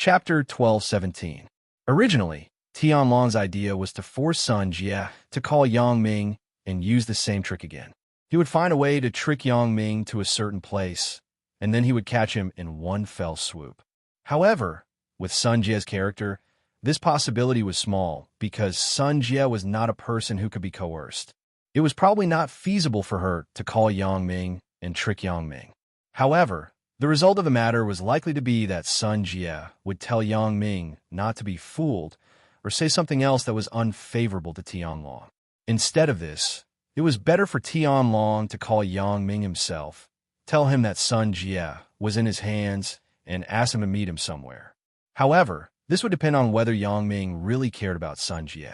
Chapter 1217. Originally, Tianlong's idea was to force Sun Jie to call Yang Ming and use the same trick again. He would find a way to trick Yang Ming to a certain place, and then he would catch him in one fell swoop. However, with Sun Jie's character, this possibility was small because Sun Jie was not a person who could be coerced. It was probably not feasible for her to call Yang Ming and trick Yang Ming. However, the result of the matter was likely to be that Sun Jie would tell Yang Ming not to be fooled or say something else that was unfavorable to Tianlong. Instead of this, it was better for Tianlong to call Yang Ming himself, tell him that Sun Jie was in his hands, and ask him to meet him somewhere. However, this would depend on whether Yang Ming really cared about Sun Jie.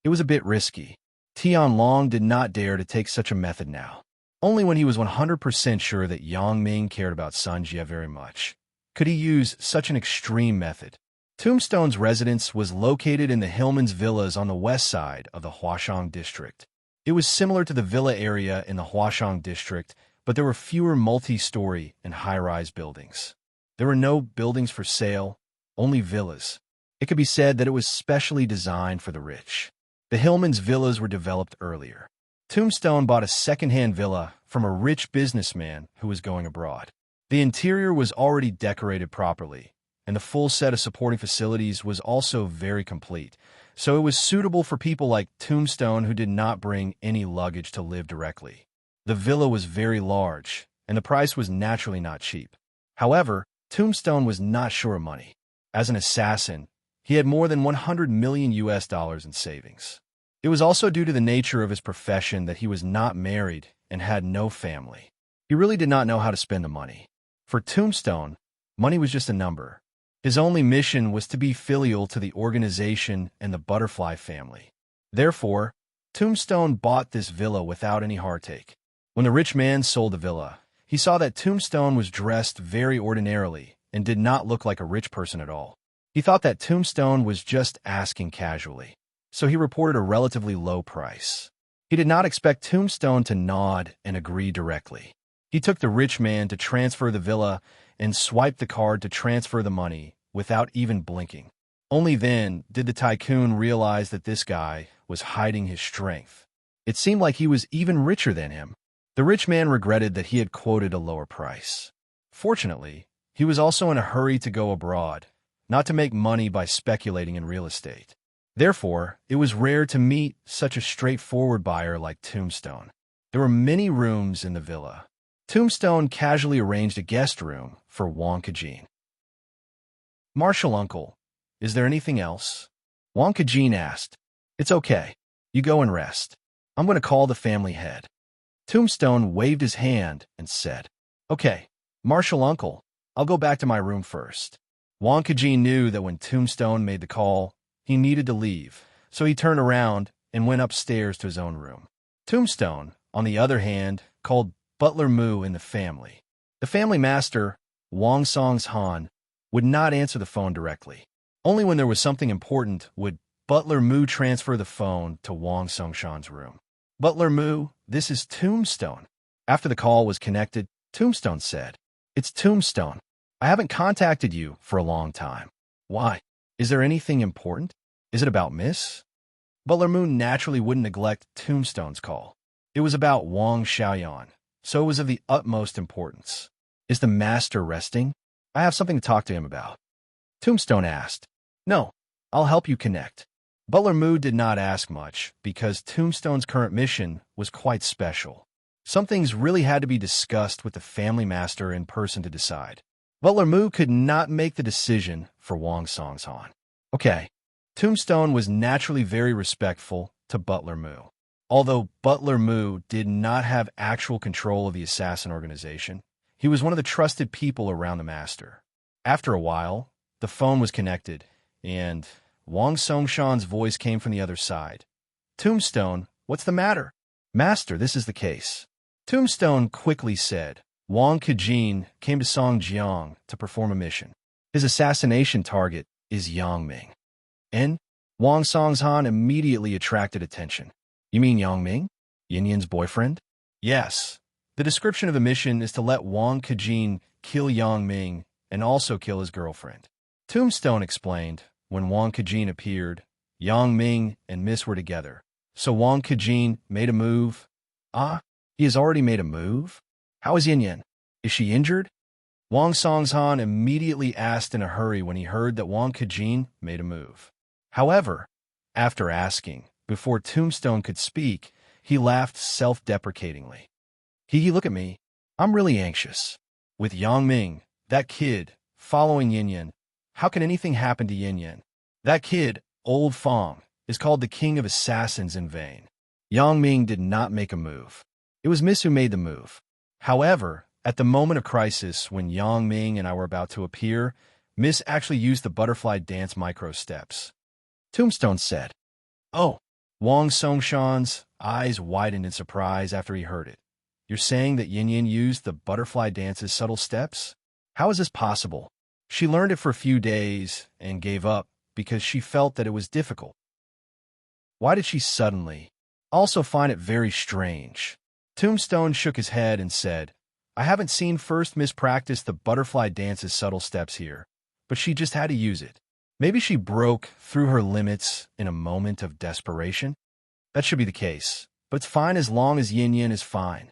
It was a bit risky. Tianlong did not dare to take such a method now. Only when he was 100% sure that Yang Ming cared about Sun Jie very much could he use such an extreme method. Tombstone's residence was located in the Hillman's Villas on the west side of the Huashang district. It was similar to the villa area in the Huashang district, but there were fewer multi-story and high-rise buildings. There were no buildings for sale, only villas. It could be said that it was specially designed for the rich. The Hillman's Villas were developed earlier. Tombstone bought a second-hand villa from a rich businessman who was going abroad. The interior was already decorated properly, and the full set of supporting facilities was also very complete, so it was suitable for people like Tombstone who did not bring any luggage to live directly. The villa was very large, and the price was naturally not cheap. However, Tombstone was not short of money. As an assassin, he had more than 100 million US dollars in savings. It was also due to the nature of his profession that he was not married and had no family. He really did not know how to spend the money. For Tombstone, money was just a number. His only mission was to be filial to the organization and the Butterfly family. Therefore, Tombstone bought this villa without any heartache. When the rich man sold the villa, he saw that Tombstone was dressed very ordinarily and did not look like a rich person at all. He thought that Tombstone was just asking casually, so he reported a relatively low price. He did not expect Tombstone to nod and agree directly. He took the rich man to transfer the villa and swiped the card to transfer the money without even blinking. Only then did the tycoon realize that this guy was hiding his strength. It seemed like he was even richer than him. The rich man regretted that he had quoted a lower price. Fortunately, he was also in a hurry to go abroad, not to make money by speculating in real estate. Therefore, it was rare to meet such a straightforward buyer like Tombstone. There were many rooms in the villa. Tombstone casually arranged a guest room for Wang Kejin. "Marshal uncle, is there anything else?" Wang Kejin asked. "It's okay. You go and rest. I'm going to call the family head." Tombstone waved his hand and said, "Okay, Marshal uncle, I'll go back to my room first." Wang Kejin knew that when Tombstone made the call, he needed to leave, so he turned around and went upstairs to his own room. Tombstone, on the other hand, called Butler Mu in the family. The family master, Wang Song's Han, would not answer the phone directly. Only when there was something important would Butler Mu transfer the phone to Wang Songshan's room. "Butler Mu, this is Tombstone." After the call was connected, Tombstone said, "It's Tombstone. I haven't contacted you for a long time." "Why? Is there anything important? Is it about Miss?" Butler Mu naturally wouldn't neglect Tombstone's call. It was about Wang Xiaoyan, so it was of the utmost importance. "Is the master resting? I have something to talk to him about." Tombstone asked. "No, I'll help you connect." Butler Mu did not ask much because Tombstone's current mission was quite special. Some things really had to be discussed with the family master in person to decide. Butler Mu could not make the decision for Wang Song's Han. "Okay." Tombstone was naturally very respectful to Butler Mu. Although Butler Mu did not have actual control of the assassin organization, he was one of the trusted people around the master. After a while, the phone was connected, and Wang Songshan's voice came from the other side. "Tombstone, what's the matter?" "Master, this is the case." Tombstone quickly said. Wang Kejin came to Songjiang to perform a mission. His assassination target is Yang Ming. And Wang Song's Han immediately attracted attention. "You mean Yang Ming? Yin Yin's boyfriend?" "Yes. The description of the mission is to let Wang Kejin kill Yang Ming and also kill his girlfriend." Tombstone explained. When Wang Kejin appeared, Yang Ming and Miss were together. So Wang Kejin made a move. Ah, he has already made a move? How is Yin Yin? Is she injured? Wang Songzhan immediately asked in a hurry when he heard that Wang Kejin made a move. However, after asking, before Tombstone could speak, he laughed self-deprecatingly. Look at me. I'm really anxious. With Yang Ming, that kid, following Yin Yin, how can anything happen to Yin Yin? That kid, Old Fong, is called the King of Assassins in vain. Yang Ming did not make a move. It was Miss who made the move. However, at the moment of crisis, when Yang Ming and I were about to appear, Miss actually used the butterfly dance micro steps. Tombstone said. Oh, Wang Songshan's eyes widened in surprise after he heard it. You're saying that Yin Yin used the butterfly dance's subtle steps? How is this possible? She learned it for a few days and gave up because she felt that it was difficult. Why did she suddenly also find it very strange? Tombstone shook his head and said, I haven't seen First Miss practice the butterfly dance's subtle steps here, but she just had to use it. Maybe she broke through her limits in a moment of desperation? That should be the case, but it's fine as long as Yin Yin is fine.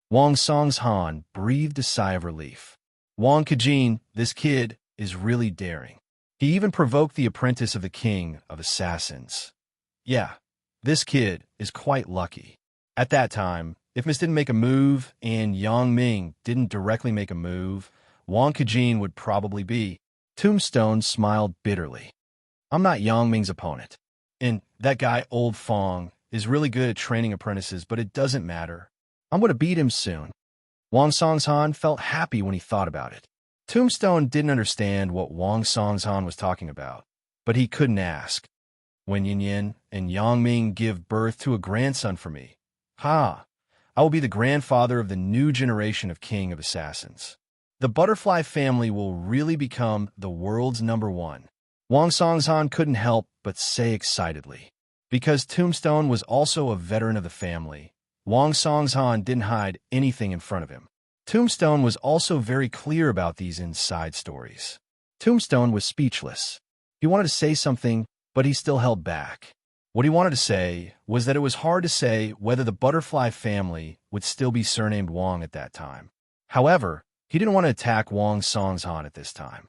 Wang Songzhan breathed a sigh of relief. Wang Kejin, this kid, is really daring. He even provoked the apprentice of the King of Assassins. Yeah, this kid is quite lucky. At that time, if Miss didn't make a move and Yang Ming didn't directly make a move, Wang Kejin would probably be. Tombstone smiled bitterly. I'm not Yang Ming's opponent. And that guy, Old Fong, is really good at training apprentices, but it doesn't matter. I'm going to beat him soon. Wang Songzhan felt happy when he thought about it. Tombstone didn't understand what Wang Songzhan was talking about, but he couldn't ask. When Yin Yin and Yang Ming give birth to a grandson for me, I will be the grandfather of the new generation of King of Assassins. The butterfly family will really become the world's #1. Wang Songzhan couldn't help but say excitedly. Because Tombstone was also a veteran of the family, Wang Songzhan didn't hide anything in front of him. Tombstone was also very clear about these inside stories. Tombstone was speechless. He wanted to say something, but he still held back. What he wanted to say was that it was hard to say whether the butterfly family would still be surnamed Wang at that time. However, he didn't want to attack Wang Songzhan at this time.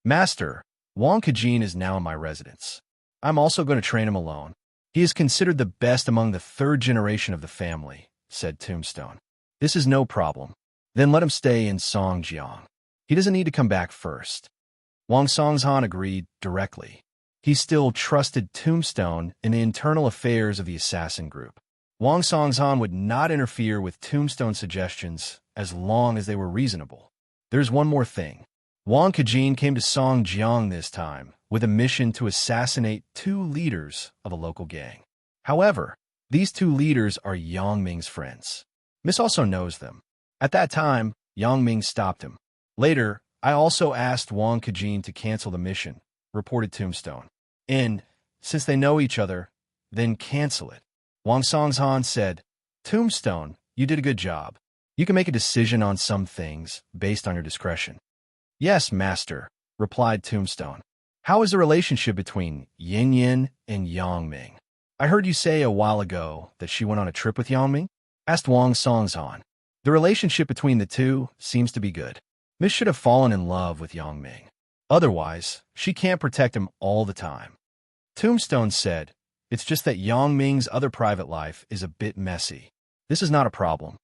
Master, Wang Kejin is now in my residence. I'm also going to train him alone. He is considered the best among the third generation of the family, said Tombstone. This is no problem. Then let him stay in Songjiang. He doesn't need to come back first. Wang Songzhan agreed directly. He still trusted Tombstone in the internal affairs of the assassin group. Wang Songzhan would not interfere with Tombstone's suggestions as long as they were reasonable. There's one more thing. Wang Kejin came to Songjiang this time with a mission to assassinate 2 leaders of a local gang. However, these 2 leaders are Yang Ming's friends. Miss also knows them. At that time, Yang Ming stopped him. Later, I also asked Wang Kejin to cancel the mission, reported Tombstone. And, since they know each other, then cancel it. Wang Songzhan said, Tombstone, you did a good job. You can make a decision on some things based on your discretion. Yes, Master, replied Tombstone. How is the relationship between Yin Yin and Yang Ming? I heard you say a while ago that she went on a trip with Yang Ming? Asked Wang Songzhan. The relationship between the two seems to be good. Miss should have fallen in love with Yang Ming. Otherwise, she can't protect him all the time. Tombstone said, it's just that Yang Ming's other private life is a bit messy. This is not a problem.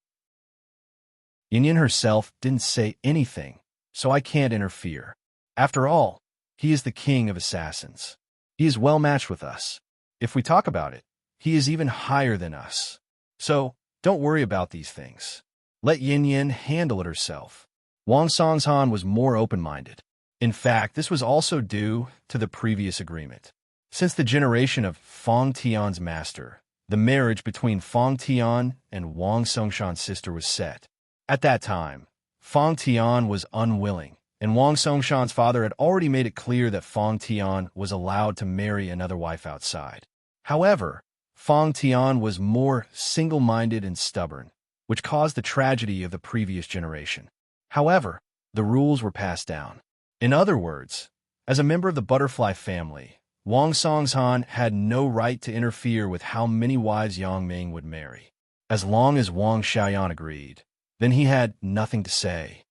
Yin Yin herself didn't say anything, so I can't interfere. After all, he is the King of Assassins. He is well matched with us. If we talk about it, he is even higher than us. So, don't worry about these things. Let Yin Yin handle it herself. Wang Songzhan was more open-minded. In fact, this was also due to the previous agreement. Since the generation of Fong Tian's master, the marriage between Fong Tian and Wang Songshan's sister was set. At that time, Fong Tian was unwilling, and Wang Songshan's father had already made it clear that Fong Tian was allowed to marry another wife outside. However, Fong Tian was more single-minded and stubborn, which caused the tragedy of the previous generation. However, the rules were passed down. In other words, As a member of the butterfly family, Wang Songzhan had no right to interfere with how many wives Yang Ming would marry. As long as Wang Xiaoyan agreed, then he had nothing to say.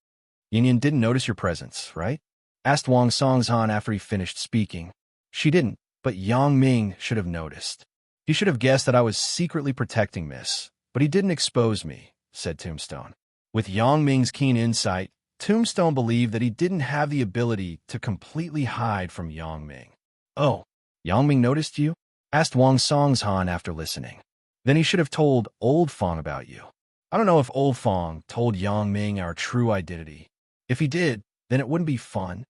Yin didn't notice your presence, right? Asked Wang Songzhan after he finished speaking. She didn't, but Yang Ming should have noticed. He should have guessed that I was secretly protecting Miss, but he didn't expose me, said Tombstone. With Yang Ming's keen insight, Tombstone believed that he didn't have the ability to completely hide from Yang Ming. Oh, Yang Ming noticed you? Asked Wang Songzhan after listening. Then he should have told Old Fong about you. I don't know if Old Fong told Yang Ming our true identity. If he did, then it wouldn't be fun.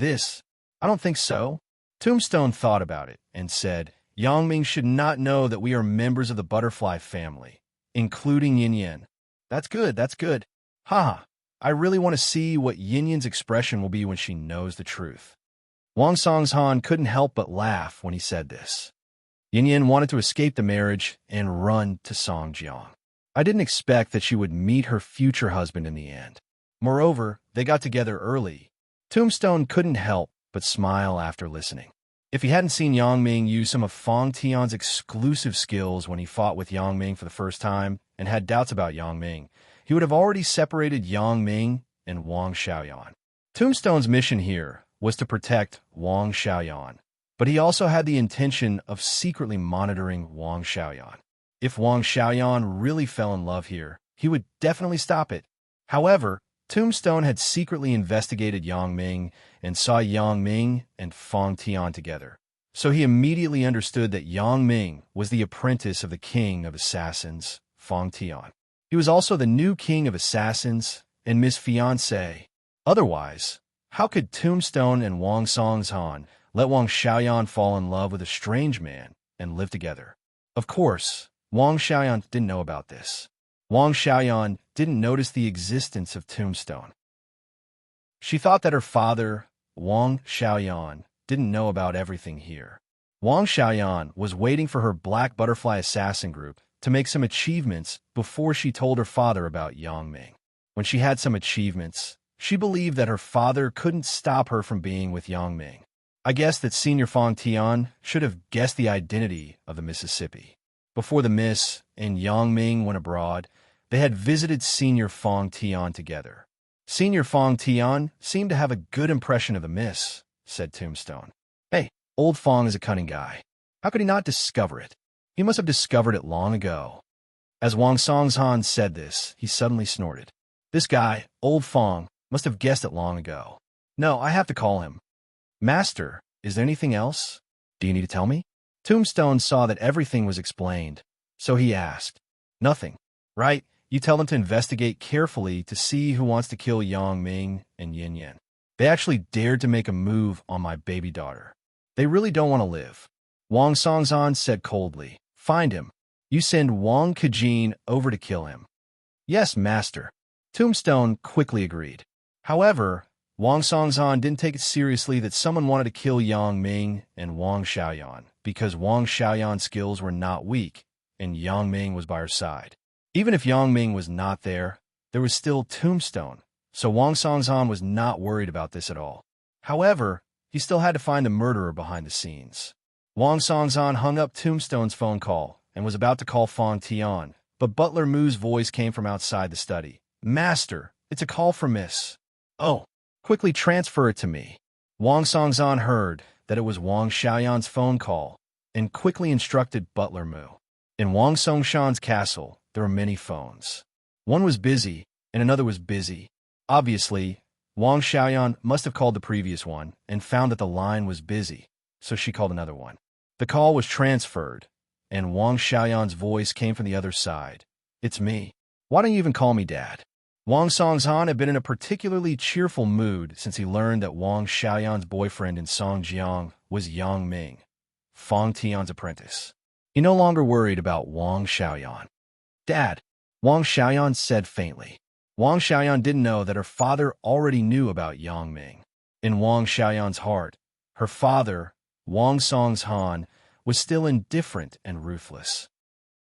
I don't think so. Tombstone thought about it and said, Yang Ming should not know that we are members of the butterfly family, including Yin Yin. That's good, that's good. Haha, I really want to see what Yin Yin's expression will be when she knows the truth. Wang Songzhan couldn't help but laugh when he said this. Yin Yin wanted to escape the marriage and run to Songjiang. I didn't expect that she would meet her future husband in the end. Moreover, they got together early. Tombstone couldn't help but smile after listening. If he hadn't seen Yang Ming use some of Fong Tian's exclusive skills when he fought with Yang Ming for the first time and had doubts about Yang Ming, he would have already separated Yang Ming and Wang Xiaoyan. Tombstone's mission here was to protect Wang Xiaoyan, but he also had the intention of secretly monitoring Wang Xiaoyan. If Wang Xiaoyan really fell in love here, he would definitely stop it. However, Tombstone had secretly investigated Yang Ming and saw Yang Ming and Fong Tian together. So he immediately understood that Yang Ming was the apprentice of the king of assassins, Fong Tian. He was also the new king of assassins and Miss Fiancée. Otherwise, how could Tombstone and Wang Songzhan let Wang Xiaoyan fall in love with a strange man and live together? Of course, Wang Xiaoyan didn't know about this. Wang Xiaoyan didn't notice the existence of Tombstone. She thought that her father, Wang Xiaoyan, didn't know about everything here. Wang Xiaoyan was waiting for her Black Butterfly Assassin group to make some achievements before she told her father about Yang Ming. When she had some achievements, she believed that her father couldn't stop her from being with Yang Ming. I guess that Senior Fong Tian should have guessed the identity of the Mississippi. Before the Miss and Yang Ming went abroad, they had visited Senior Fong Tian together. Senior Fong Tian seemed to have a good impression of the Miss, said Tombstone. Hey, Old Fong is a cunning guy. How could he not discover it? He must have discovered it long ago. As Wang Songzhan said this, he suddenly snorted. This guy, Old Fong, must have guessed it long ago. No, I have to call him. Master, is there anything else? Do you need to tell me? Tombstone saw that everything was explained, so he asked. Nothing, right? You tell them to investigate carefully to see who wants to kill Yang Ming and Yin Yin. They actually dared to make a move on my baby daughter. They really don't want to live. Wang Songzhan said coldly. Find him. You send Wang Kejin over to kill him. Yes, master. Tombstone quickly agreed. However, Wang Songzhan didn't take it seriously that someone wanted to kill Yang Ming and Wang Xiaoyan because Wang Xiaoyan's skills were not weak and Yang Ming was by her side. Even if Yang Ming was not there, there was still Tombstone, so Wang Songzhan was not worried about this at all. However, he still had to find the murderer behind the scenes. Wang Songzhan hung up Tombstone's phone call and was about to call Fong Tian, but Butler Mu's voice came from outside the study. Master, it's a call for Miss. Oh, quickly transfer it to me. Wang Songzhan heard that it was Wang Xiaoyan's phone call and quickly instructed Butler Mu. In Wang Songshan's castle, there were many phones. One was busy and another was busy. Obviously, Wang Xiaoyan must have called the previous one and found that the line was busy, so she called another one. The call was transferred, and Wang Xiaoyan's voice came from the other side. It's me. Why don't you even call me Dad? Wang Songzhan had been in a particularly cheerful mood since he learned that Wang Xiaoyan's boyfriend in Songjiang was Yang Ming, Fong Tian's apprentice. He no longer worried about Wang Xiaoyan. Dad, Wang Xiaoyan said faintly. Wang Xiaoyan didn't know that her father already knew about Yang Ming. In Wang Xiaoyan's heart, her father, Wang Songzhan, was still indifferent and ruthless.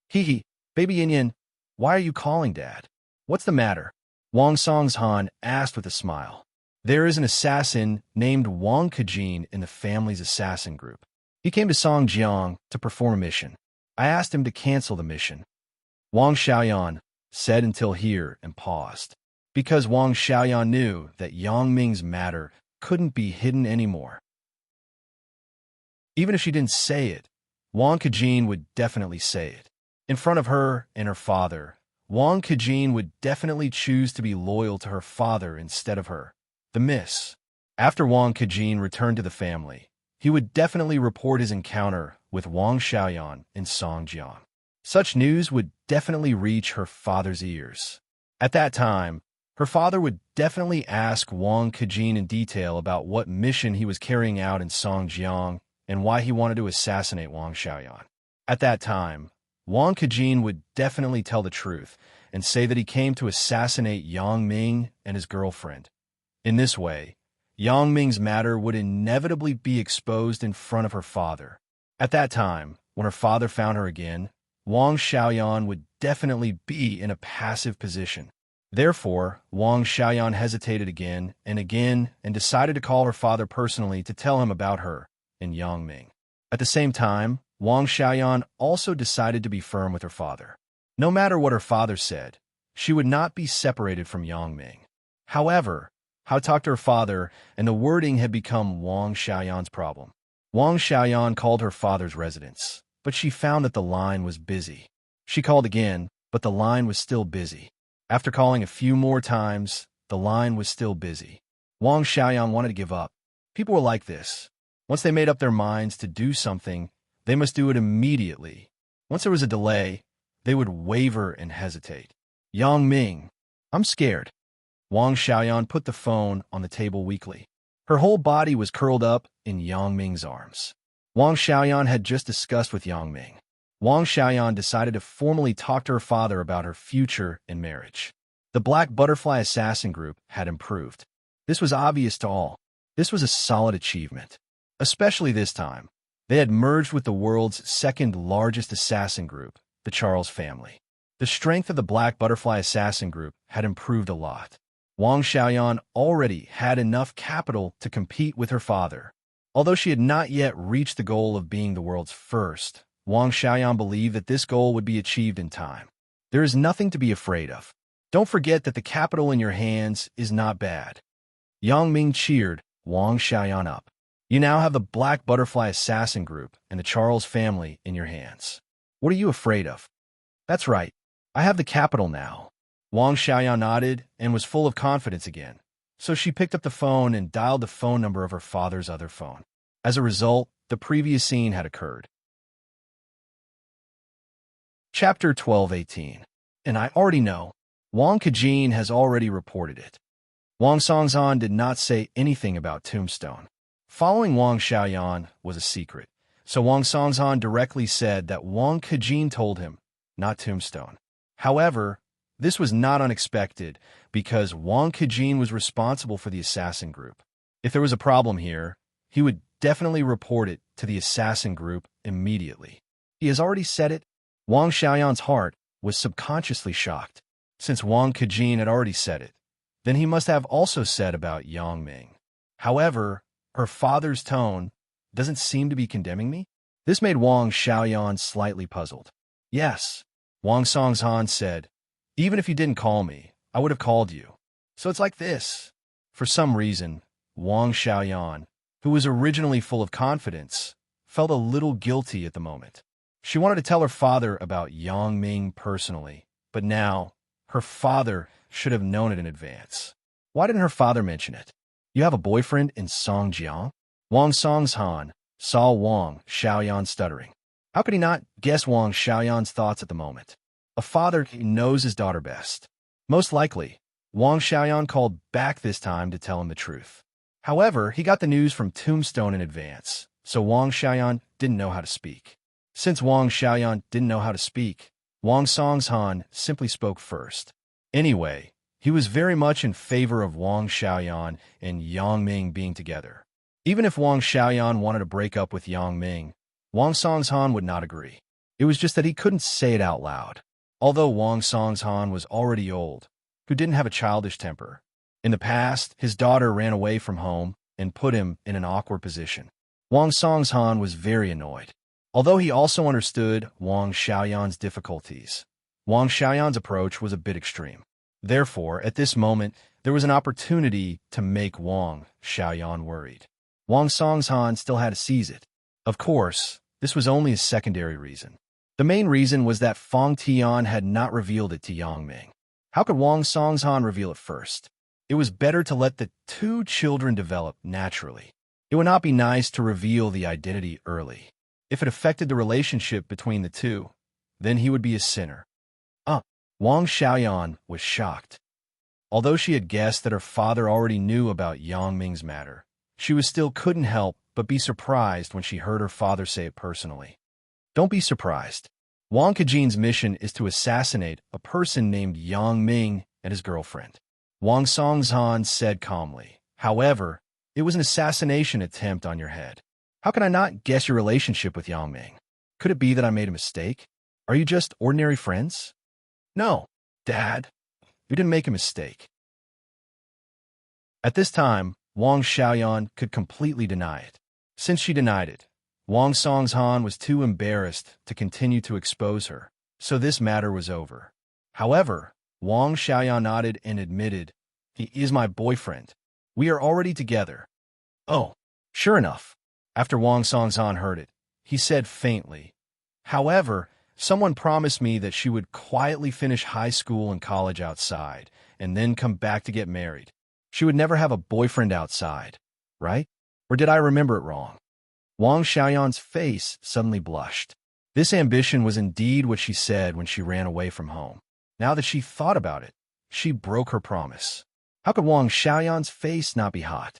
Hee, baby Yin Yin, why are you calling Dad? What's the matter? Wang Songzhan asked with a smile. There is an assassin named Wang Kejin in the family's assassin group. He came to Songjiang to perform a mission. I asked him to cancel the mission. Wang Xiaoyan said until here and paused. Because Wang Xiaoyan knew that Yang Ming's matter couldn't be hidden anymore. Even if she didn't say it, Wang Kejin would definitely say it. In front of her and her father, Wang Kejin would definitely choose to be loyal to her father instead of her. The miss. After Wang Kejin returned to the family, he would definitely report his encounter with Wang Xiaoyan in Songjiang. Such news would definitely reach her father's ears. At that time, her father would definitely ask Wang Kejin in detail about what mission he was carrying out in Songjiang and why he wanted to assassinate Wang Xiaoyan. At that time, Wang Kejin would definitely tell the truth and say that he came to assassinate Yang Ming and his girlfriend. In this way, Yang Ming's matter would inevitably be exposed in front of her father. At that time, when her father found her again, Wang Xiaoyan would definitely be in a passive position. Therefore, Wang Xiaoyan hesitated again and decided to call her father personally to tell him about her and Yang Ming. At the same time, Wang Xiaoyan also decided to be firm with her father. No matter what her father said, she would not be separated from Yang Ming. However, how to talk to her father and the wording had become Wang Xiaoyan's problem. Wang Xiaoyan called her father's residence, but she found that the line was busy. She called again, but the line was still busy. After calling a few more times, the line was still busy. Wang Xiaoyan wanted to give up. People were like this. Once they made up their minds to do something, they must do it immediately. Once there was a delay, they would waver and hesitate. Yang Ming, I'm scared. Wang Xiaoyan put the phone on the table weakly. Her whole body was curled up in Yang Ming's arms. Wang Xiaoyan had just discussed with Yang Ming. Wang Xiaoyan decided to formally talk to her father about her future in marriage. The Black Butterfly Assassin Group had improved. This was obvious to all. This was a solid achievement. Especially this time, they had merged with the world's second largest assassin group, the Charles family. The strength of the Black Butterfly Assassin Group had improved a lot. Wang Xiaoyan already had enough capital to compete with her father. Although she had not yet reached the goal of being the world's first, Wang Xiaoyan believed that this goal would be achieved in time. There is nothing to be afraid of. Don't forget that the capital in your hands is not bad. Yang Ming cheered Wang Xiaoyan up. You now have the Black Butterfly Assassin Group and the Charles family in your hands. What are you afraid of? That's right. I have the capital now. Wang Xiaoyan nodded and was full of confidence again. So she picked up the phone and dialed the phone number of her father's other phone. As a result, the previous scene had occurred. Chapter 12:18. And I already know. Wang Kejin has already reported it. Wang Songzhan did not say anything about Tombstone. Following Wang Xiaoyan was a secret, so Wang Songzhan directly said that Wang Kejin told him, not Tombstone. However, this was not unexpected because Wang Kejin was responsible for the assassin group. If there was a problem here, he would definitely report it to the assassin group immediately. He has already said it. Wang Xiaoyan's heart was subconsciously shocked. Since Wang Kejin had already said it, then he must have also said about Yang Ming. However, her father's tone doesn't seem to be condemning me. This made Wang Xiaoyan slightly puzzled. Yes, Wang Songzhan said, even if you didn't call me, I would have called you. So it's like this. For some reason, Wang Xiaoyan, who was originally full of confidence, felt a little guilty at the moment. She wanted to tell her father about Yang Ming personally, but now her father should have known it in advance. Why didn't her father mention it? You have a boyfriend in Songjiang? Wang Songzhan saw Wang Xiaoyan stuttering. How could he not guess Wang Xiaoyan's thoughts at the moment? A father knows his daughter best. Most likely, Wang Xiaoyan called back this time to tell him the truth. However, he got the news from Tombstone in advance, so Wang Xiaoyan didn't know how to speak. Since Wang Xiaoyan didn't know how to speak, Wang Songzhan simply spoke first. Anyway, he was very much in favor of Wang Xiaoyan and Yang Ming being together. Even if Wang Xiaoyan wanted to break up with Yang Ming, Wang Songzhan would not agree. It was just that he couldn't say it out loud. Although Wang Songzhan was already old, who didn't have a childish temper, In the past, his daughter ran away from home and put him in an awkward position. Wang Songzhan was very annoyed. Although he also understood Wang Xiaoyan's difficulties, Wang Xiaoyan's approach was a bit extreme. Therefore, at this moment, there was an opportunity to make Wang Xiaoyan worried. Wang Songzhan still had to seize it. Of course, this was only a secondary reason. The main reason was that Fang Tian had not revealed it to Yang Ming. How could Wang Songzhan reveal it first? It was better to let the two children develop naturally. It would not be nice to reveal the identity early. If it affected the relationship between the two, then he would be a sinner. Wang Xiaoyan was shocked. Although she had guessed that her father already knew about Yang Ming's matter, she still couldn't help but be surprised when she heard her father say it personally. Don't be surprised. Wang Kejin's mission is to assassinate a person named Yang Ming and his girlfriend. Wang Songzhan said calmly. However, it was an assassination attempt on your head. How can I not guess your relationship with Yang Ming? Could it be that I made a mistake? Are you just ordinary friends? No, Dad. You didn't make a mistake. At this time, Wang Xiaoyan could completely deny it. Since she denied it, Wang Songzhan was too embarrassed to continue to expose her, so this matter was over. However, Wang Xiaoyan nodded and admitted, "He is my boyfriend. We are already together." Oh, sure enough. After Wang Songzhan heard it, he said faintly, "However, someone promised me that she would quietly finish high school and college outside, and then come back to get married. She would never have a boyfriend outside, right? Or did I remember it wrong?" Wang Xiaoyan's face suddenly blushed. This ambition was indeed what she said when she ran away from home. Now that she thought about it, she broke her promise. How could Wang Xiaoyan's face not be hot?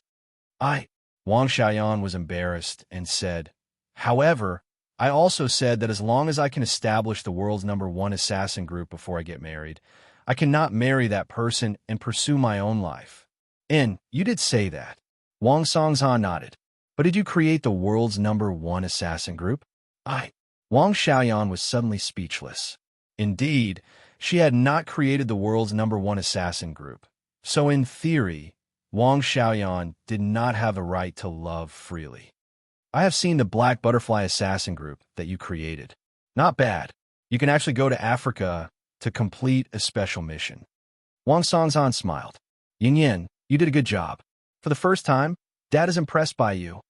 Wang Xiaoyan was embarrassed and said, "However, I also said that as long as I can establish the world's #1 assassin group before I get married, I cannot marry that person and pursue my own life." And you did say that. Wang Songzhan nodded. But did you create the world's #1 assassin group? Wang Xiaoyan was suddenly speechless. Indeed, she had not created the world's #1 assassin group. So in theory, Wang Xiaoyan did not have the right to love freely. "I have seen the Black Butterfly Assassin Group that you created. Not bad. You can actually go to Africa to complete a special mission." Wang Songzhan smiled. "Yin Yin, you did a good job. For the first time, Dad is impressed by you.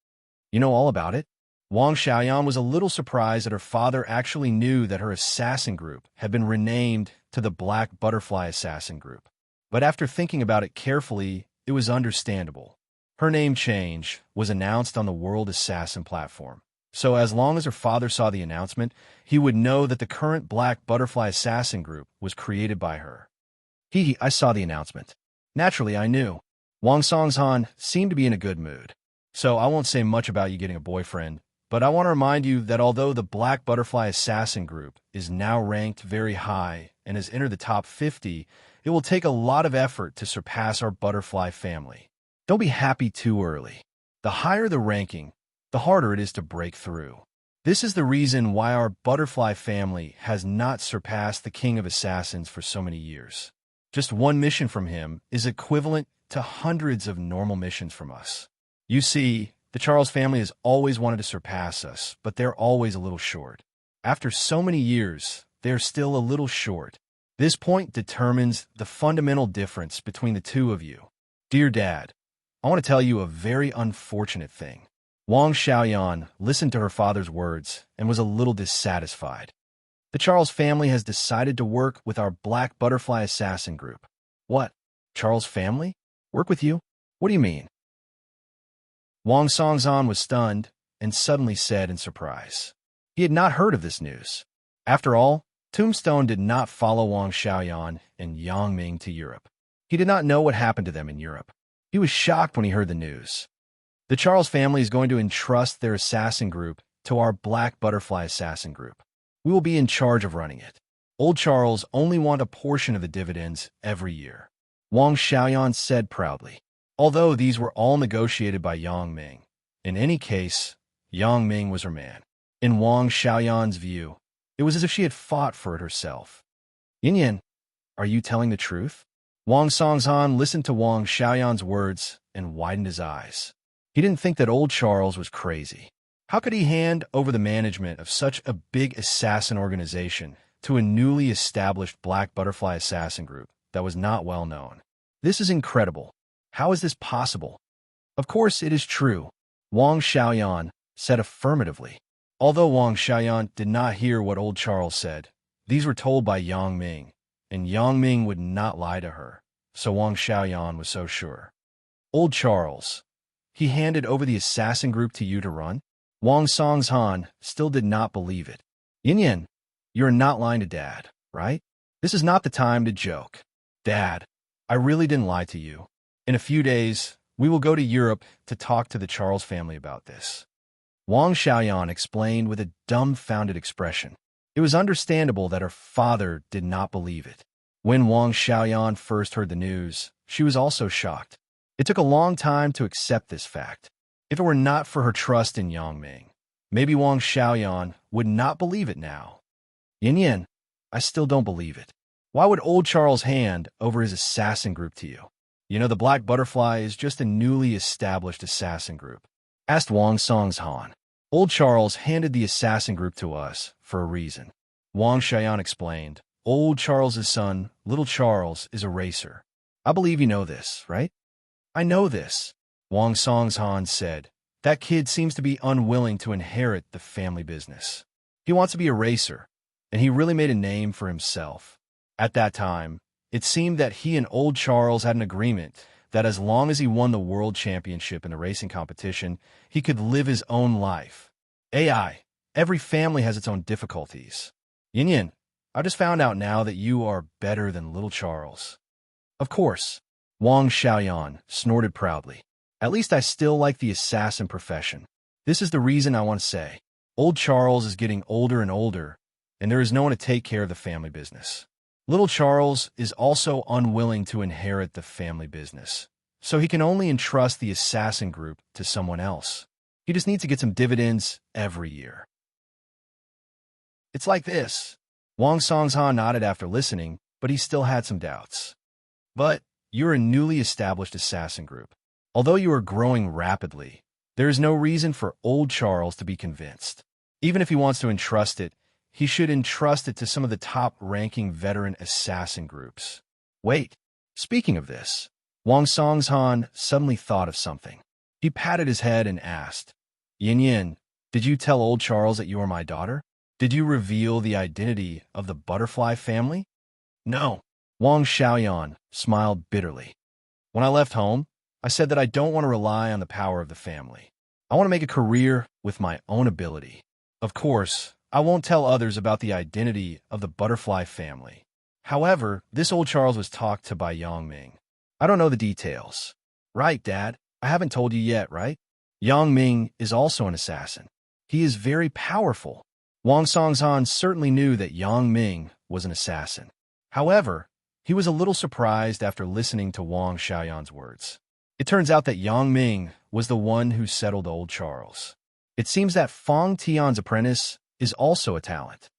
You know all about it?" Wang Xiaoyan was a little surprised that her father actually knew that her assassin group had been renamed to the Black Butterfly Assassin Group. But after thinking about it carefully, it was understandable. Her name change was announced on the World Assassin platform. So as long as her father saw the announcement, he would know that the current Black Butterfly Assassin Group was created by her. I saw the announcement. Naturally, I knew. Wang Songzhan seemed to be in a good mood. So I won't say much about you getting a boyfriend, but I want to remind you that although the Black Butterfly Assassin Group is now ranked very high and has entered the top 50, it will take a lot of effort to surpass our butterfly family. Don't be happy too early. The higher the ranking, the harder it is to break through. This is the reason why our butterfly family has not surpassed the King of Assassins for so many years. Just one mission from him is equivalent to hundreds of normal missions from us. You see, the Charles family has always wanted to surpass us, but they're always a little short. After so many years, they're still a little short. This point determines the fundamental difference between the two of you. Dear Dad, I want to tell you a very unfortunate thing. Wang Xiaoyan listened to her father's words and was a little dissatisfied. The Charles family has decided to work with our Black Butterfly Assassin Group. What? Charles family? Work with you? What do you mean? Wang Songzhan was stunned and suddenly said in surprise. He had not heard of this news. After all, Tombstone did not follow Wang Xiaoyan and Yang Ming to Europe. He did not know what happened to them in Europe. He was shocked when he heard the news. The Charles family is going to entrust their assassin group to our Black Butterfly Assassin Group. We will be in charge of running it. Old Charles only want a portion of the dividends every year. Wang Xiaoyan said proudly. Although these were all negotiated by Yang Ming. In any case, Yang Ming was her man. In Wang Xiaoyan's view, it was as if she had fought for it herself. Yin Yin, are you telling the truth? Wang Songzhan listened to Wang Xiaoyan's words and widened his eyes. He didn't think that old Charles was crazy. How could he hand over the management of such a big assassin organization to a newly established Black Butterfly assassin group that was not well known? This is incredible. How is this possible? Of course it is true, Wang Xiaoyan said affirmatively. Although Wang Xiaoyan did not hear what old Charles said, these were told by Yang Ming, and Yang Ming would not lie to her, so Wang Xiaoyan was so sure. Old Charles, he handed over the assassin group to you to run? Wang Songzhan still did not believe it. Yin Yin, you're not lying to Dad, right? This is not the time to joke. Dad, I really didn't lie to you. In a few days, we will go to Europe to talk to the Charles family about this. Wang Xiaoyan explained with a dumbfounded expression. It was understandable that her father did not believe it. When Wang Xiaoyan first heard the news, she was also shocked. It took a long time to accept this fact. If it were not for her trust in Yang Ming, maybe Wang Xiaoyan would not believe it now. Yin Yin, I still don't believe it. Why would old Charles hand over his assassin group to you? You know, the Black Butterfly is just a newly established assassin group, asked Wang Songzhan. Old Charles handed the assassin group to us for a reason. Wang Xiaoyan explained. Old Charles's son, little Charles, is a racer. I believe you know this, right? I know this, Wang Songzhan said. That kid seems to be unwilling to inherit the family business. He wants to be a racer, and he really made a name for himself. At that time, it seemed that he and old Charles had an agreement that as long as he won the world championship in the racing competition, he could live his own life. AI, every family has its own difficulties. Yin Yin, I just found out now that you are better than little Charles. Of course, Wang Xiaoyan snorted proudly. At least I still like the assassin profession. This is the reason I want to say. Old Charles is getting older and older, and there is no one to take care of the family business. Little Charles is also unwilling to inherit the family business, so he can only entrust the assassin group to someone else. He just needs to get some dividends every year. It's like this. Wang Songzhan nodded after listening, but he still had some doubts. But you're a newly established assassin group. Although you are growing rapidly, there is no reason for old Charles to be convinced. Even if he wants to entrust it, he should entrust it to some of the top-ranking veteran assassin groups. Wait, speaking of this, Wang Songzhan suddenly thought of something. He patted his head and asked, Yin Yin, did you tell old Charles that you are my daughter? Did you reveal the identity of the butterfly family? No. Wang Xiaoyan smiled bitterly. When I left home, I said that I don't want to rely on the power of the family. I want to make a career with my own ability. Of course, I won't tell others about the identity of the butterfly family. However, this old Charles was talked to by Yang Ming. I don't know the details. Right, Dad? I haven't told you yet, right? Yang Ming is also an assassin. He is very powerful. Wang Songzhan certainly knew that Yang Ming was an assassin. However, he was a little surprised after listening to Wang Xiaoyan's words. It turns out that Yang Ming was the one who settled old Charles. It seems that Fang Tian's apprentice is also a talent.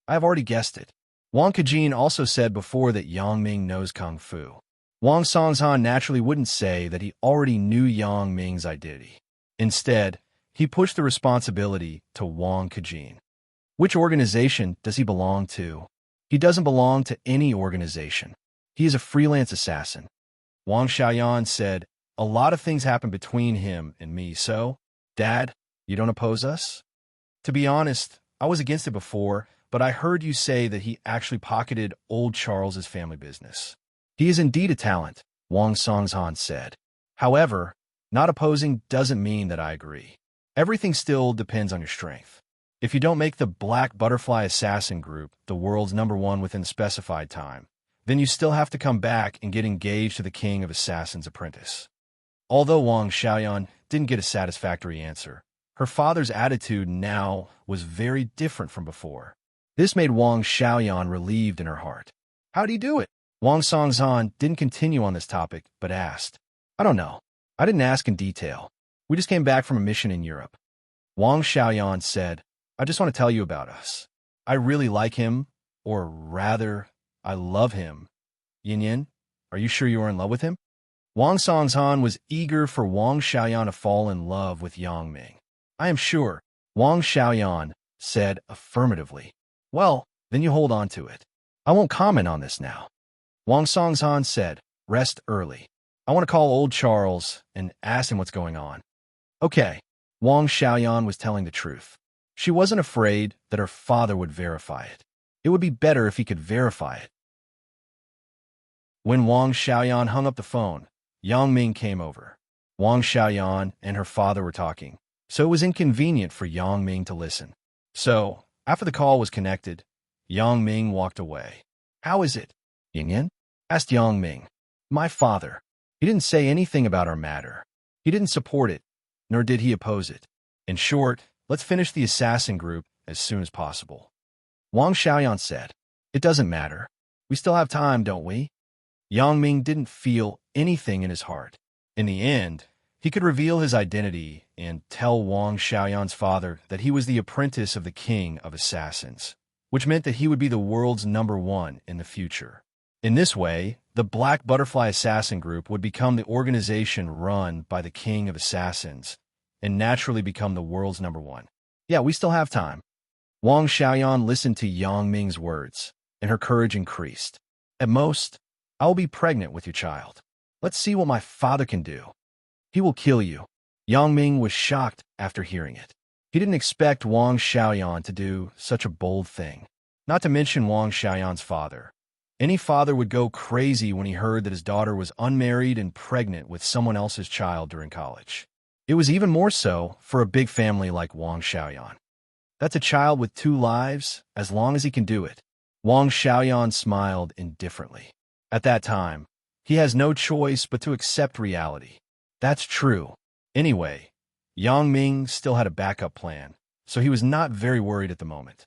I have already guessed it. Wang Kejin also said before that Yang Ming knows Kung Fu. Wang Songzhan naturally wouldn't say that he already knew Yang Ming's identity. Instead, he pushed the responsibility to Wang Kejin. Which organization does he belong to? He doesn't belong to any organization. He is a freelance assassin. Wang Xiaoyan said, a lot of things happen between him and me, so, Dad, you don't oppose us? To be honest, I was against it before, but I heard you say that he actually pocketed old Charles's family business. He is indeed a talent, Wang Songzhan said. However, not opposing doesn't mean that I agree. Everything still depends on your strength. If you don't make the Black Butterfly Assassin Group the world's #1 within the specified time, then you still have to come back and get engaged to the King of Assassins' apprentice. Although Wang Xiaoyan didn't get a satisfactory answer, her father's attitude now was very different from before. This made Wang Xiaoyan relieved in her heart. How'd he do it? Wang Songzhan didn't continue on this topic, but asked. I don't know. I didn't ask in detail. We just came back from a mission in Europe. Wang Xiaoyan said, I just want to tell you about us. I really like him, or rather, I love him. Yin Yin, Are you sure you are in love with him? Wang Songzhan was eager for Wang Xiaoyan to fall in love with Yang Ming. I am sure, Wang Xiaoyan said affirmatively. Well, then you hold on to it. I won't comment on this now. Wang Songzhan said, rest early. I want to call old Charles and ask him what's going on. Okay, Wang Xiaoyan was telling the truth. She wasn't afraid that her father would verify it. It would be better if he could verify it. When Wang Xiaoyan hung up the phone, Yang Ming came over. Wang Xiaoyan and her father were talking, so it was inconvenient for Yang Ming to listen. So, after the call was connected, Yang Ming walked away. How is it, Yin? Asked Yang Ming. My father. He didn't say anything about our matter. He didn't support it, nor did he oppose it. In short, let's finish the assassin group as soon as possible. Wang Xiaoyan said, it doesn't matter. We still have time, don't we? Yang Ming didn't feel anything in his heart. In the end, he could reveal his identity and tell Wang Xiaoyan's father that he was the apprentice of the king of assassins, which meant that he would be the world's #1 in the future. In this way, the Black Butterfly Assassin Group would become the organization run by the king of assassins and naturally become the world's #1. Yeah, we still have time. Wang Xiaoyan listened to Yang Ming's words, and her courage increased. At most, I will be pregnant with your child. Let's see what my father can do. He will kill you. Yang Ming was shocked after hearing it. He didn't expect Wang Xiaoyan to do such a bold thing. Not to mention Wang Xiaoyan's father. Any father would go crazy when he heard that his daughter was unmarried and pregnant with someone else's child during college. It was even more so for a big family like Wang Xiaoyan. That's a child with 2 lives, as long as he can do it. Wang Xiaoyan smiled indifferently. At that time, he has no choice but to accept reality. That's true. Anyway, Yang Ming still had a backup plan, so he was not very worried at the moment.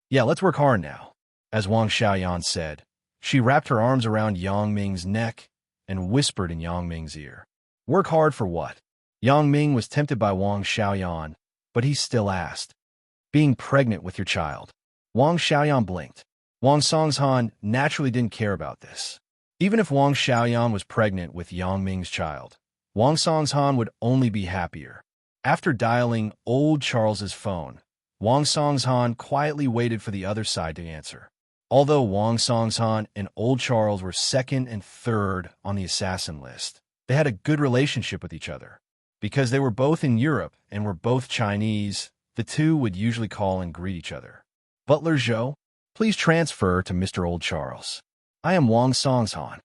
Yeah, let's work hard now. As Wang Xiaoyan said, she wrapped her arms around Yang Ming's neck and whispered in Yang Ming's ear. Work hard for what? Yang Ming was tempted by Wang Xiaoyan, but he still asked. Being pregnant with your child. Wang Xiaoyan blinked. Wang Songzhan naturally didn't care about this. Even if Wang Xiaoyan was pregnant with Yang Ming's child, Wang Songzhan would only be happier. After dialing old Charles's phone, Wang Songzhan quietly waited for the other side to answer. Although Wang Songzhan and old Charles were 2nd and 3rd on the assassin list, they had a good relationship with each other. Because they were both in Europe and were both Chinese, the two would usually call and greet each other. Butler Zhou, please transfer to Mr. Old Charles. I am Wang Songzhan.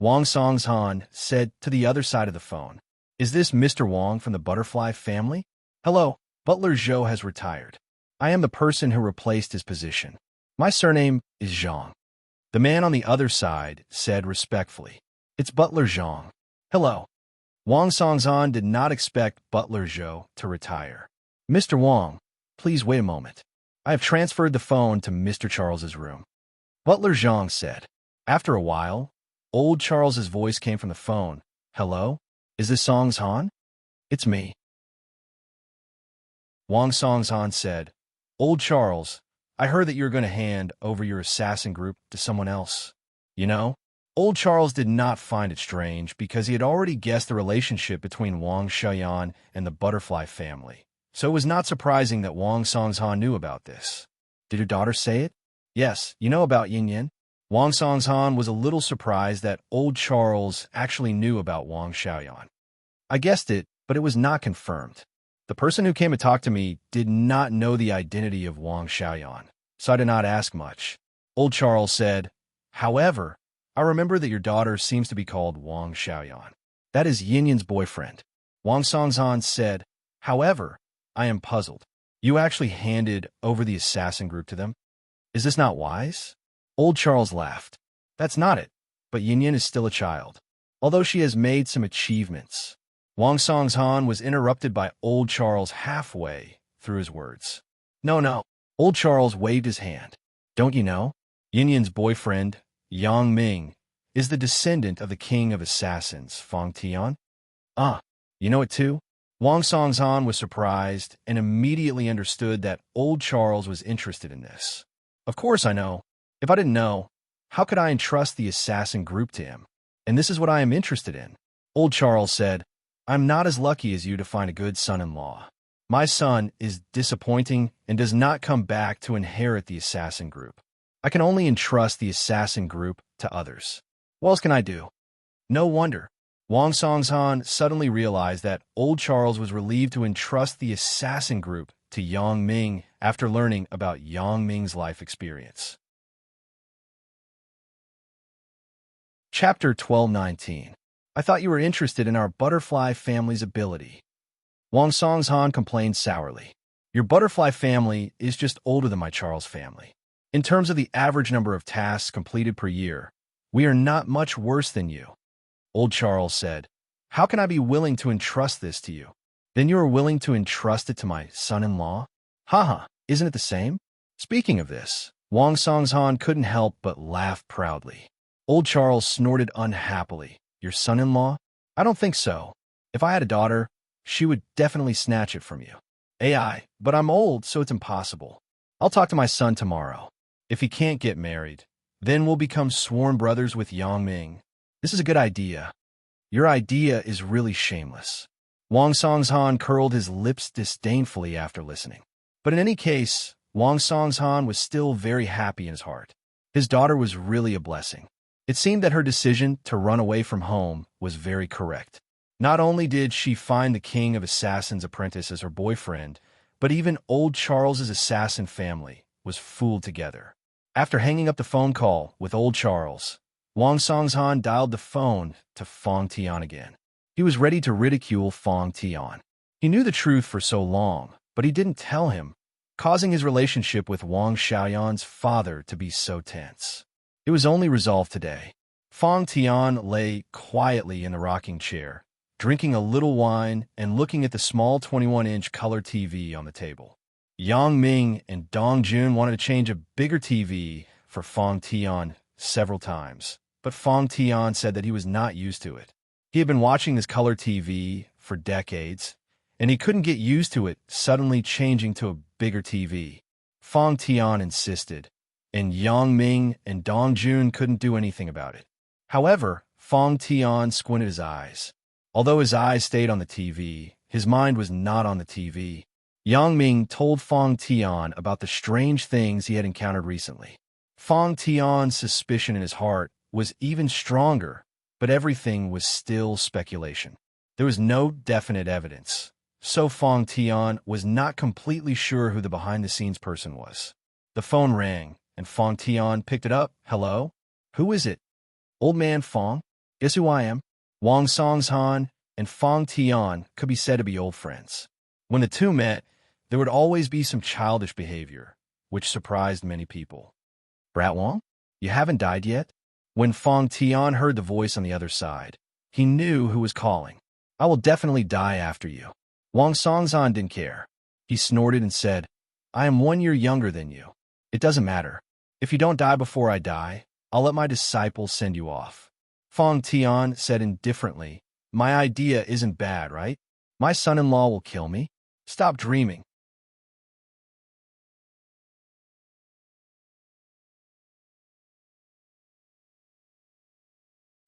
Wang Songzhan said to the other side of the phone. Is this Mr. Wang from the Butterfly family? Hello, Butler Zhou has retired. I am the person who replaced his position. My surname is Zhang. The man on the other side said respectfully. It's Butler Zhang. Hello. Wang Songzhan did not expect Butler Zhou to retire. Mr. Wang, please wait a moment. I have transferred the phone to Mr. Charles's room. Butler Zhang said. After a while, old Charles's voice came from the phone. Hello? Is this Songzhan? It's me. Wang Songzhan said, Old Charles, I heard that you're going to hand over your assassin group to someone else. You know, old Charles did not find it strange because he had already guessed the relationship between Wang Xiaoyan and the Butterfly family. So it was not surprising that Wang Songzhan knew about this. Did your daughter say it? Yes, you know about Yin Yin. Wang Songzhan was a little surprised that old Charles actually knew about Wang Xiaoyan. I guessed it, but it was not confirmed. The person who came to talk to me did not know the identity of Wang Xiaoyan, so I did not ask much. Old Charles said, However, I remember that your daughter seems to be called Wang Xiaoyan. That is Yin Yin's boyfriend. Wang Songzhan said, However, I am puzzled. You actually handed over the assassin group to them? Is this not wise? Old Charles laughed. That's not it, but Yin Yin is still a child, although she has made some achievements. Wang Songzhan was interrupted by old Charles halfway through his words. No. Old Charles waved his hand. Don't you know? Yin Yin's boyfriend, Yang Ming, is the descendant of the king of assassins, Fang Tian. Ah, you know it too? Wang Songzhan was surprised and immediately understood that old Charles was interested in this. Of course I know. If I didn't know, how could I entrust the assassin group to him? and this is what I am interested in. Old Charles said, I'm not as lucky as you to find a good son-in-law. My son is disappointing and does not come back to inherit the assassin group. I can only entrust the assassin group to others. What else can I do? No wonder. Wang Songzhan suddenly realized that Old Charles was relieved to entrust the assassin group to Yang Ming after learning about Yang Ming's life experience. Chapter 1219. I thought you were interested in our butterfly family's ability. Wang Songzhan complained sourly. Your butterfly family is just older than my Charles family. In terms of the average number of tasks completed per year, we are not much worse than you. Old Charles said, How can I be willing to entrust this to you? Then you are willing to entrust it to my son-in-law? Haha, isn't it the same? Speaking of this, Wang Songzhan couldn't help but laugh proudly. Old Charles snorted unhappily. Your son-in-law? I don't think so. If I had a daughter, she would definitely snatch it from you. AI, but I'm old, so it's impossible. I'll talk to my son tomorrow. If he can't get married, then we'll become sworn brothers with Yang Ming. This is a good idea. Your idea is really shameless. Wang Songzhan curled his lips disdainfully after listening. But in any case, Wang Songzhan was still very happy in his heart. His daughter was really a blessing. It seemed that her decision to run away from home was very correct. Not only did she find the king of assassins' apprentice as her boyfriend, but even Old Charles's assassin family was fooled together. After hanging up the phone call with Old Charles, Wang Songzhan dialed the phone to Fong Tian again. He was ready to ridicule Fong Tian. He knew the truth for so long, but he didn't tell him, causing his relationship with Wang Xiaoyan's father to be so tense. It was only resolved today. Fong Tian lay quietly in the rocking chair, drinking a little wine and looking at the small 21-inch color TV on the table. Yang Ming and Dong Jun wanted to change a bigger TV for Fong Tian several times, but Fong Tian said that he was not used to it. He had been watching this color TV for decades, and he couldn't get used to it suddenly changing to a bigger TV. Fong Tian insisted, and Yang Ming and Dong Jun couldn't do anything about it. However, Fong Tian squinted his eyes. Although his eyes stayed on the TV, his mind was not on the TV. Yang Ming told Fong Tian about the strange things he had encountered recently. Fong Tian's suspicion in his heart was even stronger, but everything was still speculation. There was no definite evidence, so Fong Tian was not completely sure who the behind-the-scenes person was. The phone rang, and Fong Tian picked it up. Hello? Who is it? Old man Fong? Guess who I am? Wang Songzhan and Fong Tian could be said to be old friends. When the two met, there would always be some childish behavior, which surprised many people. Brat Wang? You haven't died yet? When Fong Tian heard the voice on the other side, he knew who was calling. I will definitely die after you. Wang Songzhan didn't care. He snorted and said, I am 1 year younger than you. It doesn't matter. If you don't die before I die, I'll let my disciples send you off. Fong Tian said indifferently, My idea isn't bad, right? My son-in-law will kill me. Stop dreaming.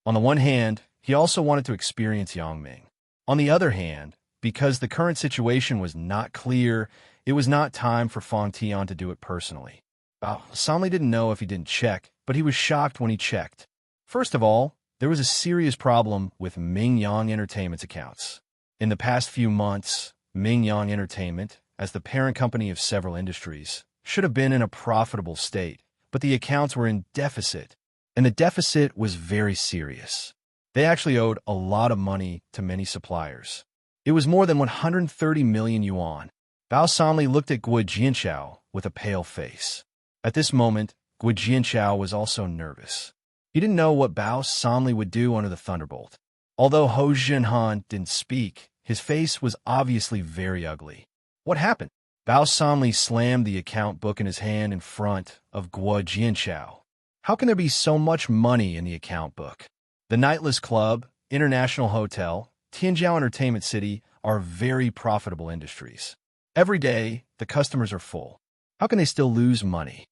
On the one hand, he also wanted to experience Yang Ming. On the other hand, because the current situation was not clear, it was not time for Fong Tian to do it personally. Samli didn't know if he didn't check, but he was shocked when he checked. First of all, there was a serious problem with Ming Yang Entertainment's accounts. In the past few months, Ming Yang Entertainment, as the parent company of several industries, should have been in a profitable state, but the accounts were in deficit, and the deficit was very serious. They actually owed a lot of money to many suppliers. It was more than 130 million yuan. Bao Sanli looked at Guo Jianchao with a pale face. At this moment, Guo Jianchao was also nervous. He didn't know what Bao Sanli would do under the thunderbolt. Although Ho Jinhan didn't speak, his face was obviously very ugly. What happened? Bao Sanli slammed the account book in his hand in front of Guo Jianchao. How can there be so much money in the account book? The Nightless Club, International Hotel, Tianjiao Entertainment City are very profitable industries. Every day, the customers are full. How can they still lose money?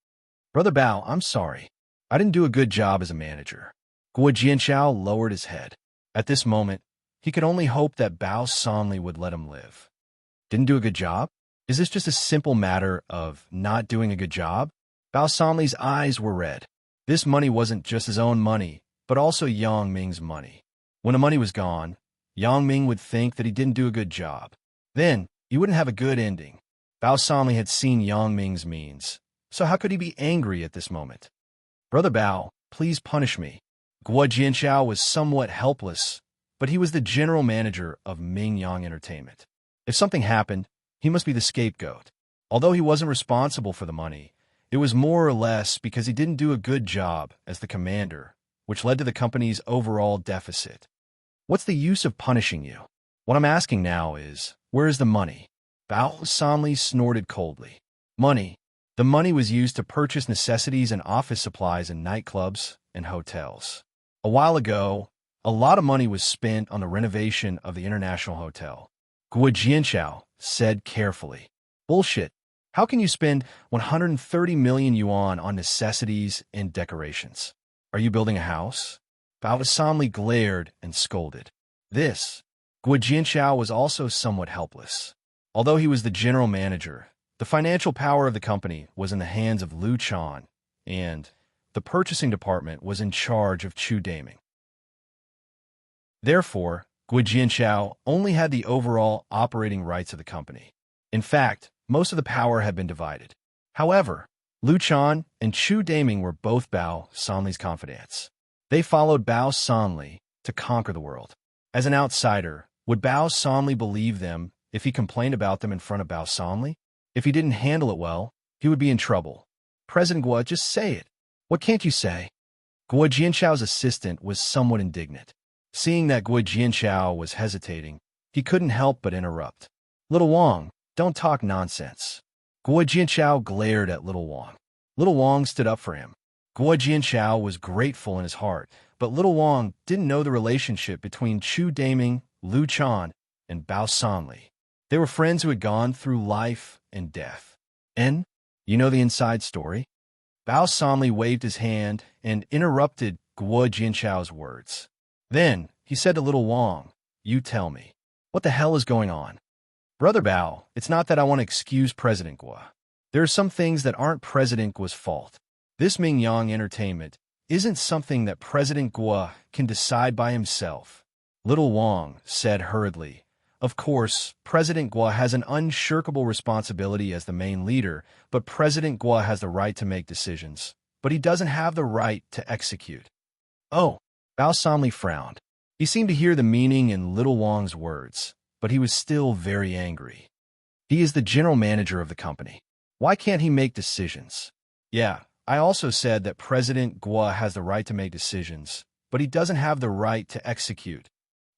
Brother Bao, I'm sorry. I didn't do a good job as a manager. Guo Jianchao lowered his head. At this moment, he could only hope that Bao Sanli would let him live. Didn't do a good job? Is this just a simple matter of not doing a good job? Bao Sanli's eyes were red. This money wasn't just his own money, but also Yang Ming's money. When the money was gone, Yang Ming would think that he didn't do a good job. Then, he wouldn't have a good ending. Bao Sanli had seen Yang Ming's means, so how could he be angry at this moment? Brother Bao, please punish me. Guo Jianchao was somewhat helpless, but he was the general manager of Ming Yang Entertainment. If something happened, he must be the scapegoat. Although he wasn't responsible for the money, it was more or less because he didn't do a good job as the commander, which led to the company's overall deficit. What's the use of punishing you? What I'm asking now is, where is the money? Bao Sanli snorted coldly. Money. The money was used to purchase necessities and office supplies in nightclubs and hotels. A while ago, a lot of money was spent on the renovation of the International Hotel. Guo Jianchao said carefully. Bullshit. How can you spend 130 million yuan on necessities and decorations? Are you building a house? Bao Sanli glared and scolded. Guo Jianchao was also somewhat helpless. Although he was the general manager, the financial power of the company was in the hands of Lu Chan, and the purchasing department was in charge of Chu Daming. Therefore, Guo Jianchao only had the overall operating rights of the company. In fact, most of the power had been divided. However, Lu Chan and Chu Daming were both Bao Sanli's confidants. They followed Bao Sanli to conquer the world. As an outsider, would Bao Sanli believe them if he complained about them in front of Bao Sanli? If he didn't handle it well, he would be in trouble. President Guo, just say it. What can't you say? Guo Jianchao's assistant was somewhat indignant. Seeing that Guo Jianchao was hesitating, he couldn't help but interrupt. Little Wang, don't talk nonsense. Guo Jianchao glared at Little Wang. Little Wang stood up for him. Guo Jianchao was grateful in his heart, but Little Wang didn't know the relationship between Chu Daming, Lu Chan, and Bao Sanli. They were friends who had gone through life and death. And, you know the inside story? Bao Sanli waved his hand and interrupted Guo Jianchao's words. Then, he said to Little Wang, you tell me, what the hell is going on? Brother Bao, it's not that I want to excuse President Guo. There are some things that aren't President Guo's fault. This Ming Yang Entertainment isn't something that President Guo can decide by himself. Little Wang said hurriedly, of course, President Guo has an unshirkable responsibility as the main leader, but President Guo has the right to make decisions, but he doesn't have the right to execute. Oh, Bao Sanli frowned. He seemed to hear the meaning in Little Wang's words, but he was still very angry. He is the general manager of the company. Why can't he make decisions? Yeah, I also said that President Guo has the right to make decisions, but he doesn't have the right to execute.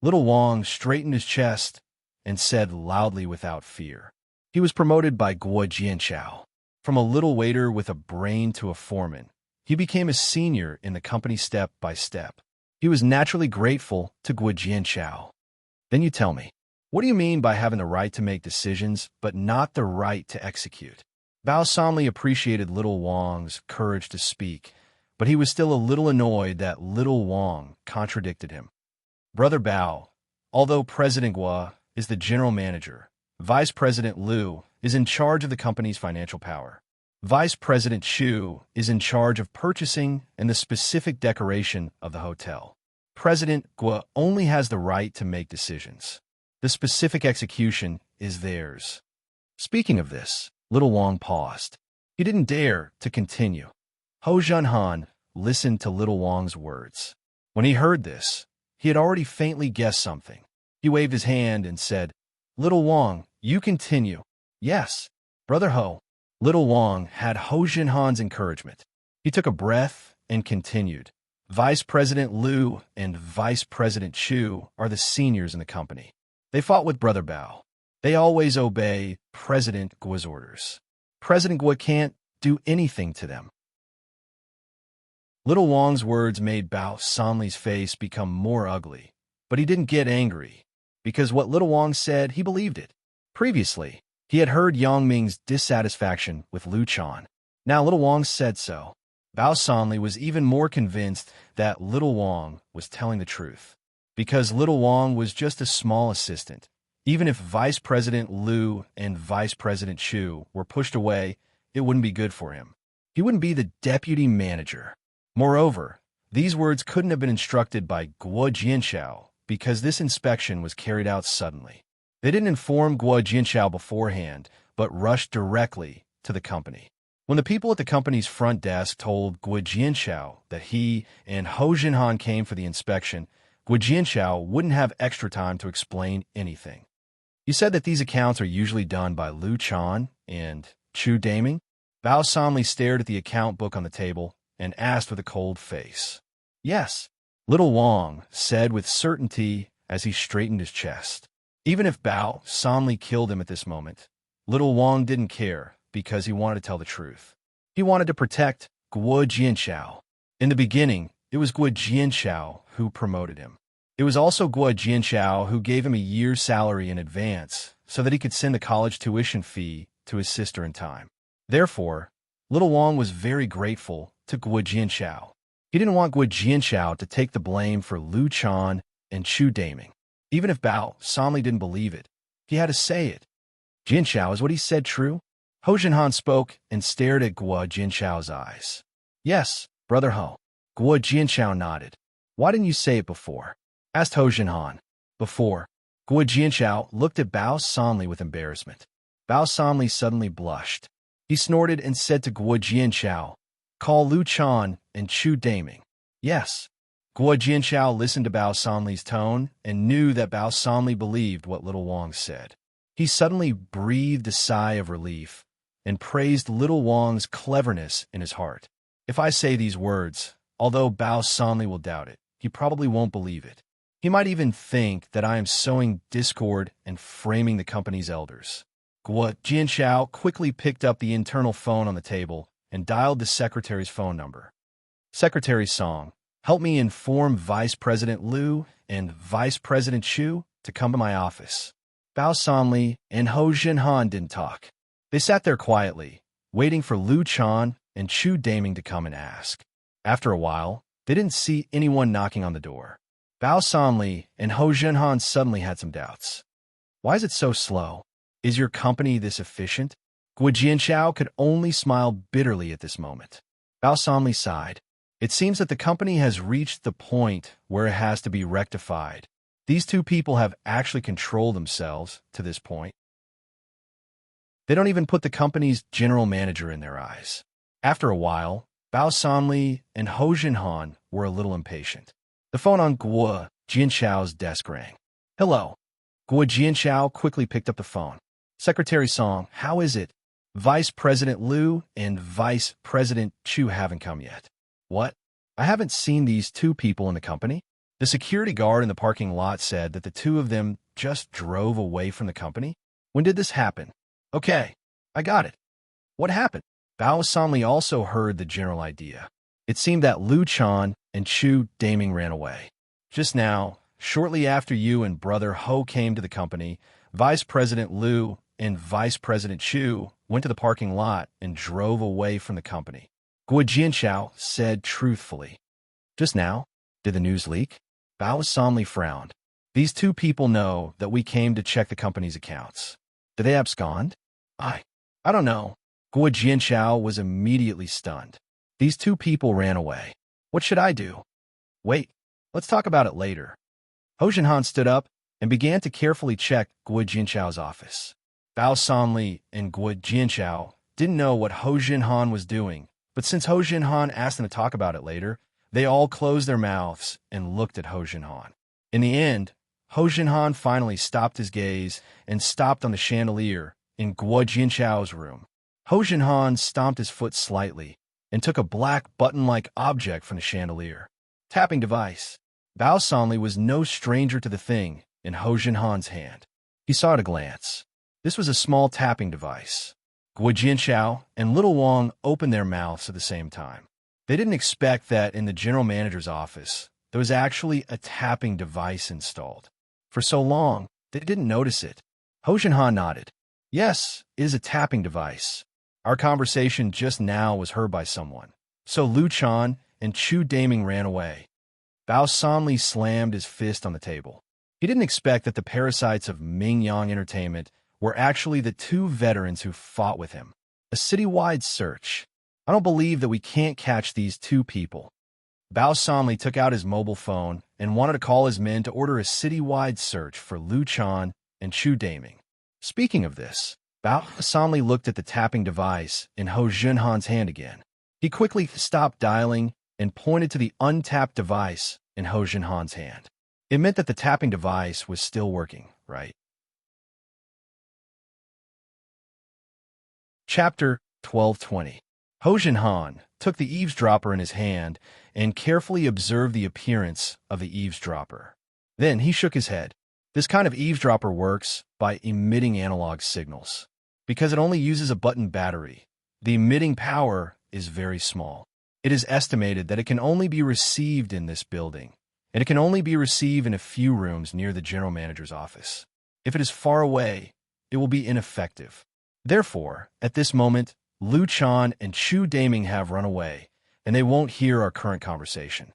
Little Wang straightened his chest and said loudly without fear. He was promoted by Guo Jianchao. From a little waiter with a brain to a foreman, he became a senior in the company step by step. He was naturally grateful to Guo Jianchao. Then you tell me, what do you mean by having the right to make decisions but not the right to execute? Bao Sanli appreciated Little Wang's courage to speak, but he was still a little annoyed that Little Wang contradicted him. Brother Bao, although President Guo is the general manager, Vice President Lu is in charge of the company's financial power. Vice President Chu is in charge of purchasing and the specific decoration of the hotel. President Guo only has the right to make decisions. The specific execution is theirs. Speaking of this, Little Wang paused. He didn't dare to continue. Ho Junhan listened to Little Wang's words. When he heard this, he had already faintly guessed something. He waved his hand and said, Little Wang, you continue. Yes, Brother Ho. Little Wang had Ho Junhan's encouragement. He took a breath and continued. Vice President Lu and Vice President Chu are the seniors in the company. They fought with Brother Bao. They always obey President Guo's orders. President Guo can't do anything to them. Little Wang's words made Bao Sanli's face become more ugly, but he didn't get angry, because what Little Wang said, he believed it. Previously, he had heard Yang Ming's dissatisfaction with Lu Chan. Now Little Wang said so. Bao Sanli was even more convinced that Little Wang was telling the truth. Because Little Wang was just a small assistant. Even if Vice President Liu and Vice President Chu were pushed away, it wouldn't be good for him. He wouldn't be the deputy manager. Moreover, these words couldn't have been instructed by Guo Jianshao because this inspection was carried out suddenly. They didn't inform Guo Jianshao beforehand, but rushed directly to the company. When the people at the company's front desk told Guo Jianshao that he and Hou Jinhan came for the inspection, Guo Jianshao wouldn't have extra time to explain anything. You said that these accounts are usually done by Liu Chan and Chu Daming? Bao Sanli stared at the account book on the table and asked with a cold face. Yes, Little Wang said with certainty as he straightened his chest. Even if Bao Sanli killed him at this moment, Little Wang didn't care because he wanted to tell the truth. He wanted to protect Guo Jianshao. In the beginning, it was Guo Jianshao who promoted him. It was also Guo Jianshao who gave him a year's salary in advance so that he could send the college tuition fee to his sister in time. Therefore, Little Wang was very grateful to Guo Jianshao. He didn't want Guo Jianshao to take the blame for Liu Chan and Chu Daming. Even if Bao Sanli didn't believe it, he had to say it. Jianshao, is what he said true? Hou Jinhan spoke and stared at Guo Jianshao's eyes. Yes, Brother Hou. Guo Jianshao nodded. Why didn't you say it before? Asked Hou Jinhan. Before. Guo Jianshao looked at Bao Sanli with embarrassment. Bao Sanli suddenly blushed. He snorted and said to Guo Jianshao, call Liu Chan and Chu Daming. Yes. Guo Jianshao listened to Bao Sanli's tone and knew that Bao Sanli believed what Little Wang said. He suddenly breathed a sigh of relief and praised Little Wang's cleverness in his heart. If I say these words, although Bao Sanli will doubt it, he probably won't believe it. He might even think that I am sowing discord and framing the company's elders. Guo Jianshao quickly picked up the internal phone on the table and dialed the secretary's phone number. Secretary Song, help me inform Vice President Liu and Vice President Chu to come to my office. Bao Sanli and Hou Jinhan didn't talk. They sat there quietly, waiting for Liu Chan and Chu Daming to come and ask. After a while, they didn't see anyone knocking on the door. Bao Sanli and Hou Jinhan suddenly had some doubts. Why is it so slow? Is your company this efficient? Guo Jianshao could only smile bitterly at this moment. Bao Sanli sighed. It seems that the company has reached the point where it has to be rectified. These two people have actually controlled themselves to this point. They don't even put the company's general manager in their eyes. After a while, Bao Sanli and Hou Jinhan were a little impatient. The phone on Guo Jianshao's desk rang. Hello. Guo Jianshao quickly picked up the phone. Secretary Song, how is it? Vice President Liu and Vice President Chu haven't come yet. What? I haven't seen these two people in the company. The security guard in the parking lot said that the two of them just drove away from the company. When did this happen? Okay, I got it. What happened? Bao Sanli also heard the general idea. It seemed that Liu Chan and Chu Daming ran away. Just now, shortly after you and Brother Hou came to the company, Vice President Liu and Vice President Chu went to the parking lot and drove away from the company. Guo Jianshao said truthfully. Just now? Did the news leak? Bao Sanli frowned. These two people know that we came to check the company's accounts. Did they abscond? I don't know. Guo Jianshao was immediately stunned. These two people ran away. What should I do? Wait, let's talk about it later. Hou Jinhan stood up and began to carefully check Guo Jianshao's office. Bao Sanli and Guo Jianshao didn't know what Hou Jinhan was doing, but since Hou Jinhan asked them to talk about it later, they all closed their mouths and looked at Hou Jinhan. In the end, Hou Jinhan finally stopped his gaze and stopped on the chandelier in Guo Jianshao's room. Hou Jinhan stomped his foot slightly and took a black button-like object from the chandelier. Tapping device. Bao Sanli was no stranger to the thing in Hou Jinhan's hand. He saw at a glance. This was a small tapping device. Guo Jianshao and Little Wang opened their mouths at the same time. They didn't expect that in the general manager's office, there was actually a tapping device installed. For so long, they didn't notice it. Hou Jinhan nodded. Yes, it is a tapping device. Our conversation just now was heard by someone, So Lu Chan and Chu Daming ran away. Bao Sanli slammed his fist on the table. He didn't expect that the parasites of Ming Yang Entertainment were actually the two veterans who fought with him. A citywide search. I don't believe that we can't catch these two people. Bao Sanli took out his mobile phone and wanted to call his men to order a citywide search for Lu Chan and Chu Daming. Speaking of this, Bao Sanli looked at the tapping device in Ho Junhan's hand again. He quickly stopped dialing and pointed to the untapped device in Ho Junhan's hand. It meant that the tapping device was still working, right? Chapter 1220. Ho Junhan took the eavesdropper in his hand and carefully observed the appearance of the eavesdropper. Then he shook his head. This kind of eavesdropper works by emitting analog signals. Because it only uses a button battery, the emitting power is very small. It is estimated that it can only be received in this building, and it can only be received in a few rooms near the general manager's office. If it is far away, it will be ineffective. Therefore, at this moment, Lu Chan and Chu Daming have run away, and they won't hear our current conversation.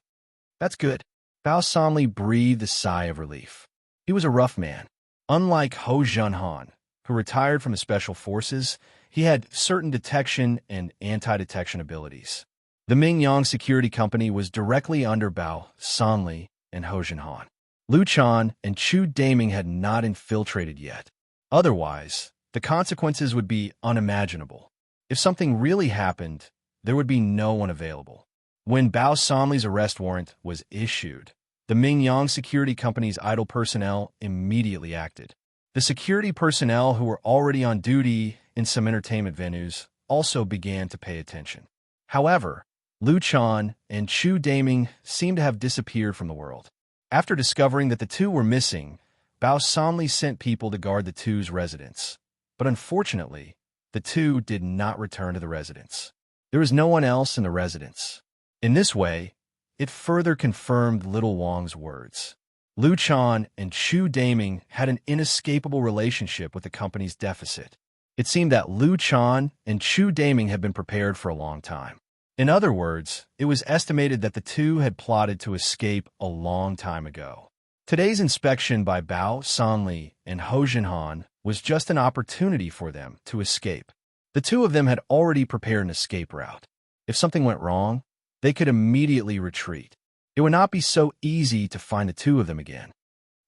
That's good. Bao Sanli breathed a sigh of relief. He was a rough man. Unlike Ho Junhan, who retired from the special forces, he had certain detection and anti-detection abilities. The Ming Yang Security Company was directly under Bao Sanli and Ho Junhan. Lu Chan and Chu Daming had not infiltrated yet. Otherwise, the consequences would be unimaginable. If something really happened, there would be no one available. When Bao Sanli's arrest warrant was issued, the Ming Yang Security Company's idle personnel immediately acted. The security personnel who were already on duty in some entertainment venues also began to pay attention. However, Lu Chan and Chu Daming seemed to have disappeared from the world. After discovering that the two were missing, Bao Sanli sent people to guard the two's residence. But unfortunately, the two did not return to the residence. There was no one else in the residence. In this way, it further confirmed Little Wang's words. Lu Chan and Chu Daming had an inescapable relationship with the company's deficit. It seemed that Lu Chan and Chu Daming had been prepared for a long time. In other words, it was estimated that the two had plotted to escape a long time ago. Today's inspection by Bao Sanli and Ho Junhan was just an opportunity for them to escape. The two of them had already prepared an escape route. If something went wrong, they could immediately retreat. It would not be so easy to find the two of them again.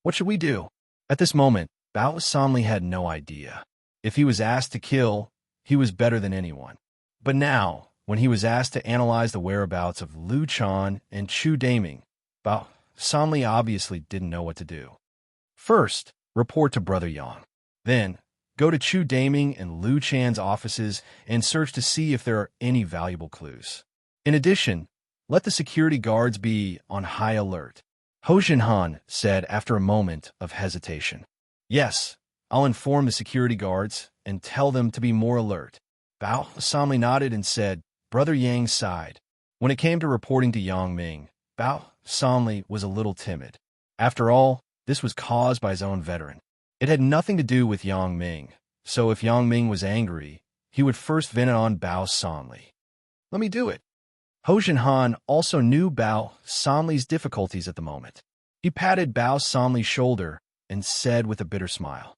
What should we do? At this moment, Bao Sanli had no idea. If he was asked to kill, he was better than anyone. But now, when he was asked to analyze the whereabouts of Lu Chan and Chu Daming, Bao Sanli obviously didn't know what to do. First, report to Brother Yang. Then, go to Chu Daming and Lu Chan's offices and search to see if there are any valuable clues. In addition, let the security guards be on high alert. Ho Junhan said after a moment of hesitation. Yes, I'll inform the security guards and tell them to be more alert. Bao Sanli nodded and said. Brother Yang sighed. When it came to reporting to Yang Ming, Bao Sanli was a little timid. After all, this was caused by his own veteran. It had nothing to do with Yang Ming, so if Yang Ming was angry, he would first vent it on Bao Sanli. Let me do it. Ho Junhan also knew Bao Sanli's difficulties at the moment. He patted Bao Sanli's shoulder and said with a bitter smile.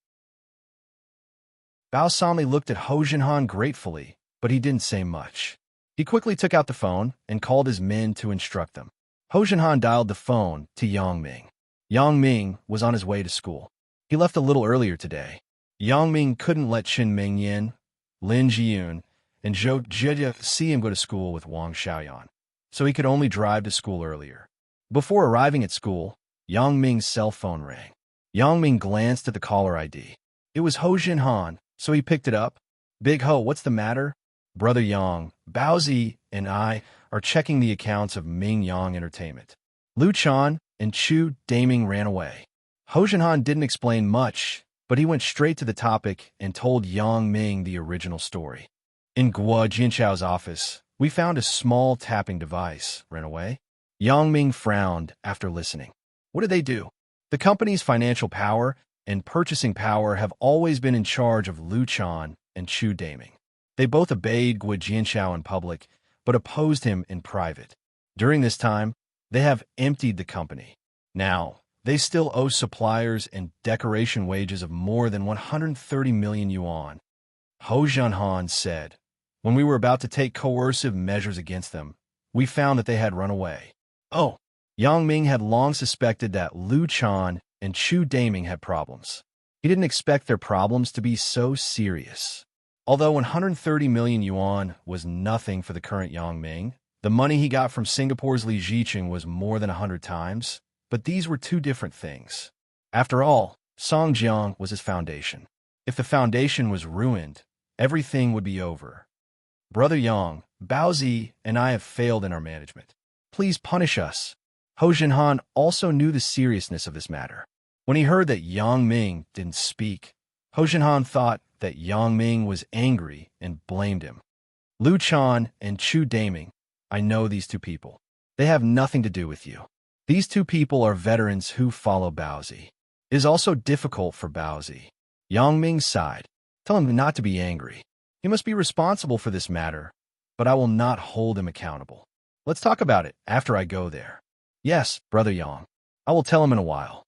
Bao Sanli looked at Ho Junhan gratefully, but he didn't say much. He quickly took out the phone and called his men to instruct them. Ho Junhan dialed the phone to Yang Ming. Yang Ming was on his way to school. He left a little earlier today. Yang Ming couldn't let Qin Mingyan, Lin Jiyun, and Zhou Jie see him go to school with Wang Xiaoyan, so he could only drive to school earlier. Before arriving at school, Yang Ming's cell phone rang. Yang Ming glanced at the caller ID. It was Ho Junhan, so he picked it up. Big Ho, what's the matter? Brother Yang, Baozi, and I are checking the accounts of Ming Yang Entertainment. Lu Chan and Chu Daming ran away. Ho Junhan didn't explain much, but he went straight to the topic and told Yang Ming the original story. In Guo Jinchao's office, we found a small tapping device. Ran away? Yang Ming frowned after listening. What did they do? The company's financial power and purchasing power have always been in charge of Lu Chan and Chu Daming. They both obeyed Guo Jinchao in public, but opposed him in private. During this time, they have emptied the company. Now, they still owe suppliers and decoration wages of more than 130 million yuan. Ho Junhan said, when we were about to take coercive measures against them, we found that they had run away. Oh, Yang Ming had long suspected that Liu Chan and Chu Daming had problems. He didn't expect their problems to be so serious. Although 130 million yuan was nothing for the current Yang Ming, the money he got from Singapore's Li Ziqing was more than 100 times, but these were two different things. After all, Songjiang was his foundation. If the foundation was ruined, everything would be over. Brother Yang, Baozi, and I have failed in our management. Please punish us. Ho Junhan also knew the seriousness of this matter. When he heard that Yang Ming didn't speak, Ho Junhan thought that Yang Ming was angry and blamed him. Liu Chan and Chu Daming, I know these two people. They have nothing to do with you. These two people are veterans who follow Baozi. It is also difficult for Baozi. Yang Ming sighed. Tell him not to be angry. He must be responsible for this matter, but I will not hold him accountable. Let's talk about it after I go there. Yes, Brother Yang. I will tell him in a while.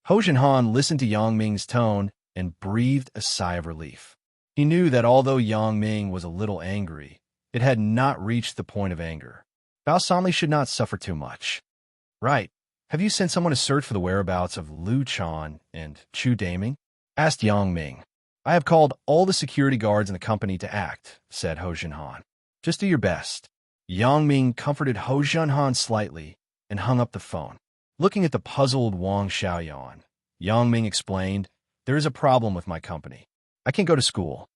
Ho Junhan listened to Yang Ming's tone and breathed a sigh of relief. He knew that although Yang Ming was a little angry, it had not reached the point of anger. Bao Sanli should not suffer too much. Right. Have you sent someone to search for the whereabouts of Liu Chan and Chu Daming? Asked Yang Ming. I have called all the security guards in the company to act, said Ho Junhan. Just do your best. Yang Ming comforted Ho Junhan slightly and hung up the phone. Looking at the puzzled Wang Xiaoyan, Yang Ming explained, there is a problem with my company. I can't go to school.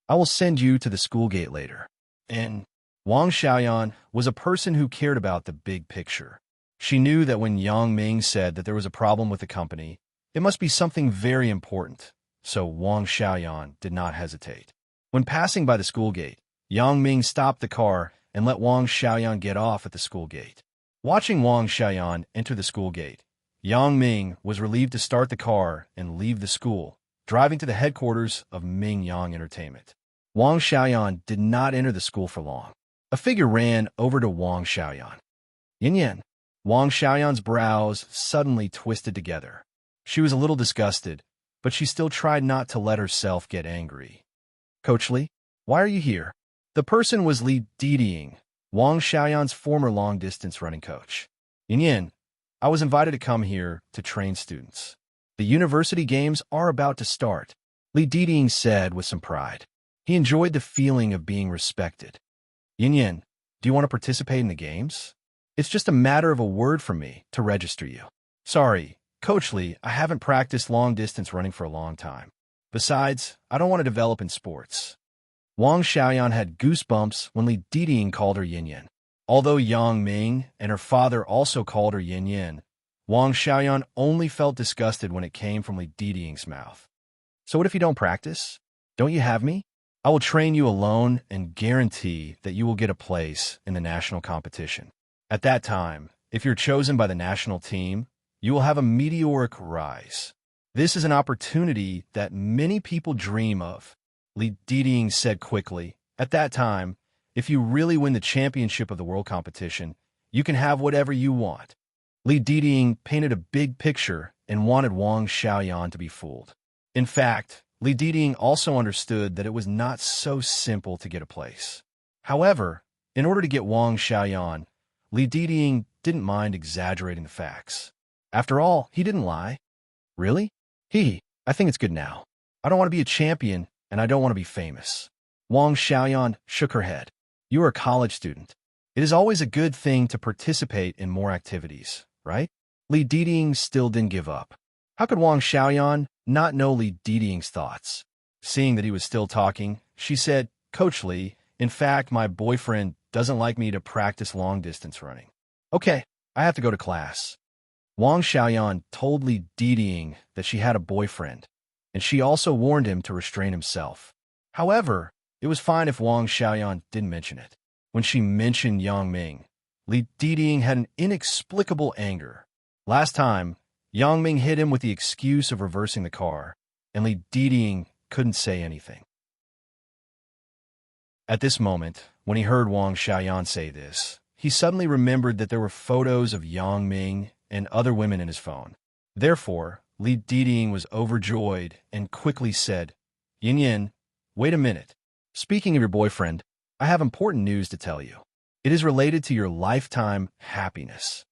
I will send you to the school gate later. And Wang Xiaoyan was a person who cared about the big picture. She knew that when Yang Ming said that there was a problem with the company, it must be something very important, so Wang Xiaoyan did not hesitate. When passing by the school gate, Yang Ming stopped the car and let Wang Xiaoyan get off at the school gate. Watching Wang Xiaoyan enter the school gate, Yang Ming was relieved to start the car and leave the school, driving to the headquarters of Ming Yang Entertainment. Wang Xiaoyan did not enter the school for long. A figure ran over to Wang Xiaoyan. Yin Yan. Wang Xiaoyan's brows suddenly twisted together. She was a little disgusted, but she still tried not to let herself get angry. Coach Li, why are you here? The person was Li Diding, Wang Xiaoyan's former long-distance running coach. Yin Yin, I was invited to come here to train students. The university games are about to start, Li Diding said with some pride. He enjoyed the feeling of being respected. Yin Yin, do you want to participate in the games? It's just a matter of a word from me to register you. Sorry, Coach Li, I haven't practiced long-distance running for a long time. Besides, I don't want to develop in sports. Wang Xiaoyan had goosebumps when Li Diding called her Yin Yin. Although Yang Ming and her father also called her Yin Yin, Wang Xiaoyan only felt disgusted when it came from Li Diding's mouth. So what if you don't practice? Don't you have me? I will train you alone and guarantee that you will get a place in the national competition. At that time, if you're chosen by the national team, you will have a meteoric rise. This is an opportunity that many people dream of, Li Diding said quickly. At that time, if you really win the championship of the world competition, you can have whatever you want. Li Diding painted a big picture and wanted Wang Xiaoyan to be fooled. In fact, Li Diding also understood that it was not so simple to get a place. However, in order to get Wang Xiaoyan, Li Diding didn't mind exaggerating the facts. After all, he didn't lie. Really? I think it's good now. I don't want to be a champion, and I don't want to be famous. Wang Xiaoyan shook her head. You are a college student. It is always a good thing to participate in more activities, right? Li Diding still didn't give up. How could Wang Xiaoyan not know Li Diding's thoughts? Seeing that he was still talking, she said, Coach Li, in fact, my boyfriend doesn't like me to practice long-distance running. Okay, I have to go to class. Wang Xiaoyan told Li Diding that she had a boyfriend, and she also warned him to restrain himself. However, it was fine if Wang Xiaoyan didn't mention it. When she mentioned Yang Ming, Li Diding had an inexplicable anger. Last time, Yang Ming hit him with the excuse of reversing the car, and Li Diding couldn't say anything. At this moment, when he heard Wang Xiaoyan say this, he suddenly remembered that there were photos of Yang Ming and other women in his phone. Therefore, Li Diding was overjoyed and quickly said, Yin Yin, wait a minute. Speaking of your boyfriend, I have important news to tell you. It is related to your lifetime happiness.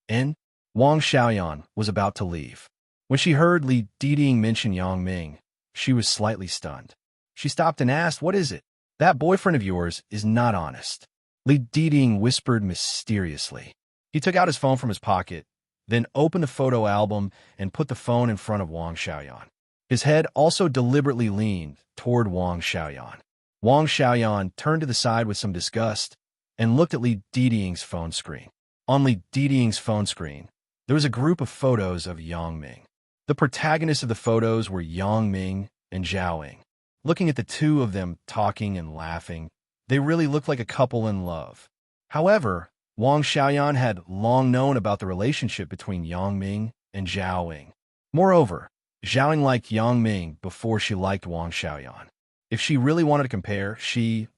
And Wang Xiaoyan was about to leave. When she heard Li Diding mention Yang Ming, she was slightly stunned. She stopped and asked, What is it? That boyfriend of yours is not honest. Li Diding whispered mysteriously. He took out his phone from his pocket, then opened the photo album and put the phone in front of Wang Xiaoyan. His head also deliberately leaned toward Wang Xiaoyan. Wang Xiaoyan turned to the side with some disgust and looked at Li Diding's phone screen. On Li Diding's phone screen, there was a group of photos of Yang Ming. The protagonists of the photos were Yang Ming and Zhao Ying. Looking at the two of them talking and laughing, they really looked like a couple in love. However, Wang Xiaoyan had long known about the relationship between Yang Ming and Zhao Ying. Moreover, Zhao Ying liked Yang Ming before she liked Wang Xiaoyan. If she really wanted to compare,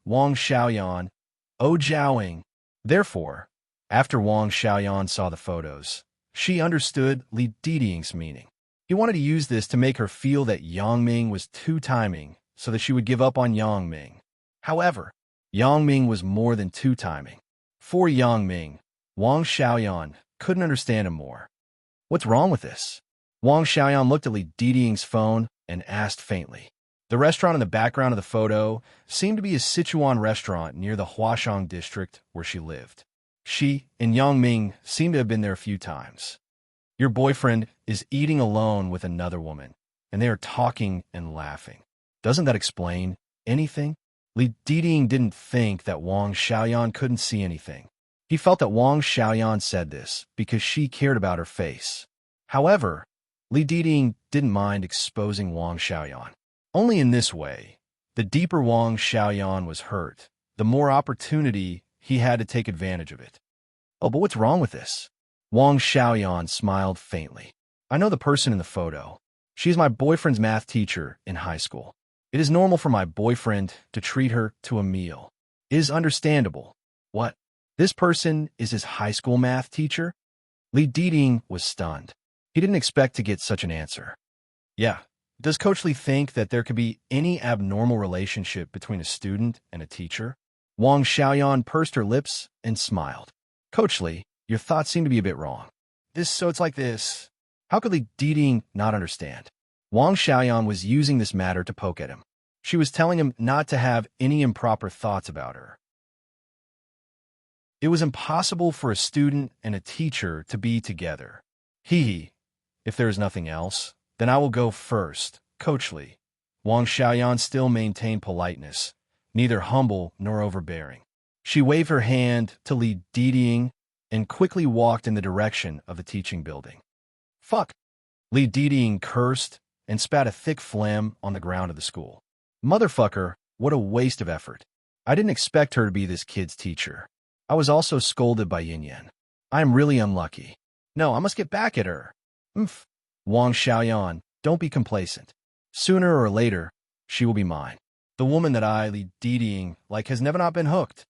Wang Xiaoyan, owed Zhao Ying. Therefore, after Wang Xiaoyan saw the photos, she understood Li Diding's meaning. He wanted to use this to make her feel that Yang Ming was two-timing so that she would give up on Yang Ming. However, Yang Ming was more than two-timing. For Yang Ming, Wang Xiaoyan couldn't understand him more. What's wrong with this? Wang Xiaoyan looked at Li Diding's phone and asked faintly. The restaurant in the background of the photo seemed to be a Sichuan restaurant near the Huashang district where she lived. She and Yang Ming seemed to have been there a few times. Your boyfriend is eating alone with another woman, and they are talking and laughing. Doesn't that explain anything? Li Diding didn't think that Wang Xiaoyan couldn't see anything. He felt that Wang Xiaoyan said this because she cared about her face. However, Li Diding didn't mind exposing Wang Xiaoyan. Only in this way, the deeper Wang Xiaoyan was hurt, the more opportunity he had to take advantage of it. Oh, but what's wrong with this? Wang Xiaoyan smiled faintly. I know the person in the photo. She is my boyfriend's math teacher in high school. It is normal for my boyfriend to treat her to a meal. It is understandable. What? This person is his high school math teacher? Li Diding was stunned. He didn't expect to get such an answer. Yeah. Does Coach Li think that there could be any abnormal relationship between a student and a teacher? Wang Xiaoyan pursed her lips and smiled. Coach Li, your thoughts seem to be a bit wrong. So it's like this. How could Li Diding not understand? Wang Xiaoyan was using this matter to poke at him. She was telling him not to have any improper thoughts about her. It was impossible for a student and a teacher to be together. If there is nothing else, then I will go first, Coach Li. Wang Xiaoyan still maintained politeness, neither humble nor overbearing. She waved her hand to Li Diding and quickly walked in the direction of the teaching building. Fuck! Li Diding cursed and spat a thick phlegm on the ground of the school. Motherfucker, what a waste of effort. I didn't expect her to be this kid's teacher. I was also scolded by Yin Yin. I am really unlucky. No, I must get back at her. Wang Xiaoyan, don't be complacent. Sooner or later, she will be mine. The woman that I, Li Diding, like has never not been hooked.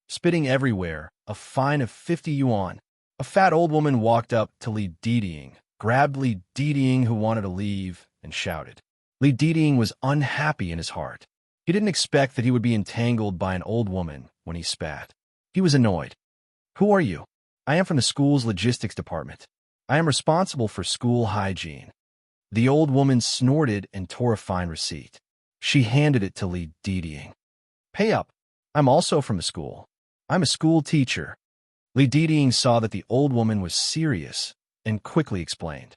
Spitting everywhere, a fine of 50 yuan. A fat old woman walked up to Li Diding, grabbed Li Diding who wanted to leave, and shouted. Li Diding was unhappy in his heart. He didn't expect that he would be entangled by an old woman when he spat. He was annoyed. Who are you? I am from the school's logistics department. I am responsible for school hygiene. The old woman snorted and tore a fine receipt. She handed it to Li Diding. Pay up. I'm also from the school. I'm a school teacher. Li Diding saw that the old woman was serious and quickly explained.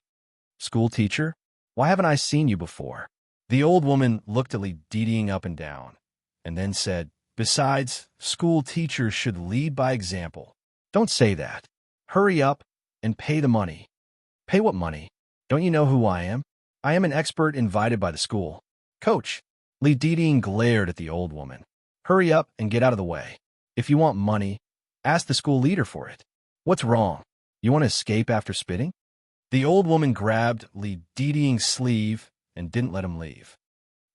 School teacher? Why haven't I seen you before? The old woman looked at Li Diding up and down, and then said, Besides, school teachers should lead by example. Don't say that. Hurry up and pay the money. Pay what money? Don't you know who I am? I am an expert invited by the school. Coach. Li Diding glared at the old woman. Hurry up and get out of the way. If you want money, ask the school leader for it. What's wrong? You want to escape after spitting? The old woman grabbed Li Diding's sleeve and didn't let him leave.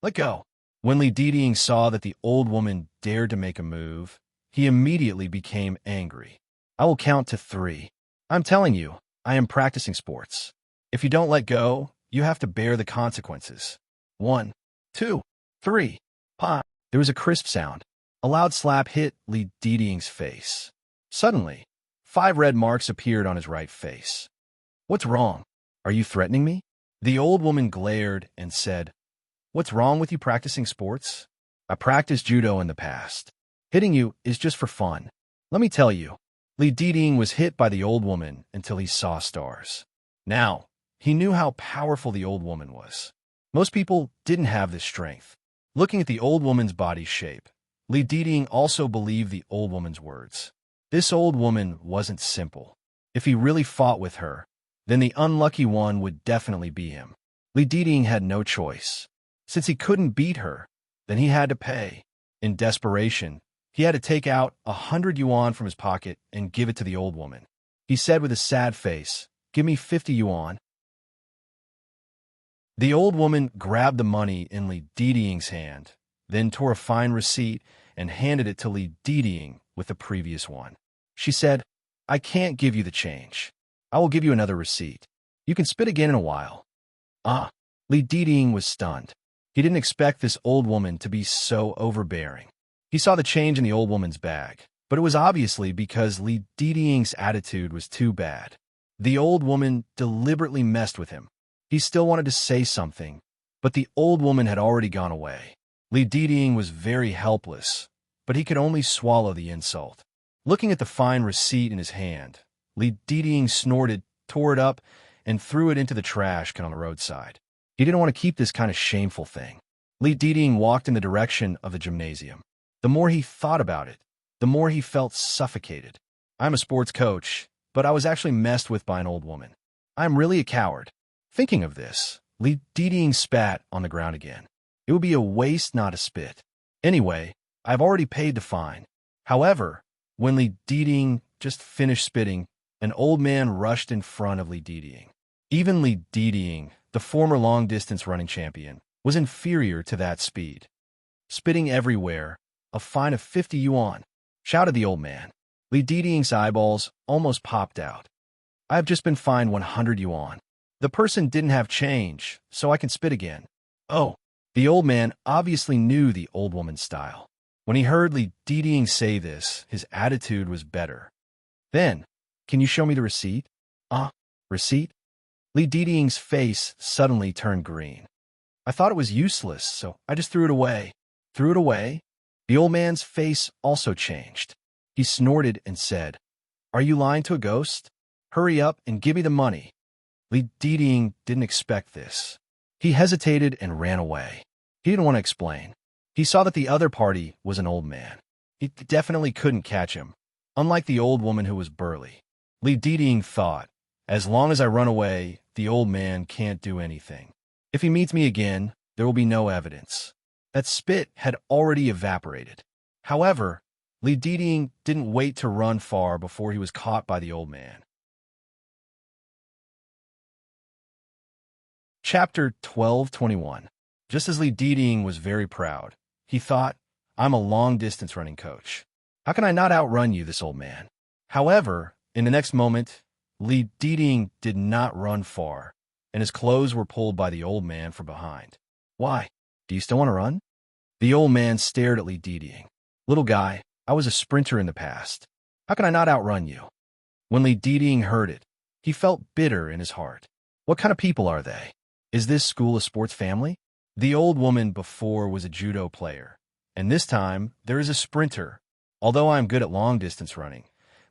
Let go. When Li Diding saw that the old woman dared to make a move, he immediately became angry. I will count to 3. I'm telling you, I am practicing sports. If you don't let go, you have to bear the consequences. 1, 2, 3. Pa! There was a crisp sound. A loud slap hit Li Diding's face. Suddenly, 5 red marks appeared on his right face. What's wrong? Are you threatening me? The old woman glared and said, What's wrong with you practicing sports? I practiced judo in the past. Hitting you is just for fun. Let me tell you, Li Diding was hit by the old woman until he saw stars. Now, he knew how powerful the old woman was. Most people didn't have this strength. Looking at the old woman's body shape, Li Diding also believed the old woman's words. This old woman wasn't simple. If he really fought with her, then the unlucky one would definitely be him. Li Diding had no choice. Since he couldn't beat her, then he had to pay. In desperation, he had to take out 100 yuan from his pocket and give it to the old woman. He said with a sad face, Give me 50 yuan. The old woman grabbed the money in Li Diding's hand, then tore a fine receipt and handed it to Li Diding with the previous one. She said, I can't give you the change. I will give you another receipt. You can spit again in a while. Li Diding was stunned. He didn't expect this old woman to be so overbearing. He saw the change in the old woman's bag, but it was obviously because Li Diding's attitude was too bad. The old woman deliberately messed with him. He still wanted to say something, but the old woman had already gone away. Li Diding was very helpless, but he could only swallow the insult. Looking at the fine receipt in his hand, Li Diding snorted, tore it up, and threw it into the trash can on the roadside. He didn't want to keep this kind of shameful thing. Li Diding walked in the direction of the gymnasium. The more he thought about it, the more he felt suffocated. I'm a sports coach, but I was actually messed with by an old woman. I'm really a coward. Thinking of this, Li Diding spat on the ground again. It would be a waste not to spit. Anyway, I've already paid the fine. However, when Li Diding just finished spitting, an old man rushed in front of Li Diding. Even Li Diding, the former long-distance running champion, was inferior to that speed. Spitting everywhere, a fine of 50 yuan, shouted the old man. Li Diding's eyeballs almost popped out. I have just been fined 100 yuan. The person didn't have change, so I can spit again. Oh, the old man obviously knew the old woman's style. When he heard Li Diding say this, his attitude was better. Then, can you show me the receipt? Receipt? Li Diding's face suddenly turned green. I thought it was useless, so I just threw it away. Threw it away? The old man's face also changed. He snorted and said, Are you lying to a ghost? Hurry up and give me the money. Li Diding didn't expect this. He hesitated and ran away. He didn't want to explain. He saw that the other party was an old man. He definitely couldn't catch him, unlike the old woman who was burly. Li Diding thought, As long as I run away, the old man can't do anything. If he meets me again, there will be no evidence. That spit had already evaporated. However, Li Diding didn't wait to run far before he was caught by the old man. Chapter 12:21. Just as Li Diding was very proud, he thought, I'm a long-distance running coach. How can I not outrun you, this old man? However, in the next moment, Li Diding did not run far, and his clothes were pulled by the old man from behind. Why? Do you still want to run? The old man stared at Li Diding. Little guy, I was a sprinter in the past. How can I not outrun you? When Li Diding heard it, he felt bitter in his heart. What kind of people are they? Is this school a sports family? The old woman before was a judo player, and this time there is a sprinter. Although I am good at long-distance running,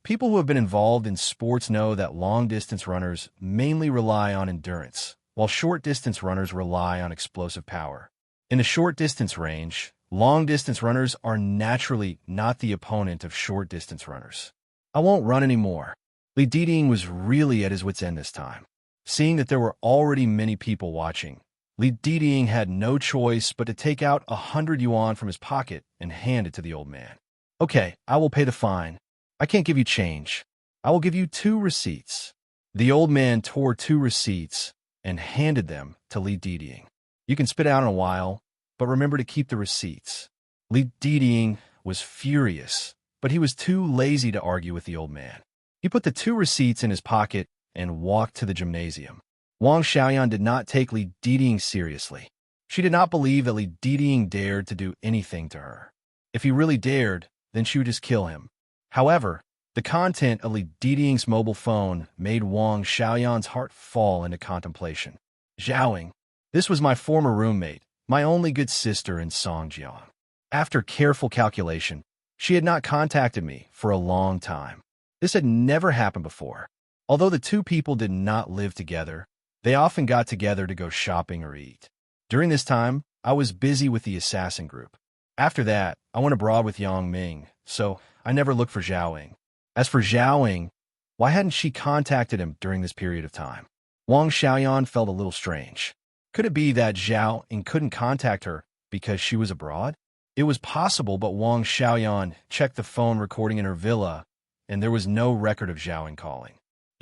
people who have been involved in sports know that long-distance runners mainly rely on endurance, while short-distance runners rely on explosive power. In the short-distance range, long-distance runners are naturally not the opponent of short-distance runners. I won't run anymore. Li Diding was really at his wit's end this time. Seeing that there were already many people watching, Li Diding had no choice but to take out 100 yuan from his pocket and hand it to the old man. Okay, I will pay the fine. I can't give you change. I will give you 2 receipts. The old man tore 2 receipts and handed them to Li Diding. You can spit out in a while, but remember to keep the receipts. Li Diying was furious, but he was too lazy to argue with the old man. He put the 2 receipts in his pocket and walked to the gymnasium. Wang Xiaoyan did not take Li Diying seriously. She did not believe that Li Diying dared to do anything to her. If he really dared, then she would just kill him. However, the content of Li Diying's mobile phone made Wang Xiaoyan's heart fall into contemplation. Zhaoying. This was my former roommate, my only good sister in Songjiang. After careful calculation, she had not contacted me for a long time. This had never happened before. Although the 2 people did not live together, they often got together to go shopping or eat. During this time, I was busy with the assassin group. After that, I went abroad with Yang Ming, so I never looked for Zhaoying. As for Zhaoying, why hadn't she contacted him during this period of time? Wang Xiaoyan felt a little strange. Could it be that Zhaoying couldn't contact her because she was abroad? It was possible, but Wang Xiaoyan checked the phone recording in her villa, and there was no record of Zhaoying calling.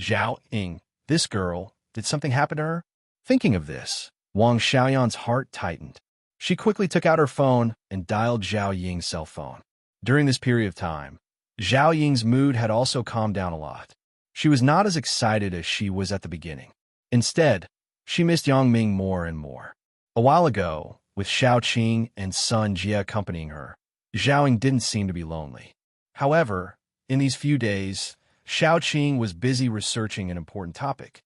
Zhaoying, this girl, did something happen to her? Thinking of this, Wang Xiaoyan's heart tightened. She quickly took out her phone and dialed Zhao Ying's cell phone. During this period of time, Zhao Ying's mood had also calmed down a lot. She was not as excited as she was at the beginning. Instead, she missed Yang Ming more and more. A while ago, with Xiao Qing and Sun Jie accompanying her, Zhaoying didn't seem to be lonely. However, in these few days, Xiao Qing was busy researching an important topic.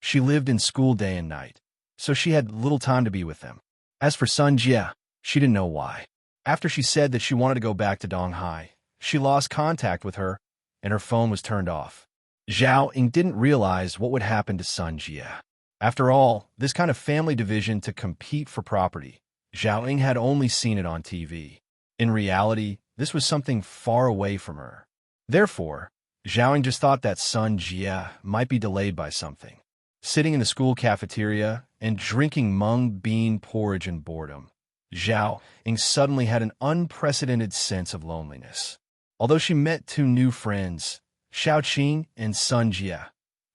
She lived in school day and night, so she had little time to be with them. As for Sun Jie, she didn't know why. After she said that she wanted to go back to Donghai, she lost contact with her, and her phone was turned off. Zhao Ying didn't realize what would happen to Sun Jie. After all, this kind of family division to compete for property, Zhao Ying had only seen it on TV. In reality, this was something far away from her. Therefore, Zhao Ying just thought that Sun Jie might be delayed by something. Sitting in the school cafeteria and drinking mung bean porridge in boredom, Zhao Ying suddenly had an unprecedented sense of loneliness. Although she met 2 new friends, Xiao Qing and Sun Jie,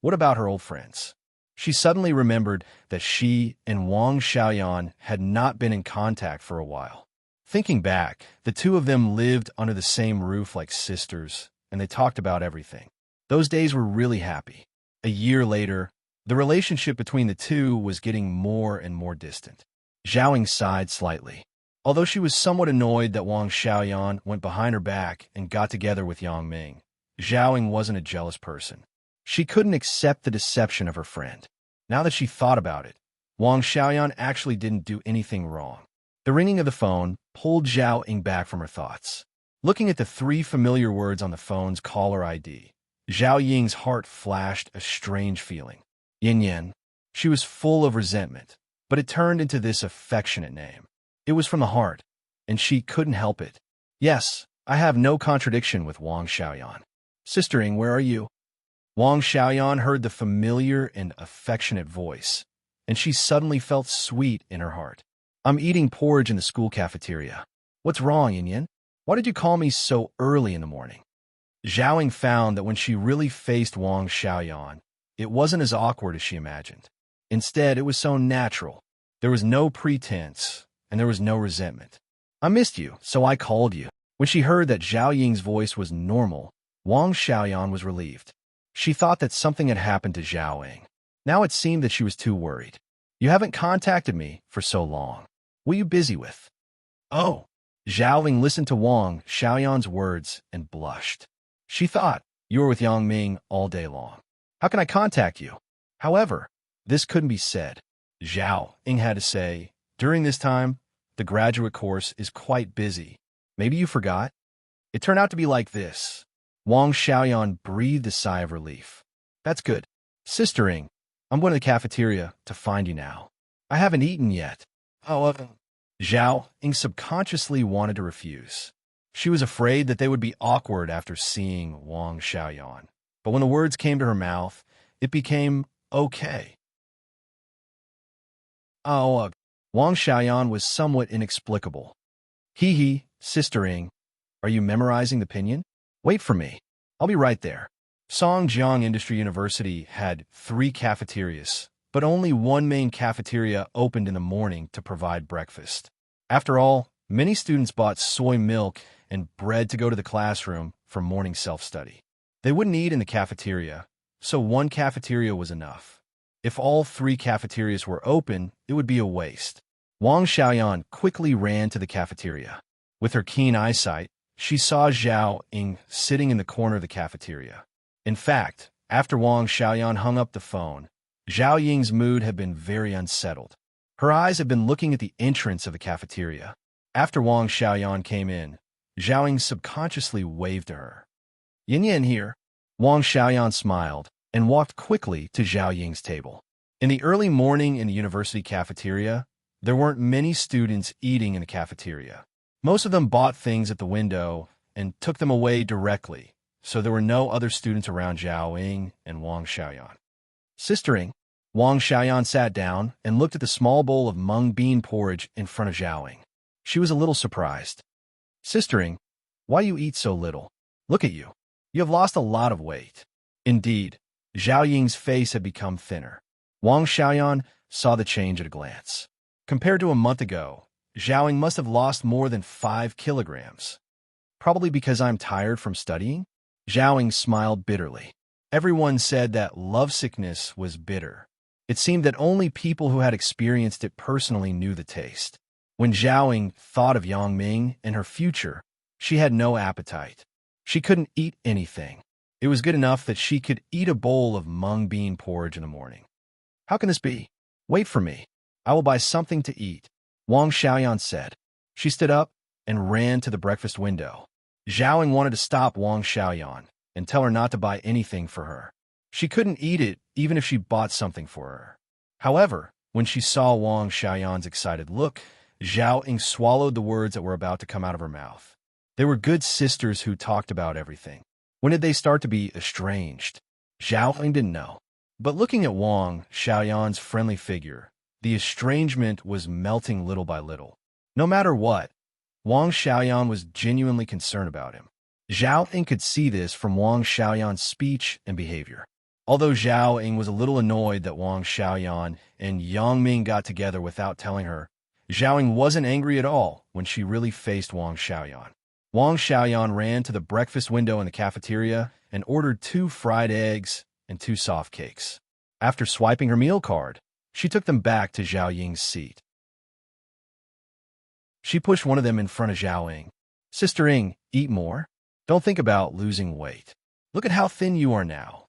what about her old friends? She suddenly remembered that she and Wang Xiaoyan had not been in contact for a while. Thinking back, the 2 of them lived under the same roof like sisters, and they talked about everything. Those days were really happy. A year later, the relationship between the 2 was getting more and more distant. Zhao Ying sighed slightly. Although she was somewhat annoyed that Wang Xiaoyan went behind her back and got together with Yang Ming, Zhao Ying wasn't a jealous person. She couldn't accept the deception of her friend. Now that she thought about it, Wang Xiaoyan actually didn't do anything wrong. The ringing of the phone pulled Zhao Ying back from her thoughts. Looking at the 3 familiar words on the phone's caller ID, Zhao Ying's heart flashed a strange feeling. Yin Yin. She was full of resentment, but it turned into this affectionate name. It was from the heart, and she couldn't help it. Yes, I have no contradiction with Wang Xiaoyan. Sister Ying, where are you? Wang Xiaoyan heard the familiar and affectionate voice, and she suddenly felt sweet in her heart. I'm eating porridge in the school cafeteria. What's wrong, Yin Yin? Why did you call me so early in the morning? Zhao Ying found that when she really faced Wang Xiaoyan, it wasn't as awkward as she imagined. Instead, it was so natural. There was no pretense, and there was no resentment. I missed you, so I called you. When she heard that Zhao Ying's voice was normal, Wang Xiaoyan was relieved. She thought that something had happened to Zhao Ying. Now it seemed that she was too worried. You haven't contacted me for so long. What are you busy with? Oh. Zhao Ying listened to Wang Xiaoyan's words and blushed. She thought, you were with Yang Ming all day long. How can I contact you? However, this couldn't be said. Zhao Ying had to say, during this time, the graduate course is quite busy. Maybe you forgot? It turned out to be like this. Wang Xiaoyan breathed a sigh of relief. That's good. Sister Ying, I'm going to the cafeteria to find you now. I haven't eaten yet. Oh, Zhao Ying subconsciously wanted to refuse. She was afraid that they would be awkward after seeing Wang Xiaoyan. But when the words came to her mouth, it became okay. Wang Xiaoyan was somewhat inexplicable. Hee, Sister Ying, are you memorizing the pinyin? Wait for me. I'll be right there. Songjiang Industry University had 3 cafeterias, but only one main cafeteria opened in the morning to provide breakfast. After all, many students bought soy milk and bread to go to the classroom for morning self-study. They wouldn't eat in the cafeteria, so one cafeteria was enough. If all three cafeterias were open, it would be a waste. Wang Xiaoyan quickly ran to the cafeteria. With her keen eyesight, she saw Zhao Ying sitting in the corner of the cafeteria. In fact, after Wang Xiaoyan hung up the phone, Zhao Ying's mood had been very unsettled. Her eyes had been looking at the entrance of the cafeteria. After Wang Xiaoyan came in, Zhao Ying subconsciously waved to her. "Yin Yin here." Wang Xiaoyan smiled and walked quickly to Zhao Ying's table. In the early morning in the university cafeteria, there weren't many students eating in the cafeteria. Most of them bought things at the window and took them away directly, so there were no other students around Zhao Ying and Wang Xiaoyan. "Sister Ying." Wang Xiaoyan sat down and looked at the small bowl of mung bean porridge in front of Zhao Ying. She was a little surprised. "Sister Ying, why you eat so little? Look at you. You have lost a lot of weight." Indeed, Zhao Ying's face had become thinner. Wang Xiaoyan saw the change at a glance. Compared to a month ago, Zhao Ying must have lost more than 5 kilograms. "Probably because I'm tired from studying?" Zhao Ying smiled bitterly. Everyone said that lovesickness was bitter. It seemed that only people who had experienced it personally knew the taste. When Zhao Ying thought of Yang Ming and her future, she had no appetite. She couldn't eat anything. It was good enough that she could eat a bowl of mung bean porridge in the morning. "How can this be? Wait for me. I will buy something to eat," Wang Xiaoyan said. She stood up and ran to the breakfast window. Zhao Ying wanted to stop Wang Xiaoyan and tell her not to buy anything for her. She couldn't eat it even if she bought something for her. However, when she saw Wang Xiaoyan's excited look, Zhao Ying swallowed the words that were about to come out of her mouth. They were good sisters who talked about everything. When did they start to be estranged? Zhao Ying didn't know. But looking at Wang Xiaoyan's friendly figure, the estrangement was melting little by little. No matter what, Wang Xiaoyan was genuinely concerned about him. Zhao Ying could see this from Wang Xiaoyan's speech and behavior. Although Zhao Ying was a little annoyed that Wang Xiaoyan and Yang Ming got together without telling her, Zhao Ying wasn't angry at all when she really faced Wang Xiaoyan. Wang Xiaoyan ran to the breakfast window in the cafeteria and ordered 2 fried eggs and 2 soft cakes. After swiping her meal card, she took them back to Zhao Ying's seat. She pushed one of them in front of Zhao Ying. "Sister Ying, eat more. Don't think about losing weight. Look at how thin you are now."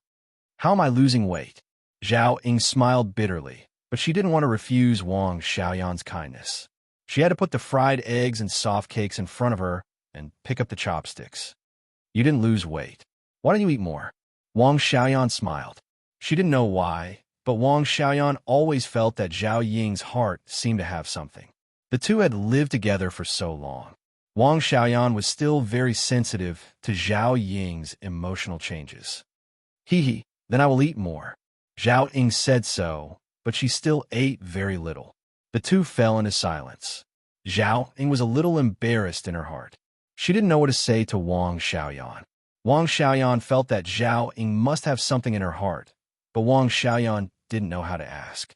"How am I losing weight?" Zhao Ying smiled bitterly, but she didn't want to refuse Wang Xiaoyan's kindness. She had to put the fried eggs and soft cakes in front of her and pick up the chopsticks. "You didn't lose weight. Why don't you eat more?" Wang Xiaoyan smiled. She didn't know why, but Wang Xiaoyan always felt that Zhao Ying's heart seemed to have something. The two had lived together for so long. Wang Xiaoyan was still very sensitive to Zhao Ying's emotional changes. "Hee, then I will eat more." Zhao Ying said so, but she still ate very little. The two fell into silence. Zhao Ying was a little embarrassed in her heart. She didn't know what to say to Wang Xiaoyan. Wang Xiaoyan felt that Zhao Ying must have something in her heart, but Wang Xiaoyan didn't know how to ask.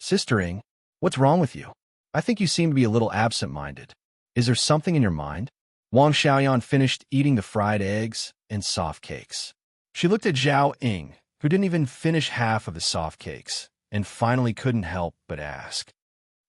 "Sister Ying, what's wrong with you? I think you seem to be a little absent-minded. Is there something in your mind?" Wang Xiaoyan finished eating the fried eggs and soft cakes. She looked at Zhao Ying, who didn't even finish half of the soft cakes, and finally couldn't help but ask.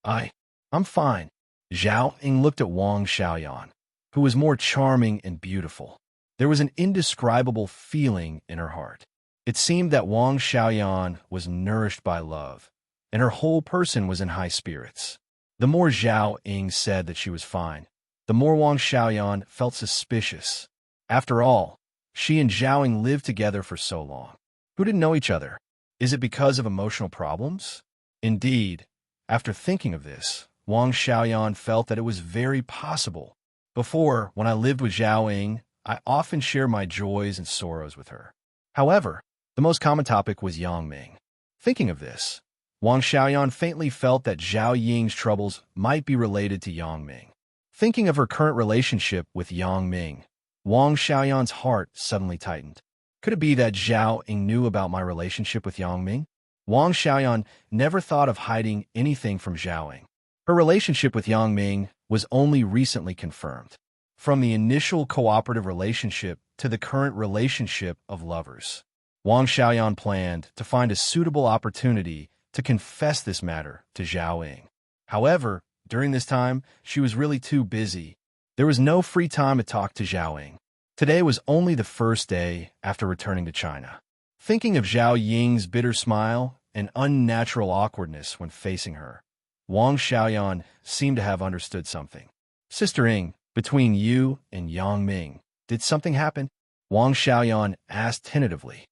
I'm fine." Zhao Ying looked at Wang Xiaoyan, who was more charming and beautiful. There was an indescribable feeling in her heart. It seemed that Wang Xiaoyan was nourished by love, and her whole person was in high spirits. The more Zhao Ying said that she was fine, the more Wang Xiaoyan felt suspicious. After all, she and Zhao Ying lived together for so long. Who didn't know each other? Is it because of emotional problems? Indeed, after thinking of this, Wang Xiaoyan felt that it was very possible. Before, when I lived with Zhao Ying, I often shared my joys and sorrows with her. However, the most common topic was Yang Ming. Thinking of this, Wang Xiaoyan faintly felt that Zhao Ying's troubles might be related to Yang Ming. Thinking of her current relationship with Yang Ming, Wang Xiaoyan's heart suddenly tightened. Could it be that Zhao Ying knew about my relationship with Yang Ming? Wang Xiaoyan never thought of hiding anything from Zhao Ying. Her relationship with Yang Ming was only recently confirmed. From the initial cooperative relationship to the current relationship of lovers, Wang Xiaoyan planned to find a suitable opportunity to confess this matter to Zhao Ying. However, during this time, she was really too busy. There was no free time to talk to Zhao Ying. Today was only the first day after returning to China. Thinking of Zhao Ying's bitter smile and unnatural awkwardness when facing her, Wang Xiaoyan seemed to have understood something. Sister Ying, between you and Yang Ming, did something happen? Wang Xiaoyan asked tentatively.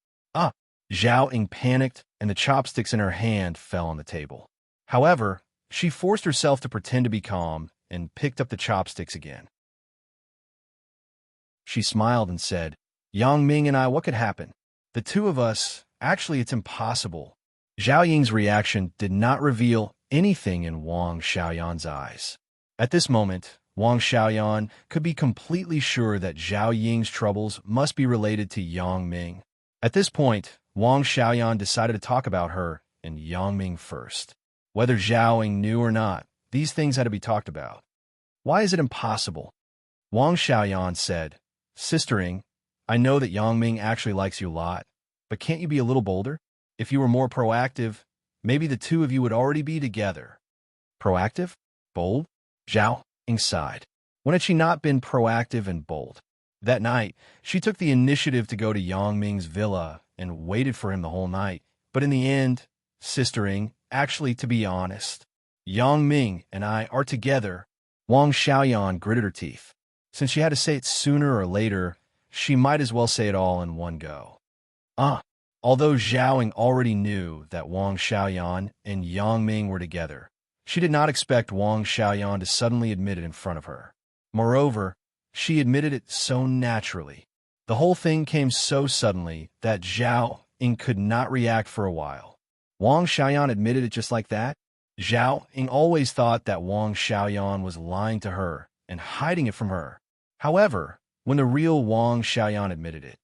Zhao Ying panicked, and the chopsticks in her hand fell on the table. However, she forced herself to pretend to be calm and picked up the chopsticks again. She smiled and said, Yang Ming and I, what could happen? The two of us, actually it's impossible. Zhao Ying's reaction did not reveal anything in Wang Xiaoyan's eyes. At this moment, Wang Xiaoyan could be completely sure that Zhao Ying's troubles must be related to Yang Ming. At this point, Wang Xiaoyan decided to talk about her and Yang Ming first. Whether Zhao Ying knew or not, these things had to be talked about. Why is it impossible? Wang Xiaoyan said, Sister Ying, I know that Yang Ming actually likes you a lot, but can't you be a little bolder? If you were more proactive, maybe the two of you would already be together. Proactive? Bold? Zhao Ying sighed. When had she not been proactive and bold? That night, she took the initiative to go to Yang Ming's villa and waited for him the whole night. But in the end, Sister Ying, actually, to be honest, Yang Ming and I are together. Wang Xiaoyan gritted her teeth. Since she had to say it sooner or later, she might as well say it all in one go. Although Zhao Ying already knew that Wang Xiaoyan and Yang Ming were together, she did not expect Wang Xiaoyan to suddenly admit it in front of her. Moreover, she admitted it so naturally. The whole thing came so suddenly that Zhao Ying could not react for a while. Wang Xiaoyan admitted it just like that? Zhao Ying always thought that Wang Xiaoyan was lying to her and hiding it from her. However, when the real Wang Xiaoyan admitted it,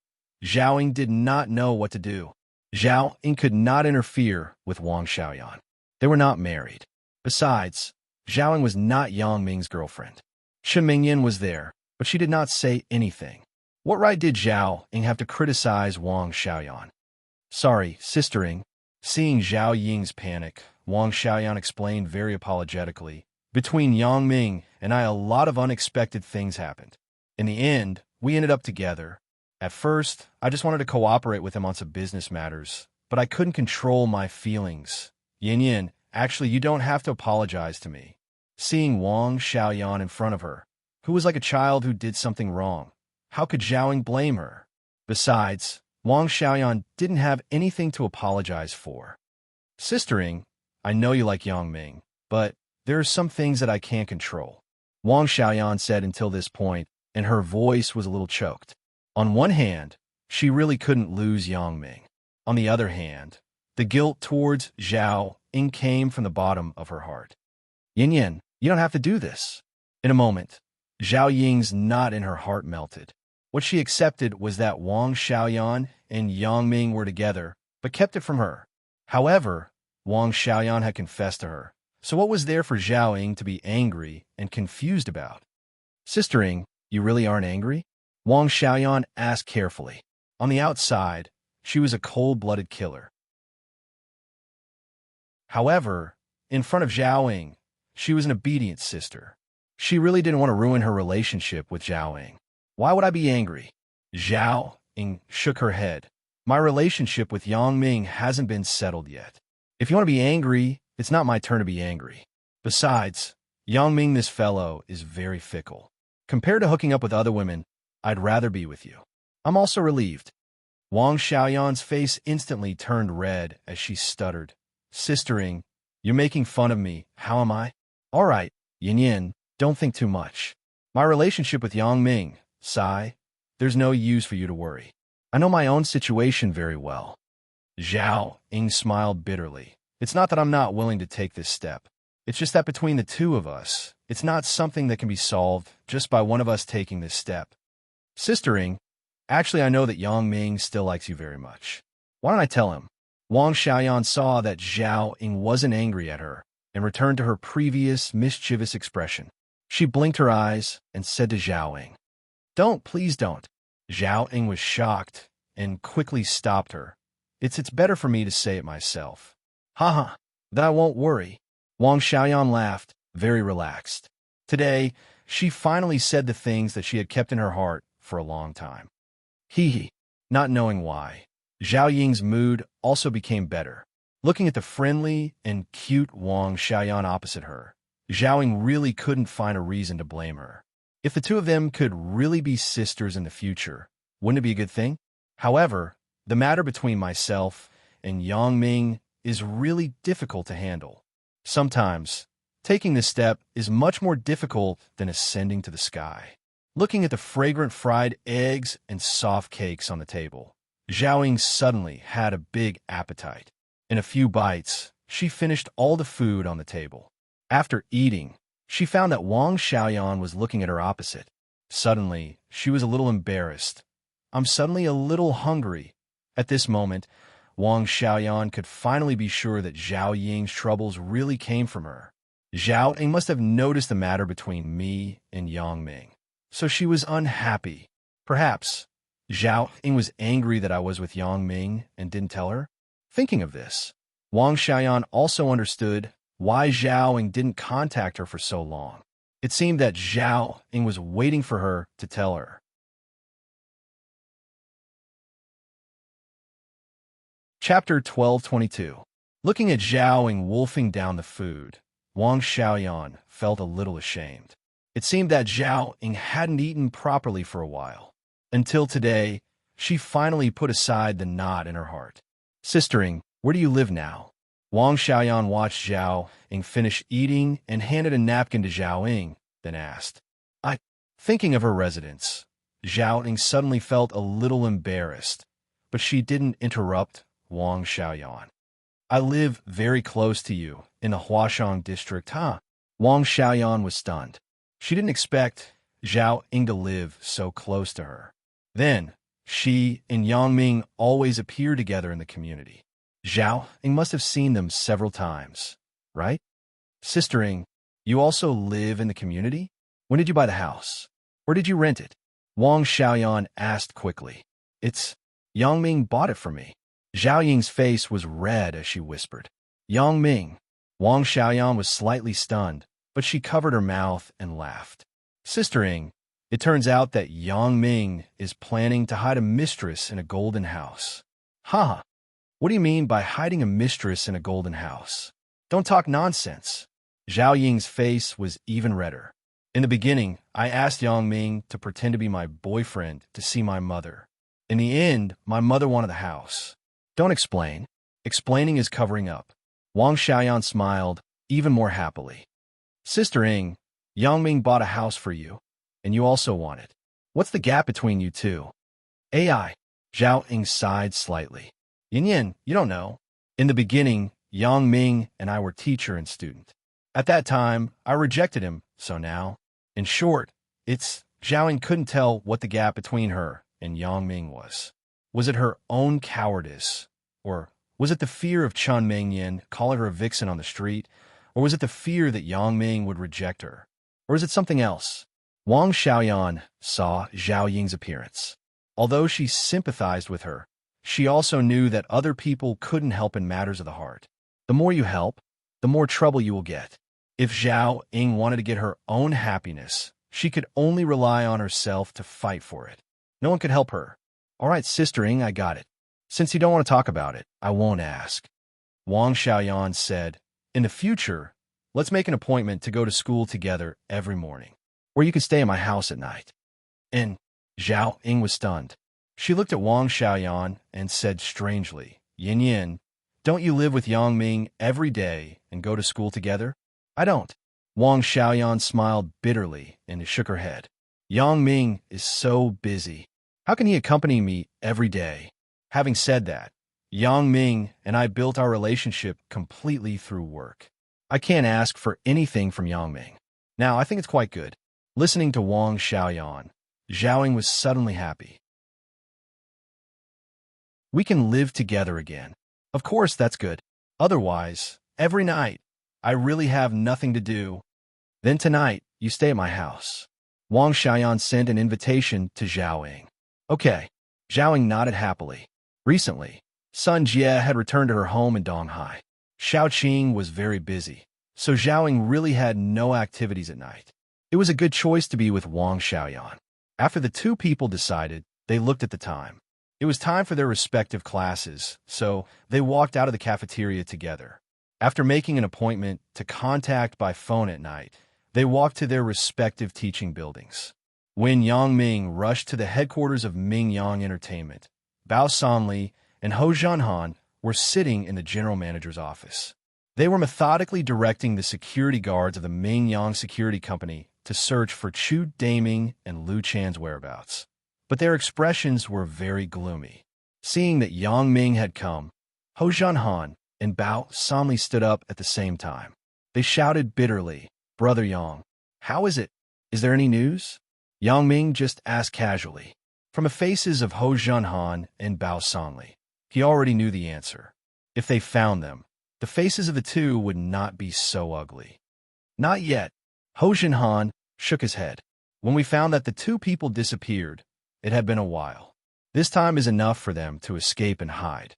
Zhao Ying did not know what to do. Zhao Ying could not interfere with Wang Xiaoyan. They were not married. Besides, Zhao Ying was not Yang Ming's girlfriend. Shen Mingyan was there, but she did not say anything. What right did Zhao Ying have to criticize Wang Xiaoyan? Sorry, Sister Ying. Seeing Zhao Ying's panic, Wang Xiaoyan explained very apologetically. Between Yang Ming and I, a lot of unexpected things happened. In the end, we ended up together. At first, I just wanted to cooperate with him on some business matters, but I couldn't control my feelings. Yin Yin, actually, you don't have to apologize to me. Seeing Wang Xiaoyan in front of her, who was like a child who did something wrong, how could Zhao Ying blame her? Besides, Wang Xiaoyan didn't have anything to apologize for. Sister Ying, I know you like Yang Ming, but there are some things that I can't control. Wang Xiaoyan said until this point, and her voice was a little choked. On one hand, she really couldn't lose Yang Ming. On the other hand, the guilt towards Zhao Ying came from the bottom of her heart. Yin Yin, you don't have to do this. In a moment, Zhao Ying's knot in her heart melted. What she accepted was that Wang Xiaoyan and Yang Ming were together, but kept it from her. However, Wang Xiaoyan had confessed to her. So what was there for Zhao Ying to be angry and confused about? Sister Ying, you really aren't angry? Wang Xiaoyan asked carefully. On the outside, she was a cold-blooded killer. However, in front of Zhao Ying, she was an obedient sister. She really didn't want to ruin her relationship with Zhao Ying. Why would I be angry? Zhao Ying shook her head. My relationship with Yang Ming hasn't been settled yet. If you want to be angry, it's not my turn to be angry. Besides, Yang Ming, this fellow, is very fickle. Compared to hooking up with other women, I'd rather be with you. I'm also relieved. Wang Xiaoyan's face instantly turned red as she stuttered. Sister Ying, you're making fun of me. How am I? All right, Yin Yin, don't think too much. My relationship with Yang Ming, sigh, there's no use for you to worry. I know my own situation very well. Zhao Ying smiled bitterly. It's not that I'm not willing to take this step. It's just that between the two of us, it's not something that can be solved just by one of us taking this step. Sister Ying, actually I know that Yang Ming still likes you very much. Why don't I tell him? Wang Xiaoyan saw that Zhao Ying wasn't angry at her and returned to her previous mischievous expression. She blinked her eyes and said to Zhao Ying, "Don't, please don't." Zhao Ying was shocked and quickly stopped her. It's better for me to say it myself." "Haha, then I won't worry." Wang Xiaoyan laughed, very relaxed. Today, she finally said the things that she had kept in her heart for a long time. Hee hee. Not knowing why, Zhao Ying's mood also became better. Looking at the friendly and cute Wang Xiaoyan opposite her, Zhao Ying really couldn't find a reason to blame her. If the two of them could really be sisters in the future, wouldn't it be a good thing? However, the matter between myself and Yang Ming is really difficult to handle. Sometimes, taking this step is much more difficult than ascending to the sky. Looking at the fragrant fried eggs and soft cakes on the table, Zhao Ying suddenly had a big appetite. In a few bites, she finished all the food on the table. After eating, she found that Wang Xiaoyan was looking at her opposite. Suddenly, she was a little embarrassed. "I'm suddenly a little hungry." At this moment, Wang Xiaoyan could finally be sure that Zhao Ying's troubles really came from her. Zhao Ying must have noticed the matter between me and Yang Ming, so she was unhappy. Perhaps Zhao Ying was angry that I was with Yang Ming and didn't tell her. Thinking of this, Wang Xiaoyan also understood why Zhao Ying didn't contact her for so long. It seemed that Zhao Ying was waiting for her to tell her. Chapter 1222. Looking at Zhao Ying wolfing down the food, Wang Xiaoyan felt a little ashamed. It seemed that Zhao Ying hadn't eaten properly for a while. Until today, she finally put aside the knot in her heart. "Sister Ying, where do you live now?" Wang Xiaoyan watched Zhao Ying finish eating and handed a napkin to Zhao Ying, then asked, Thinking of her residence, Zhao Ying suddenly felt a little embarrassed, but she didn't interrupt Wang Xiaoyan. "I live very close to you, in the Huashang district, huh?" Wang Xiaoyan was stunned. She didn't expect Zhao Ying to live so close to her. Then, she and Yang Ming always appear together in the community. Zhao Ying must have seen them several times, right? "Sister Ying, you also live in the community? When did you buy the house? Or did you rent it?" Wang Xiaoyan asked quickly. "It's Yang Ming bought it for me." Zhao Ying's face was red as she whispered, "Yang Ming." Wang Xiaoyan was slightly stunned, but she covered her mouth and laughed. "Sister Ying, it turns out that Yang Ming is planning to hide a mistress in a golden house." "Ha! What do you mean by hiding a mistress in a golden house? Don't talk nonsense." Zhao Ying's face was even redder. "In the beginning, I asked Yang Ming to pretend to be my boyfriend to see my mother. In the end, my mother wanted the house." "Don't explain. Explaining is covering up." Wang Xiaoyan smiled even more happily. "Sister Ying, Yang Ming bought a house for you, and you also want it. What's the gap between you two?" "AI." Zhao Ying sighed slightly. "Yin Yin, you don't know. In the beginning, Yang Ming and I were teacher and student. At that time, I rejected him, so now, in short, it's..." Zhao Ying couldn't tell what the gap between her and Yang Ming was. Was it her own cowardice? Or was it the fear of Chun Mengyan calling her a vixen on the street? Or was it the fear that Yang Ming would reject her? Or is it something else? Wang Xiaoyan saw Zhao Ying's appearance. Although she sympathized with her, she also knew that other people couldn't help in matters of the heart. The more you help, the more trouble you will get. If Zhao Ying wanted to get her own happiness, she could only rely on herself to fight for it. No one could help her. "All right, Sister Ying, I got it. Since you don't want to talk about it, I won't ask." Wang Xiaoyan said, "In the future, let's make an appointment to go to school together every morning, or you can stay in my house at night." And Zhao Ying was stunned. She looked at Wang Xiaoyan and said strangely, "Yin Yin, don't you live with Yang Ming every day and go to school together?" "I don't." Wang Xiaoyan smiled bitterly and shook her head. "Yang Ming is so busy. How can he accompany me every day?" Having said that, Yang Ming and I built our relationship completely through work. I can't ask for anything from Yang Ming. Now, I think it's quite good. Listening to Wang Xiaoyan, Zhao Ying was suddenly happy. "We can live together again. Of course, that's good. Otherwise, every night, I really have nothing to do. Then tonight, you stay at my house. Wang Xiaoyan sent an invitation to Zhao Ying. Okay. Zhao Ying nodded happily. Recently, Sun Jie had returned to her home in Donghai. Xiao Qing was very busy, so Zhao Ying really had no activities at night. It was a good choice to be with Wang Xiaoyan. After the two people decided, they looked at the time. It was time for their respective classes, so they walked out of the cafeteria together. After making an appointment to contact by phone at night, they walked to their respective teaching buildings. When Yang Ming rushed to the headquarters of Ming Yang Entertainment, Bao Sanli and Ho Zhanhan were sitting in the general manager's office. They were methodically directing the security guards of the Ming Yang Security Company to search for Chu Daming and Lu Chan's whereabouts. But their expressions were very gloomy. Seeing that Yang Ming had come, Ho Zhanhan and Bao Sanli stood up at the same time. They shouted bitterly, "Brother Yang, how is it? Is there any news?" Yang Ming just asked casually. From the faces of Ho Zhanhan and Bao Sanli, he already knew the answer. If they found them, the faces of the two would not be so ugly. Not yet. Ho Zhanhan shook his head. When we found that the two people disappeared, it had been a while. This time is enough for them to escape and hide.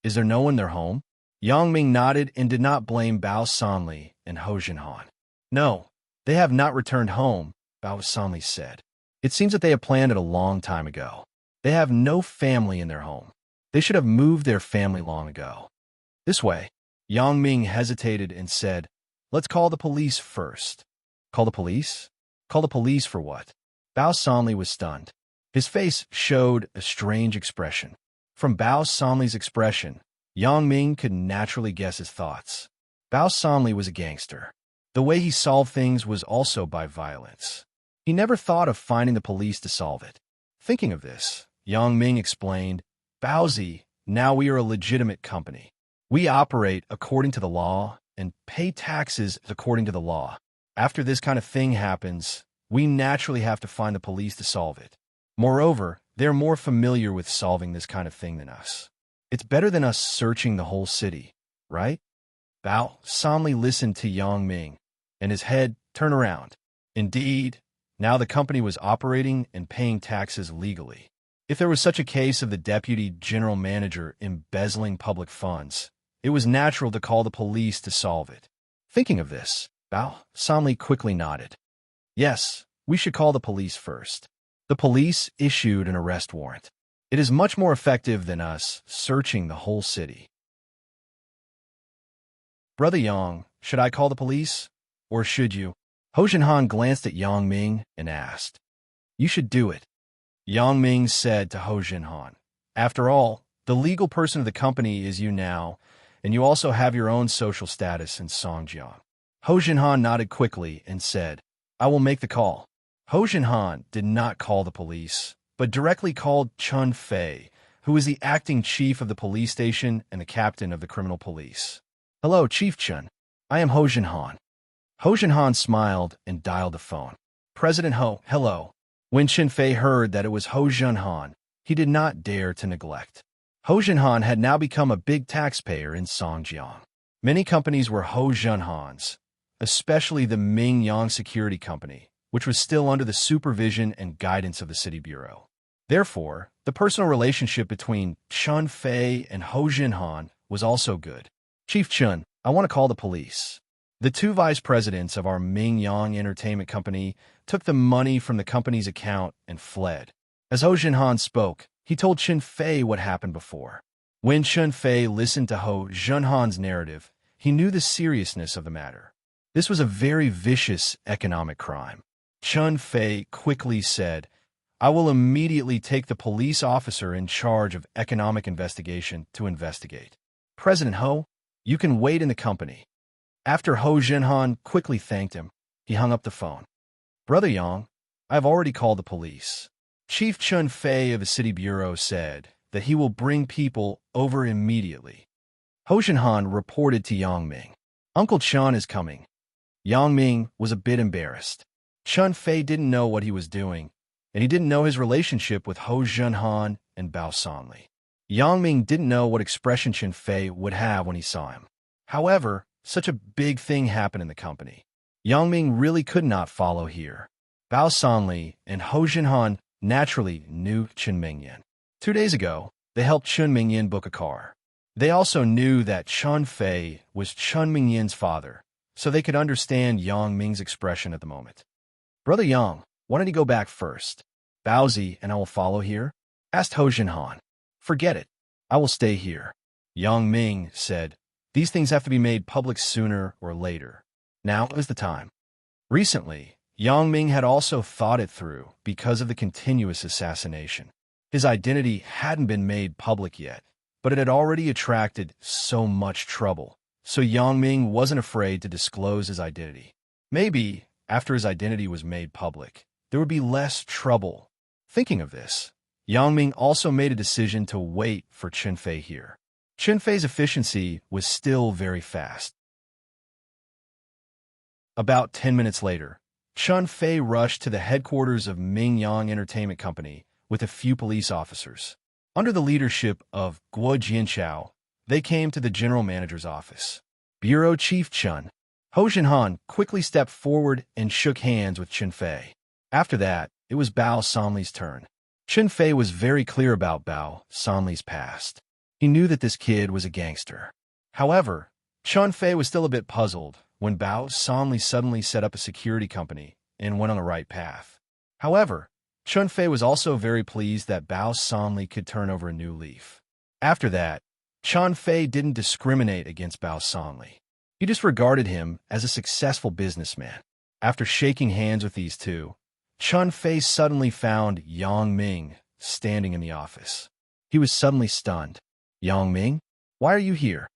Is there no one in their home? Yang Ming nodded and did not blame Bao Sanli and Ho Zhanhan. No, they have not returned home, Bao Sanli said. It seems that they have planned it a long time ago. They have no family in their home. They should have moved their family long ago. This way, Yang Ming hesitated and said, "Let's call the police first." Call the police? Call the police for what? Bao Sanli was stunned. His face showed a strange expression. From Bao Sanli's expression, Yang Ming could naturally guess his thoughts. Bao Sanli was a gangster. The way he solved things was also by violence. He never thought of finding the police to solve it. Thinking of this, Yang Ming explained, "Baozi, now we are a legitimate company. We operate according to the law and pay taxes according to the law. After this kind of thing happens, we naturally have to find the police to solve it. Moreover, they're more familiar with solving this kind of thing than us. It's better than us searching the whole city, right?" Bao Sanli listened to Yang Ming, and his head turned around. Indeed, now the company was operating and paying taxes legally. If there was such a case of the deputy general manager embezzling public funds, it was natural to call the police to solve it. Thinking of this, Bao Sanli quickly nodded. Yes, we should call the police first. The police issued an arrest warrant. It is much more effective than us searching the whole city. Brother Yang, should I call the police? Or should you? Ho Zhanhan glanced at Yang Ming and asked. You should do it. Yang Ming said to Ho Zhanhan. After all, the legal person of the company is you now, and you also have your own social status in Songjiang. Ho Zhanhan nodded quickly and said, I will make the call. Ho Zhanhan did not call the police, but directly called Chun Fei, who was the acting chief of the police station and the captain of the criminal police. Hello, Chief Chun. I am Ho Zhanhan. Ho Zhanhan smiled and dialed the phone. President Ho, hello. When Chun Fei heard that it was Ho Zhanhan, he did not dare to neglect. Ho Zhanhan had now become a big taxpayer in Songjiang. Many companies were Ho Zhanhan's, especially the Ming Yang Security Company, which was still under the supervision and guidance of the City Bureau. Therefore, the personal relationship between Chun Fei and Ho Zhanhan was also good. Chief Chun, I want to call the police. The two vice presidents of our Ming Yang Entertainment Company took the money from the company's account and fled. As Ho Zhanhan spoke, he told Chun Fei what happened before. When Chun Fei listened to Ho Zhanhan's narrative, he knew the seriousness of the matter. This was a very vicious economic crime. Chun Fei quickly said, I will immediately take the police officer in charge of economic investigation to investigate. President Ho, you can wait in the company. After Ho Zhanhan quickly thanked him, he hung up the phone. Brother Yang, I have already called the police. Chief Chun Fei of the City Bureau said that he will bring people over immediately. Ho Zhanhan reported to Yang Ming. Uncle Chun is coming. Yang Ming was a bit embarrassed. Chun Fei didn't know what he was doing, and he didn't know his relationship with Ho Zhanhan and Bao Sanli. Yang Ming didn't know what expression Chen Fei would have when he saw him. However, such a big thing happened in the company. Yang Ming really could not follow here. Bao Sanli and Ho Jinhan naturally knew Chen Mingyan. 2 days ago, they helped Chen Mingyan book a car. They also knew that Chen Fei was Chen Mingyan's father, so they could understand Yang Ming's expression at the moment. "Brother Yang, why don't you go back first? Baozi and I will follow here?" asked Ho Jinhan. "Forget it. I will stay here." Yang Ming said, "These things have to be made public sooner or later. Now is the time." Recently, Yang Ming had also thought it through because of the continuous assassination. His identity hadn't been made public yet, but it had already attracted so much trouble, so Yang Ming wasn't afraid to disclose his identity. Maybe, after his identity was made public, there would be less trouble. Thinking of this, Yang Ming also made a decision to wait for Chen Fei here. Chen Fei's efficiency was still very fast. About 10 minutes later, Chen Fei rushed to the headquarters of Ming Yang Entertainment Company with a few police officers. Under the leadership of Guo Jianchao, they came to the general manager's office. Bureau Chief Chen. Ho Jinhan quickly stepped forward and shook hands with Chen Fei. After that, it was Bao Sanli's turn. Chen Fei was very clear about Bao Sanli's past. He knew that this kid was a gangster. However, Chen Fei was still a bit puzzled when Bao Sanli suddenly set up a security company and went on the right path. However, Chen Fei was also very pleased that Bao Sanli could turn over a new leaf. After that, Chen Fei didn't discriminate against Bao Sanli. He just regarded him as a successful businessman. After shaking hands with these two, Chen Fei suddenly found Yang Ming standing in the office. He was suddenly stunned. "Yang Ming? Why are you here?"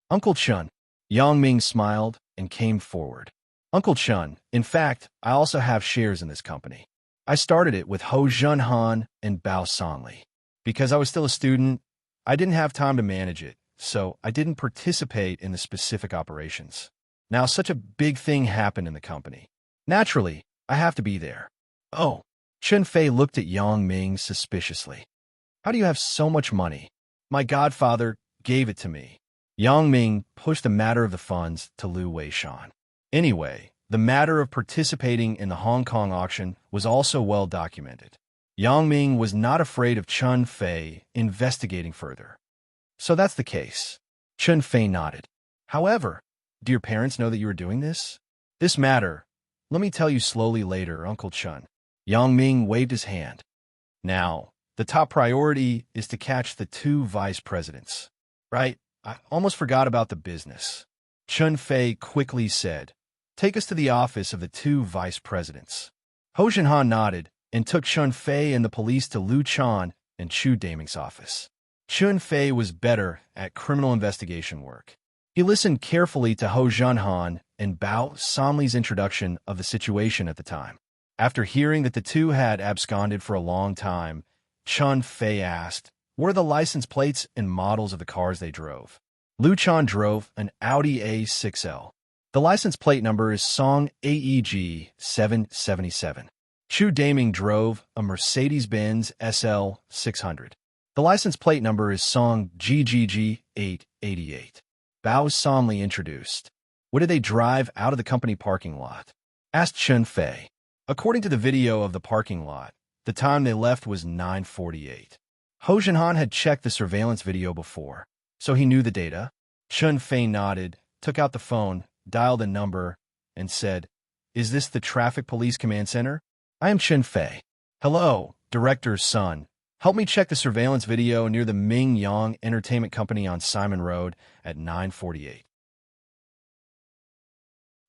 "Uncle Chen." Yang Ming smiled and came forward. "Uncle Chen, in fact, I also have shares in this company. I started it with Ho Jinhan and Bao Sanli. Because I was still a student, I didn't have time to manage it, so I didn't participate in the specific operations. Now such a big thing happened in the company. Naturally, I have to be there." "Oh." Chen Fei looked at Yang Ming suspiciously. "How do you have so much money?" "My godfather gave it to me." Yang Ming pushed the matter of the funds to Liu Weishan. Anyway, the matter of participating in the Hong Kong auction was also well documented. Yang Ming was not afraid of Chen Fei investigating further. "So that's the case." Chen Fei nodded. "However, do your parents know that you are doing this?" "This matter, let me tell you slowly later, Uncle Chen." Yang Ming waved his hand. "Now, the top priority is to catch the 2 vice presidents. Right? I almost forgot about the business." Chen Fei quickly said, "Take us to the office of the 2 vice presidents." Ho Jinhan nodded and took Chen Fei and the police to Liu Chan and Chu Daming's office. Chen Fei was better at criminal investigation work. He listened carefully to Ho Jinhan and Bao Sanli's introduction of the situation at the time. After hearing that the two had absconded for a long time, Chen Fei asked, "What are the license plates and models of the cars they drove?" Liu Chan drove an Audi A6L. The license plate number is Song AEG 777. Chu Daming drove a Mercedes-Benz SL 600. The license plate number is Song GGG 888. Bao Sanli introduced. "What did they drive out of the company parking lot?" asked Chen Fei. According to the video of the parking lot, the time they left was 9:48. Ho Jinhan had checked the surveillance video before, so he knew the data. Chen Fei nodded, took out the phone, dialed a number, and said, "Is this the Traffic Police Command Center? I am Chen Fei." "Hello, Director's son. Help me check the surveillance video near the Ming Yang Entertainment Company on Simon Road at 9:48.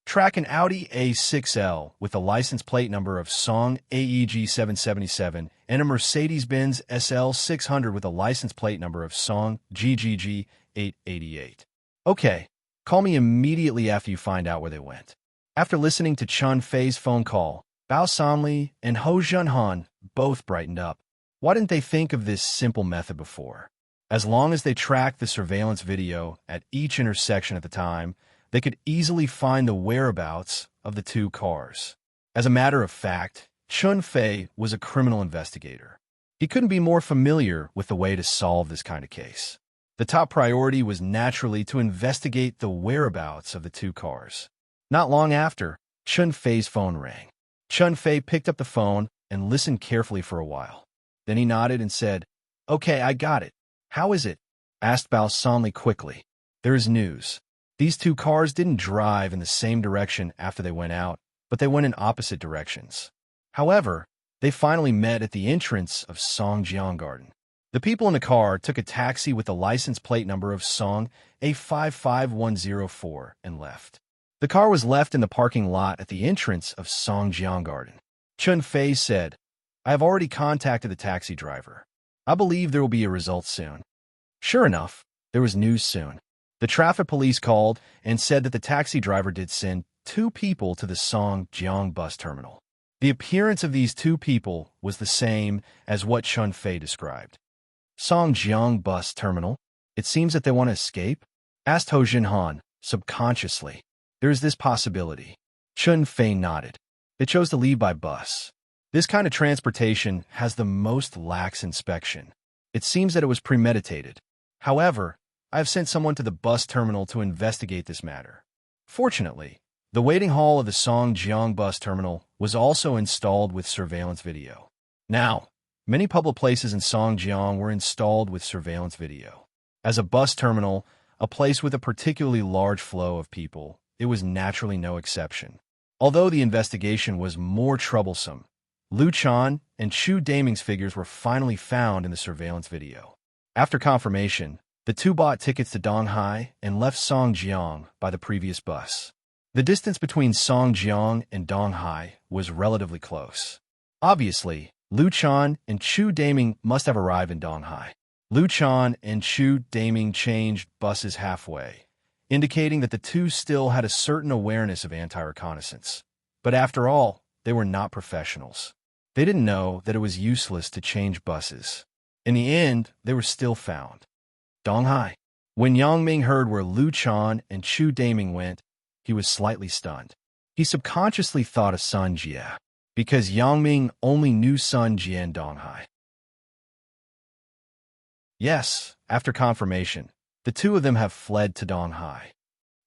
Track an Audi A6L with the license plate number of Song AEG 777 and a Mercedes-Benz SL 600 with a license plate number of Song GGG 888. Okay, call me immediately after you find out where they went." After listening to Chen Fei's phone call, Bao Sanli and Ho Jinhan both brightened up. Why didn't they think of this simple method before? As long as they tracked the surveillance video at each intersection at the time, they could easily find the whereabouts of the 2 cars. As a matter of fact, Chen Fei was a criminal investigator. He couldn't be more familiar with the way to solve this kind of case. The top priority was naturally to investigate the whereabouts of the two cars. Not long after, Chun Fei's phone rang. Chun Fei picked up the phone and listened carefully for a while. Then he nodded and said, "Okay, I got it. How is it?" asked Bao Sanli quickly. "There is news. These two cars didn't drive in the same direction after they went out, but they went in opposite directions. However, they finally met at the entrance of Songjiang Garden. The people in the car took a taxi with the license plate number of Song A55104 and left. The car was left in the parking lot at the entrance of Songjiang Garden." Chun Fei said, "I have already contacted the taxi driver. I believe there will be a result soon." Sure enough, there was news soon. The traffic police called and said that the taxi driver did send 2 people to the Songjiang bus terminal. The appearance of these 2 people was the same as what Chun Fei described. "Songjiang bus terminal? It seems that they want to escape?" asked Ho Jinhan, subconsciously. "There is this possibility." Chun Fei nodded. "They chose to leave by bus. This kind of transportation has the most lax inspection. It seems that it was premeditated. However, I have sent someone to the bus terminal to investigate this matter." Fortunately, the waiting hall of the Songjiang bus terminal was also installed with surveillance video. Now, many public places in Songjiang were installed with surveillance video. As a bus terminal, a place with a particularly large flow of people, it was naturally no exception. Although the investigation was more troublesome, Lu Chan and Chu Daming's figures were finally found in the surveillance video. After confirmation, the 2 bought tickets to Donghai and left Songjiang by the previous bus. The distance between Songjiang and Donghai was relatively close. Obviously, Lu Chan and Chu Daming must have arrived in Donghai. Lu Chan and Chu Daming changed buses halfway, indicating that the 2 still had a certain awareness of anti-reconnaissance. But after all, they were not professionals. They didn't know that it was useless to change buses. In the end, they were still found. Donghai. When Yang Ming heard where Lu Chan and Chu Daming went, he was slightly stunned. He subconsciously thought of Sun Jie, because Yang Ming only knew Sun Jie and Donghai. Yes, after confirmation, the 2 of them have fled to Donghai.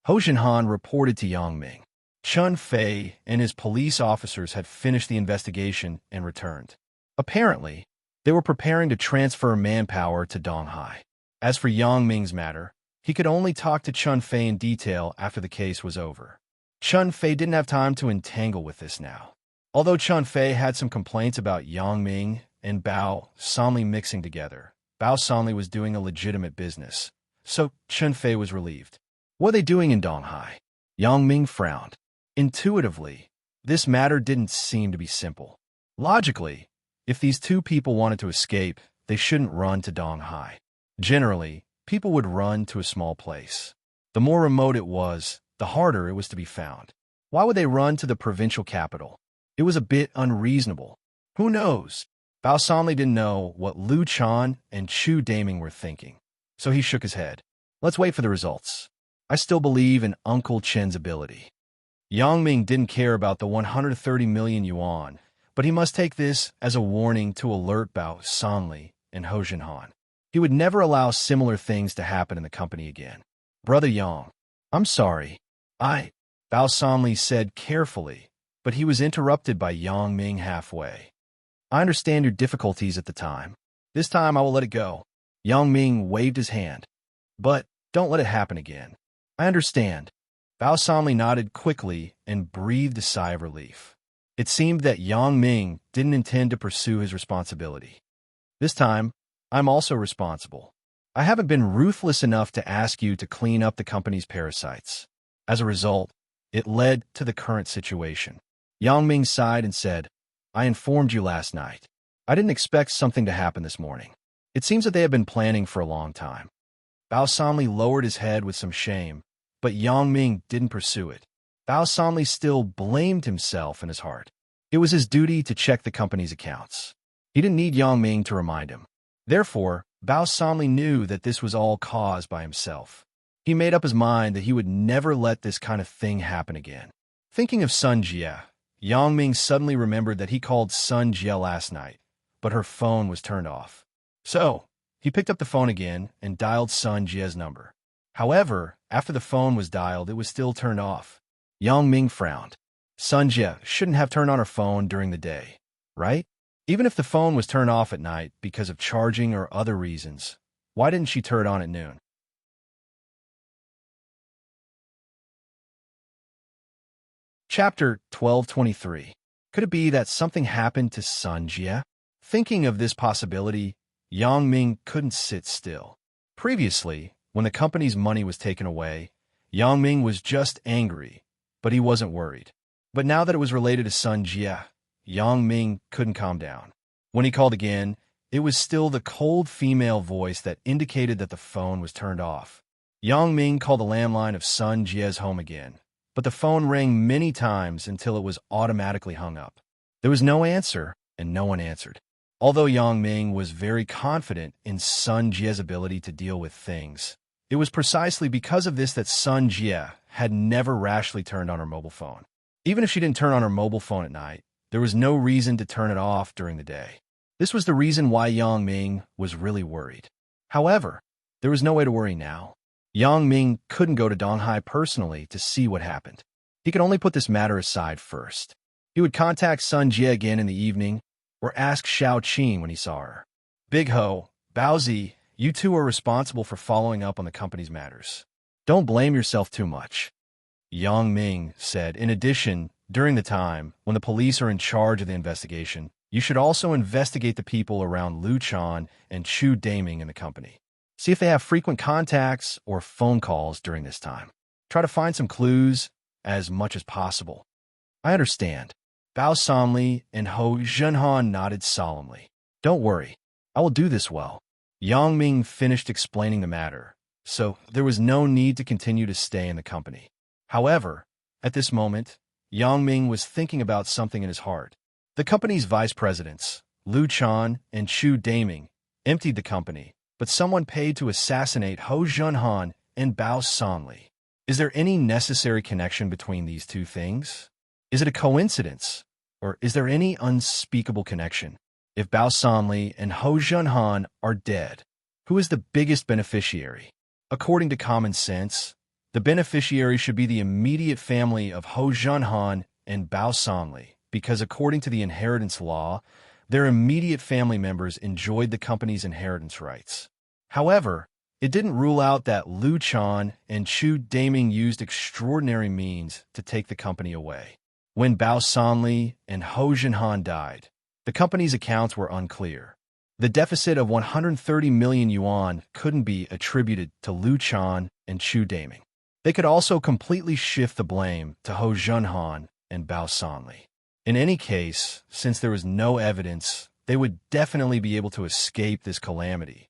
Ho Jinhan reported to Yang Ming. Chun Fei and his police officers had finished the investigation and returned. Apparently, they were preparing to transfer manpower to Donghai. As for Yang Ming's matter, he could only talk to Chun Fei in detail after the case was over. Chun Fei didn't have time to entangle with this now. Although Chun Fei had some complaints about Yang Ming and Bao Sanli mixing together, Bao Sanli was doing a legitimate business, so Chun Fei was relieved. What are they doing in Donghai? Yang Ming frowned. Intuitively, this matter didn't seem to be simple. Logically, if these 2 people wanted to escape, they shouldn't run to Donghai. Generally, people would run to a small place. The more remote it was, the harder it was to be found. Why would they run to the provincial capital? It was a bit unreasonable. Who knows? Bao Sanli didn't know what Lu Chan and Chu Daming were thinking, so he shook his head. Let's wait for the results. I still believe in Uncle Chen's ability. Yang Ming didn't care about the 130 million yuan, but he must take this as a warning to alert Bao Sanli and Ho Jinhan. He would never allow similar things to happen in the company again. Brother Yang, I'm sorry. Bao Sanli said carefully, but he was interrupted by Yang Ming halfway. I understand your difficulties at the time. This time I will let it go. Yang Ming waved his hand. But don't let it happen again. I understand. Bao Sanli nodded quickly and breathed a sigh of relief. It seemed that Yang Ming didn't intend to pursue his responsibility. This time, I'm also responsible. I haven't been ruthless enough to ask you to clean up the company's parasites. As a result, it led to the current situation. Yang Ming sighed and said, I informed you last night. I didn't expect something to happen this morning. It seems that they have been planning for a long time. Bao Sanli lowered his head with some shame, but Yang Ming didn't pursue it. Bao Sanli still blamed himself in his heart. It was his duty to check the company's accounts. He didn't need Yang Ming to remind him. Therefore, Bao Sanli knew that this was all caused by himself. He made up his mind that he would never let this kind of thing happen again. Thinking of Sun Jie, Yang Ming suddenly remembered that he called Sun Jie last night, but her phone was turned off. So, he picked up the phone again and dialed Sun Jie's number. However, after the phone was dialed, it was still turned off. Yang Ming frowned. Sun Jie shouldn't have turned on her phone during the day, right? Even if the phone was turned off at night because of charging or other reasons, why didn't she turn it on at noon? Chapter 1223. Could it be that something happened to Sun Jie? Thinking of this possibility, Yang Ming couldn't sit still. Previously, when the company's money was taken away, Yang Ming was just angry, but he wasn't worried. But now that it was related to Sun Jie, Yang Ming couldn't calm down. When he called again, it was still the cold female voice that indicated that the phone was turned off. Yang Ming called the landline of Sun Jie's home again, but the phone rang many times until it was automatically hung up. There was no answer, and no one answered. Although Yang Ming was very confident in Sun Jie's ability to deal with things, it was precisely because of this that Sun Jie had never rashly turned on her mobile phone. Even if she didn't turn on her mobile phone at night, there was no reason to turn it off during the day. This was the reason why Yang Ming was really worried. However, there was no way to worry now. Yang Ming couldn't go to Donghai personally to see what happened. He could only put this matter aside first. He would contact Sun Jie again in the evening, or ask Xiao Qing when he saw her. Big Ho, Baozi, you two are responsible for following up on the company's matters. Don't blame yourself too much. Yang Ming said, in addition, during the time when the police are in charge of the investigation, you should also investigate the people around Lu Chan and Chu Daming in the company. See if they have frequent contacts or phone calls during this time. Try to find some clues as much as possible. I understand. Bao Sanli and Ho Zhenhan nodded solemnly. Don't worry, I will do this well. Yang Ming finished explaining the matter, so there was no need to continue to stay in the company. However, at this moment, Yang Ming was thinking about something in his heart. The company's vice presidents, Lu Chan and Chu Daming, emptied the company, but someone paid to assassinate Ho Zhenhan and Bao Sanli. Is there any necessary connection between these two things? Is it a coincidence, or is there any unspeakable connection? If Bao Sanli and Ho Zhenhan are dead, who is the biggest beneficiary? According to common sense, the beneficiary should be the immediate family of Ho Zhenhan and Bao Sanli, because according to the inheritance law, their immediate family members enjoyed the company's inheritance rights. However, it didn't rule out that Lu Chan and Chu Daming used extraordinary means to take the company away. When Bao Sanli and Ho Zhenhan died, the company's accounts were unclear. The deficit of 130 million yuan couldn't be attributed to Lu Chan and Chu Daming. They could also completely shift the blame to Ho Zhenhan and Bao Sanli. In any case, since there was no evidence, they would definitely be able to escape this calamity.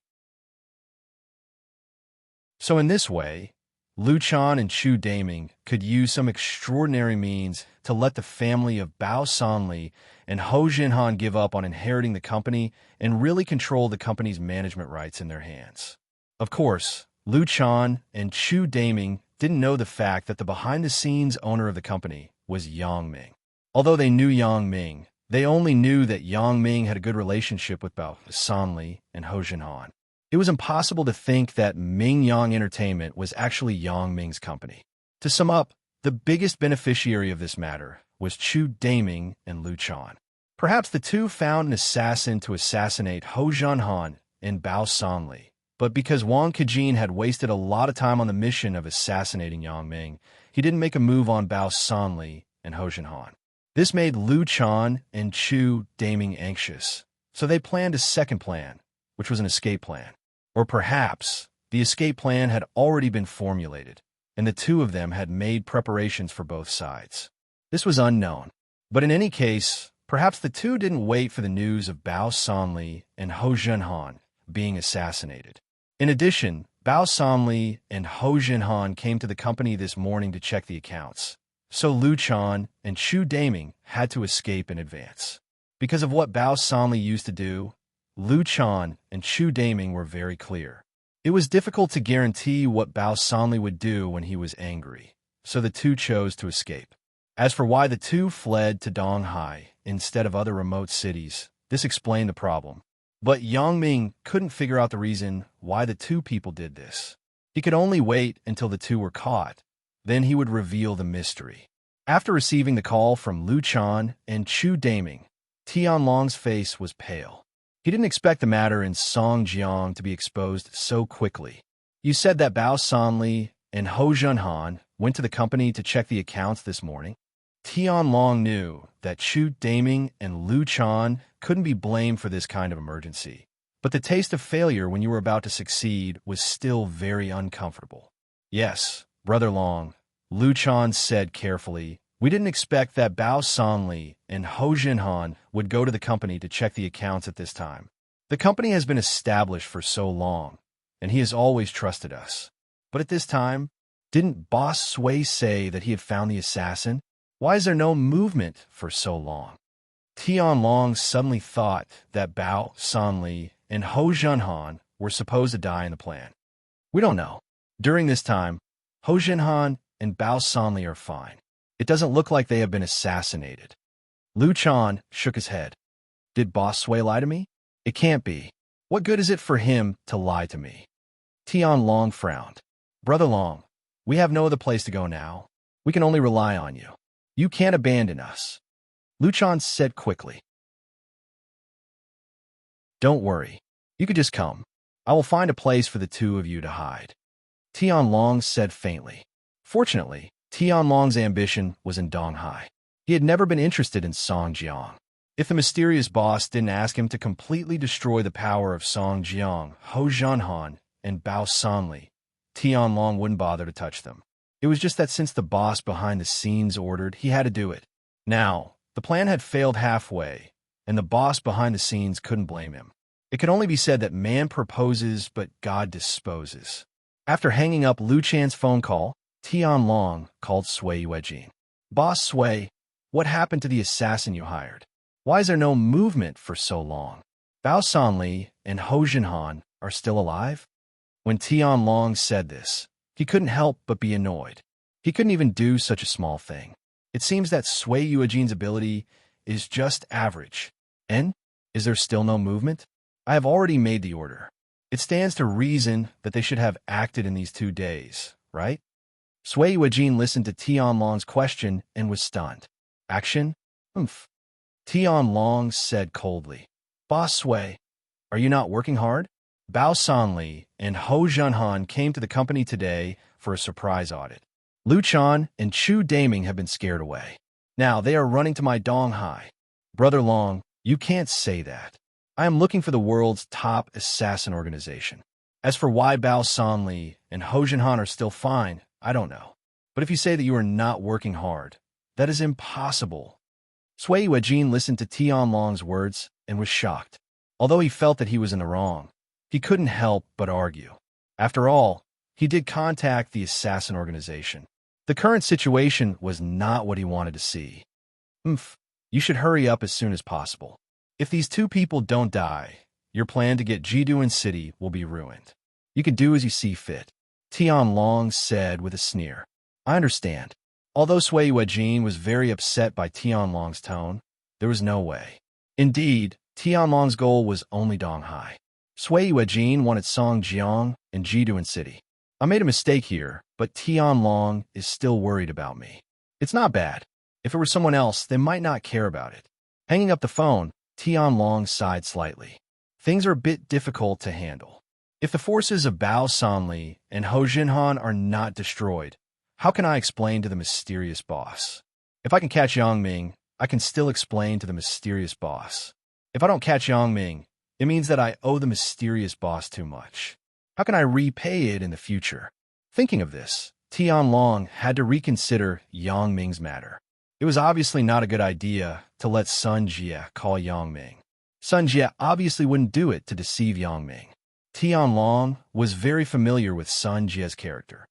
So in this way, Lu Chan and Chu Daming could use some extraordinary means to let the family of Bao Sanli and Ho Zhenhan give up on inheriting the company and really control the company's management rights in their hands. Of course, Lu Chan and Chu Daming didn't know the fact that the behind-the-scenes owner of the company was Yang Ming. Although they knew Yang Ming, they only knew that Yang Ming had a good relationship with Bao Sanli and Ho Zhenhan. It was impossible to think that Ming Yang Entertainment was actually Yang Ming's company. To sum up, the biggest beneficiary of this matter was Chu Daming and Lu Chan. Perhaps the two found an assassin to assassinate Ho Zhenhan and Bao Sanli, but because Wang Kejin had wasted a lot of time on the mission of assassinating Yang Ming, he didn't make a move on Bao Sanli and Ho Zhenhan. This made Lu Chan and Chu Daming anxious, so they planned a second plan, which was an escape plan. Or perhaps the escape plan had already been formulated, and the two of them had made preparations for both sides. This was unknown, but in any case, perhaps the two didn't wait for the news of Bao Sanli and Ho Zhenhan being assassinated. In addition, Bao Sanli and Ho Zhenhan came to the company this morning to check the accounts, so Lu Chan and Chu Daming had to escape in advance. Because of what Bao Sanli used to do, Lu Chan and Chu Daming were very clear. It was difficult to guarantee what Bao Sanli would do when he was angry, so the two chose to escape. As for why the two fled to Donghai instead of other remote cities, This explained the problem. But Yang Ming couldn't figure out the reason why the two people did this. He could only wait until the two were caught. Then he would reveal the mystery. After receiving the call from Lu Chan and Chu Daming, Tianlong's face was pale. He didn't expect the matter in Song Jiang to be exposed so quickly. You said that Bao Sanli and Ho Junhan went to the company to check the accounts this morning? Tianlong knew that Chu Daming and Lu Chan couldn't be blamed for this kind of emergency. But the taste of failure when you were about to succeed was still very uncomfortable. Yes, Brother Long, Lu Chan said carefully, we didn't expect that Bao Sanli and Ho Junhan would go to the company to check the accounts at this time. The company has been established for so long, and he has always trusted us. But at this time, didn't Boss Sui say that he had found the assassin? Why is there no movement for so long? Tianlong suddenly thought that Bao Sanli and Ho Junhan were supposed to die in the plan. We don't know. During this time, Ho Junhan and Bao Sanli are fine. It doesn't look like they have been assassinated. Lu Chan shook his head. Did Boss Sui lie to me? It can't be. What good is it for him to lie to me? Tianlong frowned. Brother Long, we have no other place to go now. We can only rely on you. You can't abandon us. Lu Chan said quickly. Don't worry. You could just come. I will find a place for the two of you to hide. Tianlong said faintly. Fortunately, Tianlong's ambition was in Donghai. He had never been interested in Songjiang. If the mysterious boss didn't ask him to completely destroy the power of Songjiang, Ho Junhan, and Bao Sanli, Tianlong wouldn't bother to touch them. It was just that since the boss behind the scenes ordered, he had to do it. Now, the plan had failed halfway, and the boss behind the scenes couldn't blame him. It could only be said that man proposes, but God disposes. After hanging up Lu Chan's phone call, Tianlong called Sui Yuejin. Boss Sui, what happened to the assassin you hired? Why is there no movement for so long? Bao Sanli and Ho Junhan are still alive? When Tianlong said this, he couldn't help but be annoyed. He couldn't even do such a small thing. It seems that Sui Yuejin's ability is just average. And is there still no movement? I have already made the order. It stands to reason that they should have acted in these 2 days, right? Sui Yuejin listened to Tianlong's question and was stunned. Action? Oomph. Tianlong said coldly. Boss Sui, are you not working hard? Bao Sanli and Ho Junhan came to the company today for a surprise audit. Lu Chan and Chu Daming have been scared away. Now they are running to my Donghai. Brother Long, you can't say that. I am looking for the world's top assassin organization. As for why Bao Sanli and Ho Junhan are still fine, I don't know. But if you say that you are not working hard, that is impossible. Sui Yuejin listened to Tianlong's words and was shocked. Although he felt that he was in the wrong, he couldn't help but argue. After all, he did contact the assassin organization. The current situation was not what he wanted to see. You should hurry up as soon as possible. If these two people don't die, your plan to get Jiduan City will be ruined. You can do as you see fit. Tianlong said with a sneer. I understand. Although Sui Yuejin was very upset by Tianlong's tone, there was no way. Indeed, Tianlong's goal was only Donghai. Sui Yuejin wanted Songjiang and Jiduan City. I made a mistake here, but Tianlong is still worried about me. It's not bad. If it were someone else, they might not care about it. Hanging up the phone, Tianlong sighed slightly. Things are a bit difficult to handle. If the forces of Bao Sanli and Ho Junhan are not destroyed, how can I explain to the mysterious boss? If I can catch Yang Ming, I can still explain to the mysterious boss. If I don't catch Yang Ming, it means that I owe the mysterious boss too much. How can I repay it in the future? Thinking of this, Tianlong had to reconsider Yang Ming's matter. It was obviously not a good idea to let Sun Jie call Yang Ming. Sun Jie obviously wouldn't do it to deceive Yang Ming. Tianlong was very familiar with Sun Jie's character.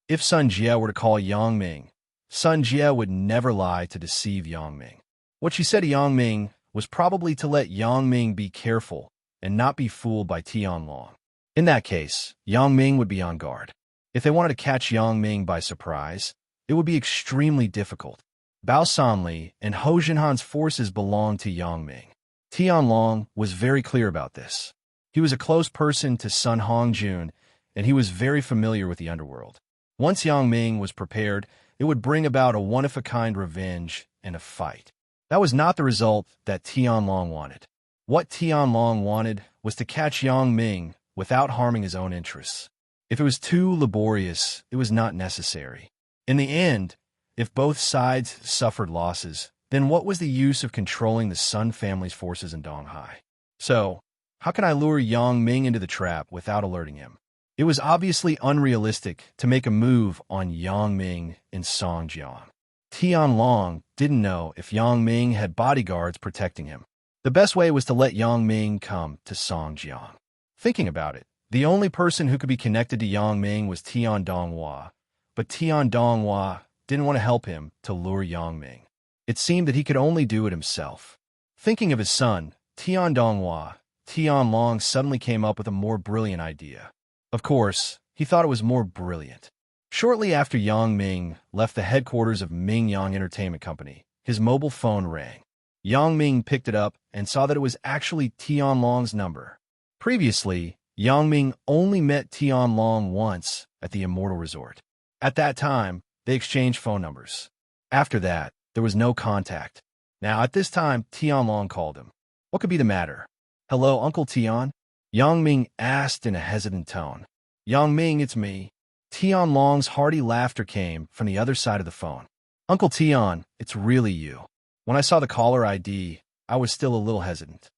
If Sun Jie were to call Yang Ming, Sun Jie would never lie to deceive Yang Ming. What she said to Yang Ming was probably to let Yang Ming be careful and not be fooled by Tianlong. In that case, Yang Ming would be on guard. If they wanted to catch Yang Ming by surprise, it would be extremely difficult. Bao Sanli and Ho Jinhan's forces belonged to Yang Ming. Tianlong was very clear about this. He was a close person to Sun Hongjun, and he was very familiar with the underworld. Once Yang Ming was prepared, it would bring about a one-of-a-kind revenge and a fight. That was not the result that Tianlong wanted. What Tianlong wanted was to catch Yang Ming without harming his own interests. If it was too laborious, it was not necessary. In the end, if both sides suffered losses, then what was the use of controlling the Sun family's forces in Donghai? So, how can I lure Yang Ming into the trap without alerting him? It was obviously unrealistic to make a move on Yang Ming in Songjiang. Tianlong didn't know if Yang Ming had bodyguards protecting him. The best way was to let Yang Ming come to Songjiang. Thinking about it, the only person who could be connected to Yang Ming was Tian Donghua, but Tian Donghua didn't want to help him to lure Yang Ming. It seemed that he could only do it himself. Thinking of his son, Tian Donghua, Tianlong suddenly came up with a more brilliant idea. Of course, he thought it was more brilliant. Shortly after Yang Ming left the headquarters of Ming Yang Entertainment Company, his mobile phone rang. Yang Ming picked it up and saw that it was actually Tianlong's number. Previously, Yang Ming only met Tianlong once at the Immortal Resort. At that time, they exchanged phone numbers. After that, there was no contact. Now, at this time, Tianlong called him. What could be the matter? Hello, Uncle Tian? Yang Ming asked in a hesitant tone. Yang Ming, it's me. Tianlong's hearty laughter came from the other side of the phone. Uncle Tian, it's really you. When I saw the caller ID, I was still a little hesitant.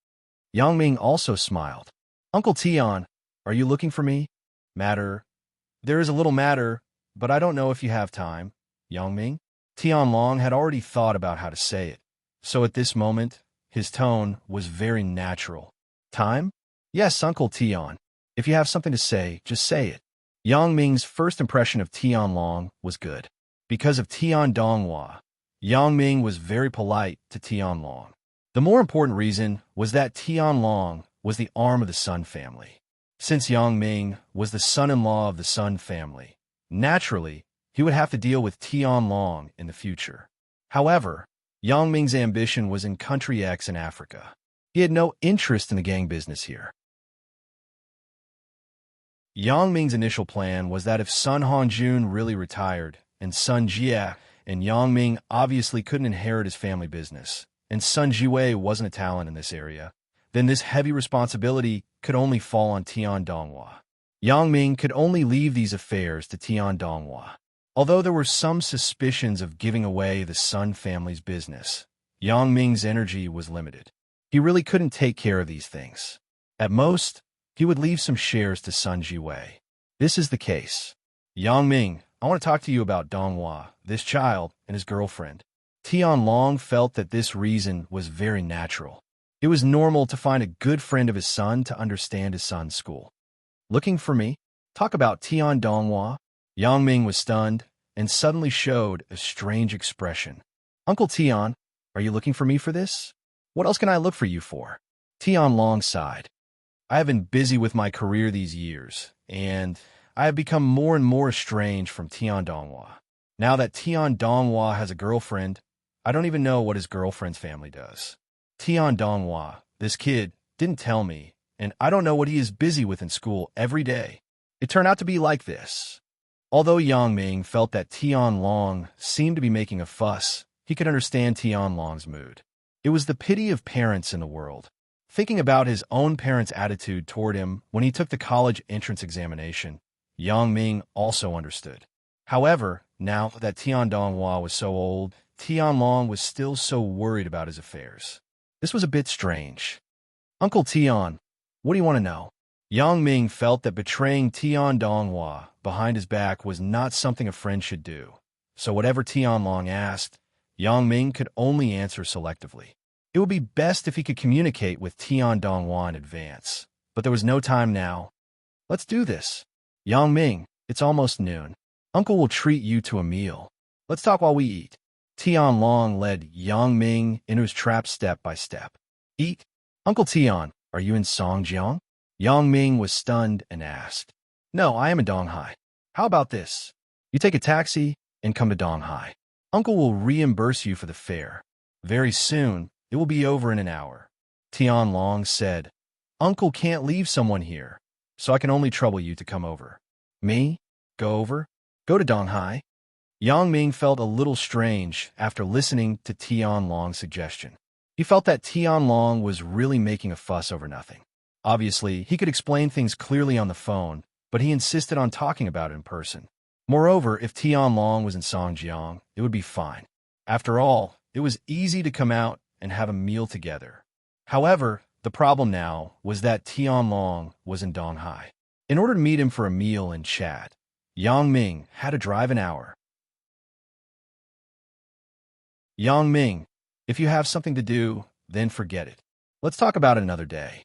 Yang Ming also smiled. Uncle Tian, are you looking for me? Matter? There is a little matter, but I don't know if you have time. Yang Ming? Tianlong had already thought about how to say it, so at this moment, his tone was very natural. Time? Yes, Uncle Tian. If you have something to say, just say it. Yang Ming's first impression of Tianlong was good. Because of Tian Donghua, Yang Ming was very polite to Tianlong. The more important reason was that Tianlong was the arm of the Sun family. Since Yang Ming was the son-in-law of the Sun family, naturally, he would have to deal with Tianlong in the future. However, Yang Ming's ambition was in Country X in Africa. He had no interest in the gang business here. Yang Ming's initial plan was that if Sun Hongjun really retired, and Sun Jie and Yang Ming obviously couldn't inherit his family business, and Sun Jiwei wasn't a talent in this area, then this heavy responsibility could only fall on Tian Donghua. Yang Ming could only leave these affairs to Tian Donghua. Although there were some suspicions of giving away the Sun family's business, Yang Ming's energy was limited. He really couldn't take care of these things. At most, he would leave some shares to Sun Jiwei. This is the case. Yang Ming, I want to talk to you about Donghua, this child, and his girlfriend. Tianlong felt that this reason was very natural. It was normal to find a good friend of his son to understand his son's school. Looking for me? Talk about Tian Donghua? Yang Ming was stunned and suddenly showed a strange expression. Uncle Tian, are you looking for me for this? What else can I look for you for? Tianlong sighed. I have been busy with my career these years, and I have become more and more estranged from Tian Donghua. Now that Tian Donghua has a girlfriend, I don't even know what his girlfriend's family does. Tian Donghua, this kid, didn't tell me, and I don't know what he is busy with in school every day. It turned out to be like this. Although Yang Ming felt that Tianlong seemed to be making a fuss, he could understand Tianlong's mood. It was the pity of parents in the world. Thinking about his own parents' attitude toward him when he took the college entrance examination, Yang Ming also understood. However, now that Tian Donghua was so old, Tianlong was still so worried about his affairs. This was a bit strange. Uncle Tian, what do you want to know? Yang Ming felt that betraying Tian Donghua behind his back was not something a friend should do, so whatever Tianlong asked, Yang Ming could only answer selectively. It would be best if he could communicate with Tian Donghua in advance, but there was no time now. Let's do this. Yang Ming, it's almost noon. Uncle will treat you to a meal. Let's talk while we eat. Tianlong led Yang Ming into his trap step by step. Eat? Uncle Tian, are you in Songjiang? Yang Ming was stunned and asked. No, I am in Donghai. How about this? You take a taxi and come to Donghai. Uncle will reimburse you for the fare. Very soon, it will be over in an hour. Tianlong said, Uncle can't leave someone here, so I can only trouble you to come over. Me? Go over? Go to Donghai? Yang Ming felt a little strange after listening to Tianlong's suggestion. He felt that Tianlong was really making a fuss over nothing. Obviously, he could explain things clearly on the phone, but he insisted on talking about it in person. Moreover, if Tianlong was in Songjiang, it would be fine. After all, it was easy to come out and have a meal together. However, the problem now was that Tianlong was in Donghai. In order to meet him for a meal and chat, Yang Ming had to drive an hour. Yang Ming, if you have something to do, then forget it. Let's talk about it another day.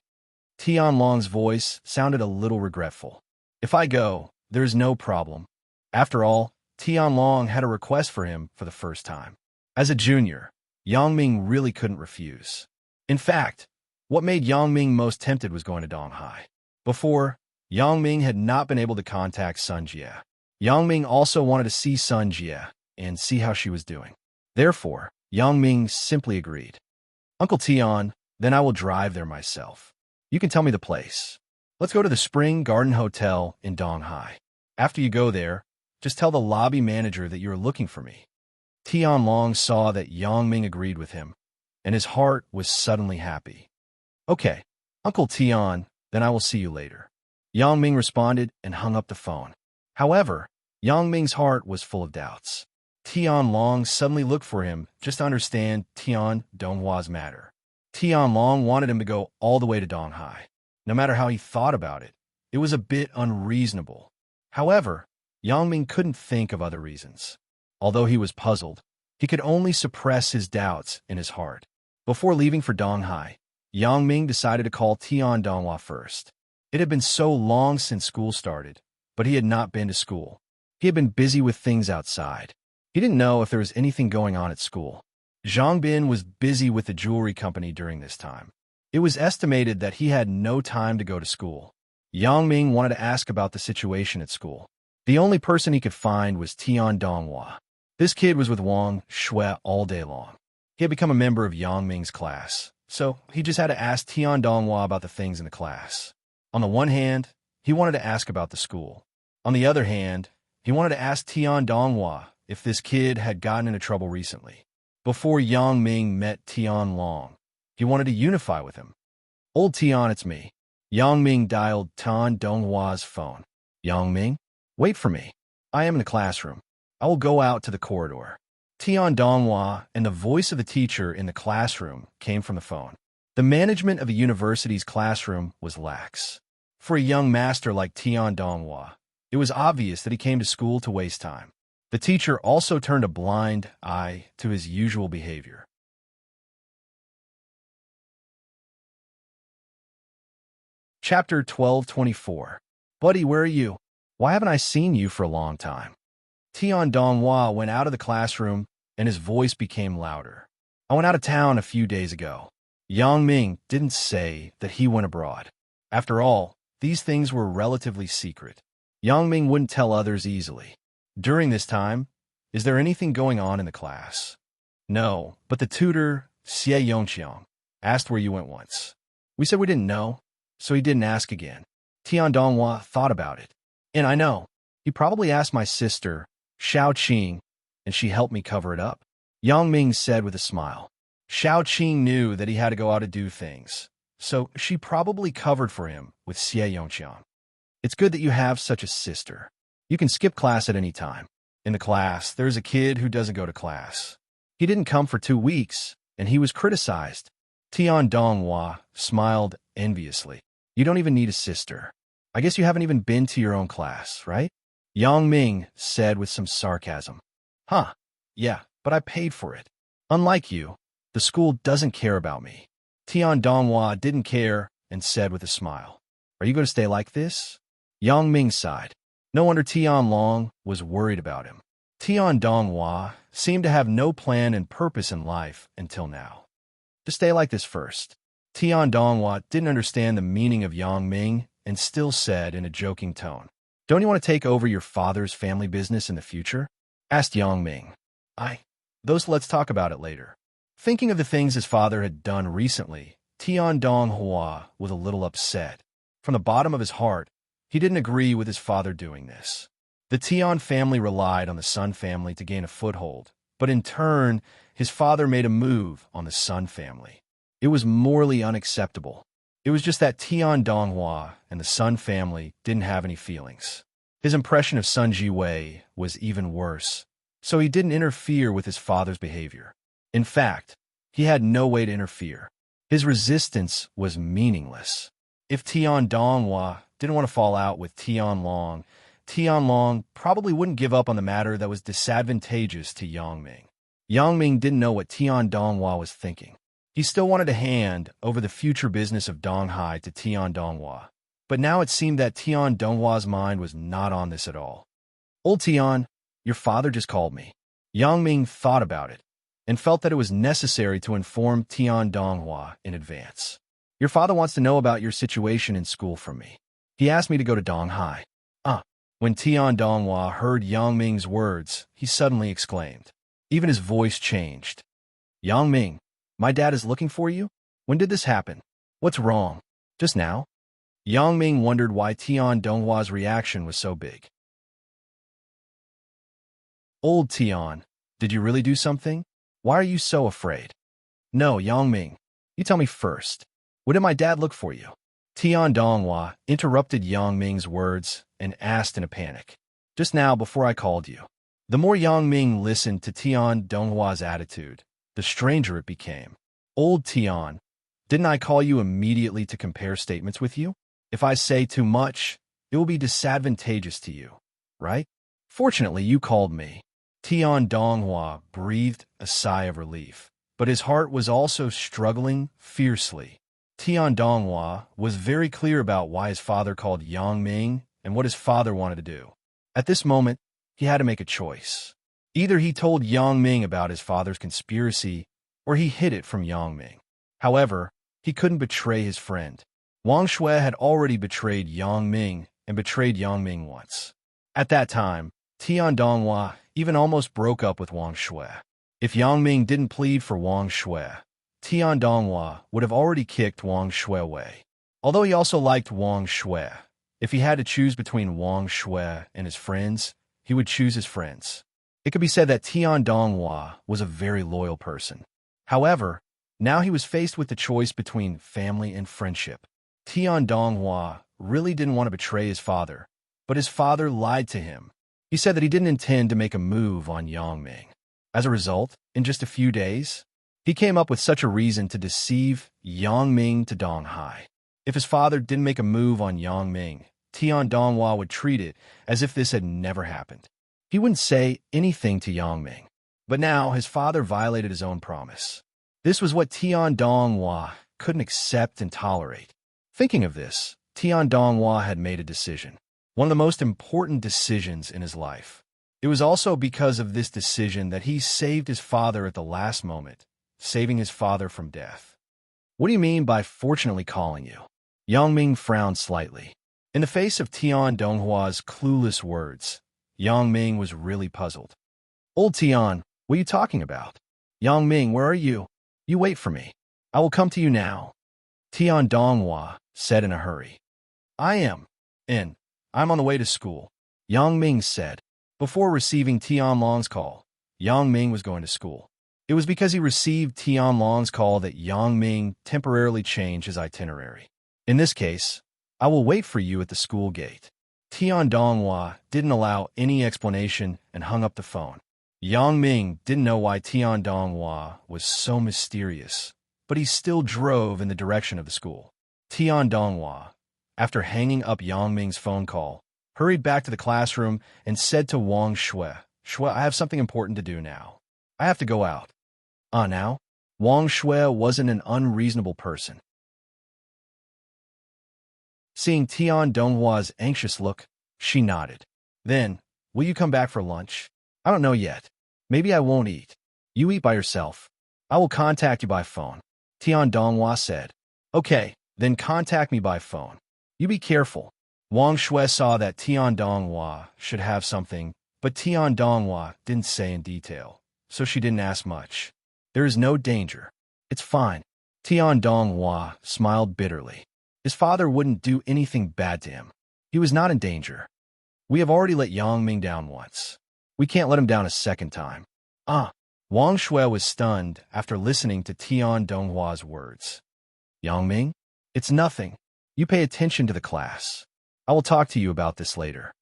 Tianlong's voice sounded a little regretful. If I go, there's no problem. After all, Tianlong had a request for him for the first time. As a junior, Yang Ming really couldn't refuse. In fact, what made Yang Ming most tempted was going to Donghai. Before, Yang Ming had not been able to contact Sun Jie. Yang Ming also wanted to see Sun Jie and see how she was doing. Therefore, Yang Ming simply agreed. Uncle Tian, then I will drive there myself. You can tell me the place. Let's go to the Spring Garden Hotel in Donghai. After you go there, just tell the lobby manager that you are looking for me. Tianlong saw that Yang Ming agreed with him, and his heart was suddenly happy. Okay, Uncle Tian, then I will see you later. Yang Ming responded and hung up the phone. However, Yang Ming's heart was full of doubts. Tianlong suddenly looked for him just to understand Tian Donghua's matter. Tianlong wanted him to go all the way to Donghai. No matter how he thought about it, it was a bit unreasonable. However, Yang Ming couldn't think of other reasons. Although he was puzzled, he could only suppress his doubts in his heart. Before leaving for Donghai, Yang Ming decided to call Tian Donghua first. It had been so long since school started, but he had not been to school. He had been busy with things outside. He didn't know if there was anything going on at school. Zhang Bin was busy with the jewelry company during this time. It was estimated that he had no time to go to school. Yang Ming wanted to ask about the situation at school. The only person he could find was Tian Donghua. This kid was with Wang Shui all day long. He had become a member of Yang Ming's class, so he just had to ask Tian Donghua about the things in the class. On the one hand, he wanted to ask about the school. On the other hand, he wanted to ask Tian Donghua if this kid had gotten into trouble recently. Before Yang Ming met Tianlong, he wanted to unify with him. Old Tian, it's me. Yang Ming dialed Tian Donghua's phone. Yang Ming, wait for me. I am in the classroom. I will go out to the corridor. Tian Donghua and the voice of the teacher in the classroom came from the phone. The management of a university's classroom was lax. For a young master like Tian Donghua, it was obvious that he came to school to waste time. The teacher also turned a blind eye to his usual behavior. Chapter 1224. Buddy, where are you? Why haven't I seen you for a long time? Tian Donghua went out of the classroom, and his voice became louder. I went out of town a few days ago. Yang Ming didn't say that he went abroad. After all, these things were relatively secret. Yang Ming wouldn't tell others easily. During this time, is there anything going on in the class? No, but the tutor, Xie Yongqiang, asked where you went once. We said we didn't know, so he didn't ask again. Tian Donghua thought about it. And I know, he probably asked my sister, Xiao Qing, and she helped me cover it up. Yang Ming said with a smile. Xiao Qing knew that he had to go out to do things, so she probably covered for him with Xie Yongqiang. It's good that you have such a sister. You can skip class at any time. In the class, there's a kid who doesn't go to class. He didn't come for 2 weeks, and he was criticized. Tian Donghua smiled enviously. You don't even need a sister. I guess you haven't even been to your own class, right? Yang Ming said with some sarcasm. Huh, yeah, but I paid for it. Unlike you, the school doesn't care about me. Tian Donghua didn't care and said with a smile. Are you going to stay like this? Yang Ming sighed. No wonder Tianlong was worried about him. Tian Donghua seemed to have no plan and purpose in life until now. To stay like this first. Tian Donghua didn't understand the meaning of Yang Ming and still said in a joking tone, Don't you want to take over your father's family business in the future? Asked Yang Ming. Those let's talk about it later. Thinking of the things his father had done recently, Tian Donghua was a little upset. From the bottom of his heart, he didn't agree with his father doing this. The Tian family relied on the Sun family to gain a foothold, but in turn, his father made a move on the Sun family. It was morally unacceptable. It was just that Tian Donghua and the Sun family didn't have any feelings. His impression of Sun Jiwei was even worse, so he didn't interfere with his father's behavior. In fact, he had no way to interfere. His resistance was meaningless. If Tian Donghua didn't want to fall out with Tian Long probably wouldn't give up on the matter that was disadvantageous to Yang Ming. Yang Ming didn't know what Tian Donghua was thinking. He still wanted to hand over the future business of Donghai to Tian Donghua, but now it seemed that Tian Donghua's mind was not on this at all. Old Tian, your father just called me. Yang Ming thought about it and felt that it was necessary to inform Tian Donghua in advance. Your father wants to know about your situation in school from me. He asked me to go to Donghai. When Tian Donghua heard Yang Ming's words, he suddenly exclaimed. Even his voice changed. Yang Ming, my dad is looking for you? When did this happen? What's wrong? Just now? Yang Ming wondered why Tian Donghua's reaction was so big. Old Tian, did you really do something? Why are you so afraid? No, Yang Ming, you tell me first. When did my dad look for you? Tian Donghua interrupted Yang Ming's words and asked in a panic. Just now, before I called you. The more Yang Ming listened to Tian Donghua's attitude, the stranger it became. Old Tian, didn't I call you immediately to compare statements with you? If I say too much, it will be disadvantageous to you, right? Fortunately, you called me. Tian Donghua breathed a sigh of relief, but his heart was also struggling fiercely. Tian Donghua was very clear about why his father called Yang Ming and what his father wanted to do. At this moment, he had to make a choice. Either he told Yang Ming about his father's conspiracy, or he hid it from Yang Ming. However, he couldn't betray his friend. Wang Shui had already betrayed Yang Ming and betrayed Yang Ming once. At that time, Tian Donghua even almost broke up with Wang Shui. If Yang Ming didn't plead for Wang Shui, Tian Donghua would have already kicked Wang Shui away. Although he also liked Wang Shui, if he had to choose between Wang Shui and his friends, he would choose his friends. It could be said that Tian Donghua was a very loyal person. However, now he was faced with the choice between family and friendship. Tian Donghua really didn't want to betray his father, but his father lied to him. He said that he didn't intend to make a move on Yang Ming. As a result, in just a few days, he came up with such a reason to deceive Yang Ming to Donghai. If his father didn't make a move on Yang Ming, Tian Donghua would treat it as if this had never happened. He wouldn't say anything to Yang Ming. But now his father violated his own promise. This was what Tian Donghua couldn't accept and tolerate. Thinking of this, Tian Donghua had made a decision. One of the most important decisions in his life. It was also because of this decision that he saved his father at the last moment, saving his father from death. What do you mean by fortunately calling you? Yang Ming frowned slightly. In the face of Tian Donghua's clueless words, Yang Ming was really puzzled. Old Tian, what are you talking about? Yang Ming, where are you? You wait for me. I will come to you now. Tian Donghua said in a hurry. I'm on the way to school, Yang Ming said. Before receiving Tian Long's call, Yang Ming was going to school. It was because he received Tian Long's call that Yang Ming temporarily changed his itinerary. In this case, I will wait for you at the school gate. Tian Donghua didn't allow any explanation and hung up the phone. Yang Ming didn't know why Tian Donghua was so mysterious, but he still drove in the direction of the school. Tian Donghua, after hanging up Yang Ming's phone call, hurried back to the classroom and said to Wang Shui, Shui, I have something important to do now. I have to go out. Now? Wang Shui wasn't an unreasonable person. Seeing Tian Donghua's anxious look, she nodded. Then, will you come back for lunch? I don't know yet. Maybe I won't eat. You eat by yourself. I will contact you by phone. Tian Donghua said. Okay, then contact me by phone. You be careful. Wang Shui saw that Tian Donghua should have something, but Tian Donghua didn't say in detail. so she didn't ask much. There is no danger. It's fine. Tian Donghua smiled bitterly. His father wouldn't do anything bad to him. He was not in danger. We have already let Yang Ming down once. We can't let him down a second time. Wang Shui was stunned after listening to Tian Donghua's words. Yang Ming? It's nothing. You pay attention to the class. I will talk to you about this later.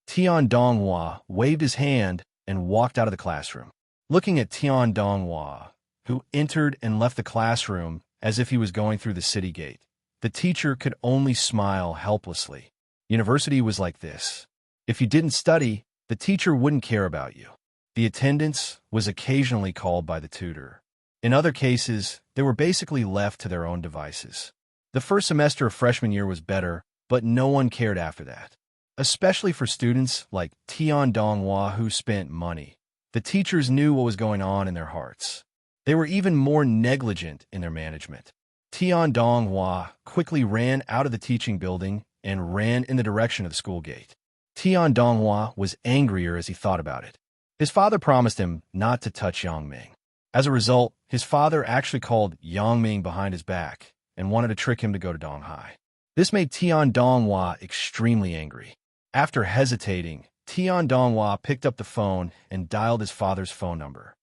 Tian Donghua waved his hand and walked out of the classroom. Looking at Tian Donghua, who entered and left the classroom as if he was going through the city gate, the teacher could only smile helplessly. University was like this. If you didn't study, the teacher wouldn't care about you. The attendance was occasionally called by the tutor. In other cases, they were basically left to their own devices. The first semester of freshman year was better, but no one cared after that. Especially for students like Tian Donghua who spent money. The teachers knew what was going on in their hearts. They were even more negligent in their management. Tian Donghua quickly ran out of the teaching building and ran in the direction of the school gate. Tian Donghua was angrier as he thought about it. His father promised him not to touch Yang Ming. As a result, his father actually called Yang Ming behind his back and wanted to trick him to go to Donghai. This made Tian Donghua extremely angry. After hesitating, Tian Donghua picked up the phone and dialed his father's phone number.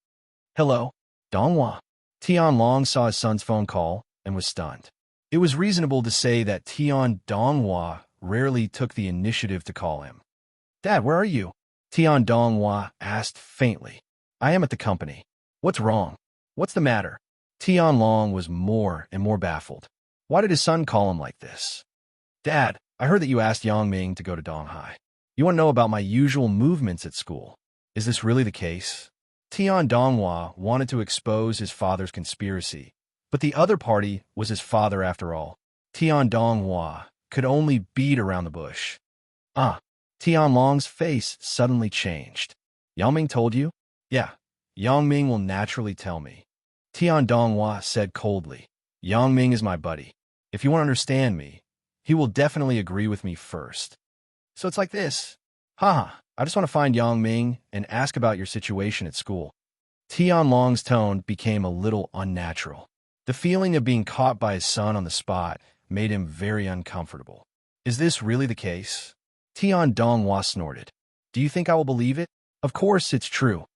Hello, Donghua. Tian Long saw his son's phone call and was stunned. It was reasonable to say that Tian Donghua rarely took the initiative to call him. Dad, where are you? Tian Donghua asked faintly. I am at the company. What's wrong? What's the matter? Tian Long was more and more baffled. Why did his son call him like this? Dad, I heard that you asked Yang Ming to go to Donghai. You want to know about my usual movements at school. Is this really the case? Tian Donghua wanted to expose his father's conspiracy, but the other party was his father after all. Tian Donghua could only beat around the bush. Tian Long's face suddenly changed. Yang Ming told you? Yeah, Yang Ming will naturally tell me. Tian Donghua said coldly. Yang Ming is my buddy. If you want to understand me, he will definitely agree with me first. So it's like this. I just want to find Yang Ming and ask about your situation at school. Tian Long's tone became a little unnatural. The feeling of being caught by his son on the spot made him very uncomfortable. Is this really the case? Tian Donghua snorted. Do you think I will believe it? Of course it's true.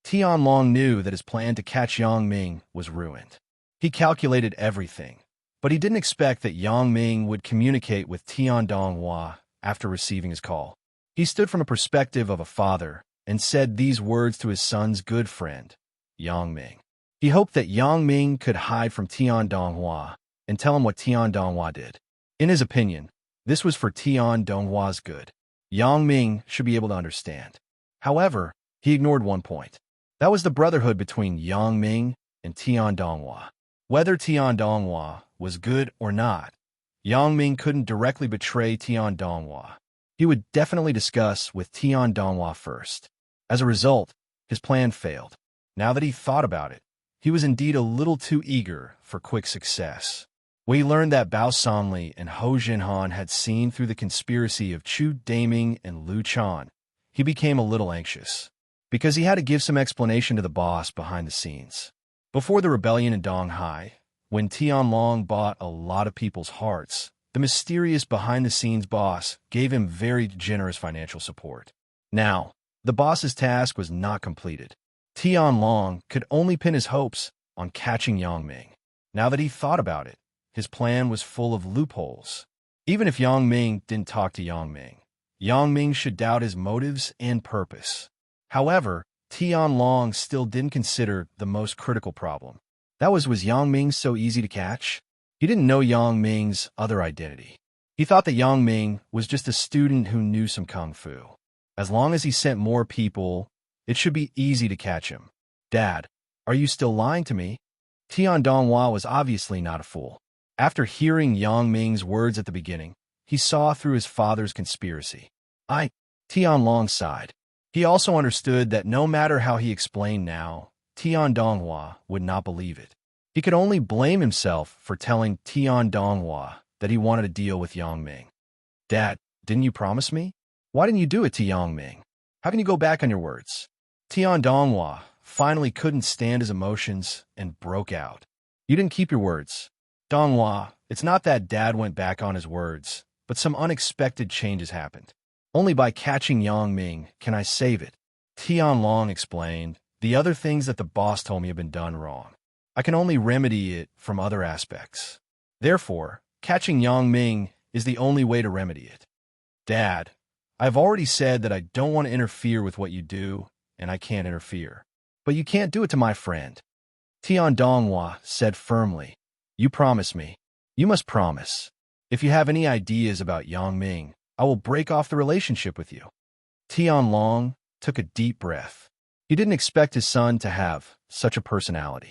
Tian Long knew that his plan to catch Yang Ming was ruined. He calculated everything, but he didn't expect that Yang Ming would communicate with Tian Donghua after receiving his call. He stood from a perspective of a father and said these words to his son's good friend, Yang Ming. He hoped that Yang Ming could hide from Tian Donghua and tell him what Tian Donghua did. In his opinion, this was for Tian Donghua's good. Yang Ming should be able to understand. However, he ignored one point. That was the brotherhood between Yang Ming and Tian Donghua. Whether Tian Donghua was good or not, Yang Ming couldn't directly betray Tian Donghua. He would definitely discuss with Tian Donghua first. As a result, his plan failed. Now that he thought about it, he was indeed a little too eager for quick success. When he learned that Bao Sanli and Ho Jinhan had seen through the conspiracy of Chu Daming and Lu Chan, he became a little anxious, because he had to give some explanation to the boss behind the scenes. Before the rebellion in Donghai, when Tian Long bought a lot of people's hearts, the mysterious behind-the-scenes boss gave him very generous financial support. Now, the boss's task was not completed. Tian Long could only pin his hopes on catching Yang Ming. Now that he thought about it, his plan was full of loopholes. Even if Yang Ming didn't talk to Yang Ming should doubt his motives and purpose. However, Tian Long still didn't consider the most critical problem. That was Yang Ming so easy to catch? He didn't know Yang Ming's other identity. He thought that Yang Ming was just a student who knew some kung fu. As long as he sent more people, it should be easy to catch him. Dad, are you still lying to me? Tian Donghua was obviously not a fool. After hearing Yang Ming's words at the beginning, he saw through his father's conspiracy. Tian Long sighed. He also understood that no matter how he explained now, Tian Donghua would not believe it. He could only blame himself for telling Tian Donghua that he wanted to deal with Yang Ming. Dad, didn't you promise me? Why didn't you do it to Yang Ming? How can you go back on your words? Tian Donghua finally couldn't stand his emotions and broke out. You didn't keep your words. Donghua, it's not that Dad went back on his words, but some unexpected changes happened. Only by catching Yang Ming can I save it. Tian Long explained, the other things that the boss told me have been done wrong. I can only remedy it from other aspects. Therefore, catching Yang Ming is the only way to remedy it. Dad, I've already said that I don't want to interfere with what you do, and I can't interfere. But you can't do it to my friend. Tian Donghua said firmly, you promise me. You must promise. If you have any ideas about Yang Ming, I will break off the relationship with you. Tian Long took a deep breath. He didn't expect his son to have such a personality.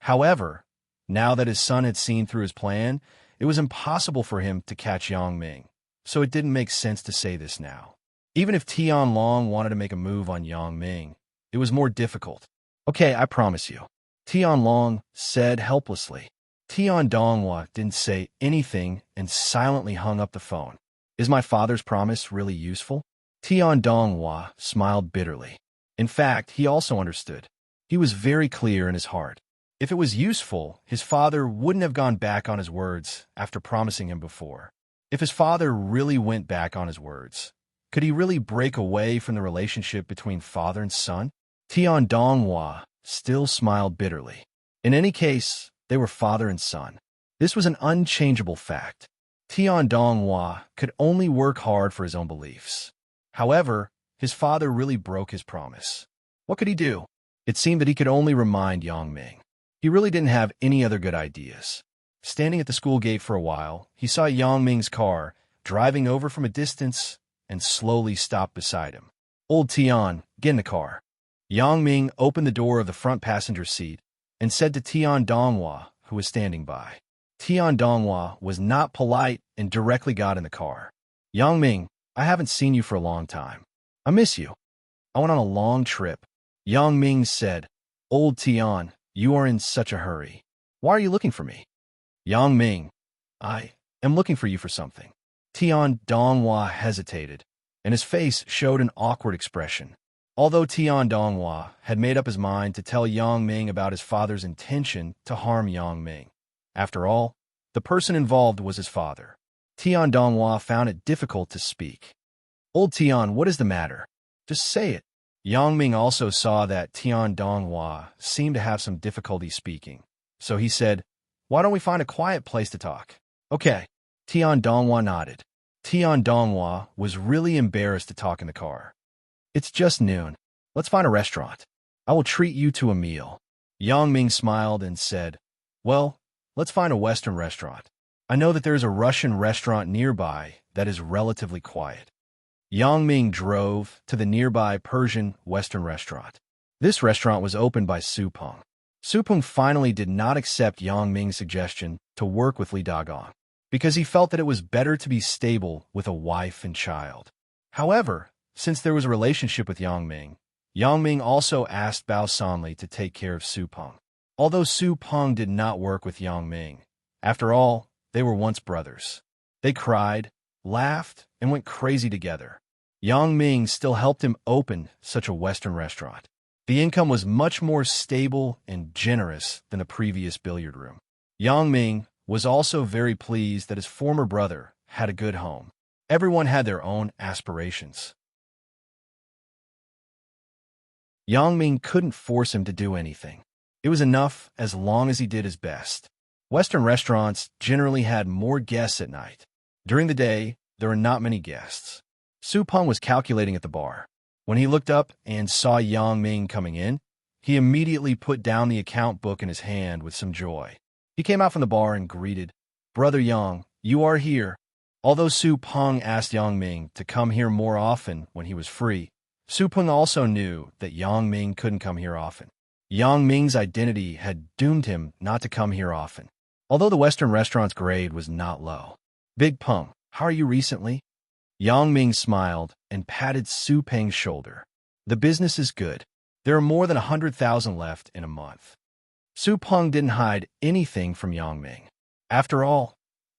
However, now that his son had seen through his plan, it was impossible for him to catch Yang Ming, so it didn't make sense to say this now. Even if Tian Long wanted to make a move on Yang Ming, it was more difficult. Okay, I promise you. Tian Long said helplessly. Tian Donghua didn't say anything and silently hung up the phone. Is my father's promise really useful? Tian Donghua smiled bitterly. In fact, he also understood. He was very clear in his heart. If it was useful, his father wouldn't have gone back on his words after promising him before. If his father really went back on his words, could he really break away from the relationship between father and son? Tian Donghua still smiled bitterly. In any case, they were father and son. This was an unchangeable fact. Tian Donghua could only work hard for his own beliefs. However, his father really broke his promise. What could he do? It seemed that he could only remind Yang Ming. He really didn't have any other good ideas. Standing at the school gate for a while, he saw Yang Ming's car driving over from a distance and slowly stopped beside him. Old Tian, get in the car. Yang Ming opened the door of the front passenger seat and said to Tian Donghua, who was standing by. Tian Donghua was not polite and directly got in the car. Yang Ming, I haven't seen you for a long time. I miss you. I went on a long trip. Yang Ming said, Old Tian, you are in such a hurry. Why are you looking for me? Yang Ming, I am looking for you for something. Tian Donghua hesitated, and his face showed an awkward expression. Although Tian Donghua had made up his mind to tell Yang Ming about his father's intention to harm Yang Ming. After all, the person involved was his father. Tian Donghua found it difficult to speak. Old Tian, what is the matter? Just say it. Yang Ming also saw that Tian Donghua seemed to have some difficulty speaking. So he said, why don't we find a quiet place to talk? Okay. Tian Donghua nodded. Tian Donghua was really embarrassed to talk in the car. It's just noon. Let's find a restaurant. I will treat you to a meal. Yang Ming smiled and said, well, let's find a Western restaurant. I know that there is a Russian restaurant nearby that is relatively quiet. Yang Ming drove to the nearby Persian Western restaurant. This restaurant was opened by Su Peng. Su Peng finally did not accept Yang Ming's suggestion to work with Li Dagong, because he felt that it was better to be stable with a wife and child. However, since there was a relationship with Yang Ming also asked Bao Sanli to take care of Su Peng. Although Su Peng did not work with Yang Ming, after all, they were once brothers. They cried, laughed, and went crazy together. Yang Ming still helped him open such a Western restaurant. The income was much more stable and generous than the previous billiard room. Yang Ming was also very pleased that his former brother had a good home. Everyone had their own aspirations. Yang Ming couldn't force him to do anything. It was enough as long as he did his best. Western restaurants generally had more guests at night. During the day, there were not many guests. Su Peng was calculating at the bar. When he looked up and saw Yang Ming coming in, he immediately put down the account book in his hand with some joy. He came out from the bar and greeted, Brother Yang, you are here. Although Su Peng asked Yang Ming to come here more often when he was free, Su Peng also knew that Yang Ming couldn't come here often. Yang Ming's identity had doomed him not to come here often, although the Western restaurant's grade was not low. Big Peng, how are you recently? Yang Ming smiled and patted Su Peng's shoulder. The business is good. There are more than 100,000 left in a month. Su Peng didn't hide anything from Yang Ming. After all,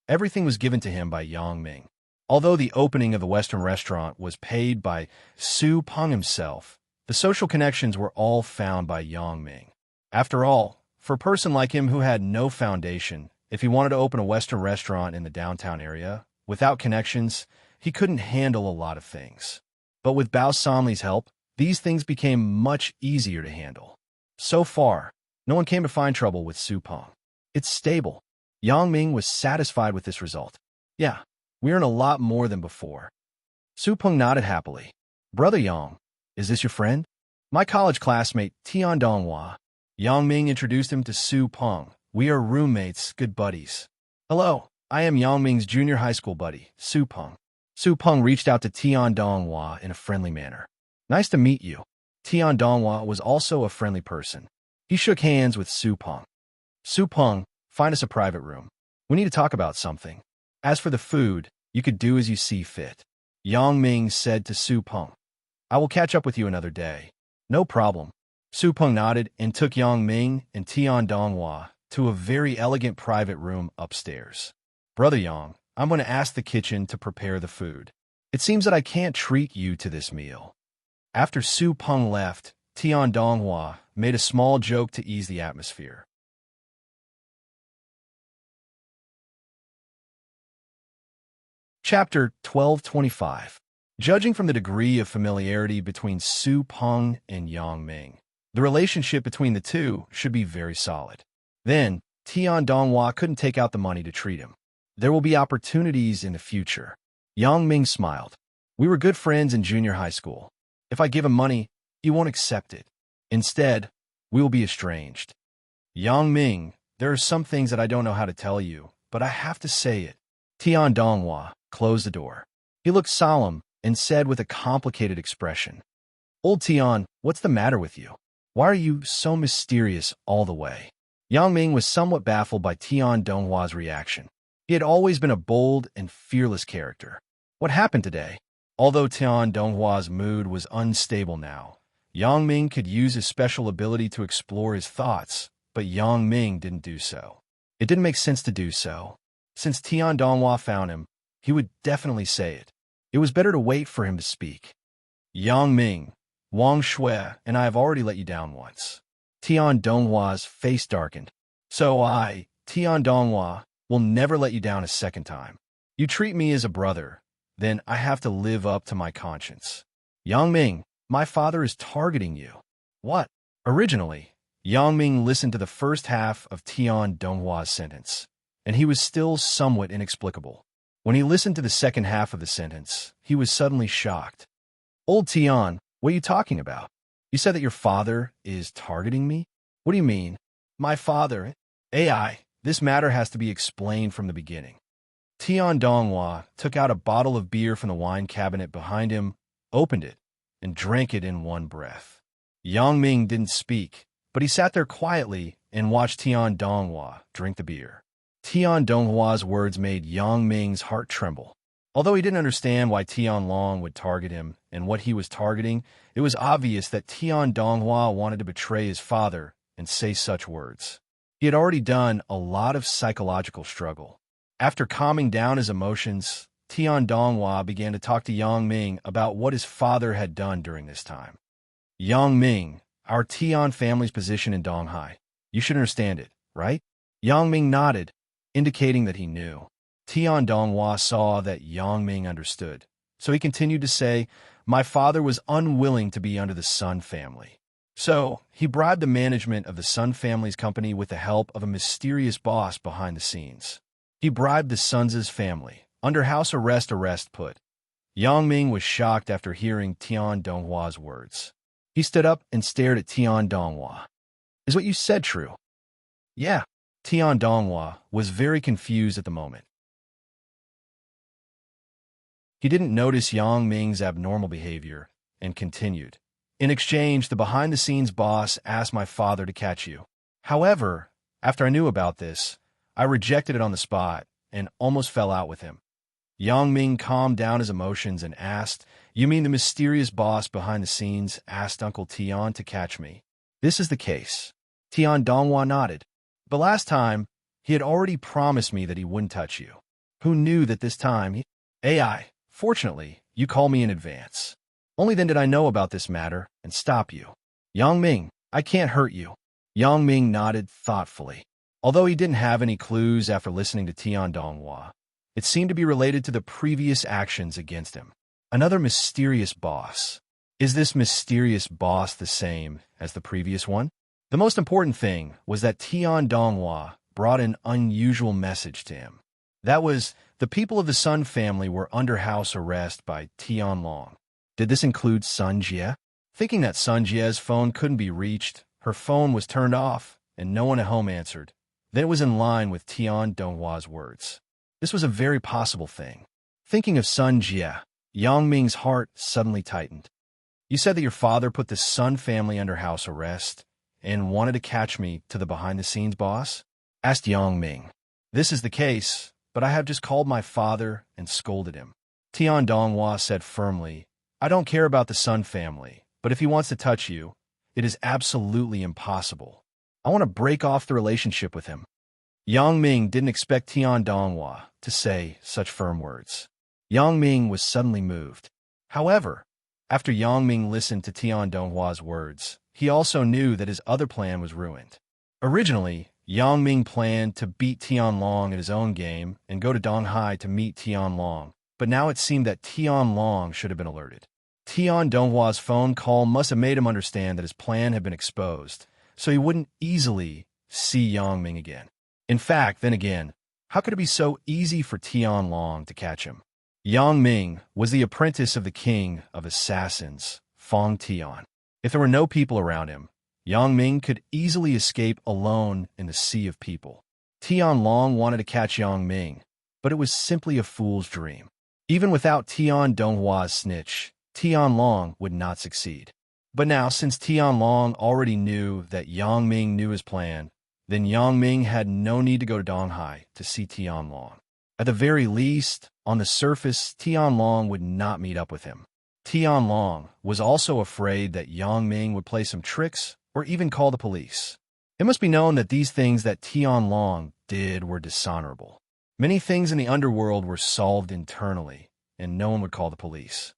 everything was given to him by Yang Ming. Although the opening of the Western restaurant was paid by Su Peng himself, the social connections were all found by Yang Ming. After all, for a person like him who had no foundation, if he wanted to open a Western restaurant in the downtown area, without connections, he couldn't handle a lot of things. But with Bao Sanli's help, these things became much easier to handle. So far, no one came to find trouble with Su Peng. It's stable. Yang Ming was satisfied with this result. Yeah, we earn a lot more than before. Su Peng nodded happily. Brother Yang, is this your friend? My college classmate, Tian Donghua. Yang Ming introduced him to Su Peng. We are roommates, good buddies. Hello, I am Yang Ming's junior high school buddy, Su Peng. Su Peng reached out to Tian Donghua in a friendly manner. Nice to meet you. Tian Donghua was also a friendly person. He shook hands with Su Peng. Su Peng, find us a private room. We need to talk about something. As for the food, you could do as you see fit. Yang Ming said to Su Peng. I will catch up with you another day. No problem. Su Peng nodded and took Yang Ming and Tian Donghua to a very elegant private room upstairs. Brother Yang, I'm going to ask the kitchen to prepare the food. It seems that I can't treat you to this meal. After Su Peng left, Tian Donghua made a small joke to ease the atmosphere. Chapter 1225. Judging from the degree of familiarity between Su Peng and Yang Ming, the relationship between the two should be very solid. Then, Tian Donghua couldn't take out the money to treat him. There will be opportunities in the future. Yang Ming smiled. We were good friends in junior high school. If I give him money, he won't accept it. Instead, we will be estranged. Yang Ming, there are some things that I don't know how to tell you, but I have to say it. Tian Donghua closed the door. He looked solemn and said with a complicated expression, Old Tian, what's the matter with you? Why are you so mysterious all the way? Yang Ming was somewhat baffled by Tian Donghua's reaction. He had always been a bold and fearless character. What happened today? Although Tian Donghua's mood was unstable now, Yang Ming could use his special ability to explore his thoughts, but Yang Ming didn't do so. It didn't make sense to do so. Since Tian Donghua found him, he would definitely say it. It was better to wait for him to speak. Yang Ming, Wang Shui, and I have already let you down once. Tian Donghua's face darkened. So I, Tian Donghua, will never let you down a second time. You treat me as a brother, then I have to live up to my conscience. Yang Ming, my father is targeting you. What? Originally, Yang Ming listened to the first half of Tian Donghua's sentence, and he was still somewhat inexplicable. When he listened to the second half of the sentence, he was suddenly shocked. Old Tian, what are you talking about? You said that your father is targeting me? What do you mean? My father? AI, this matter has to be explained from the beginning. Tian Donghua took out a bottle of beer from the wine cabinet behind him, opened it, and drank it in one breath. Yang Ming didn't speak, but he sat there quietly and watched Tian Donghua drink the beer. Tian Donghua's words made Yang Ming's heart tremble. Although he didn't understand why Tian Long would target him and what he was targeting, it was obvious that Tian Donghua wanted to betray his father and say such words. He had already done a lot of psychological struggle. After calming down his emotions, Tian Donghua began to talk to Yang Ming about what his father had done during this time. Yang Ming, our Tian family's position in Donghai. You should understand it, right? Yang Ming nodded, indicating that he knew. Tian Donghua saw that Yang Ming understood, so he continued to say, My father was unwilling to be under the Sun family. So, he bribed the management of the Sun family's company with the help of a mysterious boss behind the scenes. He bribed the Sun's family, under house arrest put. Yang Ming was shocked after hearing Tian Donghua's words. He stood up and stared at Tian Donghua. Is what you said true? Yeah. Tian Donghua was very confused at the moment. He didn't notice Yang Ming's abnormal behavior and continued. In exchange, the behind-the-scenes boss asked my father to catch you. However, after I knew about this, I rejected it on the spot and almost fell out with him. Yang Ming calmed down his emotions and asked, You mean the mysterious boss behind the scenes asked Uncle Tian to catch me? This is the case. Tian Donghua nodded. But last time, he had already promised me that he wouldn't touch you. Who knew that this time AI, fortunately, you call me in advance. Only then did I know about this matter and stop you. Yang Ming, I can't hurt you. Yang Ming nodded thoughtfully. Although he didn't have any clues after listening to Tian Donghua, it seemed to be related to the previous actions against him. Another mysterious boss. Is this mysterious boss the same as the previous one? The most important thing was that Tian Donghua brought an unusual message to him. That was, the people of the Sun family were under house arrest by Tian Long. Did this include Sun Jie? Thinking that Sun Jie's phone couldn't be reached, her phone was turned off, and no one at home answered. Then it was in line with Tian Donghua's words. This was a very possible thing. Thinking of Sun Jie, Yang Ming's heart suddenly tightened. You said that your father put the Sun family under house arrest and wanted to catch me to the behind-the-scenes boss? Asked Yang Ming. This is the case, but I have just called my father and scolded him. Tian Donghua said firmly, I don't care about the Sun family, but if he wants to touch you, it is absolutely impossible. I want to break off the relationship with him. Yang Ming didn't expect Tian Donghua to say such firm words. Yang Ming was suddenly moved. However, after Yang Ming listened to Tian Donghua's words, he also knew that his other plan was ruined. Originally, Yang Ming planned to beat Tian Long at his own game and go to Donghai to meet Tian Long, but now it seemed that Tian Long should have been alerted. Tian Donghua's phone call must have made him understand that his plan had been exposed, so he wouldn't easily see Yang Ming again. In fact, then again, how could it be so easy for Tian Long to catch him? Yang Ming was the apprentice of the king of assassins, Fong Tian. If there were no people around him, Yang Ming could easily escape alone in the sea of people. Tian Long wanted to catch Yang Ming, but it was simply a fool's dream. Even without Tian Donghua's snitch, Tian Long would not succeed. But now, since Tian Long already knew that Yang Ming knew his plan, then Yang Ming had no need to go to Donghai to see Tian Long. At the very least, on the surface, Tian Long would not meet up with him. Tian Long was also afraid that Yang Ming would play some tricks or even call the police. It must be known that these things that Tian Long did were dishonorable. Many things in the underworld were solved internally, and no one would call the police.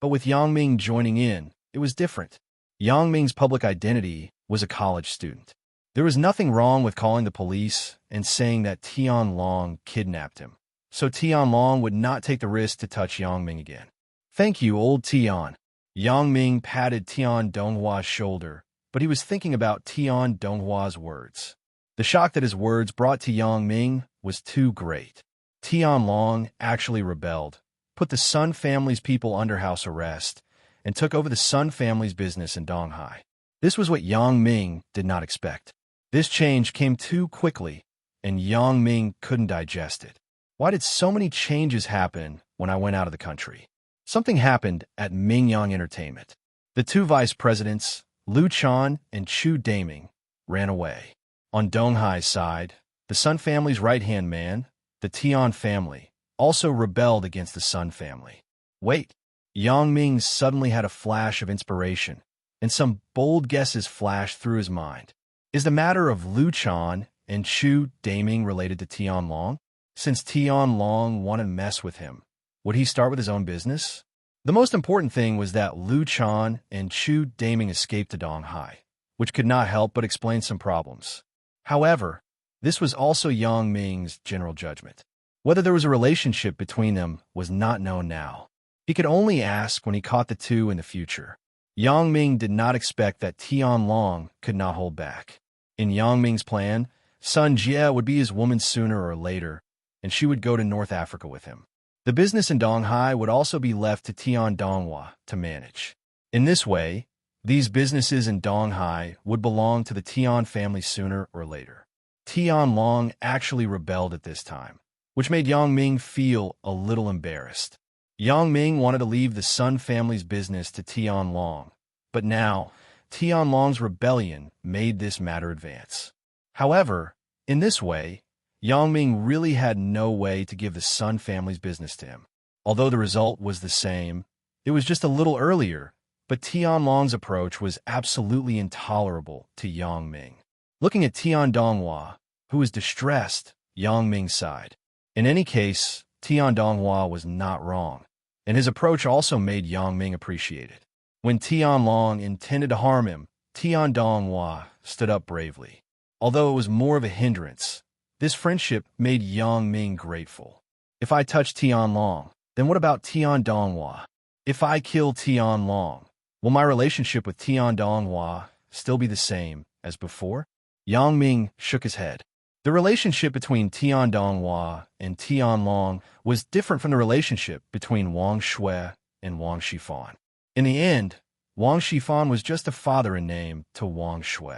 But with Yang Ming joining in, it was different. Yang Ming's public identity was a college student. There was nothing wrong with calling the police and saying that Tian Long kidnapped him, so Tian Long would not take the risk to touch Yang Ming again. Thank you, old Tian. Yang Ming patted Tian Donghua's shoulder, but he was thinking about Tian Donghua's words. The shock that his words brought to Yang Ming was too great. Tian Long actually rebelled, put the Sun family's people under house arrest, and took over the Sun family's business in Donghai. This was what Yang Ming did not expect. This change came too quickly, and Yang Ming couldn't digest it. Why did so many changes happen when I went out of the country? Something happened at Mingyang Entertainment. The two vice presidents, Lu Chan and Chu Daming, ran away. On Donghai's side, the Sun family's right-hand man, the Tian family, also rebelled against the Sun family. Wait, Yang Ming suddenly had a flash of inspiration, and some bold guesses flashed through his mind. Is the matter of Lu Chan and Chu Daming related to Tian Long? Since Tian Long wanted to mess with him, would he start with his own business? The most important thing was that Lu Chan and Chu Daming escaped to Donghai, which could not help but explain some problems. However, this was also Yang Ming's general judgment. Whether there was a relationship between them was not known now. He could only ask when he caught the two in the future. Yang Ming did not expect that Tian Long could not hold back. In Yang Ming's plan, Sun Jie would be his woman sooner or later, and she would go to North Africa with him. The business in Donghai would also be left to Tian Donghua to manage. In this way, these businesses in Donghai would belong to the Tian family sooner or later. Tian Long actually rebelled at this time, which made Yang Ming feel a little embarrassed. Yang Ming wanted to leave the Sun family's business to Tian Long, but now, Tian Long's rebellion made this matter advance. However, in this way, Yang Ming really had no way to give the Sun family's business to him. Although the result was the same, it was just a little earlier, but Tian Long's approach was absolutely intolerable to Yang Ming. Looking at Tian Donghua, who was distressed, Yang Ming sighed. In any case, Tian Donghua was not wrong, and his approach also made Yang Ming appreciate it. When Tian Long intended to harm him, Tian Donghua stood up bravely. Although it was more of a hindrance, this friendship made Yang Ming grateful. If I touch Tian Long, then what about Tian Donghua? If I kill Tian Long, will my relationship with Tian Donghua still be the same as before? Yang Ming shook his head. The relationship between Tian Donghua and Tian Long was different from the relationship between Wang Shui and Wang Shifan. In the end, Wang Shifan was just a father in name to Wang Shui.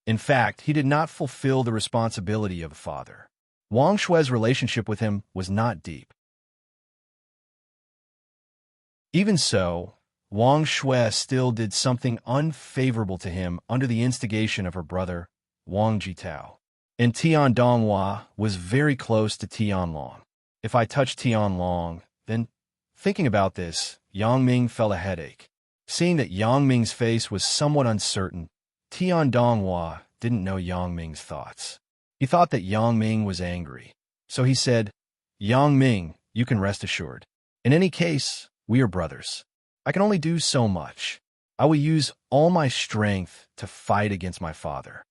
In fact, he did not fulfill the responsibility of a father. Wang Shui's relationship with him was not deep. Even so, Wang Shui still did something unfavorable to him under the instigation of her brother, Wang Jitao. And Tian Donghua was very close to Tian Long. If I touch Tian Long, then, thinking about this, Yang Ming felt a headache. Seeing that Yang Ming's face was somewhat uncertain, Tian Donghua didn't know Yang Ming's thoughts. He thought that Yang Ming was angry. So he said, Yang Ming, you can rest assured. In any case, we are brothers. I can only do so much. I will use all my strength to fight against my father.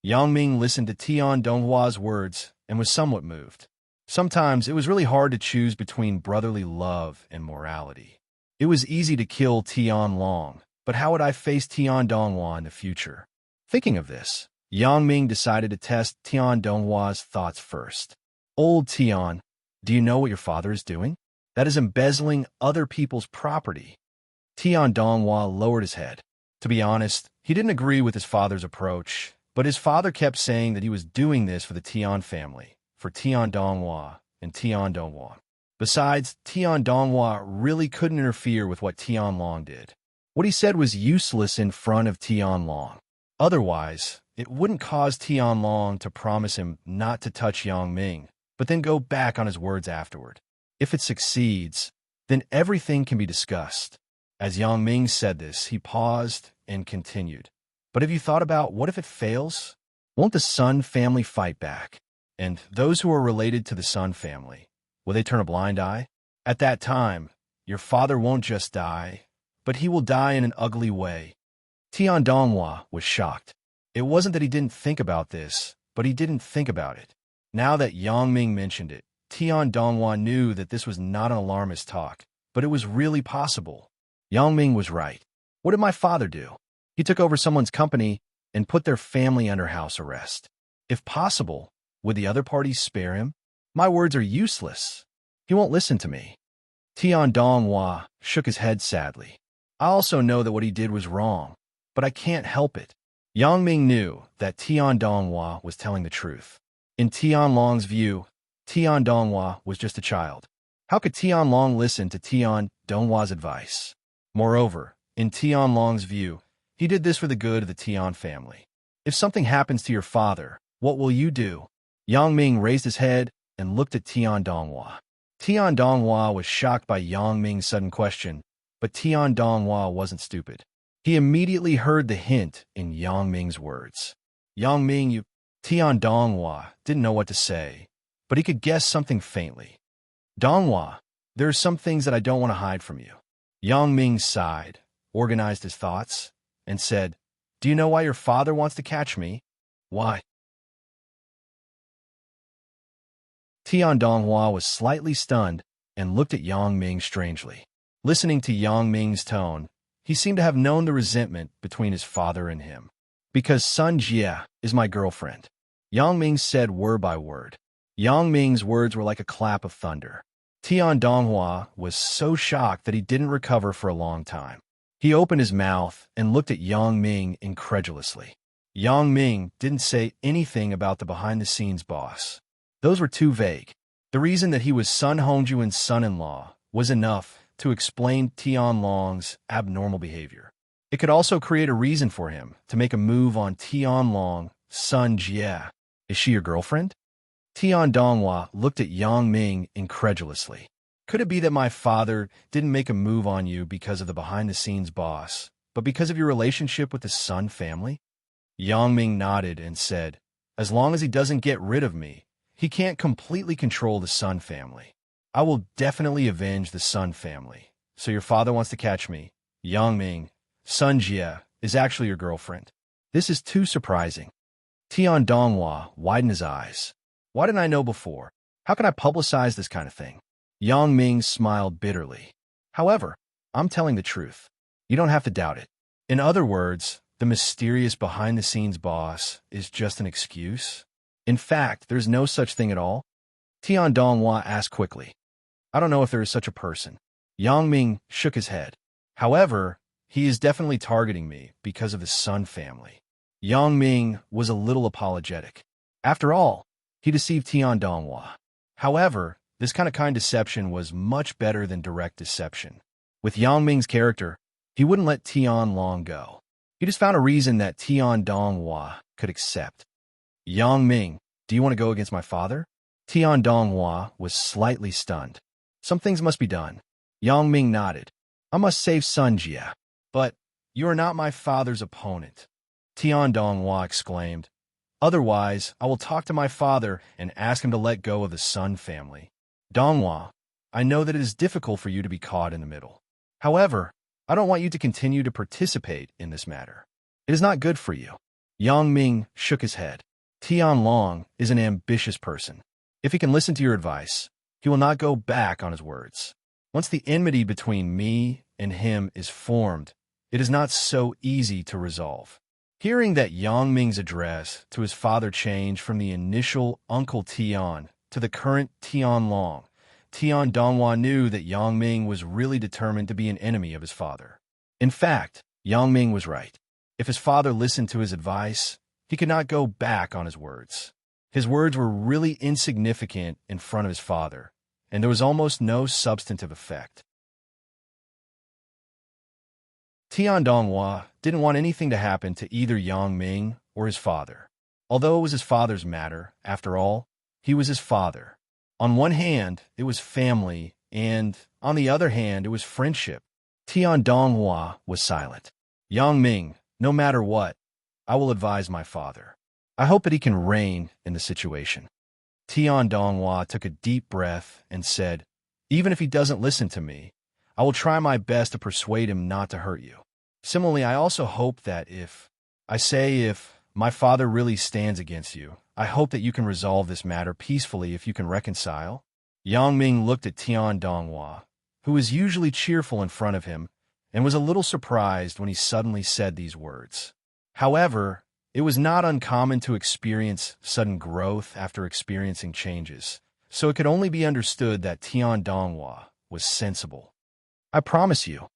Yang Ming listened to Tian Donghua's words and was somewhat moved. Sometimes it was really hard to choose between brotherly love and morality. It was easy to kill Tian Long, but how would I face Tian Donghua in the future? Thinking of this, Yang Ming decided to test Tian Donghua's thoughts first. Old Tian, do you know what your father is doing? That is embezzling other people's property. Tian Donghua lowered his head. To be honest, he didn't agree with his father's approach, but his father kept saying that he was doing this for the Tian family, for Tian Donghua and Tian Donghua. Besides, Tian Donghua really couldn't interfere with what Tian Long did. What he said was useless in front of Tian Long. Otherwise, it wouldn't cause Tian Long to promise him not to touch Yang Ming, but then go back on his words afterward. If it succeeds, then everything can be discussed. As Yang Ming said this, he paused and continued. But have you thought about what if it fails? Won't the Sun family fight back? And those who are related to the Sun family, will they turn a blind eye? At that time, your father won't just die, but he will die in an ugly way. Tian Donghua was shocked. It wasn't that he didn't think about this, but he didn't think about it. Now that Yang Ming mentioned it, Tian Donghua knew that this was not an alarmist talk, but it was really possible. Yang Ming was right. What did my father do? He took over someone's company and put their family under house arrest. If possible, would the other parties spare him? My words are useless. He won't listen to me. Tian Donghua shook his head sadly. I also know that what he did was wrong, but I can't help it. Yang Ming knew that Tian Donghua was telling the truth. In Tian Long's view, Tian Donghua was just a child. How could Tian Long listen to Tian Donghua's advice? Moreover, in Tian Long's view, he did this for the good of the Tian family. If something happens to your father, what will you do? Yang Ming raised his head and looked at Tian Donghua. Tian Donghua was shocked by Yang Ming's sudden question, but Tian Donghua wasn't stupid. He immediately heard the hint in Yang Ming's words. Yang Ming, you... Tian Donghua didn't know what to say, but he could guess something faintly. Donghua, there are some things that I don't want to hide from you. Yang Ming sighed, organized his thoughts, and said, Do you know why your father wants to catch me? Why? Tian Donghua was slightly stunned and looked at Yang Ming strangely. Listening to Yang Ming's tone, he seemed to have known the resentment between his father and him. Because Sun Jie is my girlfriend, Yang Ming said word by word. Yang Ming's words were like a clap of thunder. Tian Donghua was so shocked that he didn't recover for a long time. He opened his mouth and looked at Yang Ming incredulously. Yang Ming didn't say anything about the behind-the-scenes boss. Those were too vague. The reason that he was Sun Hongjuan's son-in-law was enough to explain Tian Long's abnormal behavior. It could also create a reason for him to make a move on Tian Long, Sun Jie. Is she your girlfriend? Tian Donghua looked at Yang Ming incredulously. Could it be that my father didn't make a move on you because of the behind-the-scenes boss, but because of your relationship with the Sun family? Yang Ming nodded and said, As long as he doesn't get rid of me, he can't completely control the Sun family. I will definitely avenge the Sun family. So your father wants to catch me. Yang Ming, Sun Jie, is actually your girlfriend. This is too surprising. Tian Donghua widened his eyes. Why didn't I know before? How can I publicize this kind of thing? Yang Ming smiled bitterly. However, I'm telling the truth. You don't have to doubt it. In other words, the mysterious behind-the-scenes boss is just an excuse? In fact, there's no such thing at all? Tian Donghua asked quickly. I don't know if there is such a person. Yang Ming shook his head. However, he is definitely targeting me because of the Sun family. Yang Ming was a little apologetic. After all, he deceived Tian Donghua. However, this kind of deception was much better than direct deception. With Yang Ming's character, he wouldn't let Tian Long go. He just found a reason that Tian Donghua could accept. Yang Ming, do you want to go against my father? Tian Donghua was slightly stunned. Some things must be done. Yang Ming nodded. I must save Sun Jie. But you are not my father's opponent. Tian Donghua exclaimed. Otherwise, I will talk to my father and ask him to let go of the Sun family. Donghua, I know that it is difficult for you to be caught in the middle. However, I don't want you to continue to participate in this matter. It is not good for you. Yang Ming shook his head. Tian Long is an ambitious person. If he can listen to your advice, he will not go back on his words. Once the enmity between me and him is formed, it is not so easy to resolve. Hearing that Yang Ming's address to his father changed from the initial Uncle Tian to the current Tian Long, Tian Donghua knew that Yang Ming was really determined to be an enemy of his father. In fact, Yang Ming was right. If his father listened to his advice, he could not go back on his words. His words were really insignificant in front of his father, and there was almost no substantive effect. Tian Donghua didn't want anything to happen to either Yang Ming or his father. Although it was his father's matter, after all, he was his father. On one hand, it was family, and on the other hand, it was friendship. Tian Donghua was silent. Yang Ming, no matter what, I will advise my father. I hope that he can reign in the situation. Tian Donghua took a deep breath and said, even if he doesn't listen to me, I will try my best to persuade him not to hurt you. Similarly, I also hope that if my father really stands against you, I hope that you can resolve this matter peacefully if you can reconcile. Yang Ming looked at Tian Donghua, who was usually cheerful in front of him, and was a little surprised when he suddenly said these words. However, it was not uncommon to experience sudden growth after experiencing changes, so it could only be understood that Tian Donghua was sensible. I promise you.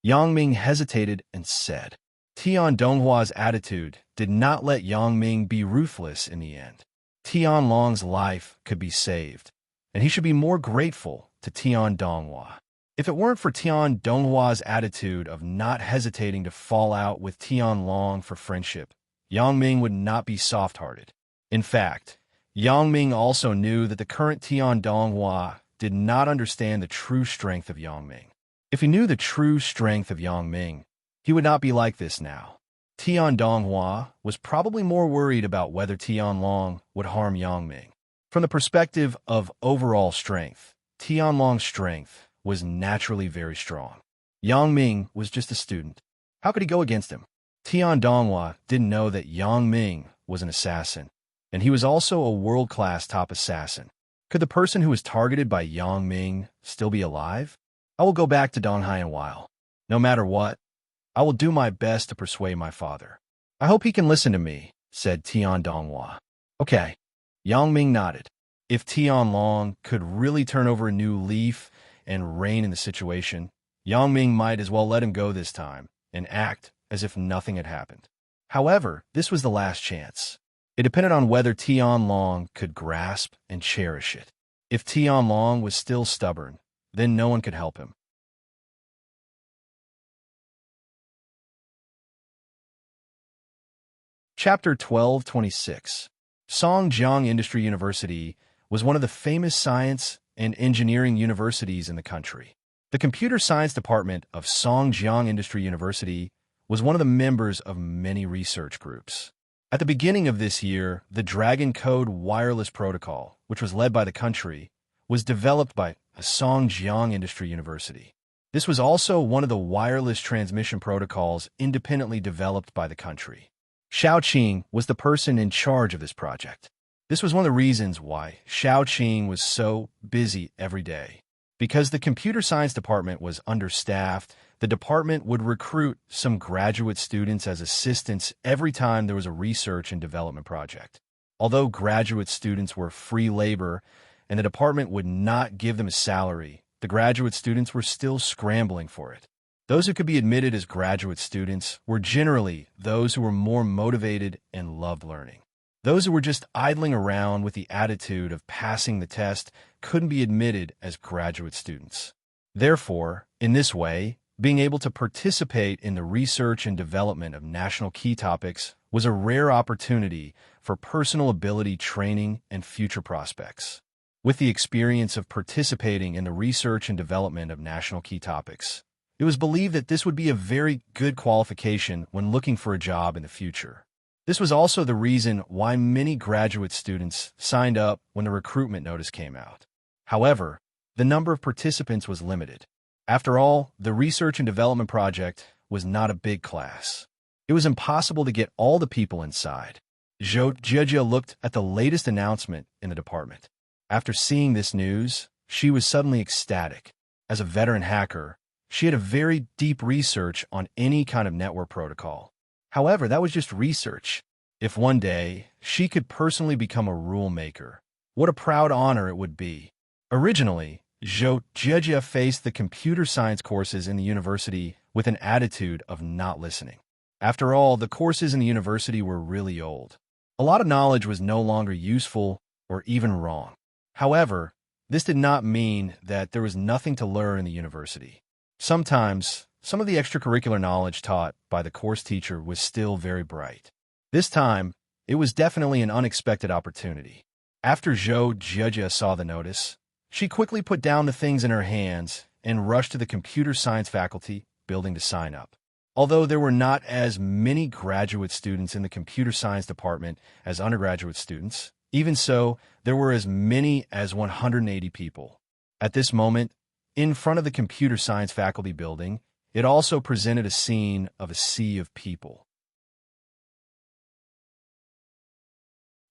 Yang Ming hesitated and said. Tian Donghua's attitude did not let Yang Ming be ruthless in the end. Tian Long's life could be saved, and he should be more grateful to Tian Donghua. If it weren't for Tian Donghua's attitude of not hesitating to fall out with Tian Long for friendship, Yang Ming would not be soft-hearted. In fact, Yang Ming also knew that the current Tian Donghua did not understand the true strength of Yang Ming. If he knew the true strength of Yang Ming, he would not be like this now. Tian Donghua was probably more worried about whether Tian Long would harm Yang Ming. From the perspective of overall strength, Tian Long's strength was naturally very strong. Yang Ming was just a student. How could he go against him? Tian Donghua didn't know that Yang Ming was an assassin, and he was also a world-class top assassin. Could the person who was targeted by Yang Ming still be alive? I will go back to Donghai in a while. No matter what, I will do my best to persuade my father. I hope he can listen to me, said Tian Donghua. Okay. Yang Ming nodded. If Tian Long could really turn over a new leaf and reign in the situation, Yang Ming might as well let him go this time and act as if nothing had happened. However, this was the last chance. It depended on whether Tian Long could grasp and cherish it. If Tian Long was still stubborn, then no one could help him. Chapter 1226. Songjiang Industry University was one of the famous science and engineering universities in the country. The computer science department of Songjiang Industry University was one of the members of many research groups. At the beginning of this year, the Dragon Code wireless protocol, which was led by the country, was developed by Songjiang Industry University. This was also one of the wireless transmission protocols independently developed by the country. Xiaoqing was the person in charge of this project. This was one of the reasons why Xiaoqing was so busy every day. Because the computer science department was understaffed, the department would recruit some graduate students as assistants every time there was a research and development project. Although graduate students were free labor and the department would not give them a salary, the graduate students were still scrambling for it. Those who could be admitted as graduate students were generally those who were more motivated and loved learning. Those who were just idling around with the attitude of passing the test couldn't be admitted as graduate students. Therefore, in this way, being able to participate in the research and development of national key topics was a rare opportunity for personal ability training and future prospects. With the experience of participating in the research and development of national key topics, it was believed that this would be a very good qualification when looking for a job in the future. This was also the reason why many graduate students signed up when the recruitment notice came out. However, the number of participants was limited. After all, the research and development project was not a big class. It was impossible to get all the people inside. Zhou Jijia looked at the latest announcement in the department. After seeing this news, she was suddenly ecstatic. As a veteran hacker, she had a very deep research on any kind of network protocol. However, that was just research. If one day she could personally become a rule maker, what a proud honor it would be. Originally, Zhou Jijia faced the computer science courses in the university with an attitude of not listening. After all, the courses in the university were really old. A lot of knowledge was no longer useful or even wrong. However, this did not mean that there was nothing to learn in the university. Sometimes, some of the extracurricular knowledge taught by the course teacher was still very bright. This time, it was definitely an unexpected opportunity. After Zhou Jijia saw the notice, she quickly put down the things in her hands and rushed to the computer science faculty building to sign up. Although there were not as many graduate students in the computer science department as undergraduate students, even so, there were as many as 180 people. At this moment, in front of the computer science faculty building, it also presented a scene of a sea of people.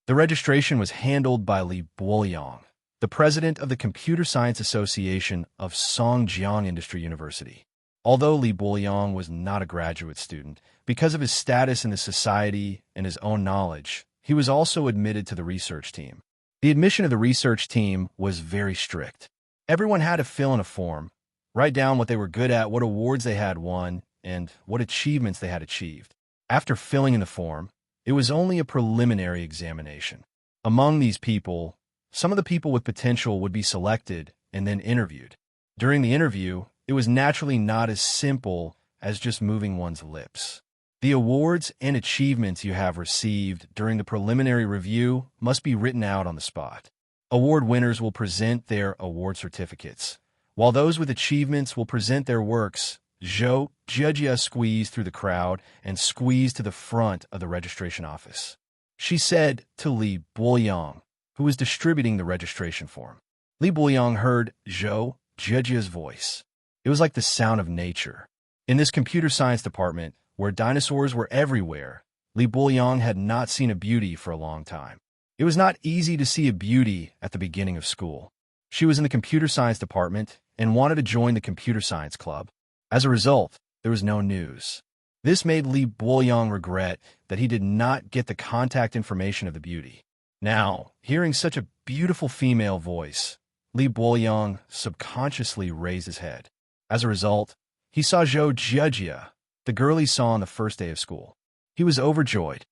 The registration was handled by Li Boyang, the president of the Computer Science Association of Songjiang Industry University. Although Li Boyang was not a graduate student, because of his status in the society and his own knowledge, he was also admitted to the research team. The admission of the research team was very strict. Everyone had to fill in a form, write down what they were good at, what awards they had won, and what achievements they had achieved. After filling in the form, it was only a preliminary examination. Among these people, some of the people with potential would be selected and then interviewed. During the interview, it was naturally not as simple as just moving one's lips. The awards and achievements you have received during the preliminary review must be written out on the spot. Award winners will present their award certificates, while those with achievements will present their works. Zhou Jijia squeezed through the crowd and squeezed to the front of the registration office. She said to Li Boyang, who was distributing the registration form. Li Boyang heard Zhou Jijia's voice. It was like the sound of nature. In this computer science department, where dinosaurs were everywhere, Li Boyang had not seen a beauty for a long time. It was not easy to see a beauty at the beginning of school. She was in the computer science department and wanted to join the computer science club. As a result, there was no news. This made Li Boyang regret that he did not get the contact information of the beauty. Now, hearing such a beautiful female voice, Li Boyang subconsciously raised his head. As a result, he saw Zhou Jijia, the girl he saw on the first day of school. He was overjoyed.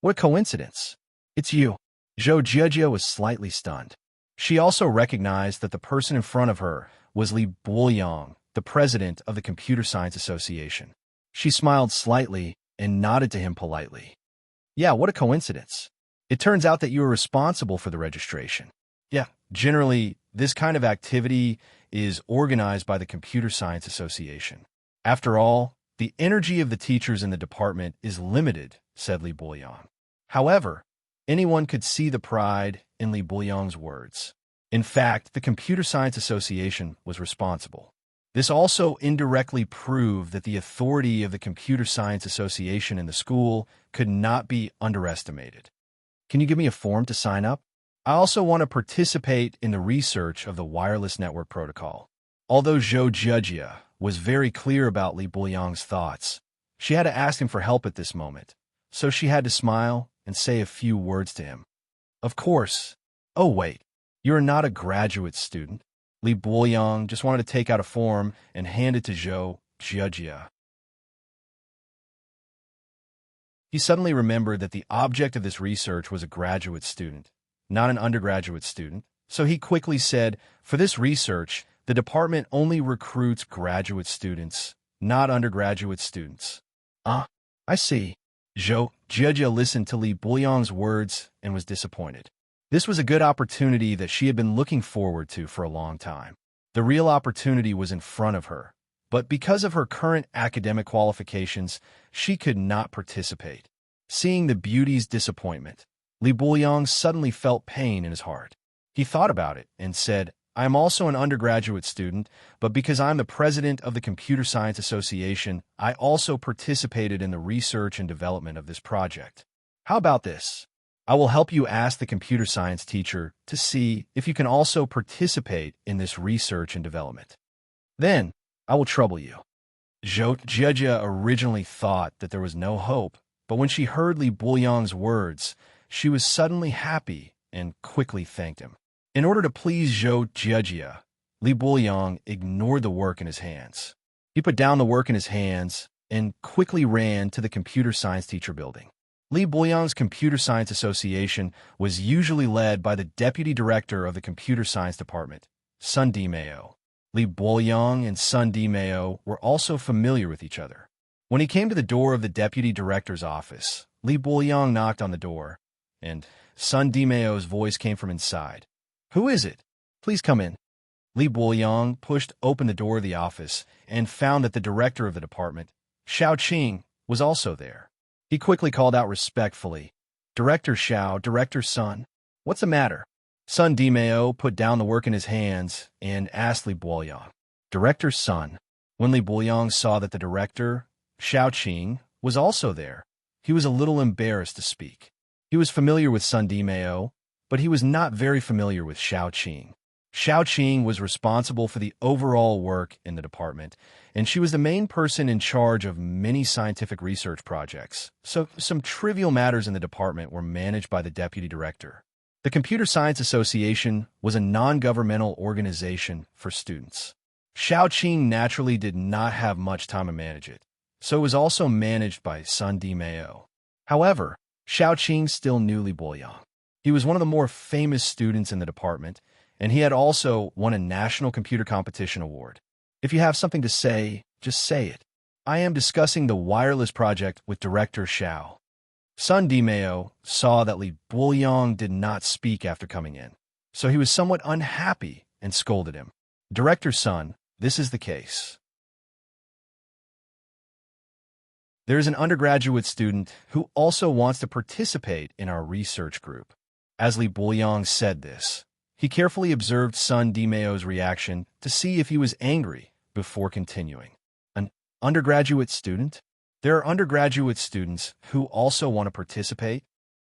What a coincidence. It's you. Zhou Jijia was slightly stunned. She also recognized that the person in front of her was Li Boyang, the president of the Computer Science Association. She smiled slightly and nodded to him politely. Yeah, what a coincidence. It turns out that you were responsible for the registration. Yeah, generally, this kind of activity is organized by the Computer Science Association. After all, the energy of the teachers in the department is limited, said Li Boyang. However, anyone could see the pride in Li Buoyang's words. In fact, the Computer Science Association was responsible. This also indirectly proved that the authority of the Computer Science Association in the school could not be underestimated. Can you give me a form to sign up? I also want to participate in the research of the wireless network protocol. Although Zhou Jia was very clear about Li Buoyang's thoughts, she had to ask him for help at this moment, so she had to smile and say a few words to him. Of course. Oh, wait. You're not a graduate student. Li Buoyang just wanted to take out a form and hand it to Zhou Jia. He suddenly remembered that the object of this research was a graduate student, not an undergraduate student, so he quickly said, "For this research, the department only recruits graduate students, not undergraduate students." I see. Zhou Jia listened to Li Buoyang's words and was disappointed. This was a good opportunity that she had been looking forward to for a long time. The real opportunity was in front of her, but because of her current academic qualifications, she could not participate. Seeing the beauty's disappointment, Li Buoyang suddenly felt pain in his heart. He thought about it and said, "I am also an undergraduate student, but because I'm the president of the Computer Science Association, I also participated in the research and development of this project. How about this? I will help you ask the computer science teacher to see if you can also participate in this research and development. Then, I will trouble you." Zhou Jia originally thought that there was no hope, but when she heard Li Buoyang's words, she was suddenly happy and quickly thanked him. In order to please Zhou Jia, Li Buoyang ignored the work in his hands. He put down the work in his hands and quickly ran to the computer science teacher building. Li Buoyang's Computer Science Association was usually led by the deputy director of the computer science department, Sun Dimeo. Li Buoyang and Sun Dimeo were also familiar with each other. When he came to the door of the deputy director's office, Li Buoyang knocked on the door, and Sun Dimeo's voice came from inside. "Who is it? Please come in." Li Buoyang pushed open the door of the office and found that the director of the department, Xiao Qing, was also there. He quickly called out respectfully, "Director Xiao, Director Sun, what's the matter?" Sun Dimeo put down the work in his hands and asked Li Buoyang, "Director Sun." When Li Buoyang saw that the director, Xiao Qing, was also there, he was a little embarrassed to speak. He was familiar with Sun Dimeo, but he was not very familiar with Xiao Qing. Xiao Qing was responsible for the overall work in the department, and she was the main person in charge of many scientific research projects, so some trivial matters in the department were managed by the deputy director. The Computer Science Association was a non-governmental organization for students. Xiao Qing naturally did not have much time to manage it, so it was also managed by Sun Dimeo. However, Xiao Qing still knew Li Buoyang. He was one of the more famous students in the department, and he had also won a national computer competition award. If you have something to say, just say it. I am discussing the wireless project with Director Xiao. Sun Dimeo saw that Li Buoyang did not speak after coming in, so he was somewhat unhappy and scolded him. "Director Sun, this is the case. There is an undergraduate student who also wants to participate in our research group." As Li Buoyang said this, he carefully observed Sun Dimeo's reaction to see if he was angry before continuing. "An undergraduate student? There are undergraduate students who also want to participate?"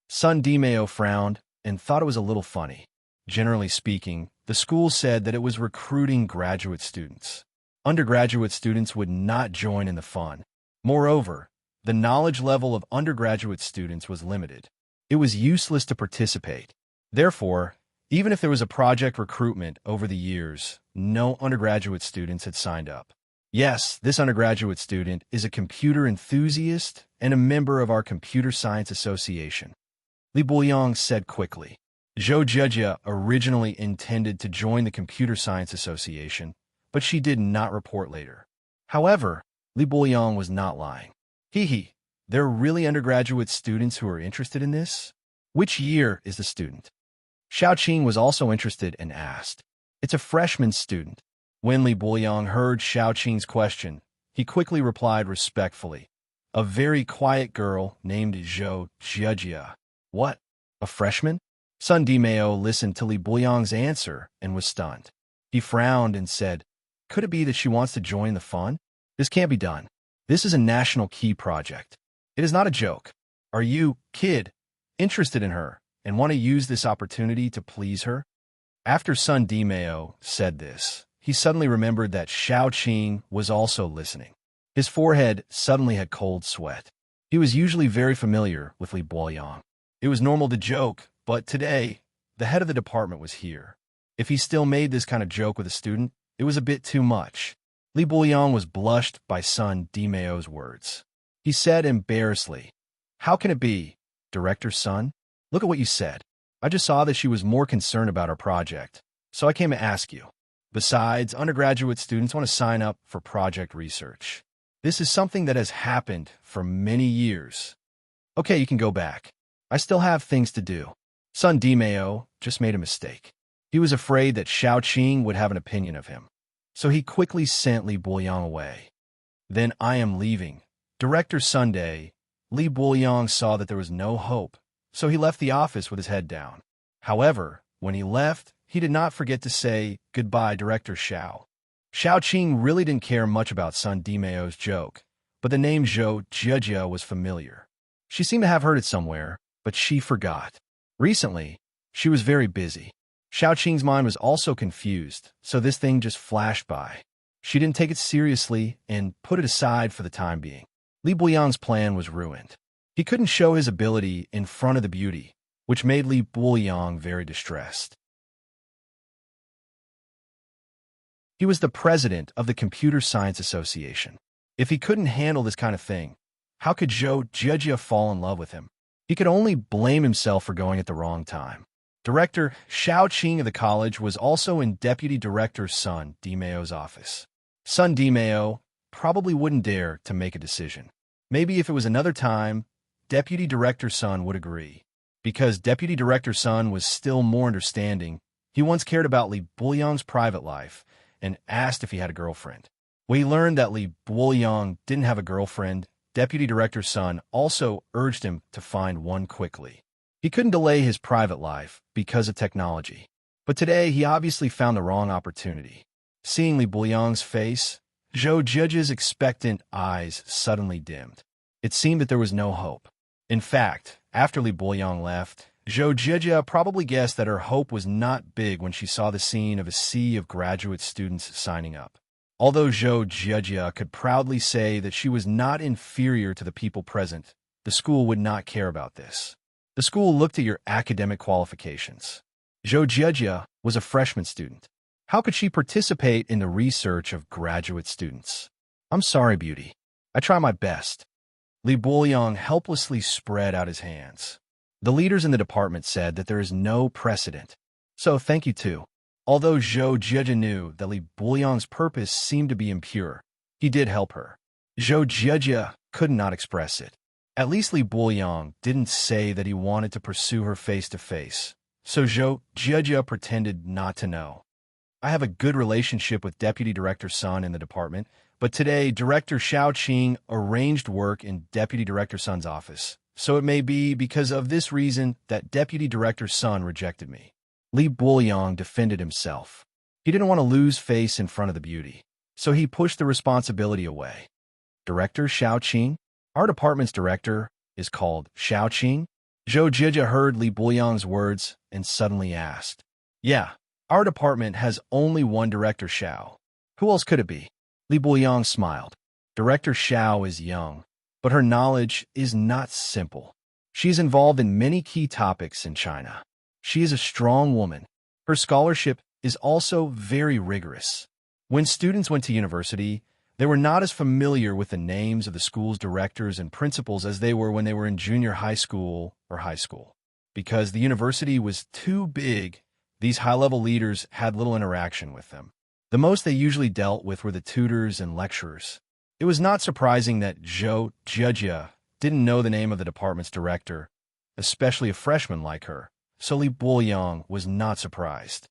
Sun Dimeo frowned and thought it was a little funny. Generally speaking, the school said that it was recruiting graduate students. Undergraduate students would not join in the fun. Moreover, the knowledge level of undergraduate students was limited. It was useless to participate. Therefore, even if there was a project recruitment over the years, no undergraduate students had signed up. "Yes, this undergraduate student is a computer enthusiast and a member of our Computer Science Association," Li Buoyang said quickly. Zhou Jia originally intended to join the Computer Science Association, but she did not report later. However, Li Buoyang was not lying. There are really undergraduate students who are interested in this? Which year is the student?" Xiao Qing was also interested and asked. "It's a freshman student." When Li Buoyang heard Xiao Qing's question, he quickly replied respectfully, "A very quiet girl named Zhou Jia." What? A freshman? Sun Dimeo listened to Li Buoyang's answer and was stunned. He frowned and said, "Could it be that she wants to join the fun? This can't be done. This is a national key project. It is not a joke. Are you, kid, interested in her and want to use this opportunity to please her?" After Sun Dimeo said this, he suddenly remembered that Xiaoqing was also listening. His forehead suddenly had cold sweat. He was usually very familiar with Li Buoyang. It was normal to joke, but today, the head of the department was here. If he still made this kind of joke with a student, it was a bit too much. Li Buoyang was blushed by Sun Dimeo's words. He said embarrassedly, "How can it be, Director Sun? Look at what you said. I just saw that she was more concerned about our project, so I came to ask you. Besides, undergraduate students want to sign up for project research. This is something that has happened for many years. Okay, you can go back. I still have things to do." Sun Dimeo just made a mistake. He was afraid that Xiaoqing would have an opinion of him, so he quickly sent Li Buoyang away. "Then I am leaving. Director Sunday." Li Buoyang saw that there was no hope, so he left the office with his head down. However, when he left, he did not forget to say goodbye, Director Xiao. Xiaoqing really didn't care much about Sun Dimeo's joke, but the name Zhou Jia was familiar. She seemed to have heard it somewhere, but she forgot. Recently, she was very busy. Xiaoqing's mind was also confused, so this thing just flashed by. She didn't take it seriously and put it aside for the time being. Li Buoyang's plan was ruined. He couldn't show his ability in front of the beauty, which made Li Buoyang very distressed. He was the president of the Computer Science Association. If he couldn't handle this kind of thing, how could Zhou Jia fall in love with him? He could only blame himself for going at the wrong time. Director Xiaoqing of the college was also in Deputy Director Sun Dimeo's office. Sun Dimeo probably wouldn't dare to make a decision. Maybe if it was another time, Deputy Director Sun would agree. Because Deputy Director Sun was still more understanding, he once cared about Li Buoyang's private life and asked if he had a girlfriend. When he learned that Li Buoyang didn't have a girlfriend, Deputy Director Sun also urged him to find one quickly. He couldn't delay his private life because of technology. But today, he obviously found the wrong opportunity. Seeing Li Buoyang's face, Zhou Jia's expectant eyes suddenly dimmed. It seemed that there was no hope. In fact, after Li Buoyang left, Zhou Jia probably guessed that her hope was not big when she saw the scene of a sea of graduate students signing up. Although Zhou Jia could proudly say that she was not inferior to the people present, the school would not care about this. The school looked at your academic qualifications. Zhou Jia was a freshman student. How could she participate in the research of graduate students? "I'm sorry, beauty. I try my best." Li Buoyang helplessly spread out his hands. The leaders in the department said that there is no precedent. So thank you too. Although Zhou Jia knew that Li Buoyang's purpose seemed to be impure, he did help her. Zhou Jia could not express it. At least Li Buoyang didn't say that he wanted to pursue her face-to-face, so Zhou Jia pretended not to know. "I have a good relationship with Deputy Director Sun in the department, but today Director Xiaoqing arranged work in Deputy Director Sun's office, so it may be because of this reason that Deputy Director Sun rejected me." Li Buoyang defended himself. He didn't want to lose face in front of the beauty, so he pushed the responsibility away. "Director Xiaoqing? Our department's director is called Xiaoqing?" Zhou Jia heard Li Buoyang's words and suddenly asked. "Yeah, our department has only one Director Xiao. Who else could it be?" Li Buoyang smiled. "Director Xiao is young, but her knowledge is not simple. She is involved in many key topics in China. She is a strong woman. Her scholarship is also very rigorous. When students went to university, they were not as familiar with the names of the school's directors and principals as they were when they were in junior high school or high school. Because the university was too big, these high-level leaders had little interaction with them. The most they usually dealt with were the tutors and lecturers. It was not surprising that Zhou Jia didn't know the name of the department's director, especially a freshman like her, so Li Buoyang was not surprised.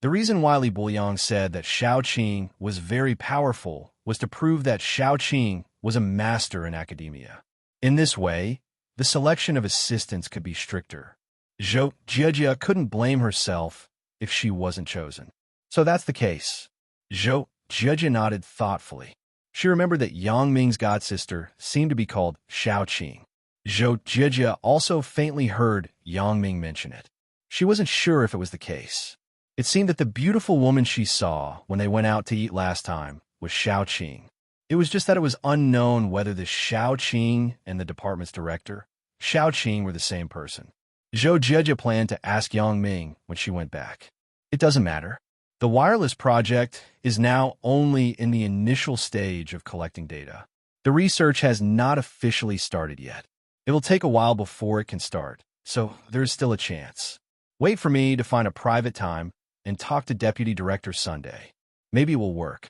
The reason why Li Buoyang said that Xiaoqing was very powerful was to prove that Xiaoqing was a master in academia. In this way, the selection of assistants could be stricter. Zhou Jia couldn't blame herself if she wasn't chosen. So that's the case. Zhou Jia nodded thoughtfully. She remembered that Yang Ming's godsister seemed to be called Xiaoqing. Zhou Jia also faintly heard Yang Ming mention it. She wasn't sure if it was the case. It seemed that the beautiful woman she saw when they went out to eat last time was Xiaoqing. It was just that it was unknown whether the Xiaoqing and the department's director, Xiaoqing, were the same person. Zhou Jia planned to ask Yang Ming when she went back. It doesn't matter. The wireless project is now only in the initial stage of collecting data. The research has not officially started yet. It will take a while before it can start, so there's still a chance. Wait for me to find a private time and talk to Deputy Director Sunday. Maybe it will work.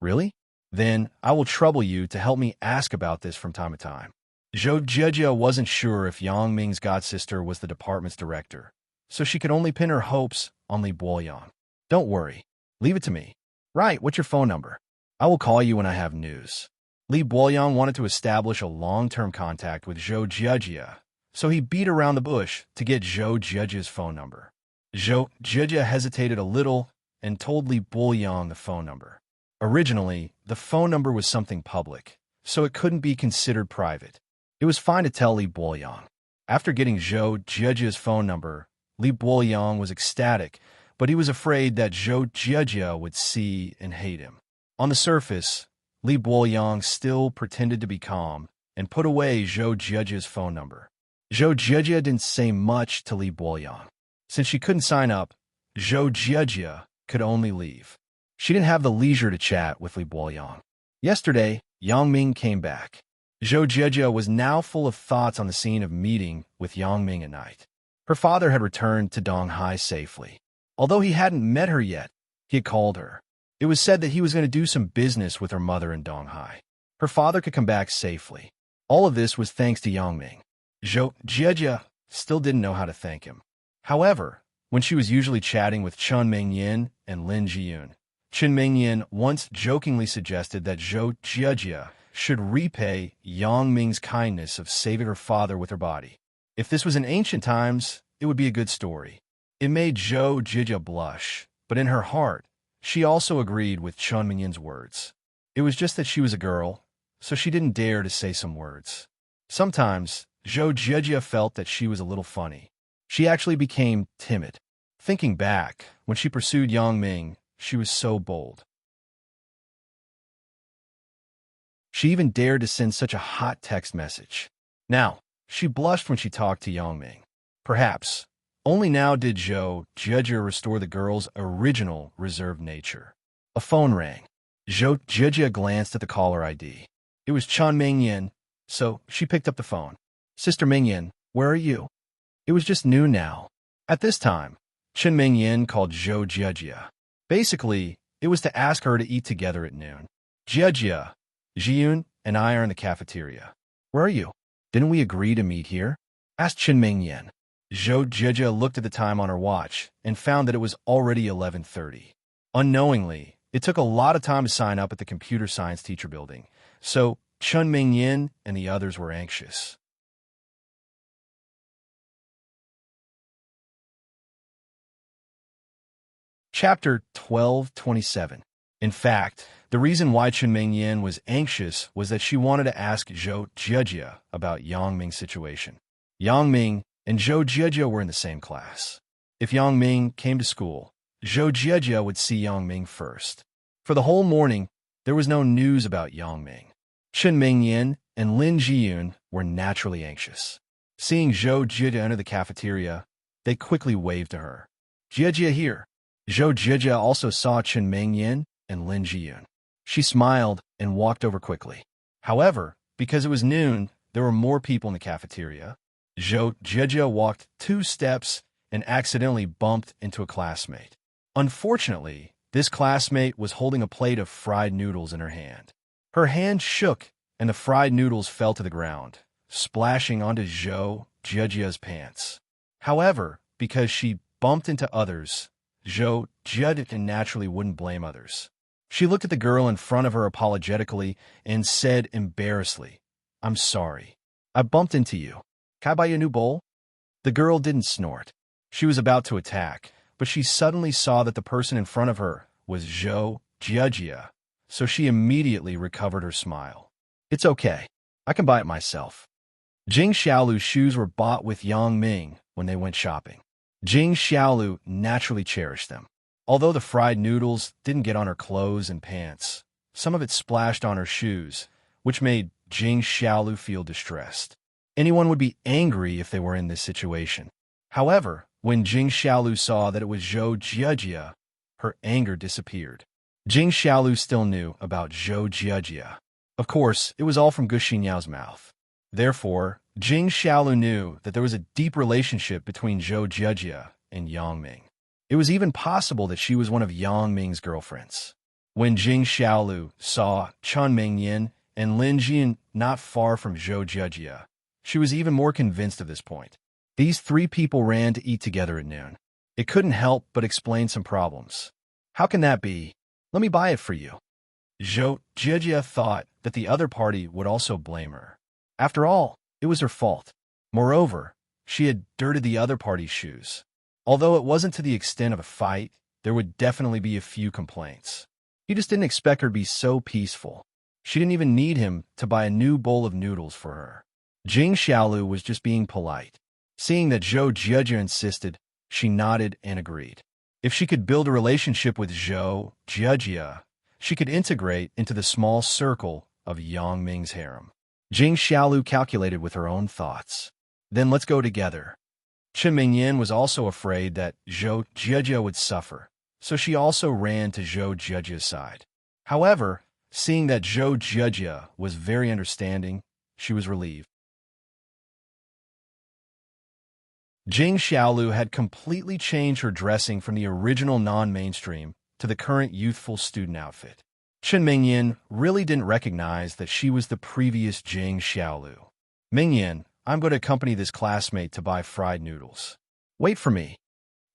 Really? Then I will trouble you to help me ask about this from time to time. Zhou Jia wasn't sure if Yang Ming's godsister was the department's director, so she could only pin her hopes on Li Boyang. Don't worry. Leave it to me. Right, what's your phone number? I will call you when I have news. Li Boyang wanted to establish a long-term contact with Zhou Jia, so he beat around the bush to get Zhou Jia's phone number. Zhou Jia hesitated a little and told Li Boyang the phone number. Originally, the phone number was something public, so it couldn't be considered private. It was fine to tell Li Boyang. After getting Zhou Jia's phone number, Li Boyang was ecstatic, but he was afraid that Zhou Jia would see and hate him. On the surface, Li Boyang still pretended to be calm and put away Zhou Jia's phone number. Zhou Jia didn't say much to Li Boyang. Since she couldn't sign up, Zhou Jia could only leave. She didn't have the leisure to chat with Li Boyang. Yesterday, Yang Ming came back. Zhou Jia was now full of thoughts on the scene of meeting with Yang Ming at night. Her father had returned to Donghai safely. Although he hadn't met her yet, he had called her. It was said that he was going to do some business with her mother in Donghai. Her father could come back safely. All of this was thanks to Yang Ming. Zhou Jia still didn't know how to thank him. However, when she was usually chatting with Chen Mingyan and Lin Jiyun, Chen Mingyan once jokingly suggested that Zhou Jia should repay Yang Ming's kindness of saving her father with her body. If this was in ancient times, it would be a good story. It made Zhou Jia blush, but in her heart, she also agreed with Chen Mingyan's words. It was just that she was a girl, so she didn't dare to say some words. Sometimes, Zhou Jia felt that she was a little funny. She actually became timid. Thinking back, when she pursued Yang Ming, she was so bold. She even dared to send such a hot text message. Now, she blushed when she talked to Yang Ming. Perhaps, only now did Zhou Jia restore the girl's original reserved nature. A phone rang. Zhou Jia glanced at the caller ID. It was Chen Mingyan, so she picked up the phone. Sister Mingyan, where are you? It was just noon now. At this time, Chen Mingyan called Zhou Jia. Basically, it was to ask her to eat together at noon. Jia, Jiyun, and I are in the cafeteria. Where are you? Didn't we agree to meet here? Asked Chen Mingyan. Zhou Jia looked at the time on her watch and found that it was already 11:30. Unknowingly, it took a lot of time to sign up at the computer science teacher building, so Chen Mingyan and the others were anxious. Chapter 12:27. In fact, the reason why Chen Mingyan was anxious was that she wanted to ask Zhou Jia about Yang Ming's situation. Yang Ming and Zhou Jia were in the same class. If Yang Ming came to school, Zhou Jia would see Yang Ming first. For the whole morning, there was no news about Yang Ming. Chen Mingyan and Lin Jiyun were naturally anxious. Seeing Zhou Jia enter the cafeteria, they quickly waved to her. Jia here. Zhou Jia also saw Chen Mingyan and Lin Jiyun. She smiled and walked over quickly. However, because it was noon, there were more people in the cafeteria. Zhou Jia walked 2 steps and accidentally bumped into a classmate. Unfortunately, this classmate was holding a plate of fried noodles in her hand. Her hand shook and the fried noodles fell to the ground, splashing onto Zhou Jia's pants. However, because she bumped into others, Zhou Jia naturally wouldn't blame others. She looked at the girl in front of her apologetically and said embarrassedly, "I'm sorry." I bumped into you. Can I buy you a new bowl? The girl didn't snort. She was about to attack, but she suddenly saw that the person in front of her was Zhou Jiajia, so she immediately recovered her smile. It's okay. I can buy it myself. Jing Xiaolu's shoes were bought with Yang Ming when they went shopping. Jing Xiaolu naturally cherished them. Although the fried noodles didn't get on her clothes and pants, some of it splashed on her shoes, which made Jing Xiaolu feel distressed. Anyone would be angry if they were in this situation. However, when Jing Xiaolu saw that it was Zhou Jiajia, her anger disappeared. Jing Xiaolu still knew about Zhou Jiajia. Of course, it was all from Gu Xinyao's mouth. Therefore, Jing Xiaolu knew that there was a deep relationship between Zhou Jiajia and Yang Ming. It was even possible that she was one of Yang Ming's girlfriends. When Jing Xiaolu saw Chun Mingyan and Lin Jian not far from Zhou Jiajia, she was even more convinced of this point. These three people ran to eat together at noon. It couldn't help but explain some problems. How can that be? Let me buy it for you. Zhou Jiajia thought that the other party would also blame her. After all, it was her fault. Moreover, she had dirted the other party's shoes. Although it wasn't to the extent of a fight, there would definitely be a few complaints. He just didn't expect her to be so peaceful. She didn't even need him to buy a new bowl of noodles for her. Jing Xiaolu was just being polite. Seeing that Zhou Jiajia insisted, she nodded and agreed. If she could build a relationship with Zhou Jiajia, she could integrate into the small circle of Yang Ming's harem. Jing Xiaolu calculated with her own thoughts. Then let's go together. Chen Mingyan was also afraid that Zhou Jiajia would suffer, so she also ran to Zhou Jiajia's side. However, seeing that Zhou Jiajia was very understanding, she was relieved. Jing Xiaolu had completely changed her dressing from the original non-mainstream to the current youthful student outfit. Chen Mingyan really didn't recognize that she was the previous Jing Xiaolu. Mingyan, I'm going to accompany this classmate to buy fried noodles. Wait for me.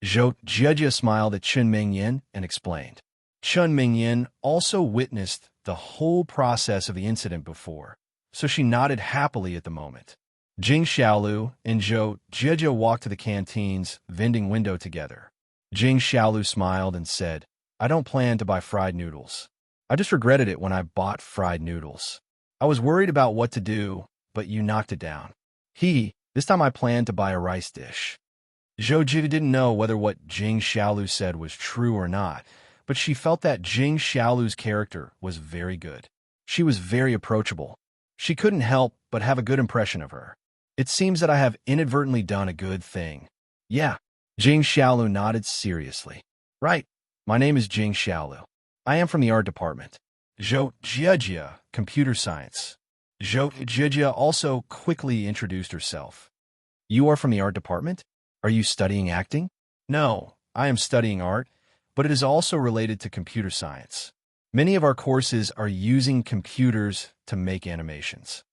Zhou Jiajia smiled at Chen Mingyan and explained. Chen Mingyan also witnessed the whole process of the incident before, so she nodded happily at the moment. Jing Xiaolu and Zhou Jiajia walked to the canteen's vending window together. Jing Xiaolu smiled and said, I don't plan to buy fried noodles. I just regretted it when I bought fried noodles. I was worried about what to do, but you knocked it down. This time I planned to buy a rice dish. Zhou Jiajia didn't know whether what Jing Xiaolu said was true or not, but she felt that Jing Xiaolu's character was very good. She was very approachable. She couldn't help but have a good impression of her. It seems that I have inadvertently done a good thing. Yeah. Jing Xiaolu nodded seriously. Right. My name is Jing Xiaolu. I am from the art department. Zhou Jiajia, computer science. Zhou Jiajia also quickly introduced herself. You are from the art department? Are you studying acting? No, I am studying art, but it is also related to computer science. Many of our courses are using computers to make animations.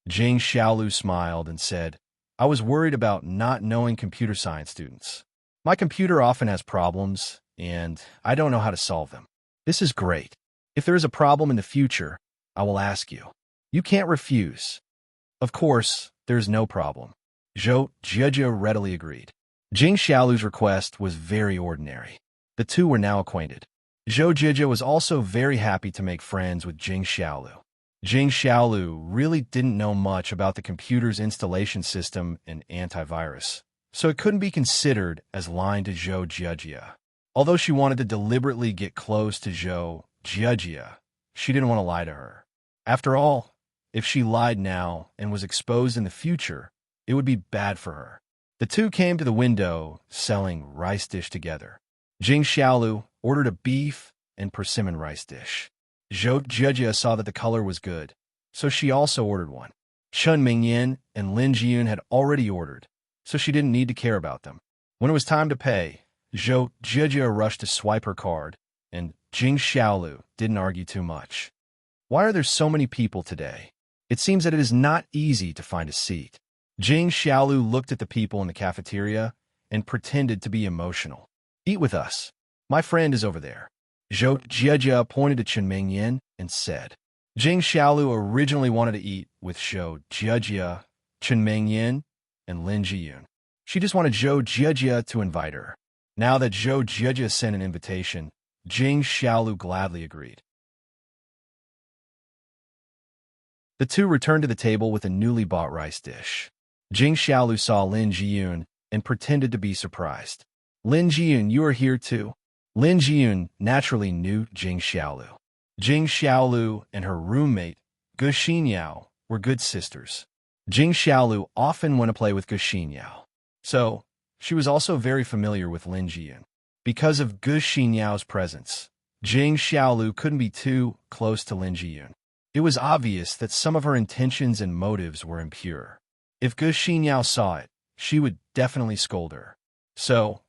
Jing Xiaolu smiled and said, I was worried about not knowing computer science students. My computer often has problems, and I don't know how to solve them. This is great. If there is a problem in the future, I will ask you. You can't refuse. Of course, there is no problem. Zhou Jiajia readily agreed. Jing Xiaolu's request was very ordinary. The two were now acquainted. Zhou Jiajia was also very happy to make friends with Jing Xiaolu. Jing Xiaolu really didn't know much about the computer's installation system and antivirus, so it couldn't be considered as lying to Zhou Jiajia. Although she wanted to deliberately get close to Zhou Jiajia, she didn't want to lie to her. After all, if she lied now and was exposed in the future, it would be bad for her. The two came to the window selling rice dish together. Jing Xiaolu ordered a beef and persimmon rice dish. Zhou Jiajia saw that the color was good, so she also ordered one. Chen Mingyan and Lin Jian had already ordered, so she didn't need to care about them. When it was time to pay, Zhou Jiajia rushed to swipe her card, and Jing Xiaolu didn't argue too much. Why are there so many people today? It seems that it is not easy to find a seat. Jing Xiaolu looked at the people in the cafeteria and pretended to be emotional. Eat with us. My friend is over there. Zhou Jiajia pointed to Chen Mingyan and said. Jing Xiaolu originally wanted to eat with Zhou Jiajia, Chen Mingyan, and Lin Jiyun. She just wanted Zhou Jiejie to invite her. Now that Zhou Jiejie sent an invitation, Jing Xiaolu gladly agreed. The two returned to the table with a newly bought rice dish. Jing Xiaolu saw Lin Jiyun and pretended to be surprised. Lin Jiyun, you are here too? Lin Jiyun naturally knew Jing Xiaolu. Jing Xiaolu and her roommate, Gu Xinyao, were good sisters. Jing Xiaolu often went to play with Gu Xinyao, so she was also very familiar with Lin Jiyun. Because of Gu Xinyao's presence, Jing Xiaolu couldn't be too close to Lin Jiyun. It was obvious that some of her intentions and motives were impure. If Gu Xinyao saw it, she would definitely scold her. So,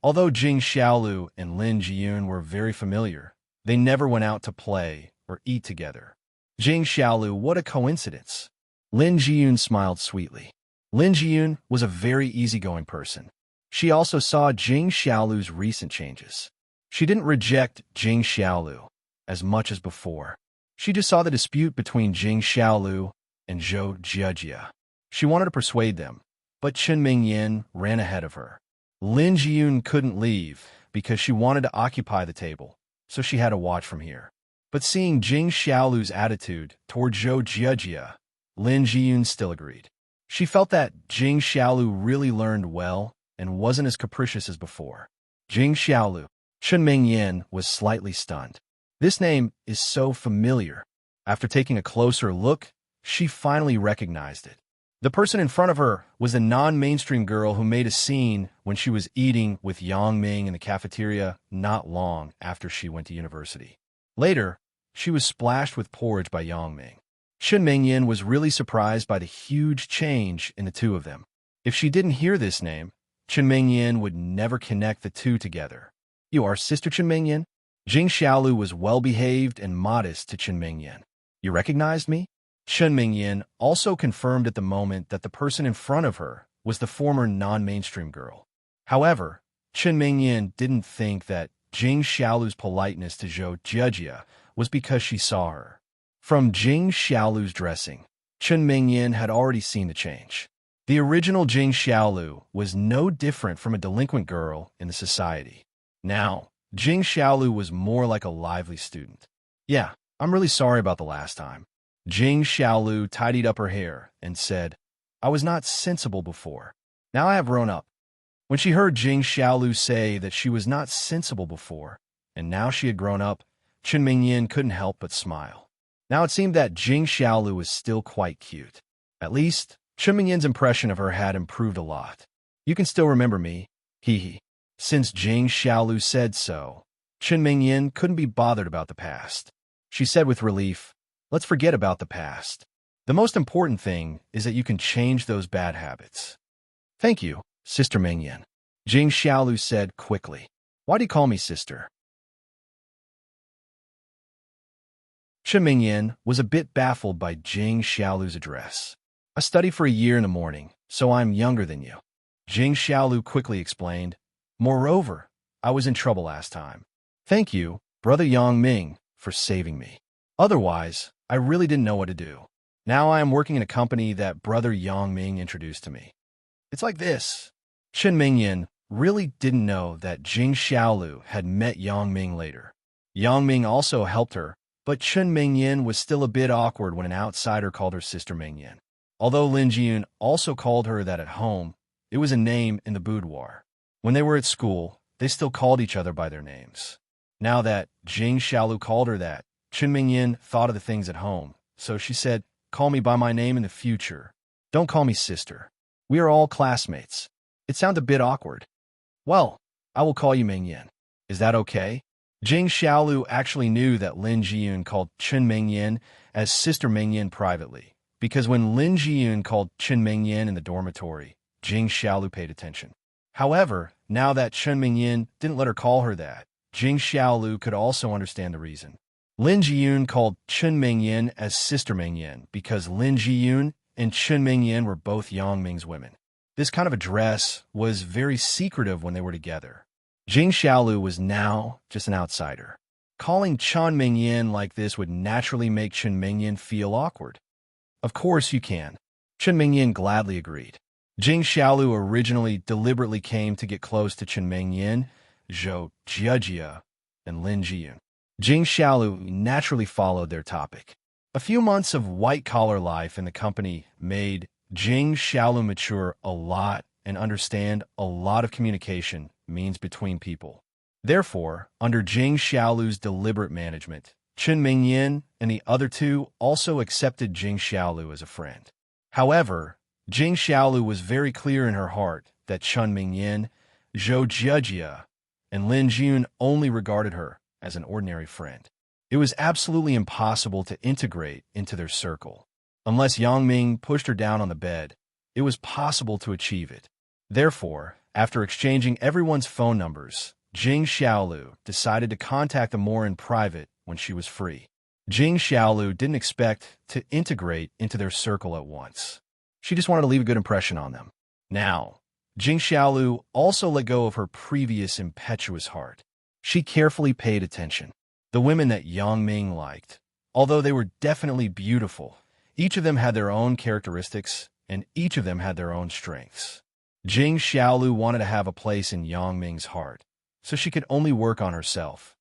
although Jing Xiaolu and Lin Jiyun were very familiar, they never went out to play or eat together. Jing Xiaolu, what a coincidence. Lin Jiyun smiled sweetly. Lin Jiyun was a very easygoing person. She also saw Jing Xiaolu's recent changes. She didn't reject Jing Xiaolu as much as before. She just saw the dispute between Jing Xiaolu and Zhou Jiejie. She wanted to persuade them, but Chen Mingyan ran ahead of her. Lin Jiyun couldn't leave because she wanted to occupy the table, so she had to watch from here. But seeing Jing Xiaolu's attitude toward Zhou Jiejie, Lin Jiyun still agreed. She felt that Jing Xiaolu really learned well and wasn't as capricious as before. Jing Xiaolu. Chen Mingyan was slightly stunned. This name is so familiar. After taking a closer look, she finally recognized it. The person in front of her was a non-mainstream girl who made a scene when she was eating with Yang Ming in the cafeteria not long after she went to university. Later, she was splashed with porridge by Yang Ming. Chen Mingyan was really surprised by the huge change in the two of them. If she didn't hear this name, Chen Mingyan would never connect the two together. You are Sister Chen Mingyan? Jing Xiaolu was well-behaved and modest to Chen Mingyan. You recognized me? Chen Mingyan also confirmed at the moment that the person in front of her was the former non-mainstream girl. However, Chen Mingyan didn't think that Jing Xiaolu's politeness to Zhou Jiejie was because she saw her. From Jing Xiaolu's dressing, Chen Mingyan had already seen the change. The original Jing Xiaolu was no different from a delinquent girl in the society. Now, Jing Xiaolu was more like a lively student. Yeah, I'm really sorry about the last time. Jing Xiaolu tidied up her hair and said, I was not sensible before. Now I have grown up. When she heard Jing Xiaolu say that she was not sensible before, and now she had grown up, Chen Mingyan couldn't help but smile. Now it seemed that Jing Xiaolu was still quite cute. At least, Chen Mingyan's impression of her had improved a lot. You can still remember me, hee hee. Since Jing Xiaolu said so, Chen Mingyan couldn't be bothered about the past. She said with relief, let's forget about the past. The most important thing is that you can change those bad habits. Thank you, Sister Mingyan. Jing Xiaolu said quickly. Why do you call me sister? Chen Mingyan was a bit baffled by Jing Xiaolu's address. I study for a year in the morning, so I'm younger than you. Jing Xiaolu quickly explained. Moreover, I was in trouble last time. Thank you, Brother Yang Ming, for saving me. Otherwise, I really didn't know what to do. Now I am working in a company that Brother Yang Ming introduced to me. It's like this. Chen Mingyan really didn't know that Jing Xiaolu had met Yang Ming later. Yang Ming also helped her, but Chen Mingyan was still a bit awkward when an outsider called her Sister Mingyan. Although Lin Jiyun also called her that at home, it was a name in the boudoir. When they were at school, they still called each other by their names. Now that Jing Xiaolu called her that, Chen Mingyan thought of the things at home, so she said, call me by my name in the future. Don't call me sister. We are all classmates. It sounds a bit awkward. Well, I will call you Mingyan. Is that okay? Jing Xiaolu actually knew that Lin Jiyun called Chen Mingyan as Sister Mingyan privately, because when Lin Jiyun called Chen Mingyan in the dormitory, Jing Xiaolu paid attention. However, now that Chen Mingyan didn't let her call her that, Jing Xiaolu could also understand the reason. Lin Jiyun called Chen Mingyan as Sister Mingyan because Lin Jiyun and Chen Mingyan were both Yang Ming's women. This kind of address was very secretive when they were together. Jing Xiaolu was now just an outsider. Calling Chen Mingyan like this would naturally make Chen Mingyan feel awkward. Of course you can. Chen Mingyin gladly agreed. Jing Xiaolu originally deliberately came to get close to Chen Mingyin, Zhou Jiajia, and Lin Jiyun. Jing Xiaolu naturally followed their topic. A few months of white-collar life in the company made Jing Xiaolu mature a lot and understand a lot of communication means between people. Therefore, under Jing Xiaolu's deliberate management, Chen Mingyin and the other two also accepted Jing Xiaolu as a friend. However, Jing Xiaolu was very clear in her heart that Chen Mingyin, Zhou Jiajia, and Lin Jiyun only regarded her as an ordinary friend. It was absolutely impossible to integrate into their circle. Unless Yang Ming pushed her down on the bed, it was possible to achieve it. Therefore, after exchanging everyone's phone numbers, Jing Xiaolu decided to contact them more in private when she was free. Jing Xiaolu didn't expect to integrate into their circle at once. She just wanted to leave a good impression on them. Now, Jing Xiaolu also let go of her previous impetuous heart. She carefully paid attention. The women that Yang Ming liked, although they were definitely beautiful, each of them had their own characteristics, and each of them had their own strengths. Jing Xiaolu wanted to have a place in Yang Ming's heart, so she could only work on herself.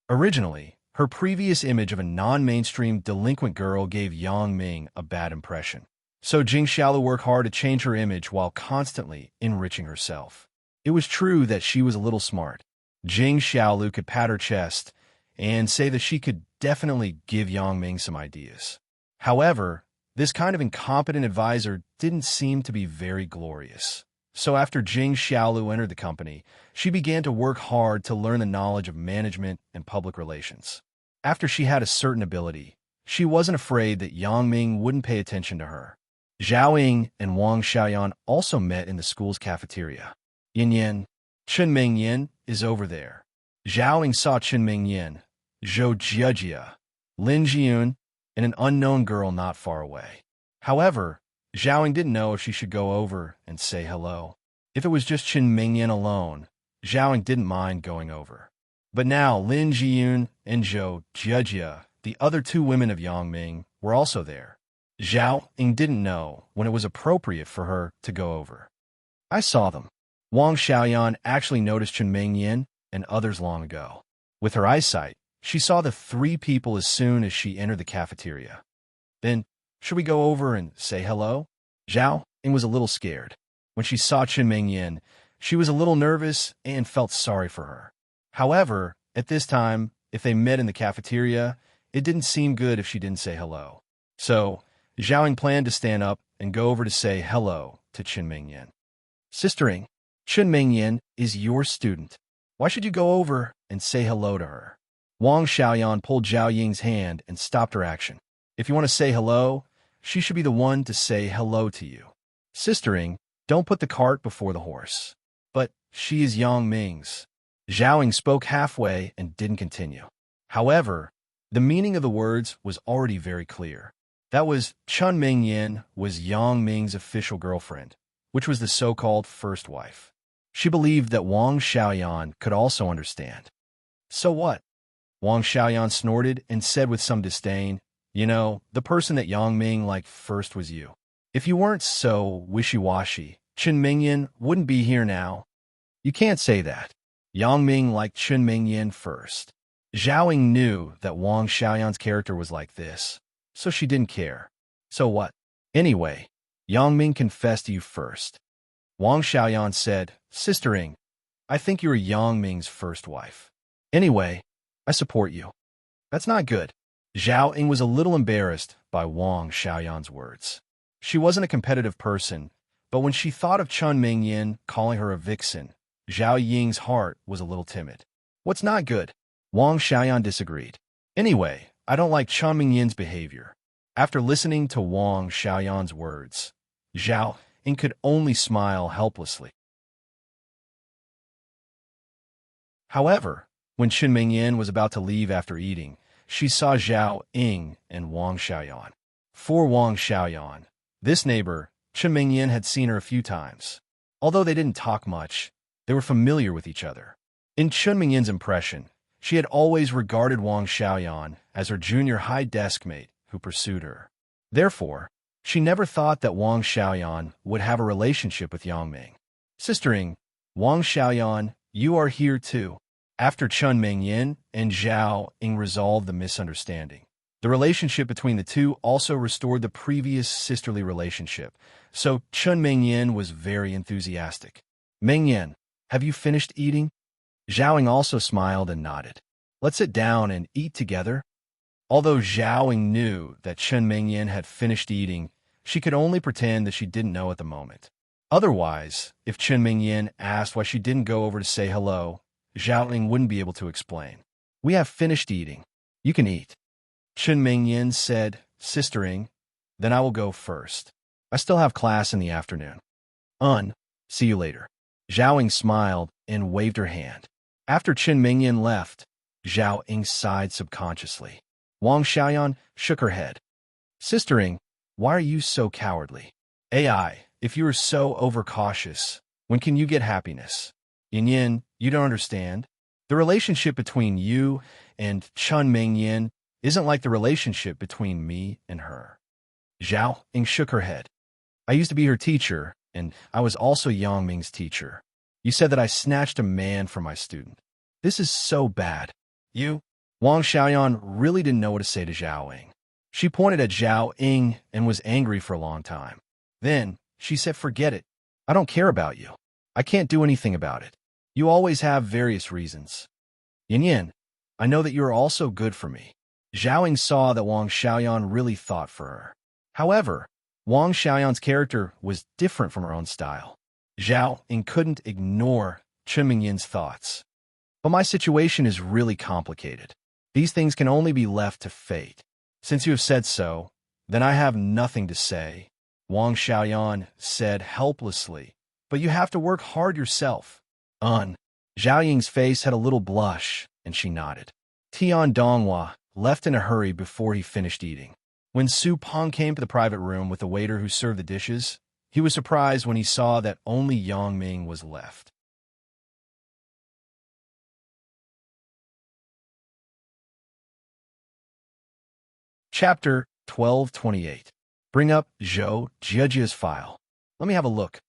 Originally, her previous image of a non-mainstream delinquent girl gave Yang Ming a bad impression. So Jing Xiaolu worked hard to change her image while constantly enriching herself. It was true that she was a little smart. Jing Xiaolu could pat her chest and say that she could definitely give Yang Ming some ideas. However, this kind of incompetent advisor didn't seem to be very glorious. So after Jing Xiaolu entered the company, she began to work hard to learn the knowledge of management and public relations. After she had a certain ability, she wasn't afraid that Yang Ming wouldn't pay attention to her. Zhao Ying and Wang Xiaoyan also met in the school's cafeteria. Yin Yin, Chen Mingyin is over there. Zhao Ying saw Chen Mingyin, Zhou Jiajia, Lin Jiyun, and an unknown girl not far away. However, Zhao Ying didn't know if she should go over and say hello. If it was just Chen Mingyin alone, Zhao Ying didn't mind going over. But now Lin Jiyun and Zhou Jiajia, the other two women of Yang Ming, were also there. Zhao Ying didn't know when it was appropriate for her to go over. I saw them. Wang Xiaoyan actually noticed Chen Mingyin and others long ago. With her eyesight, she saw the three people as soon as she entered the cafeteria. Then, should we go over and say hello? Zhao Ying was a little scared. When she saw Chen Mingyin, she was a little nervous and felt sorry for her. However, at this time, if they met in the cafeteria, it didn't seem good if she didn't say hello. So, Zhao Ying planned to stand up and go over to say hello to Chen Mingyin. Sister Ying, Chen Mingyin is your student. Why should you go over and say hello to her? Wang Xiaoyan pulled Zhao Ying's hand and stopped her action. If you want to say hello, she should be the one to say hello to you. Sister Ying, don't put the cart before the horse. But she is Yang Ming's. Zhao Ying spoke halfway and didn't continue. However, the meaning of the words was already very clear. That was, Chen Mingyin was Yang Ming's official girlfriend, which was the so-called first wife. She believed that Wang Xiaoyan could also understand. So what? Wang Xiaoyan snorted and said with some disdain, you know, the person that Yang Ming liked first was you. If you weren't so wishy-washy, Chen Mingyin wouldn't be here now. You can't say that. Yang Ming liked Chen Mingyin first. Zhao Ying knew that Wang Xiaoyan's character was like this, so she didn't care. So what? Anyway, Yang Ming confessed to you first. Wang Xiaoyan said, Sister Ying, I think you're Yang Ming's first wife. Anyway, I support you. That's not good. Zhao Ying was a little embarrassed by Wang Xiaoyan's words. She wasn't a competitive person, but when she thought of Chen Mingyin calling her a vixen, Zhao Ying's heart was a little timid. What's not good? Wang Xiaoyan disagreed. Anyway, I don't like Chen Mingyin's behavior. After listening to Wang Xiaoyan's words, Zhao Ying could only smile helplessly. However, when Chen Mingyin was about to leave after eating, she saw Zhao Ying and Wang Xiaoyan. For Wang Xiaoyan, this neighbor, Chen Mingyin had seen her a few times. Although they didn't talk much, they were familiar with each other. In Chen Mingyin's impression, she had always regarded Wang Xiaoyan as her junior high desk mate who pursued her. Therefore, she never thought that Wang Xiaoyan would have a relationship with Yang Ming. Sistering, Wang Xiaoyan, you are here too. After Chun Mingyin and Zhao Ying resolved the misunderstanding, the relationship between the two also restored the previous sisterly relationship, so Chun Mingyin was very enthusiastic. Mingyin, have you finished eating? Zhao Ying also smiled and nodded. Let's sit down and eat together. Although Zhao Ying knew that Chun Mingyin had finished eating, she could only pretend that she didn't know at the moment. Otherwise, if Chun Mingyin asked why she didn't go over to say hello, Zhao Ying wouldn't be able to explain. We have finished eating. You can eat. Chun Mingyin said, sistering, then I will go first. I still have class in the afternoon. See you later. Zhao Ying smiled and waved her hand. After Chun Mingyin left, Zhao Ying sighed subconsciously. Wang Xiaoyan shook her head. Sistering, why are you so cowardly? AI, if you are so overcautious, when can you get happiness? Yin, you don't understand. The relationship between you and Chun Mingyin isn't like the relationship between me and her. Zhao Ying shook her head. I used to be her teacher, and I was also Yang Ming's teacher. You said that I snatched a man from my student. This is so bad. Wang Xiaoyan really didn't know what to say to Zhao Ying. She pointed at Zhao Ying and was angry for a long time. Then, she said, forget it. I don't care about you. I can't do anything about it. You always have various reasons. Yin, I know that you are also good for me. Zhao Ying saw that Wang Xiaoyan really thought for her. However, Wang Xiaoyan's character was different from her own style. Zhao Ying couldn't ignore Chun Mingyin's thoughts. But my situation is really complicated. These things can only be left to fate. Since you have said so, then I have nothing to say. Wang Xiaoyan said helplessly, but you have to work hard yourself. Zhao Ying's face had a little blush, and she nodded. Tian Donghua left in a hurry before he finished eating. When Su Peng came to the private room with the waiter who served the dishes, he was surprised when he saw that only Yang Ming was left. Chapter 1228. Bring up Zhou Jiajia's file. Let me have a look.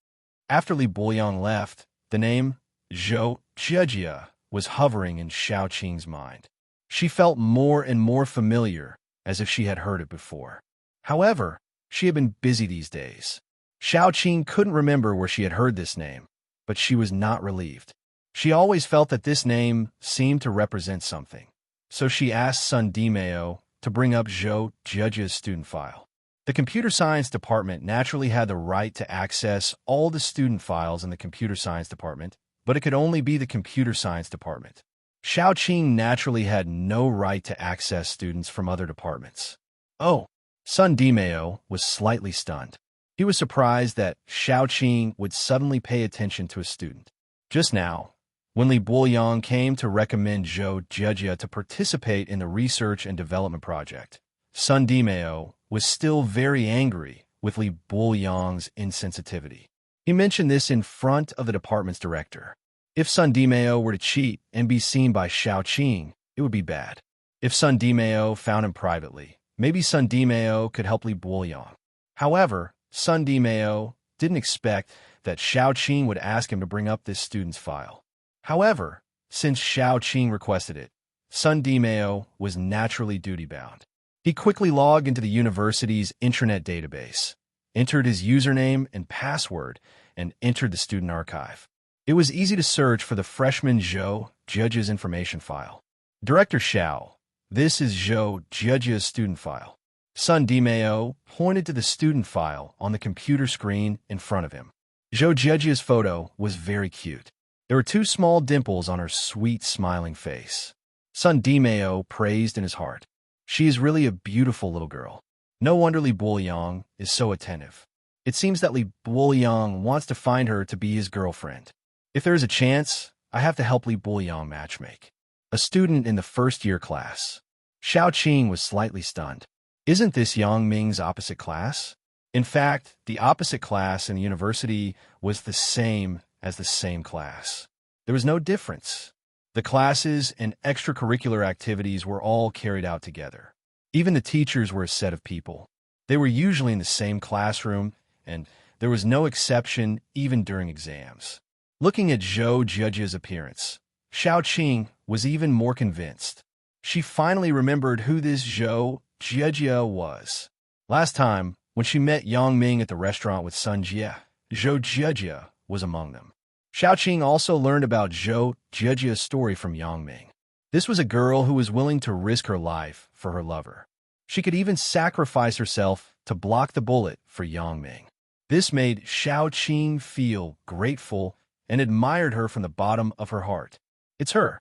After Li Boyang left, the name Zhou Jiajia was hovering in Xiao Qing's mind. She felt more and more familiar, as if she had heard it before. However, she had been busy these days. Xiao Qing couldn't remember where she had heard this name, but she was not relieved. She always felt that this name seemed to represent something. So she asked Sun Dimeo to bring up Zhou Jiajia's student file. The computer science department naturally had the right to access all the student files in the computer science department, but it could only be the computer science department. Xiao Qing naturally had no right to access students from other departments. Oh, Sun Dimeo was slightly stunned. He was surprised that Xiao Qing would suddenly pay attention to a student. Just now, when Li Boyang came to recommend Zhou Jiajia to participate in the research and development project, Sun Dimeo was still very angry with Li Boyang's insensitivity. He mentioned this in front of the department's director. If Sun Dimeo were to cheat and be seen by Xiao Qing, it would be bad. If Sun Dimeo found him privately, maybe Sun Dimeo could help Li Boyang. However, Sun Dimeo didn't expect that Xiao Qing would ask him to bring up this student's file. However, since Xiao Qing requested it, Sun Dimeo was naturally duty-bound. He quickly logged into the university's intranet database, entered his username and password, and entered the student archive. It was easy to search for the freshman Zhou Jiajia's information file. Director Xiao, this is Zhou Jiajia's student file. Sun Dimeo pointed to the student file on the computer screen in front of him. Zhou Jiajia's photo was very cute. There were two small dimples on her sweet, smiling face. Sun Dimeo praised in his heart. She is really a beautiful little girl. No wonder Li Boyang is so attentive. It seems that Li Boyang wants to find her to be his girlfriend. If there is a chance, I have to help Li Boyang matchmake. A student in the first-year class. Xiao Qing was slightly stunned. Isn't this Yang Ming's opposite class? In fact, the opposite class in the university was the same as the same class. There was no difference. The classes and extracurricular activities were all carried out together. Even the teachers were a set of people. They were usually in the same classroom, and there was no exception even during exams. Looking at Zhou Jiejia's appearance, Xiao Qing was even more convinced. She finally remembered who this Zhou Jiejia was. Last time, when she met Yang Ming at the restaurant with Sun Jie, Zhou Jiejia was among them. Xiao Qing also learned about Zhou Jiejia's story from Yang Ming. This was a girl who was willing to risk her life for her lover. She could even sacrifice herself to block the bullet for Yang Ming. This made Xiao Qing feel grateful and admired her from the bottom of her heart. It's her.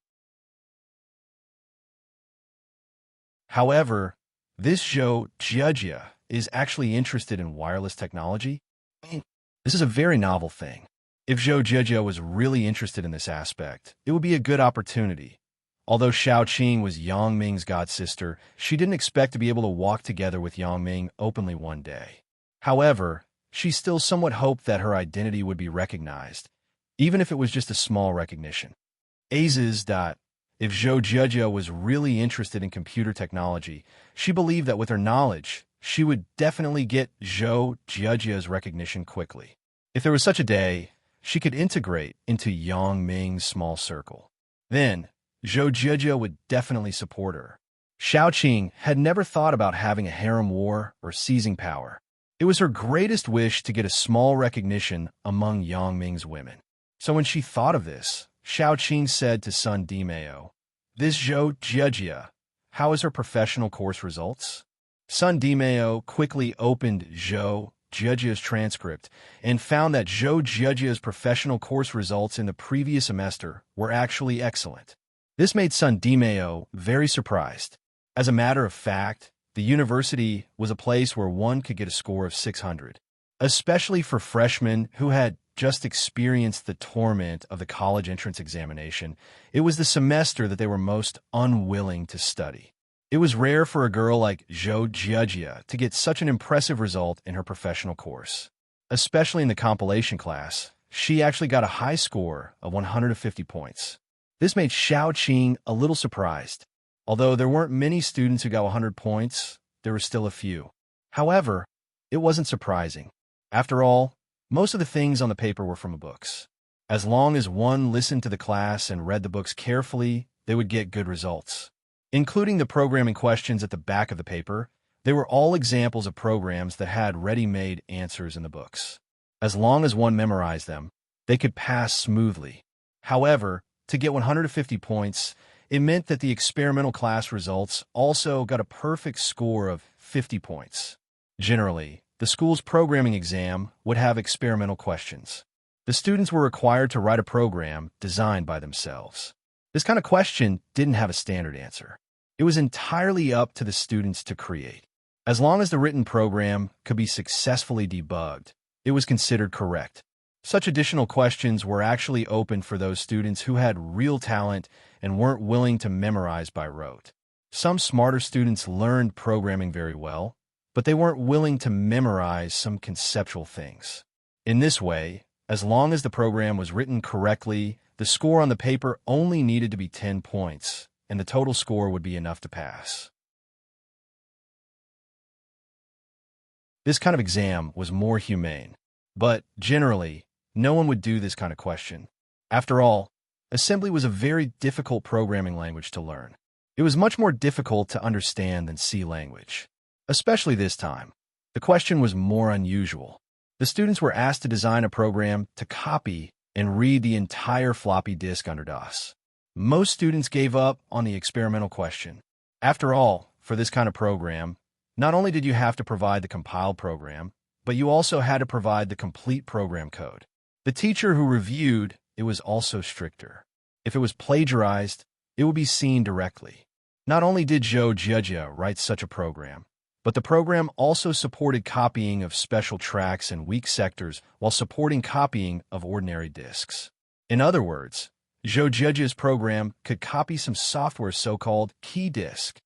However, this Zhou Jiejia is actually interested in wireless technology. This is a very novel thing. If Zhou Jiejia was really interested in this aspect, it would be a good opportunity. Although Xiao Qing was Yang Ming's godsister, she didn't expect to be able to walk together with Yang Ming openly one day. However, she still somewhat hoped that her identity would be recognized, even if it was just a small recognition. If Zhou Jiejia was really interested in computer technology, she believed that with her knowledge, she would definitely get Zhou Jiejia's recognition quickly. If there was such a day, she could integrate into Yang Ming's small circle. Then, Zhou Jiejia would definitely support her. Xiao Qing had never thought about having a harem war or seizing power. It was her greatest wish to get a small recognition among Yang Ming's women. So when she thought of this, Xiao Qing said to Sun Dimeo, "This Zhou Jiejia, how is her professional course results?" Sun Dimeo quickly opened Zhou Jiejia's transcript and found that Zhou Jiejia's professional course results in the previous semester were actually excellent. This made Sun Dimeo very surprised. As a matter of fact, the university was a place where one could get a score of 600, especially for freshmen who had just experienced the torment of the college entrance examination. It was the semester that they were most unwilling to study. It was rare for a girl like Zhou Jiejia to get such an impressive result in her professional course. Especially in the compilation class, she actually got a high score of 150 points. This made Xiao Qing a little surprised. Although there weren't many students who got 100 points, there were still a few. However, it wasn't surprising. After all, most of the things on the paper were from books. As long as one listened to the class and read the books carefully, they would get good results. Including the programming questions at the back of the paper, they were all examples of programs that had ready-made answers in the books. As long as one memorized them, they could pass smoothly. However, to get 150 points, it meant that the experimental class results also got a perfect score of 50 points. Generally, the school's programming exam would have experimental questions. The students were required to write a program designed by themselves. This kind of question didn't have a standard answer. It was entirely up to the students to create. As long as the written program could be successfully debugged, it was considered correct. Such additional questions were actually open for those students who had real talent and weren't willing to memorize by rote. Some smarter students learned programming very well, but they weren't willing to memorize some conceptual things. In this way, as long as the program was written correctly, the score on the paper only needed to be 10 points, and the total score would be enough to pass. This kind of exam was more humane, but generally, no one would do this kind of question. After all, assembly was a very difficult programming language to learn. It was much more difficult to understand than C language. Especially this time, the question was more unusual. The students were asked to design a program to copy and read the entire floppy disk under DOS. Most students gave up on the experimental question. After all, for this kind of program, not only did you have to provide the compiled program, but you also had to provide the complete program code. The teacher who reviewed it was also stricter. If it was plagiarized, it would be seen directly. Not only did Zhou Jiejia write such a program, but the program also supported copying of special tracks and weak sectors while supporting copying of ordinary disks. In other words, Zhou Jiejia's program could copy some software's so-called key disk.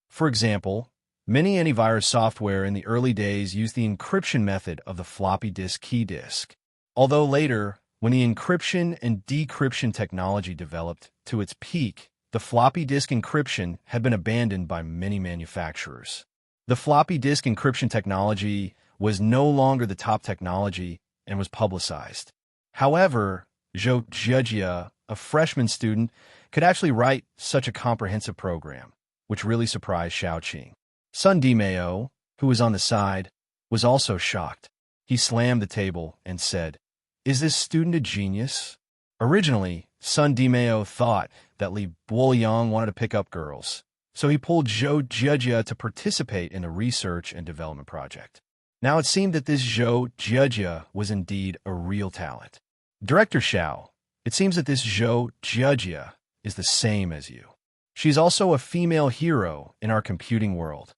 For example, many antivirus software in the early days used the encryption method of the floppy disk key disk. Although later, when the encryption and decryption technology developed to its peak, the floppy disk encryption had been abandoned by many manufacturers. The floppy disk encryption technology was no longer the top technology and was publicized. However, Zhou Jiejia, a freshman student, could actually write such a comprehensive program, which really surprised Xiaoqing. Sun Dimeo, who was on the side, was also shocked. He slammed the table and said, "Is this student a genius?" Originally, Sun Dimeo thought that Li Buoyang wanted to pick up girls, so he pulled Zhou Jiejia to participate in a research and development project. Now it seemed that this Zhou Jiejia was indeed a real talent. Director Xiao, it seems that this Zhou Jiejia is the same as you. She's also a female hero in our computing world.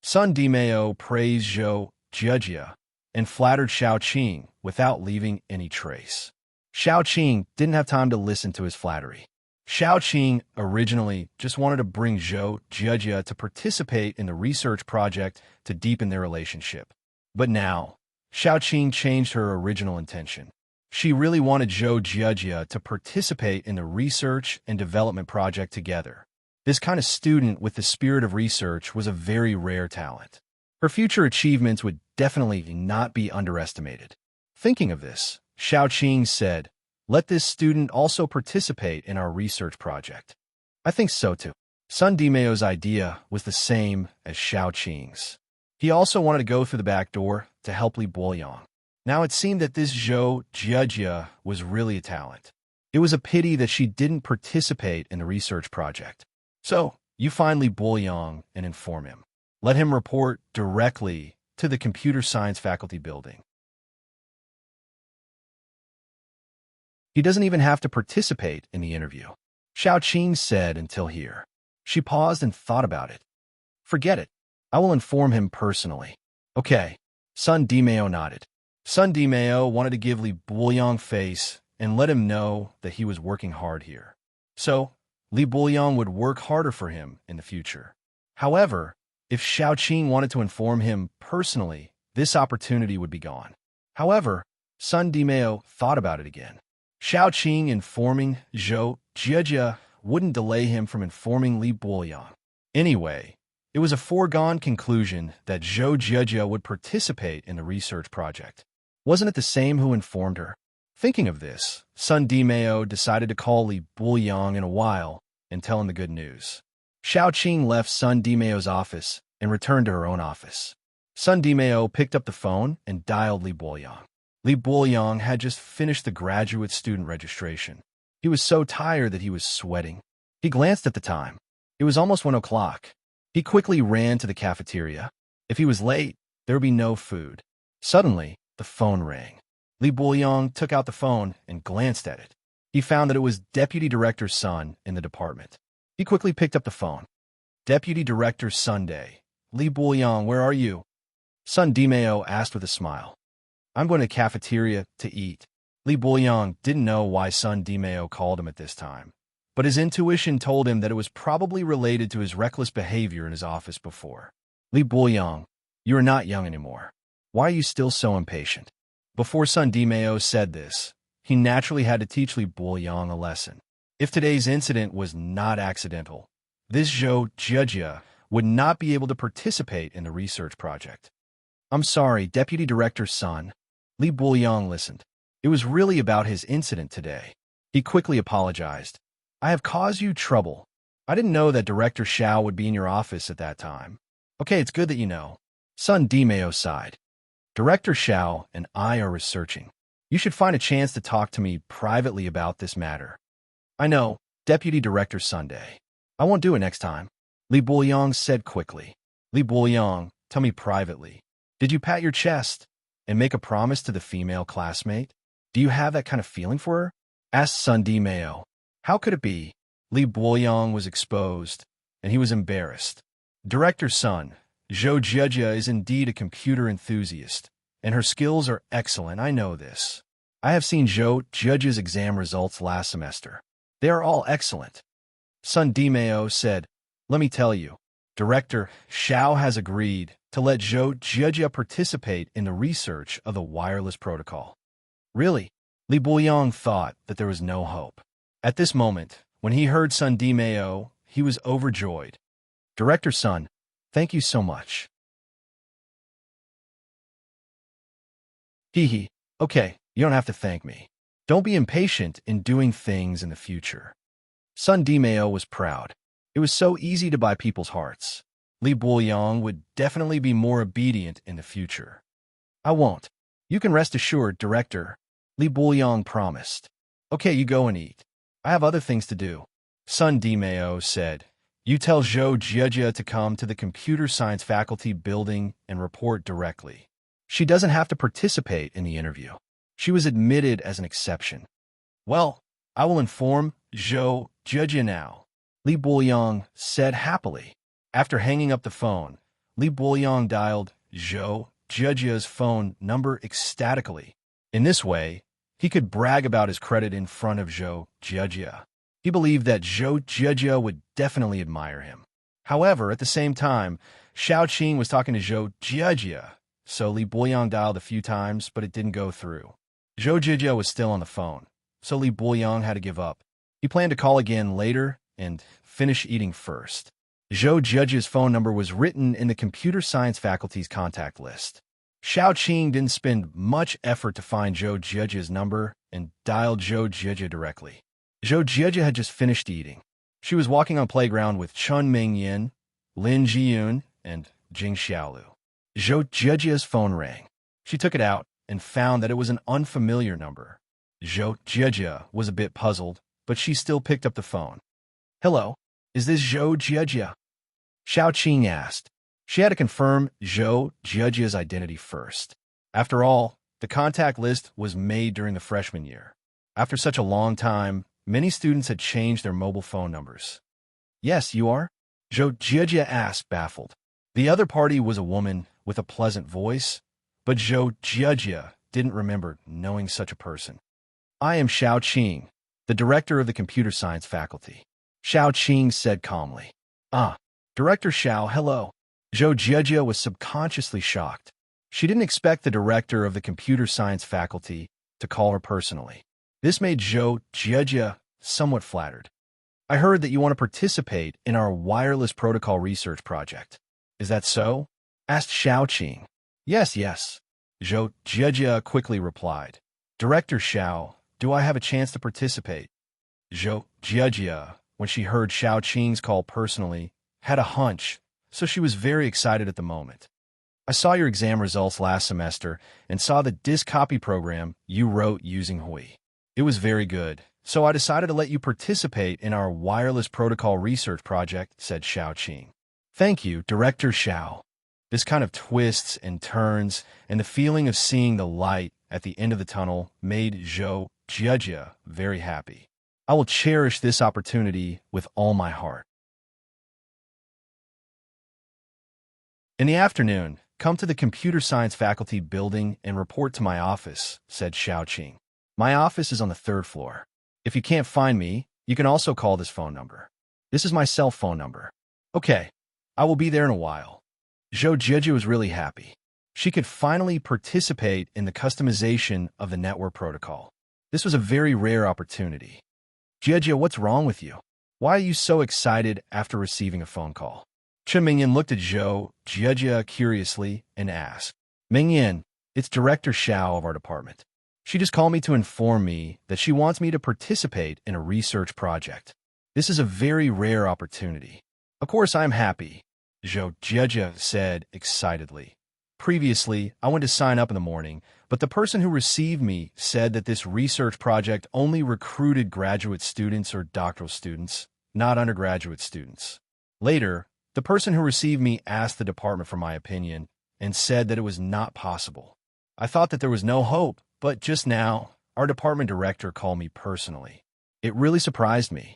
Sun Dimeo praised Zhou Jiejia and flattered Xiaoqing without leaving any trace. Xiaoqing didn't have time to listen to his flattery. Xiaoqing originally just wanted to bring Zhou Jiejia to participate in the research project to deepen their relationship. But now, Xiaoqing changed her original intention. She really wanted Zhou Jiejia to participate in the research and development project together. This kind of student with the spirit of research was a very rare talent. Her future achievements would definitely not be underestimated. Thinking of this, Xiaoqing said, "Let this student also participate in our research project." I think so too. Sun Dimeo's idea was the same as Xiaoqing's. He also wanted to go through the back door to help Li Buoyang. Now it seemed that this Zhou Jiejia was really a talent. It was a pity that she didn't participate in the research project. So, you find Li Buoyang and inform him. Let him report directly to the computer science faculty building. He doesn't even have to participate in the interview. Xiaoqing said until here. She paused and thought about it. Forget it. I will inform him personally. Okay. Sun Dimeo nodded. Sun Dimeo wanted to give Li Buoyang face and let him know that he was working hard here. So, Li Buoyang would work harder for him in the future. However, if Xiaoqing wanted to inform him personally, this opportunity would be gone. However, Sun Dimeo thought about it again. Xiaoqing informing Zhou Jiejia wouldn't delay him from informing Li Buoyang. Anyway, it was a foregone conclusion that Zhou Jiejia would participate in the research project. Wasn't it the same who informed her? Thinking of this, Sun Dimeo decided to call Li Buoyang in a while and tell him the good news. Xiaoqing left Sun Dimeo's office and returned to her own office. Sun Dimeo picked up the phone and dialed Li Buoyang. Li Buoyang had just finished the graduate student registration. He was so tired that he was sweating. He glanced at the time. It was almost 1 o'clock. He quickly ran to the cafeteria. If he was late, there would be no food. Suddenly, the phone rang. Li Buoyang took out the phone and glanced at it. He found that it was Deputy Director Sun in the department. He quickly picked up the phone. Deputy Director Sunday. Li Buoyang, where are you? Sun Dimeo asked with a smile. I'm going to the cafeteria to eat. Li Buoyang didn't know why Sun Dimeo called him at this time, but his intuition told him that it was probably related to his reckless behavior in his office before. Li Buoyang, you are not young anymore. Why are you still so impatient? Before Sun Dimeo said this, he naturally had to teach Li Buoyang a lesson. If today's incident was not accidental, this Zhou Jiejia would not be able to participate in the research project. I'm sorry, Deputy Director Sun. Li Buoyang listened. It was really about his incident today. He quickly apologized. I have caused you trouble. I didn't know that Director Xiao would be in your office at that time. Okay, it's good that you know. Sun Dimeo sighed. Director Xiao and I are researching. You should find a chance to talk to me privately about this matter. I know, Deputy Director Sunday. I won't do it next time. Li Buoyang said quickly. Li Buoyang, tell me privately. Did you pat your chest and make a promise to the female classmate? Do you have that kind of feeling for her? Asked Sun Dimeo. How could it be? Li Buoyang was exposed, and he was embarrassed. Director Sun, Zhou Jiejia is indeed a computer enthusiast, and her skills are excellent, I know this. I have seen Zhou Jiejia's exam results last semester. They are all excellent. Sun Dimeo said, let me tell you, Director Xiao has agreed to let Zhou Jiejia participate in the research of the wireless protocol. Really? Li Buoyang thought that there was no hope. At this moment, When he heard Sun Dimeo, he was overjoyed. Director Sun, thank you so much. Hee. Okay, you don't have to thank me. Don't be impatient in doing things in the future. Sun Dimeo was proud. It was so easy to buy people's hearts. Li Buoyang would definitely be more obedient in the future. I won't. You can rest assured, Director. Li Buoyang promised. Okay, you go and eat. I have other things to do. Sun Dimeo said. You tell Zhou Jiejia to come to the computer science faculty building and report directly. She doesn't have to participate in the interview. She was admitted as an exception. Well, I will inform Zhou Jiejia now, Li Buoyang said happily. After hanging up the phone, Li Buoyang dialed Zhou Jiejia's phone number ecstatically. In this way, he could brag about his credit in front of Zhou Jiejia. He believed that Zhou Jiejia would definitely admire him. However, at the same time, Xiaoqing was talking to Zhou Jiejia, so Li Buoyang dialed a few times, but it didn't go through. Zhou Jiejia was still on the phone, so Li Buoyang had to give up. He planned to call again later and finish eating first. Zhou Jiejia's phone number was written in the computer science faculty's contact list. Xiaoqing didn't spend much effort to find Zhou Jiejia's number and dialed Zhou Jiejia directly. Zhou Jiejia had just finished eating. She was walking on playground with Chun Mingyan, Lin Jiyun, and Jing Xiaolu. Zhou Jiejia's phone rang. She took it out and found that it was an unfamiliar number. Zhou Jiejia was a bit puzzled, but she still picked up the phone. Hello, is this Zhou Jiejia? Xiaoqing asked. She had to confirm Zhou Jiejia's identity first. After all, the contact list was made during the freshman year. After such a long time, many students had changed their mobile phone numbers. Yes, you are? Zhou Jiejia asked, baffled. The other party was a woman with a pleasant voice, but Zhou Jiejia didn't remember knowing such a person. I am Xiaoqing, the director of the computer science faculty. Xiaoqing said calmly. Director Xiao, hello. Zhou Jiejia was subconsciously shocked. She didn't expect the director of the computer science faculty to call her personally. This made Zhou Jiejia somewhat flattered. I heard that you want to participate in our wireless protocol research project. Is that so? Asked Xiaoqing. Yes. Zhou Jiejia quickly replied. Director Xiao, do I have a chance to participate? Zhou Jiejia, when she heard Xiaoqing's call personally, had a hunch, so she was very excited at the moment. I saw your exam results last semester and saw the disk copy program you wrote using Hui. It was very good, so I decided to let you participate in our wireless protocol research project, said Xiaoqing. Thank you, Director Xiao. This kind of twists and turns and the feeling of seeing the light at the end of the tunnel made Zhou Jiejia very happy. I will cherish this opportunity with all my heart. In the afternoon, come to the computer science faculty building and report to my office, said Xiaoqing. My office is on the 3rd floor. If you can't find me, you can also call this phone number. This is my cell phone number. Okay, I will be there in a while. Zhou Jiejia was really happy. She could finally participate in the customization of the network protocol. This was a very rare opportunity. Jiejia, what's wrong with you? Why are you so excited after receiving a phone call? Chen Mingyan looked at Zhou Jiejia curiously and asked, Mingyan, it's Director Xiao of our department. She just called me to inform me that she wants me to participate in a research project. This is a very rare opportunity. Of course, I'm happy, Zhou Jiejia said excitedly. Previously, I went to sign up in the morning, but the person who received me said that this research project only recruited graduate students or doctoral students, not undergraduate students. Later, the person who received me asked the department for my opinion and said that it was not possible. I thought that there was no hope, but just now, our department director called me personally. It really surprised me.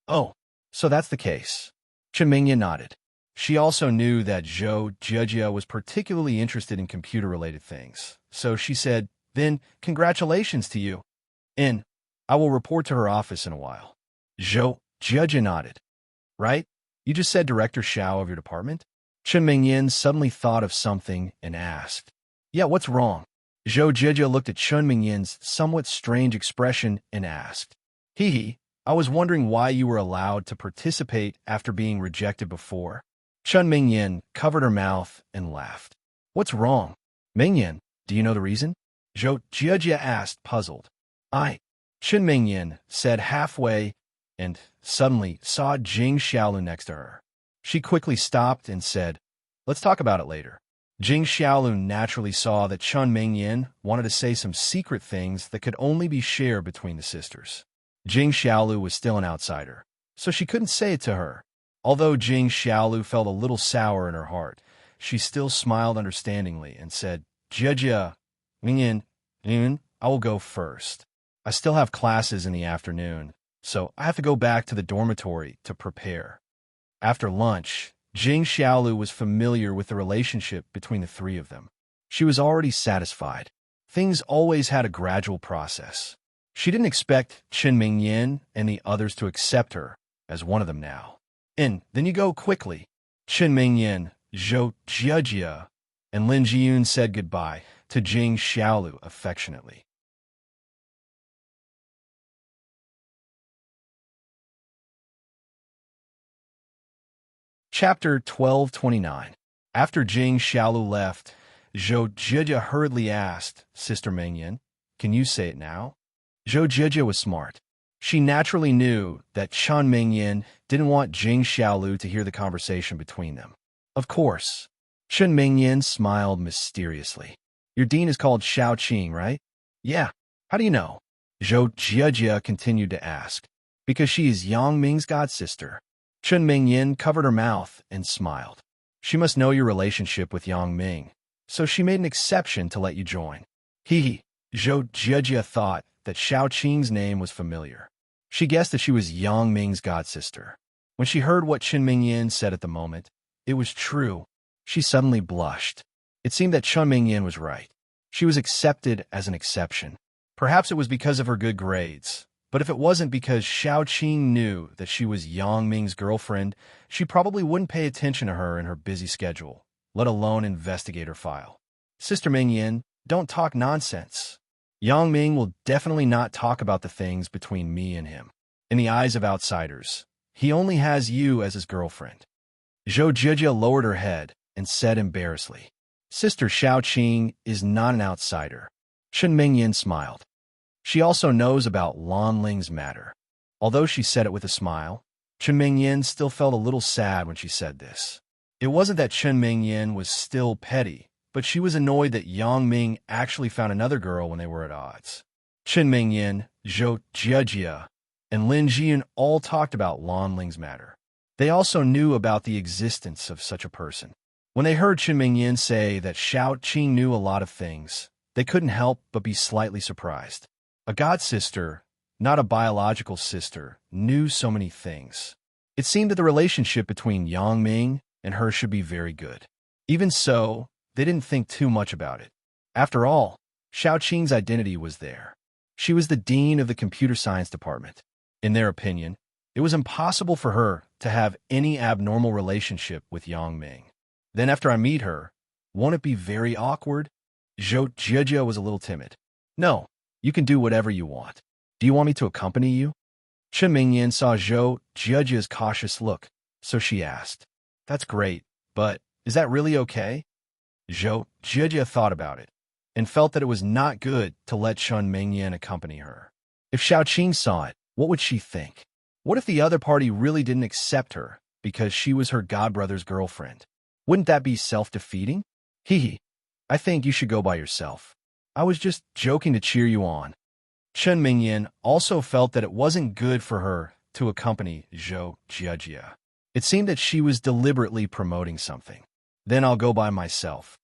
Oh, so that's the case. Chen Mingyan nodded. She also knew that Zhou Jiejia was particularly interested in computer-related things, so she said, then, congratulations to you. I will report to her office in a while. Zhou Jiejia nodded. Right? You just said Director Xiao of your department? Chen Mingyan suddenly thought of something and asked. Yeah, what's wrong? Zhou Jiejia looked at Chen Mingyan's somewhat strange expression and asked. I I was wondering why you were allowed to participate after being rejected before. Chun Mingyan covered her mouth and laughed. What's wrong? Mingyan, do you know the reason? Zhou Jiajia asked, puzzled. Chun Mingyan said halfway and suddenly saw Jing Xiaolun next to her. She quickly stopped and said, let's talk about it later. Jing Xiaolun naturally saw that Chun Mingyan wanted to say some secret things that could only be shared between the sisters. Jing Xiaolu was still an outsider, so she couldn't say it to her. Although Jing Xiaolu felt a little sour in her heart, she still smiled understandingly and said, Jia, Mingyan, I will go first. I still have classes in the afternoon, so I have to go back to the dormitory to prepare. After lunch, Jing Xiaolu was familiar with the relationship between the three of them. She was already satisfied. Things always had a gradual process. She didn't expect Chen Mingyan and the others to accept her as one of them now. And then you go quickly. Chen Mingyan, Zhou Jiajia, and Lin Jiyun said goodbye to Jing Xiaolu affectionately. Chapter 1229. After Jing Xiaolu left, Zhou Jiajia hurriedly asked, Sister Mingyan, can you say it now? Zhou Jiajia was smart. She naturally knew that Chun Mingyan didn't want Jing Xiaolu to hear the conversation between them. Of course. Chun Mingyan smiled mysteriously. Your dean is called Xiao Qing, right? Yeah. How do you know? Zhou Jiajia continued to ask. Because she is Yang Ming's godsister. Chun Mingyan covered her mouth and smiled. She must know your relationship with Yang Ming, so she made an exception to let you join. Zhou Jiajia thought that Xiao Qing's name was familiar. She guessed that she was Yang Ming's godsister. When she heard what Chun Mingyan said at the moment, it was true. She suddenly blushed. It seemed that Chun Mingyan was right. She was accepted as an exception. Perhaps it was because of her good grades. But if it wasn't because Xiao Qing knew that she was Yang Ming's girlfriend, she probably wouldn't pay attention to her in her busy schedule, let alone investigate her file. Sister Mingyan, don't talk nonsense. Yang Ming will definitely not talk about the things between me and him. In the eyes of outsiders, he only has you as his girlfriend. Zhou Jiajia lowered her head and said embarrassedly, Sister Xiao Qing is not an outsider. Chun Mingyan smiled. She also knows about Lan Ling's matter. Although she said it with a smile, Chun Mingyan still felt a little sad when she said this. It wasn't that Chun Mingyan was still petty, but she was annoyed that Yang Ming actually found another girl when they were at odds. Chun Mingyan, Zhou Jiajia, and Lin Jiyun all talked about Lan Ling's matter. They also knew about the existence of such a person. When they heard Chun Mingyan say that Xiao Qing knew a lot of things, they couldn't help but be slightly surprised. A godsister, not a biological sister, knew so many things. It seemed that the relationship between Yang Ming and her should be very good. Even so, they didn't think too much about it. After all, Xiao Qing's identity was there. She was the dean of the computer science department. In their opinion, it was impossible for her to have any abnormal relationship with Yang Ming. Then after I meet her, won't it be very awkward? Zhou Jiajia was a little timid. No. You can do whatever you want. Do you want me to accompany you? Chun Mingyan saw Zhou Jiajia's cautious look, so she asked, That's great, but is that really okay? Zhou Jiajia thought about it, and felt that it was not good to let Chun Mingyan accompany her. If Xiao Qing saw it, what would she think? What if the other party really didn't accept her because she was her godbrother's girlfriend? Wouldn't that be self-defeating? I think you should go by yourself. I was just joking to cheer you on. Chun Mingyan also felt that it wasn't good for her to accompany Zhou Jiajia. It seemed that she was deliberately promoting something. Then I'll go by myself.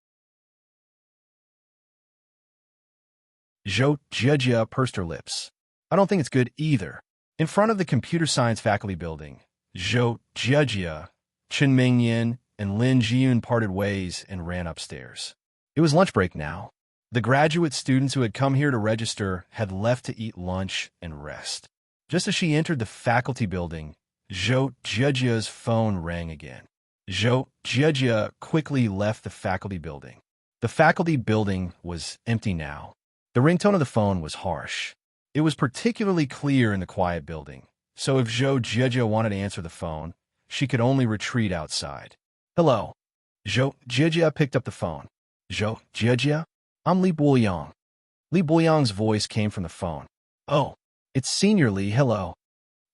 Zhou Jiajia pursed her lips. I don't think it's good either. In front of the computer science faculty building, Zhou Jiajia, Chun Mingyan, and Lin Jiyun parted ways and ran upstairs. It was lunch break now. The graduate students who had come here to register had left to eat lunch and rest. Just as she entered the faculty building, Zhou Jiajia's phone rang again. Zhou Jiajia quickly left the faculty building. The faculty building was empty now. The ringtone of the phone was harsh. It was particularly clear in the quiet building, so if Zhou Jieji wanted to answer the phone, she could only retreat outside. Hello. Zhou Jieji picked up the phone. Zhou Jieji? I'm Li Buoyang. Li Buoyang's voice came from the phone. Oh, it's Senior Li, hello.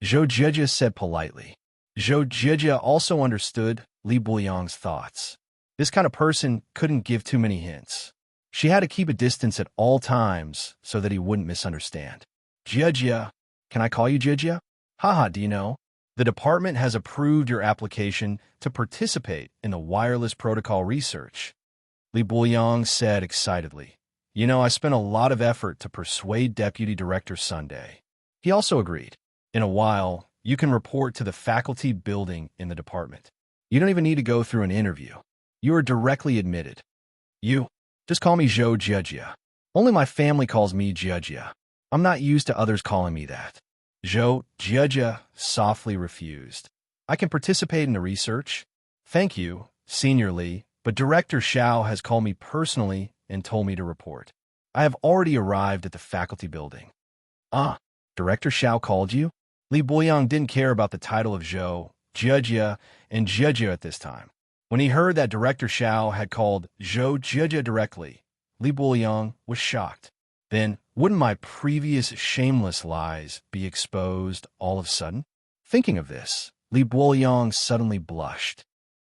Zhou Jieji said politely. Zhou Jieji also understood Li Buoyang's thoughts. This kind of person couldn't give too many hints. She had to keep a distance at all times so that he wouldn't misunderstand. Jieji, can I call you Jieji? Haha, do you know? The department has approved your application to participate in the wireless protocol research. Li Buoyang said excitedly. You know, I spent a lot of effort to persuade Deputy Director Sunday. He also agreed. In a while, you can report to the faculty building in the department. You don't even need to go through an interview. You are directly admitted. You, just call me Zhou Jieji. Only my family calls me Jieji. I'm not used to others calling me that. Zhou Jieji softly refused. I can participate in the research. Thank you, Senior Li, but Director Xiao has called me personally and told me to report. I have already arrived at the faculty building. Ah, Director Xiao called you? Li Buoyang didn't care about the title of Zhou Jieji and Jieji at this time. When he heard that Director Xiao had called Zhou Jieji directly, Li Buoyang was shocked. Then, wouldn't my previous shameless lies be exposed all of a sudden? Thinking of this, Li Buoyang suddenly blushed.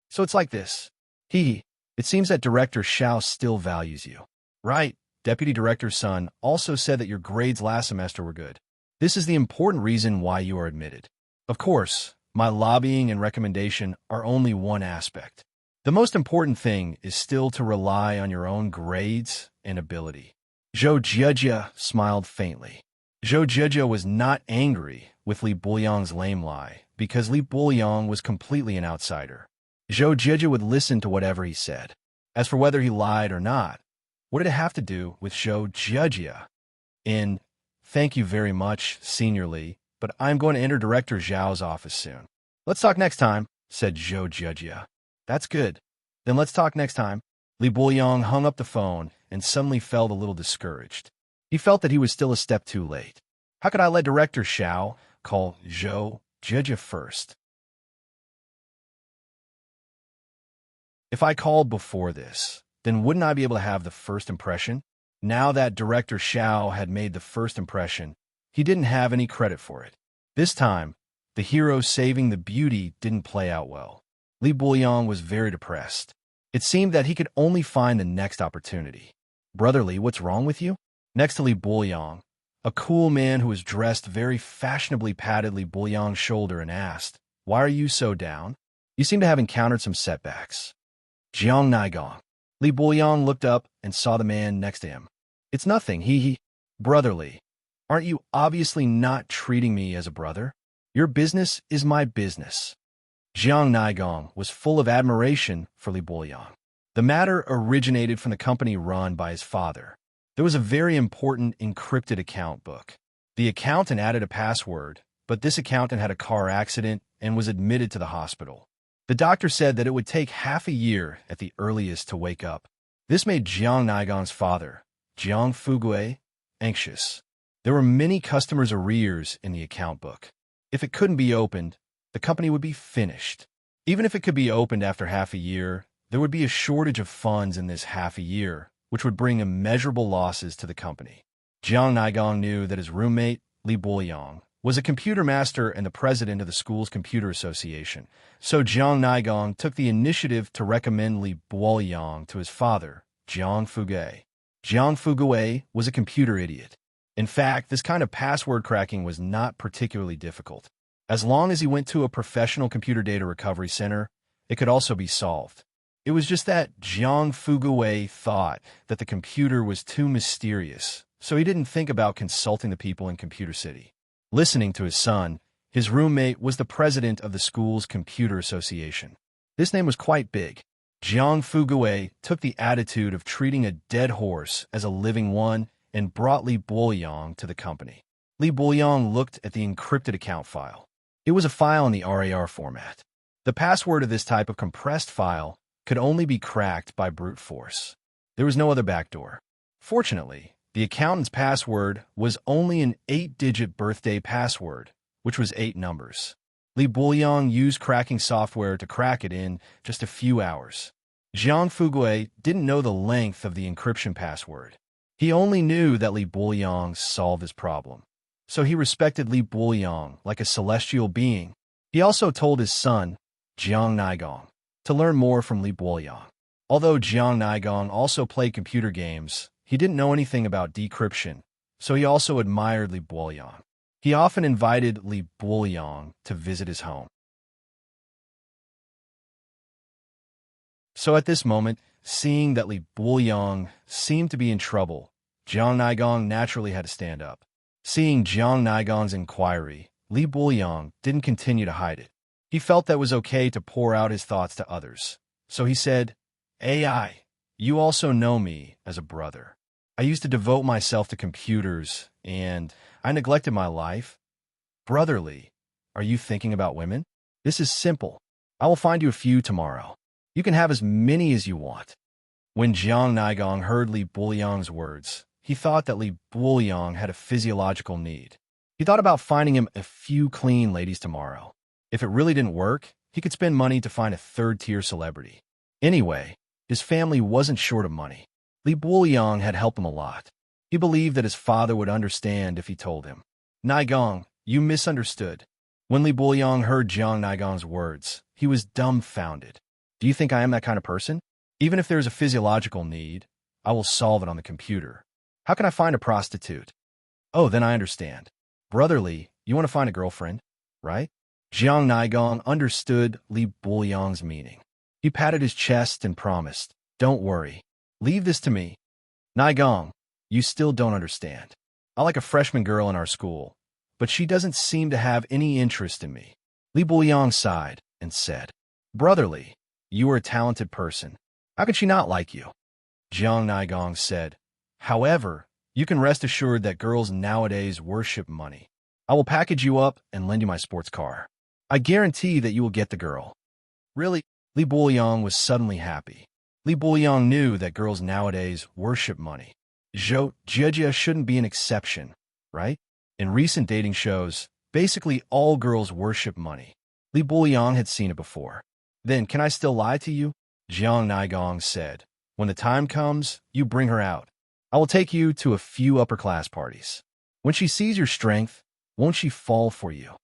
So it's like this. It seems that Director Xiao still values you. Right, Deputy Director Sun also said that your grades last semester were good. This is the important reason why you are admitted. Of course, my lobbying and recommendation are only one aspect. The most important thing is still to rely on your own grades and ability. Zhou Jieji smiled faintly. Zhou Jieji was not angry with Li Buoyang's lame lie because Li Buoyang was completely an outsider. Zhou Jieji would listen to whatever he said. As for whether he lied or not, what did it have to do with Zhou Jieji? Thank you very much, Senior Li, but I'm going to enter Director Zhao's office soon. Let's talk next time, said Zhou Jieji. That's good. Then let's talk next time. Li Buoyang hung up the phone and suddenly felt a little discouraged. He felt that he was still a step too late. How could I let Director Xiao call Zhou Jieji first? If I called before this, then wouldn't I be able to have the first impression? Now that Director Xiao had made the first impression, he didn't have any credit for it. This time, the hero saving the beauty didn't play out well. Li Buoyang was very depressed. It seemed that he could only find the next opportunity. Brother Li, what's wrong with you? Next to Li Buoyang, a cool man who was dressed very fashionably patted Li Buoyang's shoulder and asked, Why are you so down? You seem to have encountered some setbacks. Jiang Naigong. Li Buoyang looked up and saw the man next to him. It's nothing, Brother Li, aren't you obviously not treating me as a brother? Your business is my business. Jiang Naigong was full of admiration for Li Buoyang. The matter originated from the company run by his father. There was a very important encrypted account book. The accountant added a password, but this accountant had a car accident and was admitted to the hospital. The doctor said that it would take half a year at the earliest to wake up. This made Jiang Naigong's father, Jiang Fugui, anxious. There were many customers' arrears in the account book. If it couldn't be opened, the company would be finished. Even if it could be opened after half a year, there would be a shortage of funds in this half a year, which would bring immeasurable losses to the company. Jiang Naigong knew that his roommate, Li Buoyang, was a computer master and the president of the school's computer association, so Jiang Naigong took the initiative to recommend Li Buoyang to his father, Jiang Fugui. Jiang Fugui was a computer idiot. In fact, this kind of password cracking was not particularly difficult. As long as he went to a professional computer data recovery center, it could also be solved. It was just that Jiang Fugui thought that the computer was too mysterious, so he didn't think about consulting the people in Computer City. Listening to his son, his roommate was the president of the school's computer association. This name was quite big. Jiang Fugui took the attitude of treating a dead horse as a living one and brought Li Buoyang to the company. Li Buoyang looked at the encrypted account file. It was a file in the RAR format. The password of this type of compressed file could only be cracked by brute force. There was no other backdoor. Fortunately, the accountant's password was only an 8-digit birthday password, which was 8 numbers. Li Buoyang used cracking software to crack it in just a few hours. Jiang Fugui didn't know the length of the encryption password. He only knew that Li Buoyang solved his problem. So he respected Li Buoyang like a celestial being. He also told his son, Jiang Naigong, to learn more from Li Buoyang. Although Jiang Naigong also played computer games, he didn't know anything about decryption, so he also admired Li Buoyang. He often invited Li Buoyang to visit his home. So at this moment, seeing that Li Buoyang seemed to be in trouble, Jiang Naigong naturally had to stand up. Seeing Jiang Naigong's inquiry, Li Buoyang didn't continue to hide it. He felt that it was okay to pour out his thoughts to others. So he said, AI, you also know me as a brother. I used to devote myself to computers, and I neglected my life. Brotherly, are you thinking about women? This is simple. I will find you a few tomorrow. You can have as many as you want. When Jiang Naigong heard Li Buoyang's words, he thought that Li Buoyang had a physiological need. He thought about finding him a few clean ladies tomorrow. If it really didn't work, he could spend money to find a third-tier celebrity. Anyway, his family wasn't short of money. Li Buoyang had helped him a lot. He believed that his father would understand if he told him. Naigong, you misunderstood. When Li Buoyang heard Jiang Naigong's words, he was dumbfounded. Do you think I am that kind of person? Even if there's a physiological need, I will solve it on the computer. How can I find a prostitute? Oh, then I understand. Brotherly, you want to find a girlfriend, right? Jiang Naigong understood Li Buoyang's meaning. He patted his chest and promised, don't worry. Leave this to me. Naigong, you still don't understand. I like a freshman girl in our school, but she doesn't seem to have any interest in me. Li Buoyang sighed and said, Brotherly, you are a talented person. How can she not like you? Jiang Naigong said, however, you can rest assured that girls nowadays worship money. I will package you up and lend you my sports car. I guarantee that you will get the girl. Really? Li Buoyang was suddenly happy. Li Buoyang knew that girls nowadays worship money. Zhou Jie shouldn't be an exception, right? In recent dating shows, basically all girls worship money. Li Buoyang had seen it before. Then, can I still lie to you? Jiang Naigong said, when the time comes, you bring her out. I will take you to a few upper-class parties. When she sees your strength, won't she fall for you?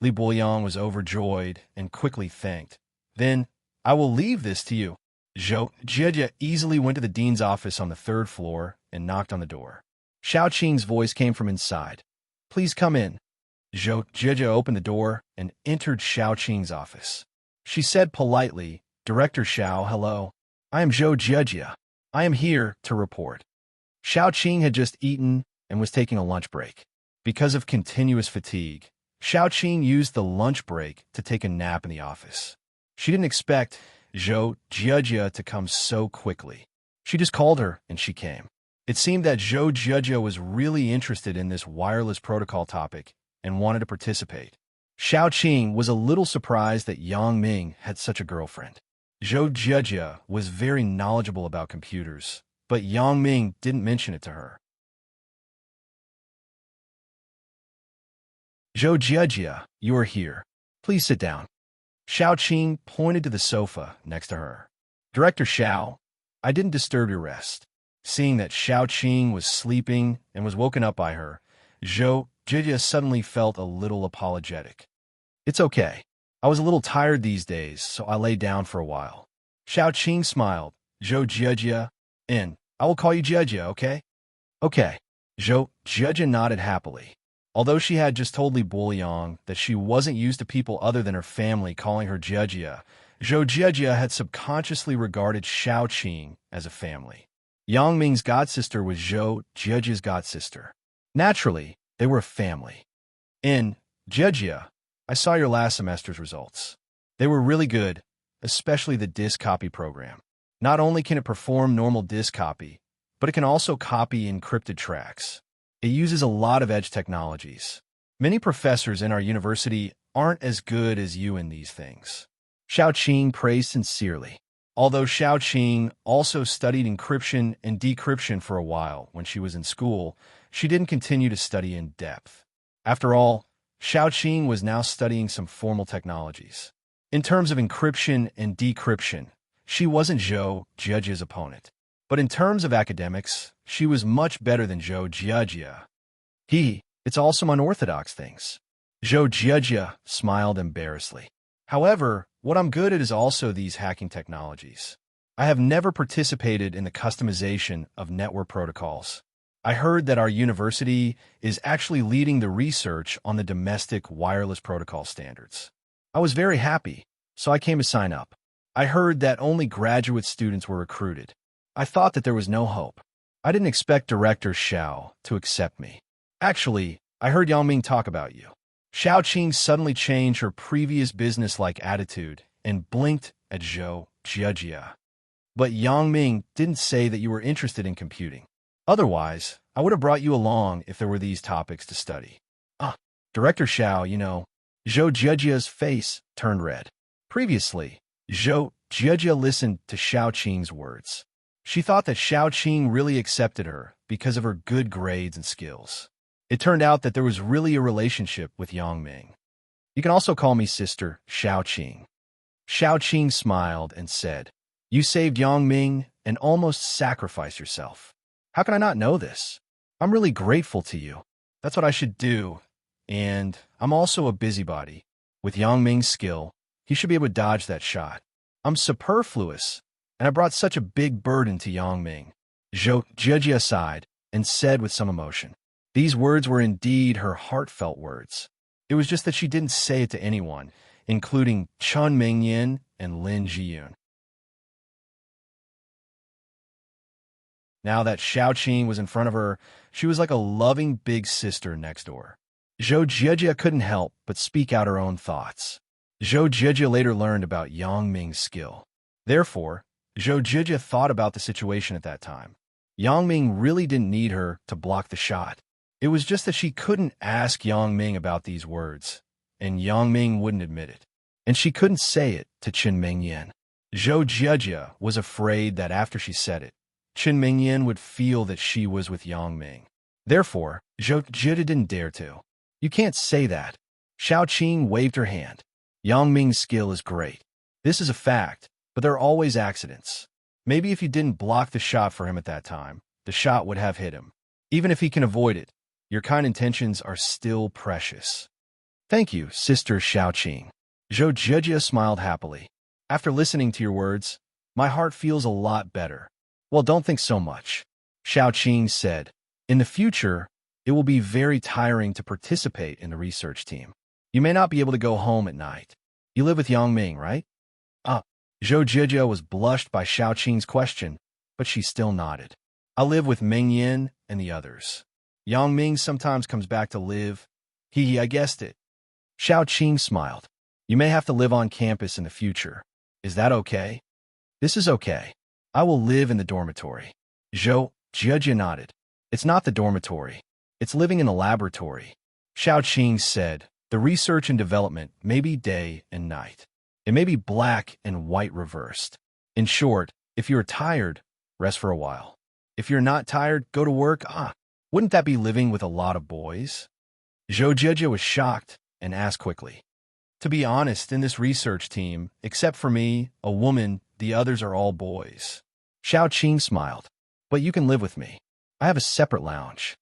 Li Buoyang was overjoyed and quickly thanked. Then, I will leave this to you. Zhou Jie easily went to the dean's office on the 3rd floor and knocked on the door. Xiao Qing's voice came from inside. Please come in. Zhou Jie opened the door and entered Xiao Qing's office. She said politely, Director Xiao, hello. I am Zhou Jie. I am here to report. Xiao Qing had just eaten and was taking a lunch break. Because of continuous fatigue, Xiao Qing used the lunch break to take a nap in the office. She didn't expect Zhou Jie to come so quickly. She just called her and she came. It seemed that Zhou Jie was really interested in this wireless protocol topic and wanted to participate. Xiao Qing was a little surprised that Yang Ming had such a girlfriend. Zhou Jie was very knowledgeable about computers, but Yang Ming didn't mention it to her. Zhou Jie, you are here. Please sit down. Xiao Qing pointed to the sofa next to her. Director Xiao, I didn't disturb your rest. Seeing that Xiao Qing was sleeping and was woken up by her, Zhou Jie suddenly felt a little apologetic. It's okay. I was a little tired these days, so I lay down for a while. Xiao Qing smiled. Zhou Jie, I will call you Jie, okay? Okay. Zhou Jie nodded happily. Although she had just told Li Buoyang that she wasn't used to people other than her family calling her Jie, Zhou Jie had subconsciously regarded Xiao Qing as a family. Yang Ming's godsister was Zhou Jie's godsister. Naturally, they were a family. Jie, I saw your last semester's results. They were really good, especially the disk copy program. Not only can it perform normal disk copy, but it can also copy encrypted tracks. It uses a lot of edge technologies. Many professors in our university aren't as good as you in these things. Xiao Qing praised sincerely. Although Xiao Qing also studied encryption and decryption for a while when she was in school, she didn't continue to study in depth. After all, Xiaoqing was now studying some formal technologies. In terms of encryption and decryption, she wasn't Zhou Jiejia's opponent. But in terms of academics, she was much better than Zhou Jiejia. It's all some unorthodox things. Zhou Jiejia smiled embarrassedly. However, what I'm good at is also these hacking technologies. I have never participated in the customization of network protocols. I heard that our university is actually leading the research on the domestic wireless protocol standards. I was very happy, so I came to sign up. I heard that only graduate students were recruited. I thought that there was no hope. I didn't expect Director Xiao to accept me. Actually, I heard Yangming talk about you. Xiaoqing suddenly changed her previous business-like attitude and blinked at Zhou Jiejia. But Yangming didn't say that you were interested in computing. Otherwise, I would have brought you along if there were these topics to study. Director Xiao, Zhou Jiejia's face turned red. Previously, Zhou Jiejia listened to Xiaoqing's words. She thought that Xiaoqing really accepted her because of her good grades and skills. It turned out that there was really a relationship with Yangming. You can also call me Sister Xiaoqing. Xiaoqing smiled and said, "You saved Yangming and almost sacrificed yourself. How can I not know this? I'm really grateful to you. That's what I should do. And I'm also a busybody. With Yangming's skill, he should be able to dodge that shot. I'm superfluous, and I brought such a big burden to Yangming." Zhou Jiejia sighed and said with some emotion. These words were indeed her heartfelt words. It was just that she didn't say it to anyone, including Chun Mingyan and Lin Jiyun. Now that Xiaoqing was in front of her, she was like a loving big sister next door. Zhou Jiejia couldn't help but speak out her own thoughts. Zhou Jiejia later learned about Yangming's skill. Therefore, Zhou Jiejia thought about the situation at that time. Yangming really didn't need her to block the shot. It was just that she couldn't ask Yangming about these words, and Yangming wouldn't admit it. And she couldn't say it to Qin Mingyan. Zhou Jiejia was afraid that after she said it, Qin Mingyan would feel that she was with Yangming. Therefore, Zhou Jiejia didn't dare to. You can't say that. Xiaoqing waved her hand. Yangming's skill is great. This is a fact, but there are always accidents. Maybe if you didn't block the shot for him at that time, the shot would have hit him. Even if he can avoid it, your kind intentions are still precious. Thank you, Sister Xiaoqing. Zhou Jiejia smiled happily. After listening to your words, my heart feels a lot better. Well, don't think so much. Xiaoqing said, in the future, it will be very tiring to participate in the research team. You may not be able to go home at night. You live with Yangming, right? Zhou Jiejia was blushed by Xiaoqing's question, but she still nodded. I live with Mingyan and the others. Yangming sometimes comes back to live. I guessed it. Xiaoqing smiled. You may have to live on campus in the future. Is that okay? This is okay. I will live in the dormitory. Zhou Jiejia nodded. It's not the dormitory. It's living in a laboratory. Xiaoqing said, the research and development may be day and night. It may be black and white reversed. In short, if you're tired, rest for a while. If you're not tired, go to work. Wouldn't that be living with a lot of boys? Zhou Jiejia was shocked and asked quickly. To be honest, in this research team, except for me, a woman, the others are all boys. Xiaoqing smiled. But you can live with me. I have a separate lounge.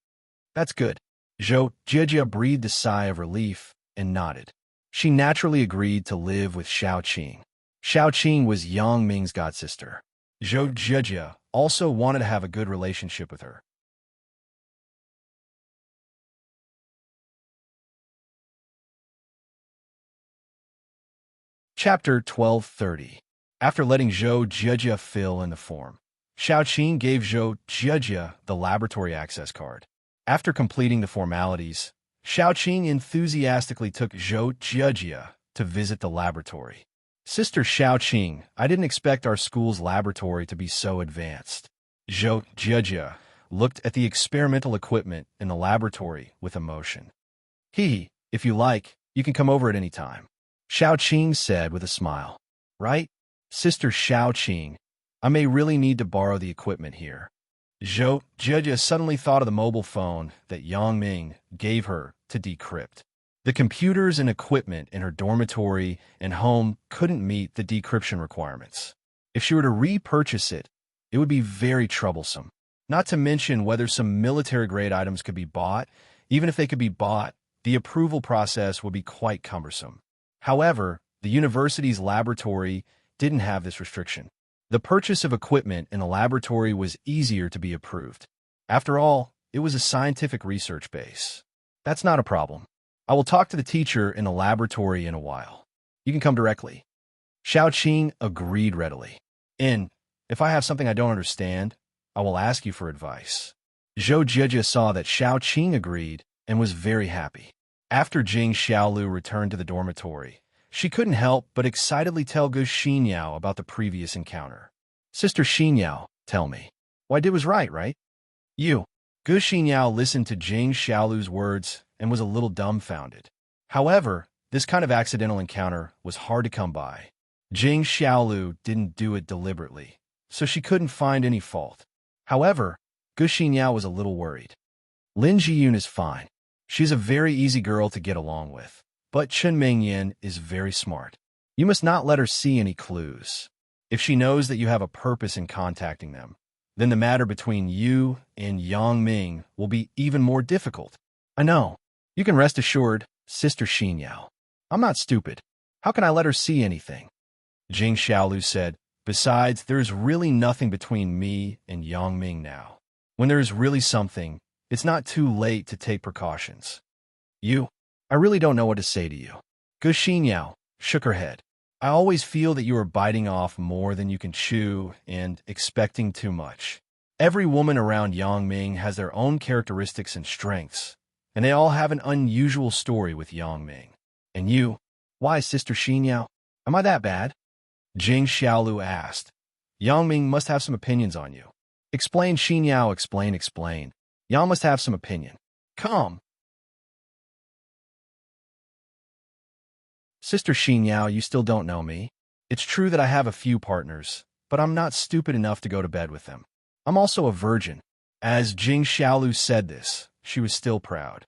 That's good. Zhou Jiejia breathed a sigh of relief and nodded. She naturally agreed to live with Xiaoqing. Xiaoqing was Yangming's godsister. Zhou Jiejia also wanted to have a good relationship with her. Chapter 1230. After letting Zhou Jiejia fill in the form, Xiaoqing gave Zhou Jiejia the laboratory access card. After completing the formalities, Xiaoqing enthusiastically took Zhou Jiejia to visit the laboratory. Sister Xiaoqing, I didn't expect our school's laboratory to be so advanced. Zhou Jiejia looked at the experimental equipment in the laboratory with emotion. If you like, you can come over at any time. Xiaoqing said with a smile. Right? Sister Xiaoqing, I may really need to borrow the equipment here. Zhou Jiejia suddenly thought of the mobile phone that Yangming gave her to decrypt. The computers and equipment in her dormitory and home couldn't meet the decryption requirements. If she were to repurchase it, it would be very troublesome. Not to mention whether some military-grade items could be bought. Even if they could be bought, the approval process would be quite cumbersome. However, the university's laboratory didn't have this restriction. The purchase of equipment in the laboratory was easier to be approved. After all, it was a scientific research base. That's not a problem. I will talk to the teacher in the laboratory in a while. You can come directly. Xiao Qing agreed readily. If I have something I don't understand, I will ask you for advice. Zhou Jieji saw that Xiao Qing agreed and was very happy. After Jing Xiaolu returned to the dormitory, she couldn't help but excitedly tell Gu Xinyao about the previous encounter. Sister Xinyao, tell me. What I did was right? You. Gu Xinyao listened to Jing Xiaolu's words and was a little dumbfounded. However, this kind of accidental encounter was hard to come by. Jing Xiaolu didn't do it deliberately, so she couldn't find any fault. However, Gu Xinyao was a little worried. Lin Jiyun is fine. She's a very easy girl to get along with. But Chen Mingyan is very smart. You must not let her see any clues. If she knows that you have a purpose in contacting them, then the matter between you and Yang Ming will be even more difficult. I know. You can rest assured, Sister Xinyao. I'm not stupid. How can I let her see anything? Jing Xiaolu said, besides, there is really nothing between me and Yang Ming now. When there is really something, it's not too late to take precautions. I really don't know what to say to you. Gu Xinyao shook her head. I always feel that you are biting off more than you can chew and expecting too much. Every woman around Yang Ming has their own characteristics and strengths, and they all have an unusual story with Yang Ming. And you? Why, Sister Xinyao? Am I that bad? Jing Xiaolu asked. Yang Ming must have some opinions on you. Explain, Xinyao, explain. Yang must have some opinion. Come. Sister Xinyao, you still don't know me. It's true that I have a few partners, but I'm not stupid enough to go to bed with them. I'm also a virgin. As Jing Xiaolu said this, she was still proud.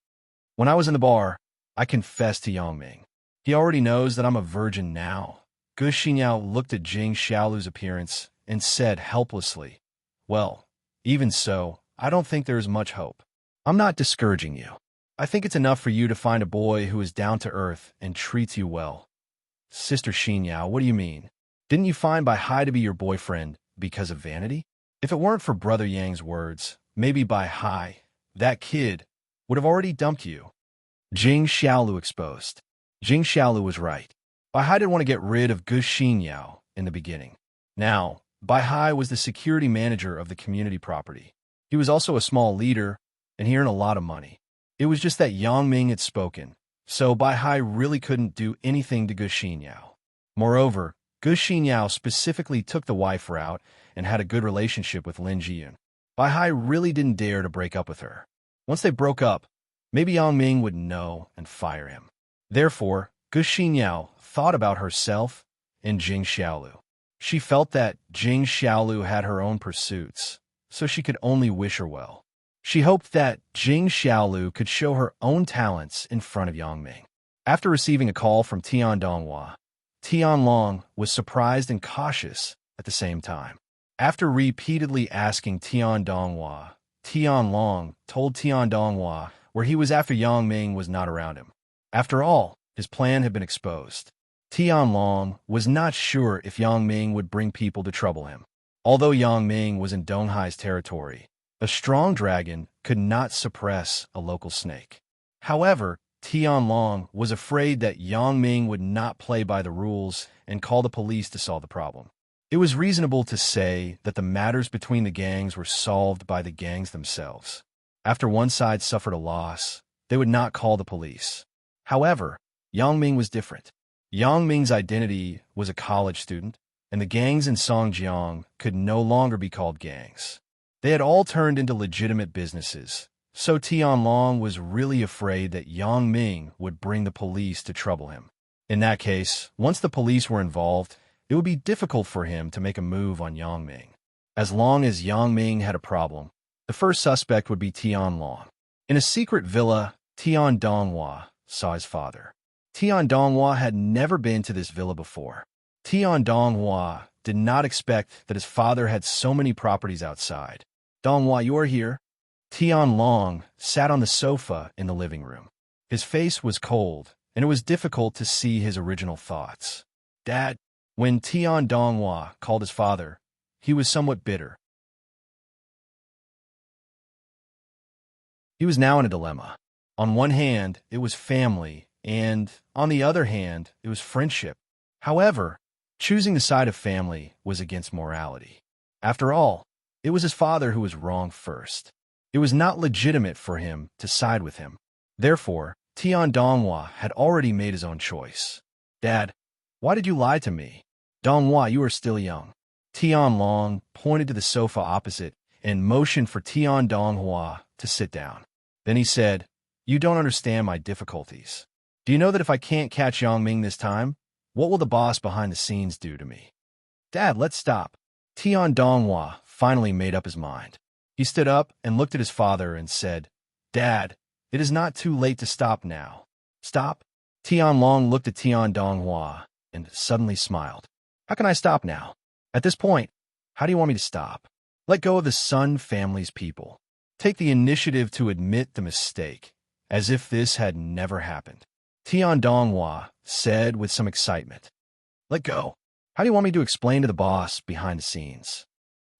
When I was in the bar, I confessed to Yang Ming. He already knows that I'm a virgin now. Gu Xinyao looked at Jing Xiaolu's appearance and said helplessly, well, even so, I don't think there is much hope. I'm not discouraging you. I think it's enough for you to find a boy who is down to earth and treats you well. Sister Xinyao, what do you mean? Didn't you find Bai Hai to be your boyfriend because of vanity? If it weren't for Brother Yang's words, maybe Bai Hai, that kid, would have already dumped you. Jing Xiaolu exposed. Jing Xiaolu was right. Bai Hai didn't want to get rid of Gu Xinyao in the beginning. Now, Bai Hai was the security manager of the community property. He was also a small leader, and he earned a lot of money. It was just that Yang Ming had spoken, so Bai Hai really couldn't do anything to Gu Xinyao. Moreover, Gu Xinyao specifically took the wife route and had a good relationship with Lin Jiyun. Bai Hai really didn't dare to break up with her. Once they broke up, maybe Yang Ming would know and fire him. Therefore, Gu Xinyao thought about herself and Jing Xiaolu. She felt that Jing Xiaolu had her own pursuits, so she could only wish her well. She hoped that Jing Xiaolu could show her own talents in front of Yang Ming. After receiving a call from Tian Donghua, Tian Long was surprised and cautious at the same time. After repeatedly asking Tian Donghua, Tian Long told Tian Donghua where he was after Yang Ming was not around him. After all, his plan had been exposed. Tian Long was not sure if Yang Ming would bring people to trouble him. Although Yang Ming was in Donghai's territory, a strong dragon could not suppress a local snake. However, Tian Long was afraid that Yang Ming would not play by the rules and call the police to solve the problem. It was reasonable to say that the matters between the gangs were solved by the gangs themselves. After one side suffered a loss, they would not call the police. However, Yang Ming was different. Yang Ming's identity was a college student, and the gangs in Songjiang could no longer be called gangs. They had all turned into legitimate businesses, so Tian Long was really afraid that Yang Ming would bring the police to trouble him. In that case, once the police were involved, it would be difficult for him to make a move on Yang Ming. As long as Yang Ming had a problem, the first suspect would be Tian Long. In a secret villa, Tian Donghua saw his father. Tian Donghua had never been to this villa before. Tian Donghua did not expect that his father had so many properties outside. Donghua, you are here. Tian Long sat on the sofa in the living room. His face was cold, and it was difficult to see his original thoughts. Dad, when Tian Donghua called his father, he was somewhat bitter. He was now in a dilemma. On one hand, it was family, and on the other hand, it was friendship. However, choosing the side of family was against morality. After all, it was his father who was wrong first. It was not legitimate for him to side with him. Therefore, Tian Donghua had already made his own choice. Dad, why did you lie to me? Donghua, you are still young. Tian Long pointed to the sofa opposite and motioned for Tian Donghua to sit down. Then he said, "You don't understand my difficulties. Do you know that if I can't catch Yang Ming this time, what will the boss behind the scenes do to me?" Dad, let's stop. Tian Donghua finally made up his mind. He stood up and looked at his father and said, "Dad, it is not too late to stop now." Stop? Tian Long looked at Tian Donghua and suddenly smiled. How can I stop now? At this point, how do you want me to stop? Let go of the Sun family's people. Take the initiative to admit the mistake, as if this had never happened. Tian Donghua said with some excitement. Let go. How do you want me to explain to the boss behind the scenes?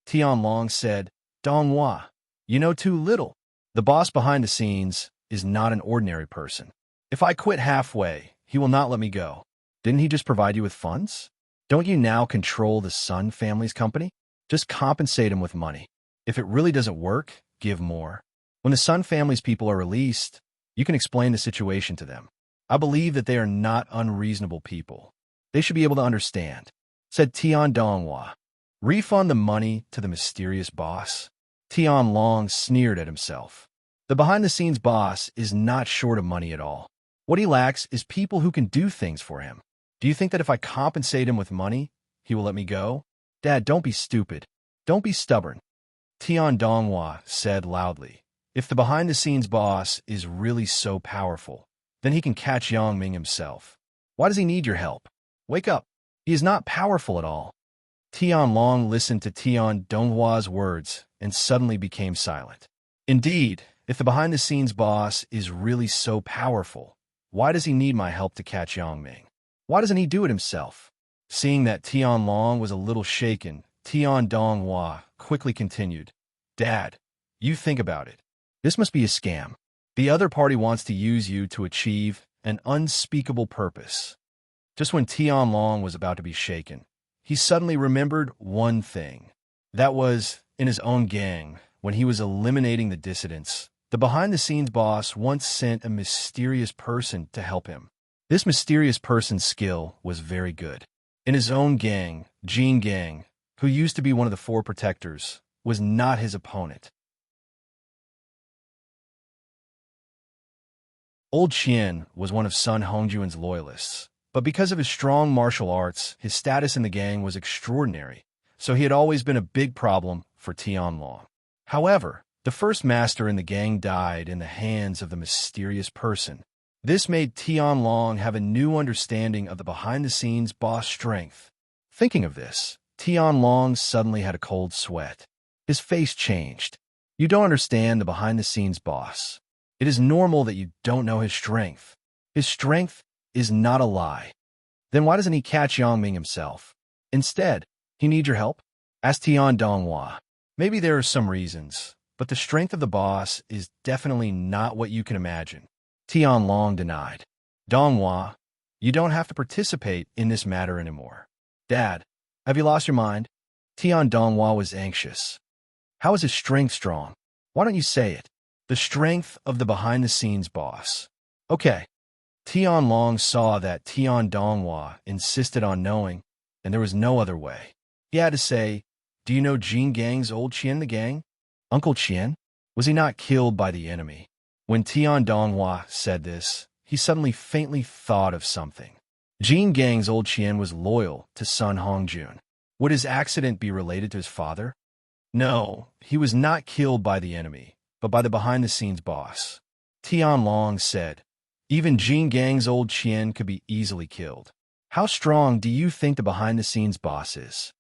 Tian Long said, Donghua, you know too little. The boss behind the scenes is not an ordinary person. If I quit halfway, he will not let me go. Didn't he just provide you with funds? Don't you now control the Sun family's company? Just compensate him with money. If it really doesn't work, give more. When the Sun family's people are released, you can explain the situation to them. I believe that they are not unreasonable people. They should be able to understand, said Tian Donghua. Refund the money to the mysterious boss. Tian Long sneered at himself. The behind-the-scenes boss is not short of money at all. What he lacks is people who can do things for him. Do you think that if I compensate him with money, he will let me go? Dad, don't be stupid. Don't be stubborn. Tian Donghua said loudly. If the behind-the-scenes boss is really so powerful, then he can catch Yang Ming himself. Why does he need your help? Wake up. He is not powerful at all. Tian Long listened to Tian Donghua's words and suddenly became silent. Indeed, if the behind-the-scenes boss is really so powerful, why does he need my help to catch Yang Ming? Why doesn't he do it himself? Seeing that Tian Long was a little shaken, Tian Donghua quickly continued, Dad, you think about it. This must be a scam. The other party wants to use you to achieve an unspeakable purpose. Just when Tian Long was about to be shaken, he suddenly remembered one thing. That was, in his own gang, when he was eliminating the dissidents, the behind-the-scenes boss once sent a mysterious person to help him. This mysterious person's skill was very good. In his own gang, Jin Gang, who used to be one of the four protectors, was not his opponent. Old Qian was one of Sun Hongjuan's loyalists, but because of his strong martial arts, his status in the gang was extraordinary, so he had always been a big problem for Tian Long. However, the first master in the gang died in the hands of the mysterious person. This made Tian Long have a new understanding of the behind-the-scenes boss strength. Thinking of this, Tian Long suddenly had a cold sweat. His face changed. You don't understand the behind-the-scenes boss. It is normal that you don't know his strength. His strength is not a lie. Then why doesn't he catch Yang Ming himself? Instead, he needs your help? Asked Tian Donghua. Maybe there are some reasons, but the strength of the boss is definitely not what you can imagine. Tian Long denied. Donghua, you don't have to participate in this matter anymore. Dad, have you lost your mind? Tian Donghua was anxious. How is his strength strong? Why don't you say it? The strength of the behind-the-scenes boss. Okay. Tian Long saw that Tian Donghua insisted on knowing, and there was no other way. He had to say, do you know Jin Gang's old Qian the gang? Uncle Qian? Was he not killed by the enemy? When Tian Donghua said this, he suddenly faintly thought of something. Jin Gang's old Qian was loyal to Sun Hongjun. Would his accident be related to his father? No, he was not killed by the enemy, but by the behind-the-scenes boss. Tian Long said, Even Jin Gang's old Qian could be easily killed. How strong do you think the behind-the-scenes boss is?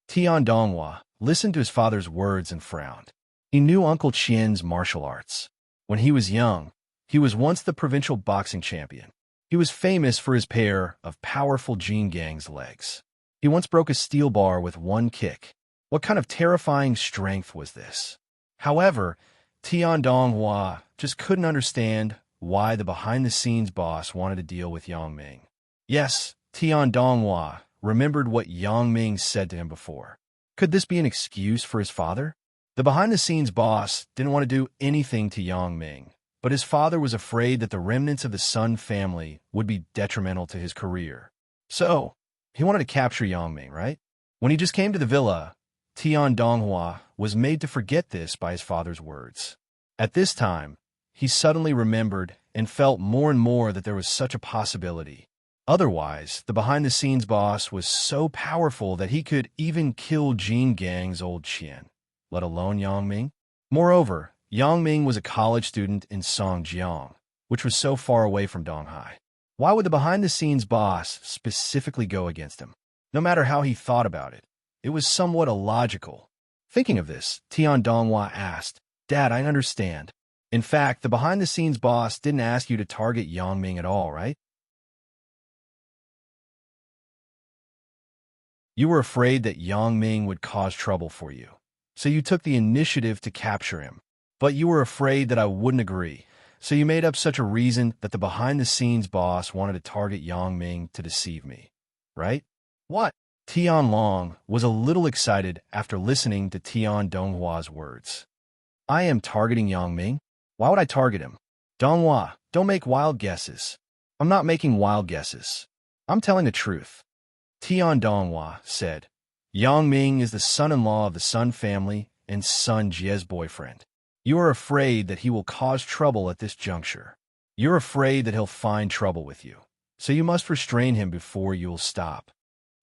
Tian Donghua listened to his father's words and frowned. He knew Uncle Qian's martial arts. When he was young, he was once the provincial boxing champion. He was famous for his pair of powerful Jin Gang's legs. He once broke a steel bar with one kick. What kind of terrifying strength was this? However, Tian Donghua just couldn't understand why the behind-the-scenes boss wanted to deal with Yang Ming. Yes, Tian Donghua remembered what Yang Ming said to him before. Could this be an excuse for his father? The behind-the-scenes boss didn't want to do anything to Yang Ming, but his father was afraid that the remnants of the Sun family would be detrimental to his career. So, he wanted to capture Yang Ming, right? When he just came to the villa, Tian Donghua was made to forget this by his father's words. At this time, he suddenly remembered and felt more and more that there was such a possibility. Otherwise, the behind-the-scenes boss was so powerful that he could even kill Jin Gang's old Qian, let alone Yang Ming. Moreover, Yang Ming was a college student in Songjiang, which was so far away from Donghai. Why would the behind-the-scenes boss specifically go against him? No matter how he thought about it, it was somewhat illogical. Thinking of this, Tian Donghua asked, "Dad, I understand. In fact, the behind-the-scenes boss didn't ask you to target Yang Ming at all, right? You were afraid that Yang Ming would cause trouble for you, so you took the initiative to capture him. But you were afraid that I wouldn't agree, so you made up such a reason that the behind-the-scenes boss wanted to target Yang Ming to deceive me, right?" What? Tian Long was a little excited after listening to Tian Donghua's words. I am targeting Yang Ming? Why would I target him? Donghua, don't make wild guesses. I'm not making wild guesses. I'm telling the truth. Tian Donghua said, Yang Ming is the son-in-law of the Sun family and Sun Jie's boyfriend. You are afraid that he will cause trouble at this juncture. You're afraid that he'll find trouble with you, so you must restrain him before you'll stop.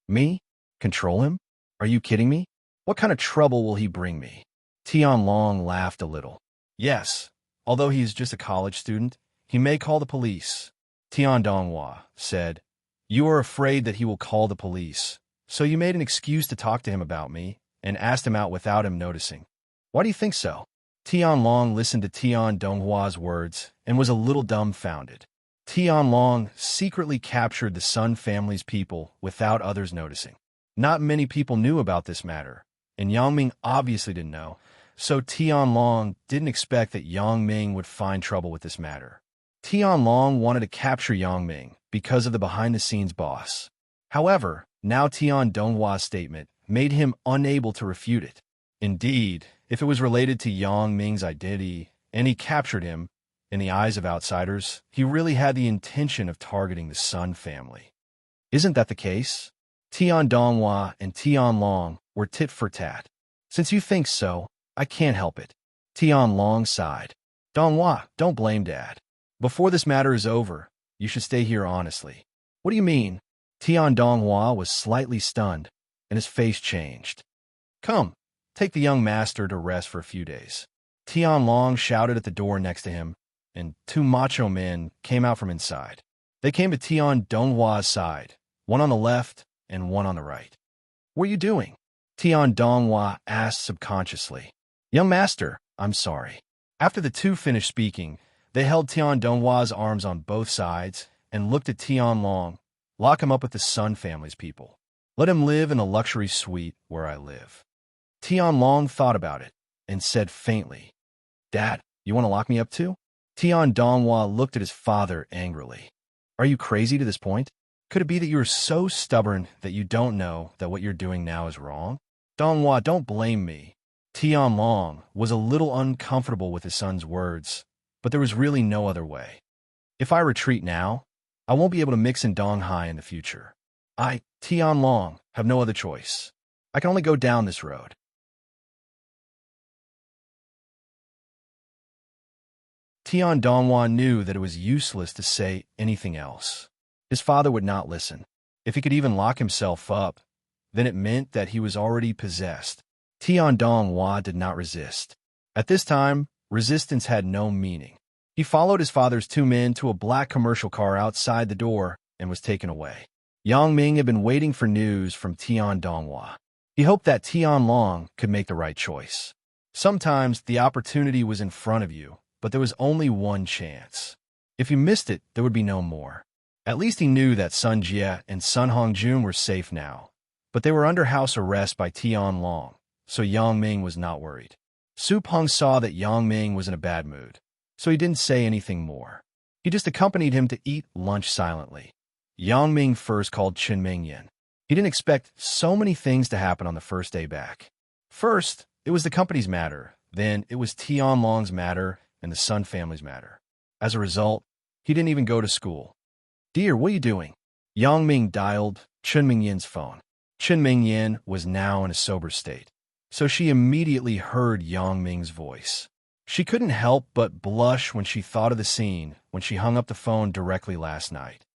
Me? Control him? Are you kidding me? What kind of trouble will he bring me? Tian Long laughed a little. Yes, although he is just a college student, he may call the police. Tian Donghua said, You are afraid that he will call the police, so you made an excuse to talk to him about me and asked him out without him noticing. Why do you think so? Tian Long listened to Tian Donghua's words and was a little dumbfounded. Tian Long secretly captured the Sun family's people without others noticing. Not many people knew about this matter, and Yang Ming obviously didn't know, so Tian Long didn't expect that Yang Ming would find trouble with this matter. Tian Long wanted to capture Yang Ming because of the behind-the-scenes boss. However, now Tian Donghua's statement made him unable to refute it. Indeed, if it was related to Yang Ming's identity and he captured him, in the eyes of outsiders, he really had the intention of targeting the Sun family. Isn't that the case? Tian Donghua and Tian Long were tit for tat. Since you think so, I can't help it. Tian Long sighed. Donghua, don't blame Dad. Before this matter is over, you should stay here honestly. What do you mean? Tian Donghua was slightly stunned, and his face changed. Come, take the young master to rest for a few days. Tian Long shouted at the door next to him, and two macho men came out from inside. They came to Tian Donghua's side, one on the left and one on the right. What are you doing? Tian Donghua asked subconsciously. Young master, I'm sorry. After the two finished speaking, they held Tian Donghua's arms on both sides and looked at Tian Long. Lock him up with the Sun family's people. Let him live in a luxury suite where I live. Tian Long thought about it and said faintly, Dad, you want to lock me up too? Tian Donghua looked at his father angrily. Are you crazy to this point? Could it be that you are so stubborn that you don't know that what you're doing now is wrong? Donghua, don't blame me. Tian Long was a little uncomfortable with his son's words, but there was really no other way. If I retreat now, I won't be able to mix in Donghai in the future. I, Tian Long, have no other choice. I can only go down this road. Tian Donghua knew that it was useless to say anything else. His father would not listen. If he could even lock himself up, then it meant that he was already possessed. Tian Donghua did not resist. At this time, resistance had no meaning. He followed his father's two men to a black commercial car outside the door and was taken away. Yang Ming had been waiting for news from Tian Donghua. He hoped that Tian Long could make the right choice. Sometimes the opportunity was in front of you, but there was only one chance. If you missed it, there would be no more. At least he knew that Sun Jie and Sun Hongjun were safe now, but they were under house arrest by Tian Long, so Yang Ming was not worried. Su Peng saw that Yang Ming was in a bad mood, so he didn't say anything more. He just accompanied him to eat lunch silently. Yang Ming first called Qin Mingyan. He didn't expect so many things to happen on the first day back. First, it was the company's matter. Then it was Tian Long's matter and the Sun family's matter. As a result, he didn't even go to school. "Dear, what are you doing?" Yang Ming dialed Qin Mingyan's phone. Qin Mingyan was now in a sober state, so she immediately heard Yang Ming's voice. She couldn't help but blush when she thought of the scene when she hung up the phone directly last night.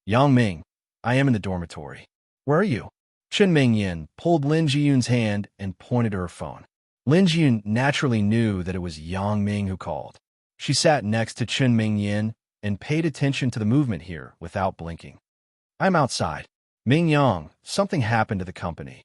"Yang Ming, I am in the dormitory. Where are you?" Qin Mingyan pulled Lin Jiyun's hand and pointed to her phone. Lin Jiyun naturally knew that it was Yang Ming who called. She sat next to Qin Mingyan and paid attention to the movement here without blinking. "I'm outside. Ming Yang, something happened to the company."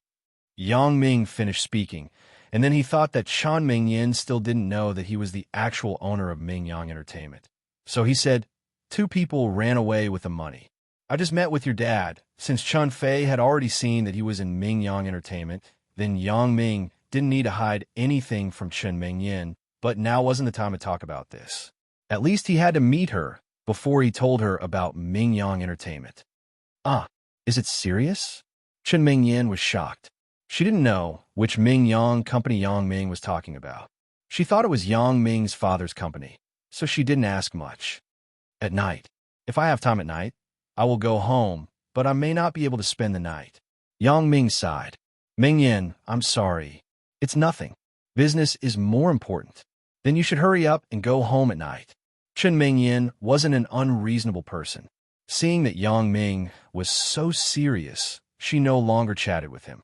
Yang Ming finished speaking, and then he thought that Chan Mingyan still didn't know that he was the actual owner of Ming Yang Entertainment. So he said, "Two people ran away with the money. I just met with your dad." Since Chun Fei had already seen that he was in Ming Yang Entertainment, then Yang Ming didn't need to hide anything from Qin Mingyan, but now wasn't the time to talk about this. At least he had to meet her before he told her about Ming Yang Entertainment. "Ah, is it serious?" Qin Mingyan was shocked. She didn't know which Ming Yang company Yang Ming was talking about. She thought it was Yang Ming's father's company, so she didn't ask much. "At night. If I have time at night, I will go home, but I may not be able to spend the night." Yang Ming sighed. "Mingyan, I'm sorry. It's nothing. Business is more important. Then you should hurry up and go home at night." Qin Mingyan wasn't an unreasonable person. Seeing that Yang Ming was so serious, she no longer chatted with him.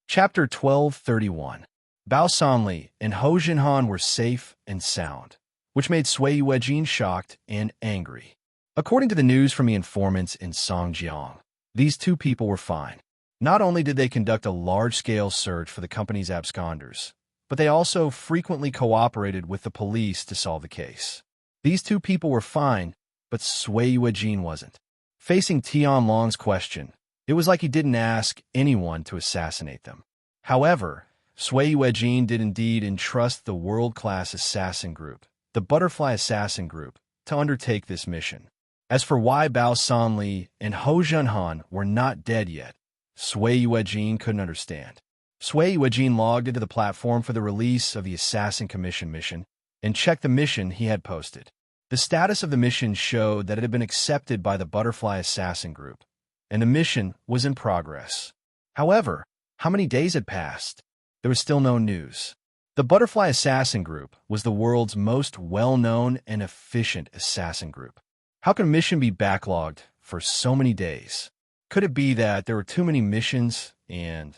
Chapter 1231. Bao Sanli and Ho Jinhan were safe and sound, which made Sui Yuejin shocked and angry. According to the news from the informants in Songjiang, these two people were fine. Not only did they conduct a large-scale search for the company's absconders, but they also frequently cooperated with the police to solve the case. These two people were fine, but Sui Yuejin wasn't. Facing Tian Long's question, it was like he didn't ask anyone to assassinate them. However, Sui Yuejin did indeed entrust the world-class assassin group, the Butterfly Assassin Group, to undertake this mission. As for why Bao Sanli and Ho Junhan were not dead yet, Sui Yuejin couldn't understand. Sui Yuejin logged into the platform for the release of the Assassin Commission mission and checked the mission he had posted. The status of the mission showed that it had been accepted by the Butterfly Assassin Group, and the mission was in progress. However, how many days had passed? There was still no news. The Butterfly Assassin Group was the world's most well-known and efficient assassin group. How could a mission be backlogged for so many days? Could it be that there were too many missions and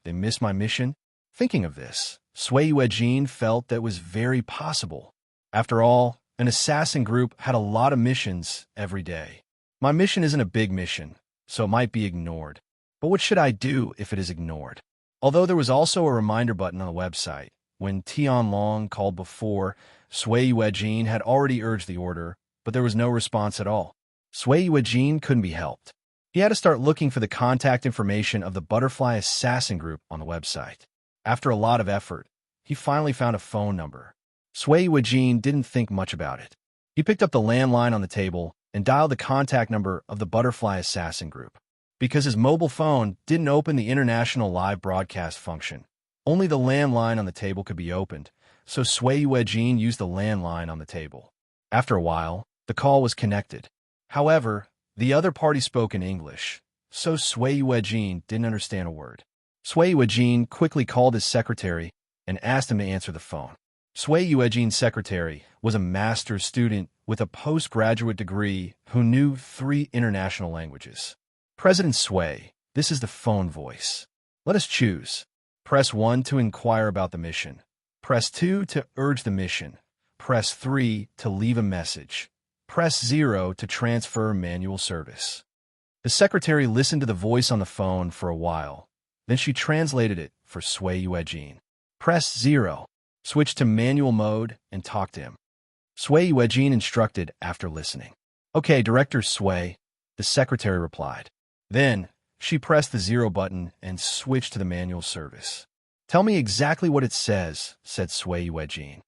they missed my mission? Thinking of this, Sui Yuejin felt that was very possible. After all, an assassin group had a lot of missions every day. My mission isn't a big mission, so it might be ignored. But what should I do if it is ignored? Although there was also a reminder button on the website, when Tian Long called before, Sui Yuejin had already urged the order, but there was no response at all. Sui Yuejin couldn't be helped. He had to start looking for the contact information of the Butterfly Assassin Group on the website. After a lot of effort, he finally found a phone number. Sui Yuejin didn't think much about it. He picked up the landline on the table and dialed the contact number of the Butterfly Assassin Group. Because his mobile phone didn't open the international live broadcast function, only the landline on the table could be opened, so Sui Yuejin used the landline on the table. After a while, the call was connected. However, the other party spoke in English, so Sui Yuejin didn't understand a word. Sui Yuejin quickly called his secretary and asked him to answer the phone. Sui Yuejin's secretary was a master's student with a postgraduate degree who knew 3 international languages. President Sui, This is the phone voice. Let us choose. Press 1 to inquire about the mission. Press 2 to urge the mission. Press 3 to leave a message. Press 0 to transfer manual service. The secretary listened to the voice on the phone for a while. Then she translated it for Sui Yuejin. Press 0. Switch to manual mode and talk to him. Sui Yuejin instructed after listening. Okay, Director Sui, the secretary replied. Then, she pressed the 0 button and switched to the manual service. Tell me exactly what it says, said Sui Yuejin.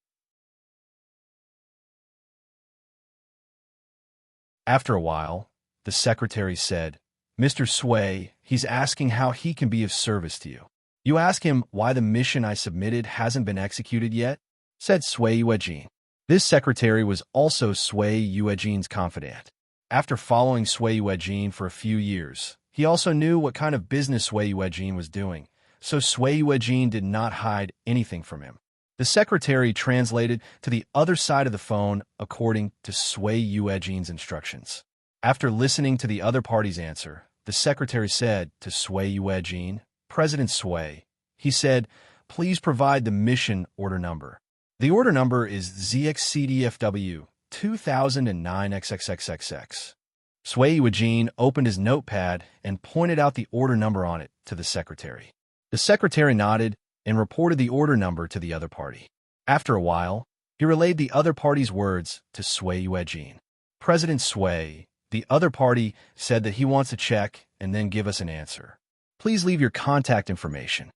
After a while, the secretary said, Mr. Sui, he's asking how he can be of service to you. You ask him why the mission I submitted hasn't been executed yet? Said Sui Yuejin. This secretary was also Sui Yuejin's confidant. After following Sui Yuejin for a few years, he also knew what kind of business Sui Yuejin was doing, so Sui Yuejin did not hide anything from him. The secretary translated to the other side of the phone according to Sui Yuejin's instructions. After listening to the other party's answer, the secretary said to Sui Yuejin, President Sui, he said, please provide the mission order number. The order number is ZXCDFW 2009XXXXX. Sui Yuejin opened his notepad and pointed out the order number on it to the secretary. The secretary nodded and reported the order number to the other party. After a while, he relayed the other party's words to Sui Yuejin. President Sui, the other party said that he wants to check and then give us an answer. Please leave your contact information.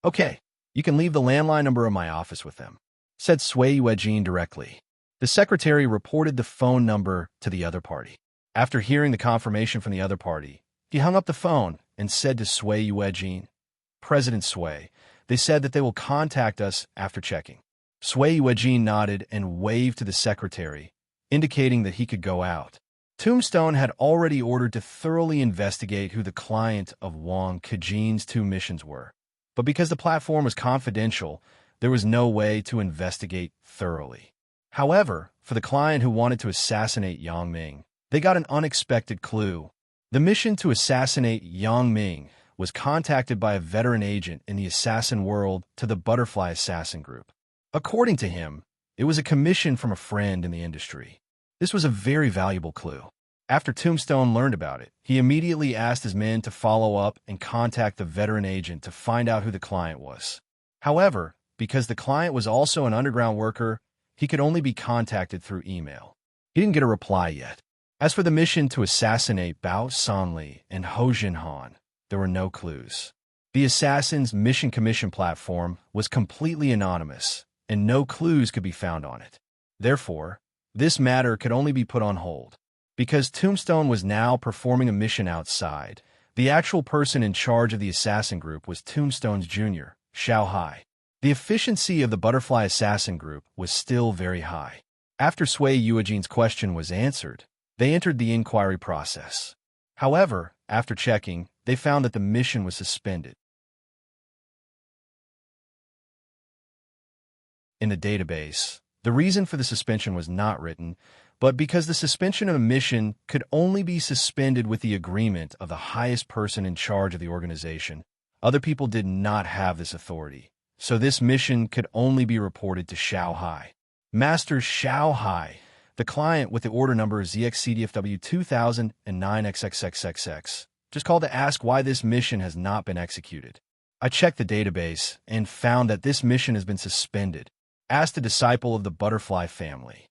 Okay, you can leave the landline number of my office with them, said Sui Yuejin directly. The secretary reported the phone number to the other party. After hearing the confirmation from the other party, he hung up the phone and said to Sui Yuejin, President Sui, they said that they will contact us after checking. Sui Yuejin nodded and waved to the secretary, indicating that he could go out. Tombstone had already ordered to thoroughly investigate who the client of Wang Kejin's 2 missions were. But because the platform was confidential, there was no way to investigate thoroughly. However, for the client who wanted to assassinate Yang Ming, they got an unexpected clue. The mission to assassinate Yang Ming was contacted by a veteran agent in the assassin world to the Butterfly Assassin Group. According to him, it was a commission from a friend in the industry. This was a very valuable clue. After Tombstone learned about it, he immediately asked his men to follow up and contact the veteran agent to find out who the client was. However, because the client was also an underground worker, he could only be contacted through email. He didn't get a reply yet. As for the mission to assassinate Bao Sanli and Ho Jinhan, there were no clues. The assassin's mission commission platform was completely anonymous, and no clues could be found on it. Therefore, this matter could only be put on hold. Because Tombstone was now performing a mission outside, the actual person in charge of the assassin group was Tombstone's junior, Xiao Hai. The efficiency of the Butterfly Assassin Group was still very high. After Sui Yuejin's question was answered, they entered the inquiry process. However, after checking, they found that the mission was suspended. In the database, the reason for the suspension was not written, but because the suspension of a mission could only be suspended with the agreement of the highest person in charge of the organization, other people did not have this authority. So this mission could only be reported to Xiao Hai. Master Xiao Hai, the client with the order number ZXCDFW 2009XXXXX, just called to ask why this mission has not been executed. I checked the database and found that this mission has been suspended. Asked a disciple of the Butterfly family.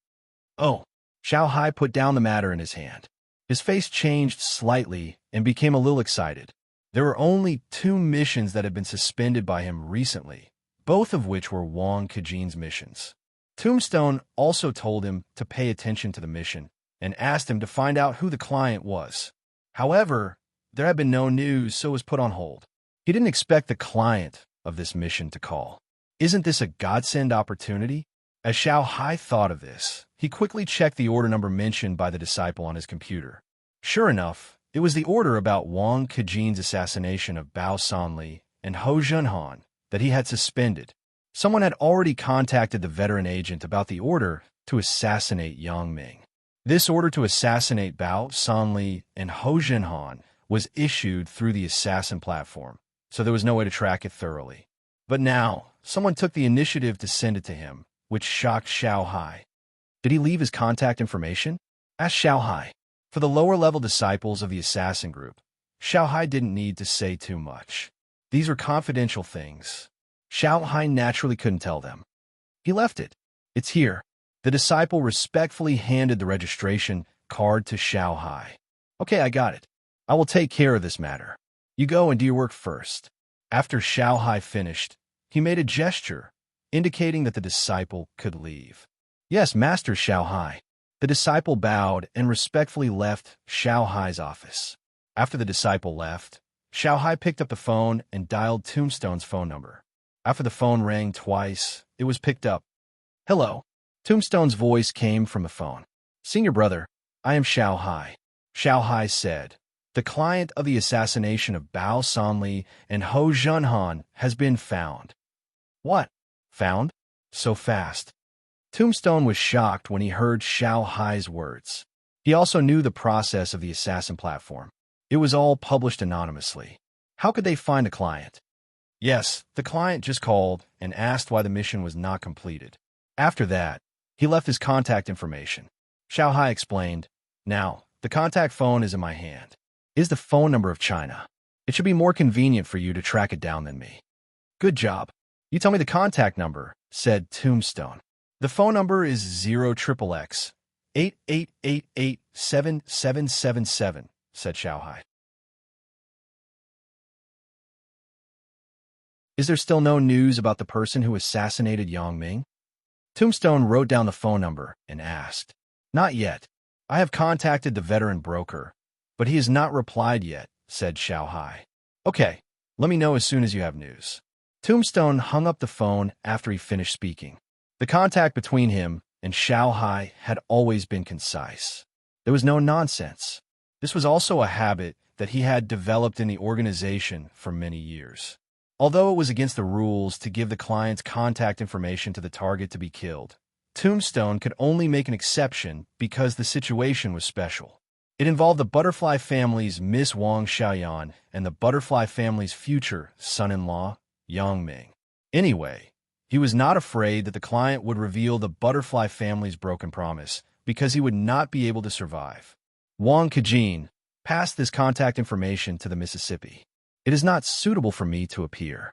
Oh, Xiao Hai put down the matter in his hand. His face changed slightly and became a little excited. There were only 2 missions that had been suspended by him recently, both of which were Wang Kejin's missions. Tombstone also told him to pay attention to the mission and asked him to find out who the client was. However, there had been no news, so it was put on hold. He didn't expect the client of this mission to call. Isn't this a godsend opportunity? As Xiao Hai thought of this, he quickly checked the order number mentioned by the disciple on his computer. Sure enough, it was the order about Wang Kejin's assassination of Bao Sanli and Ho Jinhan that he had suspended. Someone had already contacted the veteran agent about the order to assassinate Yang Ming. This order to assassinate Bao Sanli and Ho Jinhan was issued through the assassin platform, so there was no way to track it thoroughly. But now, someone took the initiative to send it to him, which shocked Xiao Hai. Did he leave his contact information? Asked Xiao Hai. For the lower-level disciples of the assassin group, Xiao Hai didn't need to say too much. These were confidential things. Xiao Hai naturally couldn't tell them. He left it. It's here. The disciple respectfully handed the registration card to Xiao Hai. Okay, I got it. I will take care of this matter. You go and do your work first. After Xiao Hai finished, he made a gesture, indicating that the disciple could leave. Yes, Master Xiao Hai. The disciple bowed and respectfully left Xiao Hai's office. After the disciple left, Xiao Hai picked up the phone and dialed Tombstone's phone number. After the phone rang twice, it was picked up. Hello. Tombstone's voice came from the phone. Senior brother, I am Xiao Hai. Xiao Hai said, the client of the assassination of Bao Sanli and Ho Junhan has been found. What? Found? So fast. Tombstone was shocked when he heard Xiao Hai's words. He also knew the process of the assassin platform. It was all published anonymously. How could they find the client? Yes, the client just called and asked why the mission was not completed. After that, he left his contact information. Xiao Hai explained, now, the contact phone is in my hand. It is the phone number of China. It should be more convenient for you to track it down than me. Good job. You tell me the contact number, said Tombstone. The phone number is 0XXX 88887777, said Xiao Hai. Is there still no news about the person who assassinated Yang Ming? Tombstone wrote down the phone number and asked. Not yet. I have contacted the veteran broker, but he has not replied yet, said Xiao Hai. Okay, let me know as soon as you have news. Tombstone hung up the phone after he finished speaking. The contact between him and Xiao Hai had always been concise. There was no nonsense. This was also a habit that he had developed in the organization for many years. Although it was against the rules to give the client's contact information to the target to be killed, Tombstone could only make an exception because the situation was special. It involved the Butterfly family's Miss Wang Xiaoyan and the Butterfly family's future son-in-law, Yang Ming. Anyway, he was not afraid that the client would reveal the Butterfly family's broken promise because he would not be able to survive. Wang Kejin passed this contact information to the Mississippi. It is not suitable for me to appear.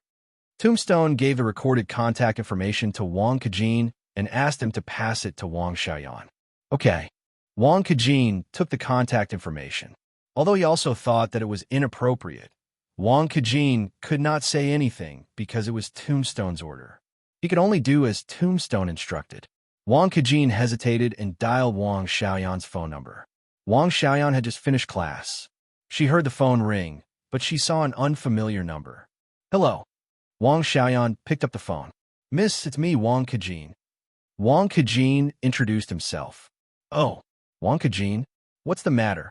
Tombstone gave the recorded contact information to Wang Kejin and asked him to pass it to Wang Xiaoyan. Okay. Wang Kejin took the contact information. Although he also thought that it was inappropriate, Wang Kejin could not say anything because it was Tombstone's order. He could only do as Tombstone instructed. Wang Kejin hesitated and dialed Wang Xiaoyan's phone number. Wang Xiaoyan had just finished class. She heard the phone ring, but she saw an unfamiliar number. Hello. Wang Xiaoyan picked up the phone. Miss, it's me, Wang Kejin. Wang Kejin introduced himself. Oh, Wang Kejin, what's the matter?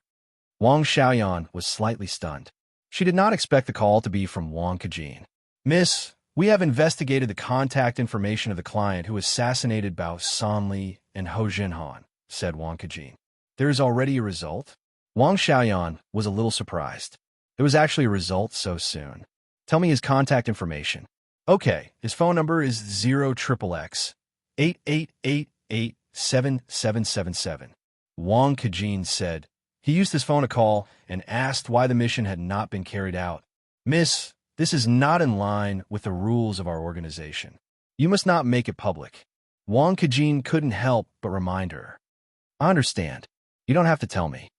Wang Xiaoyan was slightly stunned. She did not expect the call to be from Wang Kejin. Miss, we have investigated the contact information of the client who assassinated Bao Sanli and Ho Junhan, said Wang Kejin. There is already a result? Wang Xiaoyan was a little surprised. There was actually a result so soon. Tell me his contact information. Okay, his phone number is 0XXX 88887777. Wang Kejin said. He used his phone to call and asked why the mission had not been carried out. Miss, this is not in line with the rules of our organization. You must not make it public. Wang Kejin couldn't help but remind her. I understand. You don't have to tell me.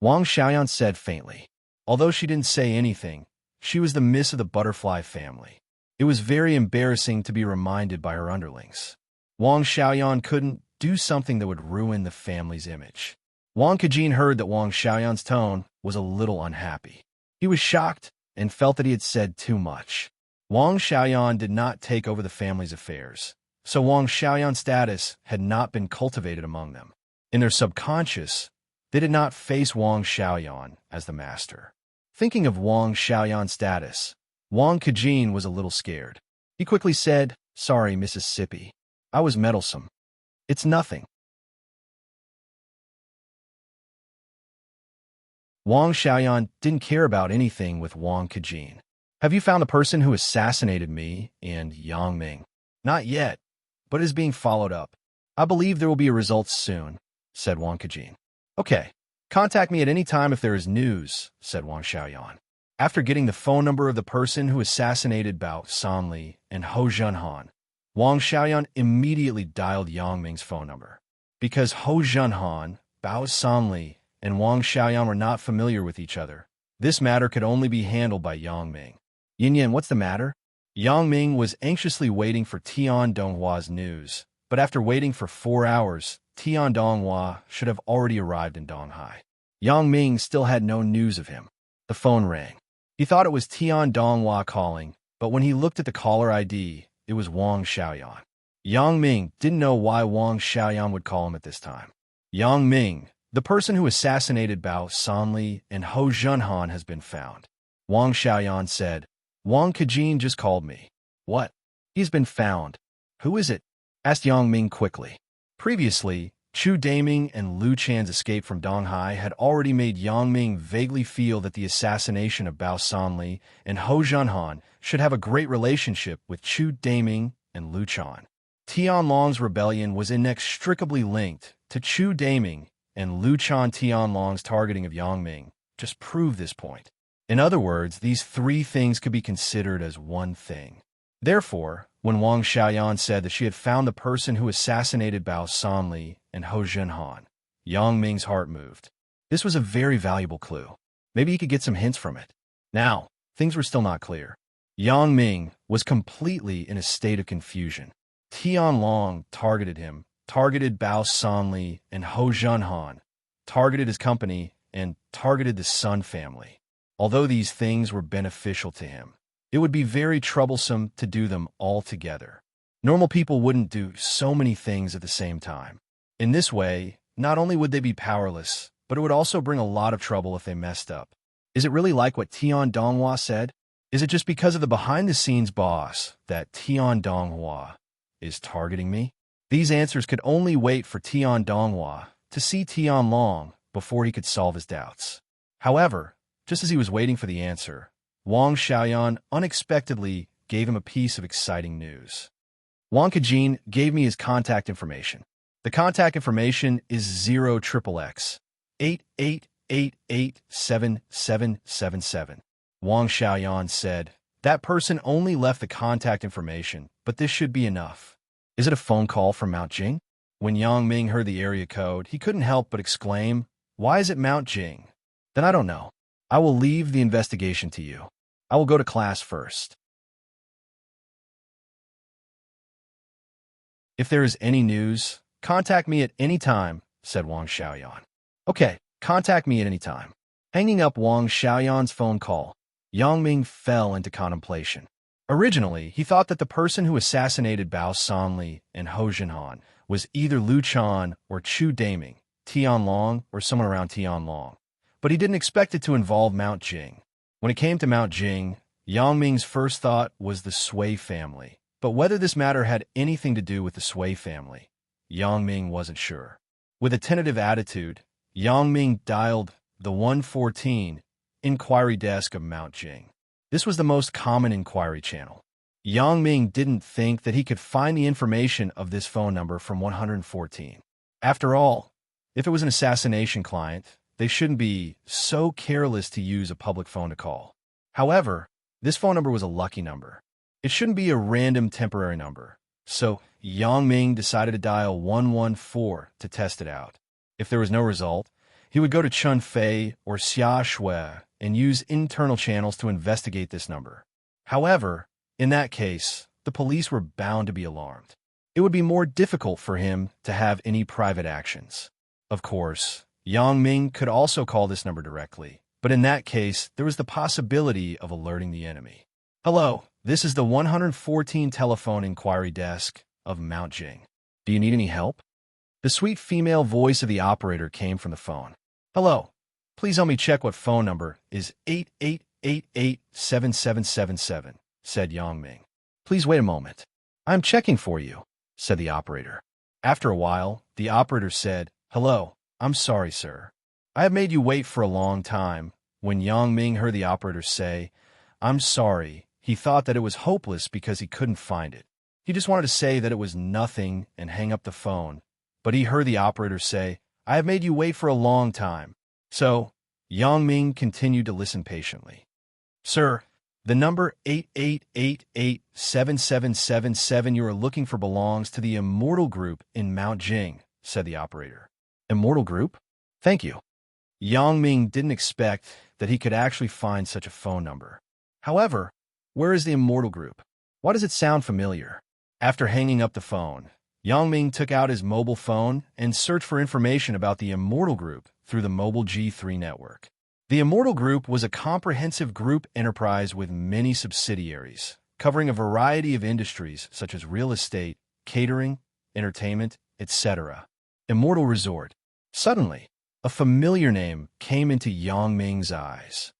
Wang Xiaoyan said faintly. Although she didn't say anything, she was the miss of the Butterfly family. It was very embarrassing to be reminded by her underlings. Wang Xiaoyan couldn't do something that would ruin the family's image. Wang Kejin heard that Wang Xiaoyan's tone was a little unhappy. He was shocked and felt that he had said too much. Wang Xiaoyan did not take over the family's affairs, so Wang Xiaoyan's status had not been cultivated among them. In their subconscious, they did not face Wang Xiaoyan as the master. Thinking of Wang Xiaoyan's status, Wang Kejin was a little scared. He quickly said, Sorry, Mississippi. I was meddlesome. It's nothing. Wang Xiaoyan didn't care about anything with Wang Kejin. Have you found the person who assassinated me and Yang Ming? Not yet, but it is being followed up. I believe there will be a result soon, said Wang Kejin. Okay, contact me at any time if there is news, said Wang Xiaoyan. After getting the phone number of the person who assassinated Bao Sanli and Ho Junhan, Wang Xiaoyan immediately dialed Yang Ming's phone number. Because Ho Junhan, Bao Sanli, and Wang Xiaoyan were not familiar with each other, this matter could only be handled by Yang Ming. Yin Yin, what's the matter? Yang Ming was anxiously waiting for Tian Donghua's news, but after waiting for 4 hours, Tian Donghua should have already arrived in Donghai. Yang Ming still had no news of him. The phone rang. He thought it was Tian Donghua calling, but when he looked at the caller ID, it was Wang Xiaoyan. Yang Ming didn't know why Wang Xiaoyan would call him at this time. Yang Ming, the person who assassinated Bao Sanli and Ho Junhan, has been found. Wang Xiaoyan said, Wang Kejin just called me. What? He's been found. Who is it? Asked Yang Ming quickly. Previously, Chu Daming and Lu Chan's escape from Donghai had already made Yang Ming vaguely feel that the assassination of Bao Sanli and Ho Junhan should have a great relationship with Chu Daming and Lu Chan. Tianlong's rebellion was inextricably linked to Chu Daming, and Lu Chan Tianlong's targeting of Yang Ming just proved this point. In other words, these three things could be considered as one thing. Therefore, when Wang Xiaoyan said that she had found the person who assassinated Bao Sanli and Ho Junhan, Yang Ming's heart moved. This was a very valuable clue. Maybe he could get some hints from it. Now, things were still not clear. Yang Ming was completely in a state of confusion. Tianlong targeted him, targeted Bao Sanli and Ho Junhan, targeted his company, and targeted the Sun family. Although these things were beneficial to him, it would be very troublesome to do them all together. Normal people wouldn't do so many things at the same time. In this way, not only would they be powerless, but it would also bring a lot of trouble if they messed up. Is it really like what Tian Donghua said? Is it just because of the behind-the-scenes boss that Tian Donghua is targeting me? These answers could only wait for Tian Donghua to see Tianlong before he could solve his doubts. However, just as he was waiting for the answer, Wang Xiaoyan unexpectedly gave him a piece of exciting news. Wang Kejin gave me his contact information. The contact information is 0XXX 88887777. Wang Xiaoyan said, that person only left the contact information, but this should be enough. Is it a phone call from Mount Jing? When Yang Ming heard the area code, he couldn't help but exclaim, why is it Mount Jing? Then I don't know. I will leave the investigation to you. I will go to class first. If there is any news, contact me at any time, said Wang Xiaoyan. Okay, contact me at any time. Hanging up Wang Xiaoyan's phone call, Yang Ming fell into contemplation. Originally, he thought that the person who assassinated Bao Sanli and Ho Junhan was either Lu Chan or Chu Daming, Tianlong, or someone around Tianlong. But he didn't expect it to involve Mount Jing. When it came to Mount Jing, Yang Ming's first thought was the Sui family. But whether this matter had anything to do with the Sui family, Yang Ming wasn't sure. With a tentative attitude, Yang Ming dialed the 114 inquiry desk of Mount Jing. This was the most common inquiry channel. Yang Ming didn't think that he could find the information of this phone number from 114. After all, if it was an assassination client, they shouldn't be so careless to use a public phone to call. However, this phone number was a lucky number. It shouldn't be a random temporary number. So Yang Ming decided to dial 114 to test it out. If there was no result, he would go to Chun Fei or Xia Shui and use internal channels to investigate this number. However, in that case, the police were bound to be alarmed. It would be more difficult for him to have any private actions. Of course, Yang Ming could also call this number directly, but in that case, there was the possibility of alerting the enemy. Hello, this is the 114 telephone inquiry desk of Mount Jing. Do you need any help? The sweet female voice of the operator came from the phone. Hello, please help me check what phone number is 88887777, said Yang Ming. Please wait a moment. I'm checking for you, said the operator. After a while, the operator said, Hello, I'm sorry, sir. I have made you wait for a long time." When Yang Ming heard the operator say, "I'm sorry," he thought that it was hopeless because he couldn't find it. He just wanted to say that it was nothing and hang up the phone. But he heard the operator say, "I have made you wait for a long time." So, Yang Ming continued to listen patiently. "Sir, the number 88887777 you are looking for belongs to the Immortal Group in Mount Jing," said the operator. "Immortal Group? Thank you." Yang Ming didn't expect that he could actually find such a phone number. However, where is the Immortal Group? Why does it sound familiar? After hanging up the phone, Yang Ming took out his mobile phone and searched for information about the Immortal Group through the mobile G3 network. The Immortal Group was a comprehensive group enterprise with many subsidiaries, covering a variety of industries such as real estate, catering, entertainment, etc. Immortal Resort. Suddenly, a familiar name came into Yang Ming's eyes.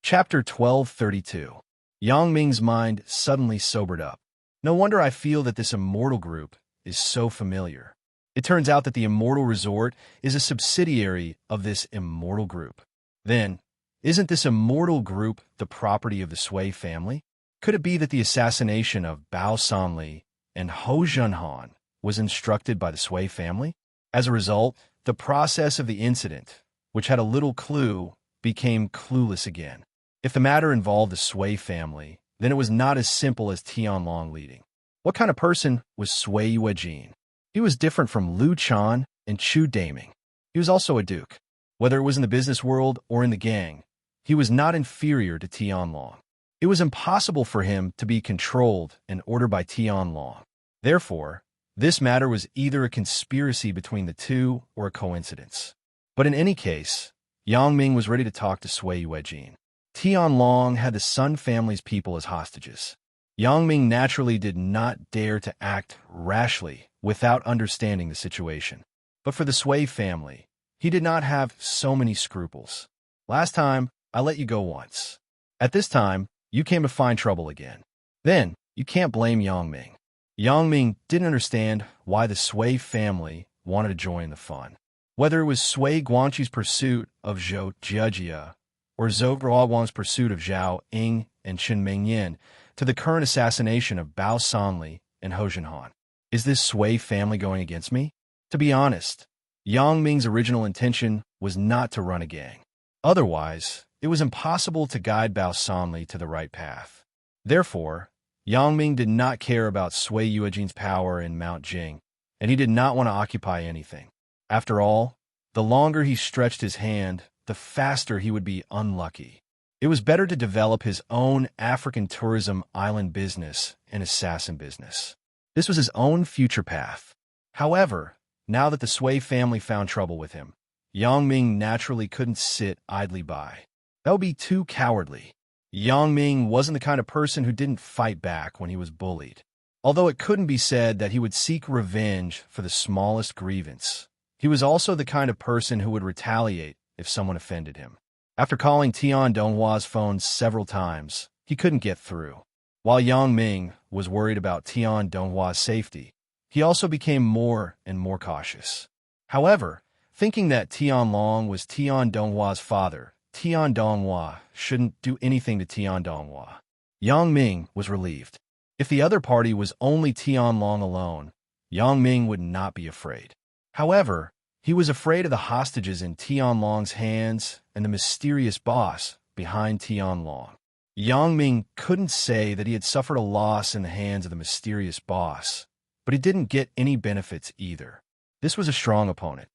Chapter 1232. Yang Ming's mind suddenly sobered up. No wonder I feel that this Immortal Group is so familiar. It turns out that the Immortal Resort is a subsidiary of this Immortal Group. Then, isn't this Immortal Group the property of the Sui family? Could it be that the assassination of Bao Sanli and Ho Junhan was instructed by the Sui family? As a result, the process of the incident, which had a little clue, became clueless again. If the matter involved the Sui family, then it was not as simple as Tianlong leading. What kind of person was Sui Yuejin? He was different from Liu Chan and Chu Daming. He was also a duke. Whether it was in the business world or in the gang, he was not inferior to Tianlong. It was impossible for him to be controlled and ordered by Tianlong. Therefore, this matter was either a conspiracy between the two or a coincidence. But in any case, Yang Ming was ready to talk to Sui Yuejin. Tianlong had the Sun family's people as hostages. Yang Ming naturally did not dare to act rashly without understanding the situation. But for the Sui family, he did not have so many scruples. "Last time, I let you go once. At this time, you came to find trouble again." Then, you can't blame Yang Ming. Yang Ming didn't understand why the Sui family wanted to join the fun. Whether it was Sui Guanqi's pursuit of Zhou Jiejia or Zhou Ruohuang's pursuit of Zhao Ying and Chen Mingyan, to the current assassination of Bao Sanli and Ho Junhan. Is this Sui family going against me? To be honest, Yang Ming's original intention was not to run a gang. Otherwise, it was impossible to guide Bao Sanli to the right path. Therefore, Yang Ming did not care about Sui Yuejin's power in Mount Jing, and he did not want to occupy anything. After all, the longer he stretched his hand, the faster he would be unlucky. It was better to develop his own African tourism island business and assassin business. This was his own future path. However, now that the Sui family found trouble with him, Yang Ming naturally couldn't sit idly by. That would be too cowardly. Yang Ming wasn't the kind of person who didn't fight back when he was bullied. Although it couldn't be said that he would seek revenge for the smallest grievance, he was also the kind of person who would retaliate if someone offended him. After calling Tian Donghua's phone several times, he couldn't get through. While Yang Ming was worried about Tian Donghua's safety, he also became more and more cautious. However, thinking that Tianlong was Tian Donghua's father, Tian Donghua shouldn't do anything to Tian Donghua. Yang Ming was relieved. If the other party was only Tianlong alone, Yang Ming would not be afraid. However, he was afraid of the hostages in Tianlong's hands and the mysterious boss behind Tianlong. Yang Ming couldn't say that he had suffered a loss in the hands of the mysterious boss, but he didn't get any benefits either. This was a strong opponent.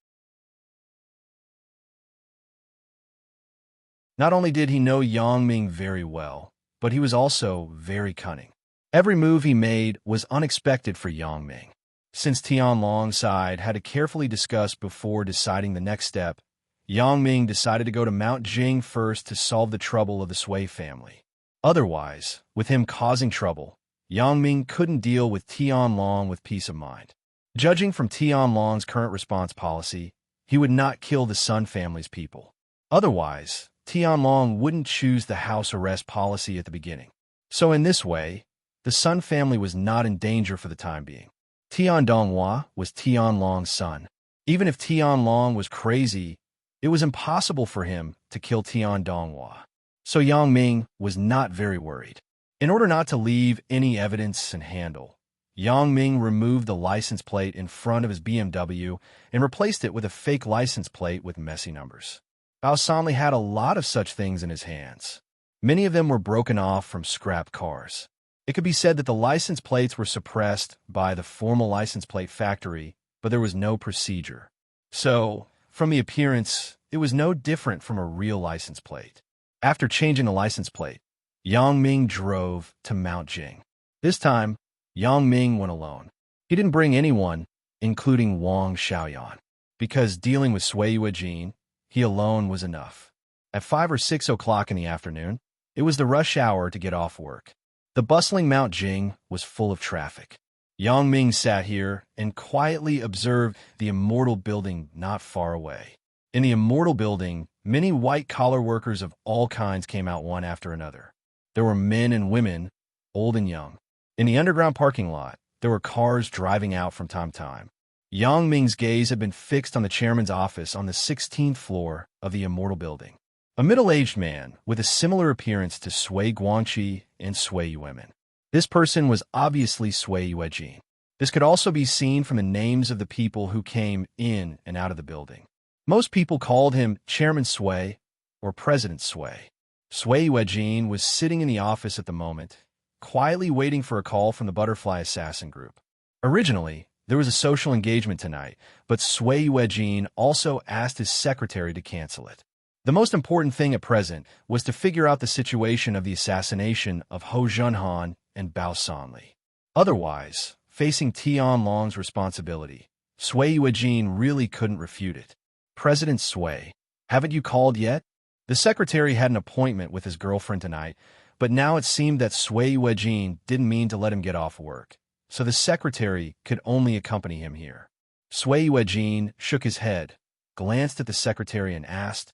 Not only did he know Yang Ming very well, but he was also very cunning. Every move he made was unexpected for Yang Ming. Since Tianlong's side had to carefully discuss before deciding the next step, Yang Ming decided to go to Mount Jing first to solve the trouble of the Sui family. Otherwise, with him causing trouble, Yang Ming couldn't deal with Tianlong with peace of mind. Judging from Tianlong's current response policy, he would not kill the Sun family's people. Otherwise, Tianlong wouldn't choose the house arrest policy at the beginning. So in this way, The Sun family was not in danger for the time being. Tian Donghua was Tian Long's son. Even if Tian Long was crazy, it was impossible for him to kill Tian Donghua. So Yang Ming was not very worried. In order not to leave any evidence and handle, Yang Ming removed the license plate in front of his BMW and replaced it with a fake license plate with messy numbers. Bao Sanli had a lot of such things in his hands. Many of them were broken off from scrap cars. It could be said that the license plates were suppressed by the formal license plate factory, but there was no procedure. So, from the appearance, it was no different from a real license plate. After changing the license plate, Yang Ming drove to Mount Jing. This time, Yang Ming went alone. He didn't bring anyone, including Wang Xiaoyan, because dealing with Sui Yuejin, he alone was enough. At 5 or 6 o'clock in the afternoon, it was the rush hour to get off work. The bustling Mount Jing was full of traffic. Yang Ming sat here and quietly observed the immortal building not far away. In the immortal building, many white-collar workers of all kinds came out one after another. There were men and women, old and young. In the underground parking lot, there were cars driving out from time to time. Yang Ming's gaze had been fixed on the chairman's office on the 16th floor of the immortal building. A middle-aged man with a similar appearance to Sui Guangqi and Sui Yuemin. This person was obviously Sui Yuejin. This could also be seen from the names of the people who came in and out of the building. Most people called him Chairman Sui or President Sui. Sui Yuejin was sitting in the office at the moment, quietly waiting for a call from the Butterfly Assassin Group. Originally, there was a social engagement tonight, but Sui Yuejin also asked his secretary to cancel it. The most important thing at present was to figure out the situation of the assassination of Ho Junhan and Bao Sanli. Otherwise, facing Tian Long's responsibility, Sui Yuejin really couldn't refute it. President Sui, haven't you called yet? The secretary had an appointment with his girlfriend tonight, but now it seemed that Sui Yuejin didn't mean to let him get off work, so the secretary could only accompany him here. Sui Yuejin shook his head, glanced at the secretary and asked,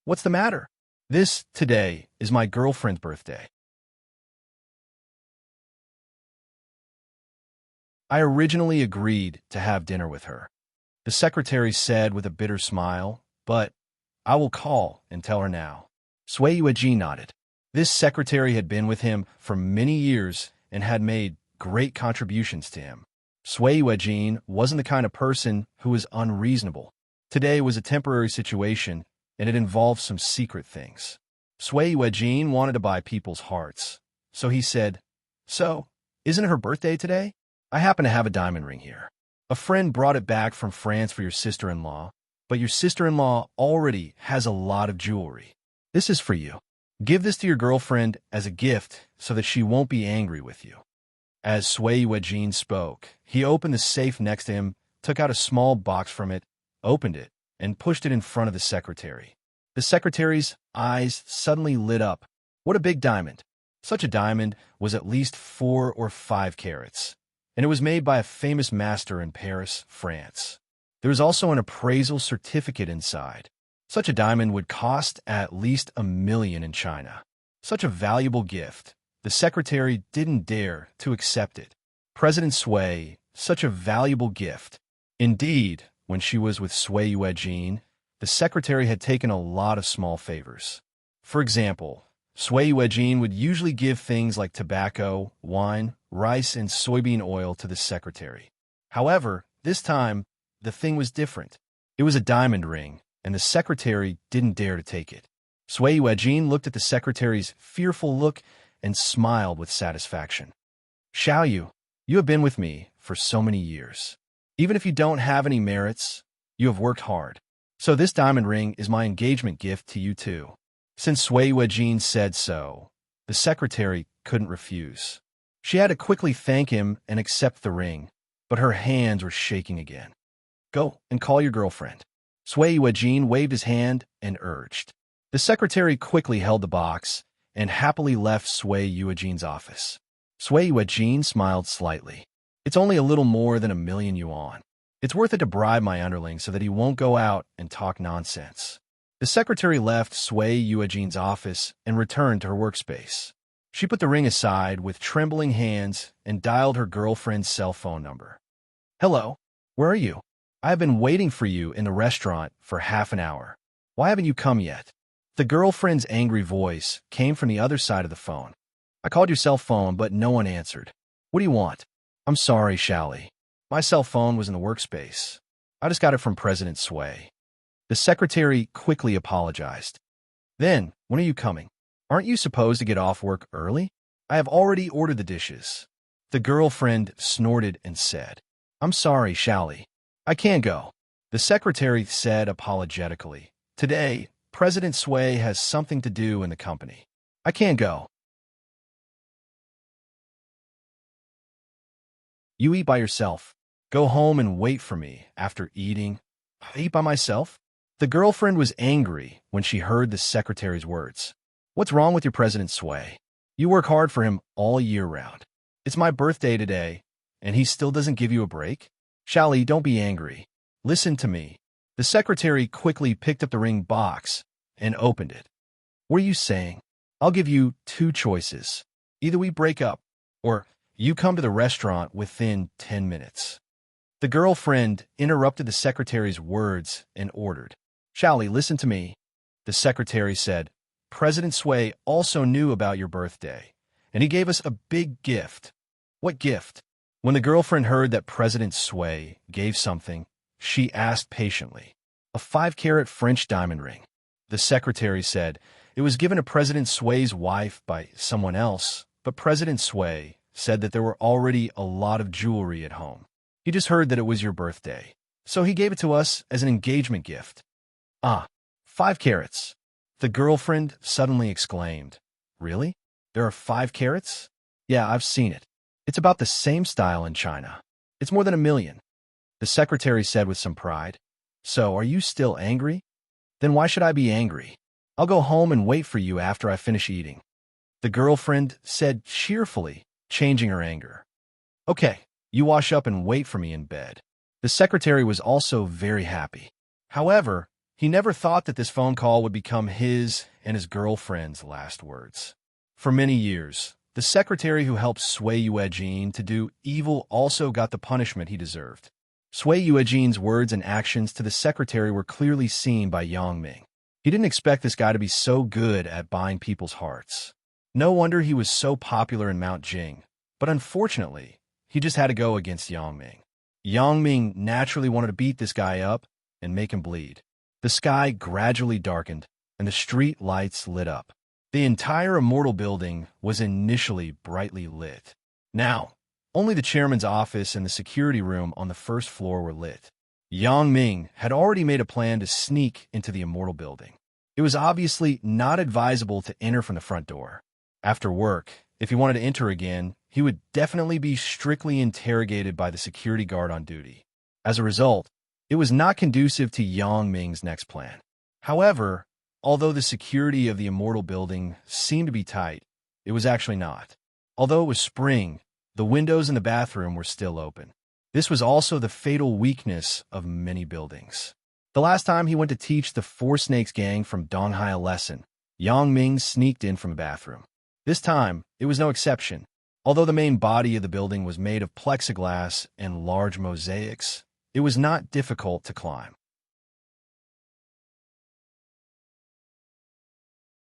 "What's the matter?" "This, today, is my girlfriend's birthday. I originally agreed to have dinner with her," the secretary said with a bitter smile, "but I will call and tell her now." Sui Yuejin nodded. This secretary had been with him for many years and had made great contributions to him. Sui Yuejin wasn't the kind of person who was unreasonable. Today was a temporary situation, and it involved some secret things. Sui Yuejin wanted to buy people's hearts, so he said, "So, isn't it her birthday today? I happen to have a diamond ring here. A friend brought it back from France for your sister-in-law, but your sister-in-law already has a lot of jewelry. This is for you. Give this to your girlfriend as a gift so that she won't be angry with you." As Sui Yuejin spoke, he opened the safe next to him, took out a small box from it, opened it, and pushed it in front of the secretary. The secretary's eyes suddenly lit up. What a big diamond. Such a diamond was at least 4 or 5 carats, and it was made by a famous master in Paris, France. There was also an appraisal certificate inside. Such a diamond would cost at least $1 million in China. Such a valuable gift. The secretary didn't dare to accept it. President Sui, such a valuable gift. Indeed, when she was with Sui Yuejin, the secretary had taken a lot of small favors. For example, Sui Yuejin would usually give things like tobacco, wine, rice, and soybean oil to the secretary. However, this time, the thing was different. It was a diamond ring, and the secretary didn't dare to take it. Sui Yuejin looked at the secretary's fearful look and smiled with satisfaction. "Xiaoyu, you have been with me for so many years. Even if you don't have any merits, you have worked hard. So this diamond ring is my engagement gift to you too." Since Sui Yuejin said so, the secretary couldn't refuse. She had to quickly thank him and accept the ring, but her hands were shaking again. "Go and call your girlfriend." Sui Yuejin waved his hand and urged. The secretary quickly held the box and happily left Sui Yuejin's office. Sui Yuejin smiled slightly. "It's only a little more than $1 million yuan. It's worth it to bribe my underling so that he won't go out and talk nonsense." The secretary left Sui Yuejin's office and returned to her workspace. She put the ring aside with trembling hands and dialed her girlfriend's cell phone number. Hello, where are you? I have been waiting for you in the restaurant for half an hour. Why haven't you come yet? The girlfriend's angry voice came from the other side of the phone. I called your cell phone, but no one answered. What do you want? I'm sorry, Shally. My cell phone was in the workspace. I just got it from President Sway. The secretary quickly apologized. Then, when are you coming? Aren't you supposed to get off work early? I have already ordered the dishes. The girlfriend snorted and said, I'm sorry, Shally. I can't go. The secretary said apologetically, Today, President Sway has something to do in the company. I can't go. You eat by yourself. Go home and wait for me after eating. I eat by myself? The girlfriend was angry when she heard the secretary's words. What's wrong with your President Sway? You work hard for him all year round. It's my birthday today, and he still doesn't give you a break? Shally, don't be angry. Listen to me. The secretary quickly picked up the ring box and opened it. What are you saying? I'll give you two choices. Either we break up, or you come to the restaurant within 10 minutes. The girlfriend interrupted the secretary's words and ordered. Shally, listen to me. The secretary said, President Sway also knew about your birthday, and he gave us a big gift. What gift? When the girlfriend heard that President Sway gave something, she asked patiently. A 5-carat French diamond ring. The secretary said it was given to President Sway's wife by someone else, but President Sway said that there were already a lot of jewelry at home. He just heard that it was your birthday, so he gave it to us as an engagement gift. Ah, 5 carats. The girlfriend suddenly exclaimed. Really? There are 5 carats? Yeah, I've seen it. It's about the same style in China. It's more than $1 million. The secretary said with some pride. So, are you still angry? Then why should I be angry? I'll go home and wait for you after I finish eating. The girlfriend said cheerfully, changing her anger. Okay, you wash up and wait for me in bed. The secretary was also very happy. However, he never thought that this phone call would become his and his girlfriend's last words. For many years, the secretary who helped Sui Yuejin to do evil also got the punishment he deserved. Sui Yuejin's words and actions to the secretary were clearly seen by Yang Ming. He didn't expect this guy to be so good at buying people's hearts. No wonder he was so popular in Mount Jing, but unfortunately, he just had to go against Yang Ming. Yang Ming naturally wanted to beat this guy up and make him bleed. The sky gradually darkened, and the street lights lit up. The entire Immortal building was initially brightly lit. Now, only the chairman's office and the security room on the first floor were lit. Yang Ming had already made a plan to sneak into the Immortal building. It was obviously not advisable to enter from the front door. After work, if he wanted to enter again, he would definitely be strictly interrogated by the security guard on duty. As a result, it was not conducive to Yang Ming's next plan. However, although the security of the Immortal building seemed to be tight, it was actually not. Although it was spring, the windows in the bathroom were still open. This was also the fatal weakness of many buildings. The last time he went to teach the Four Snakes gang from Donghai a lesson, Yang Ming sneaked in from the bathroom. This time, it was no exception. Although the main body of the building was made of plexiglass and large mosaics, it was not difficult to climb.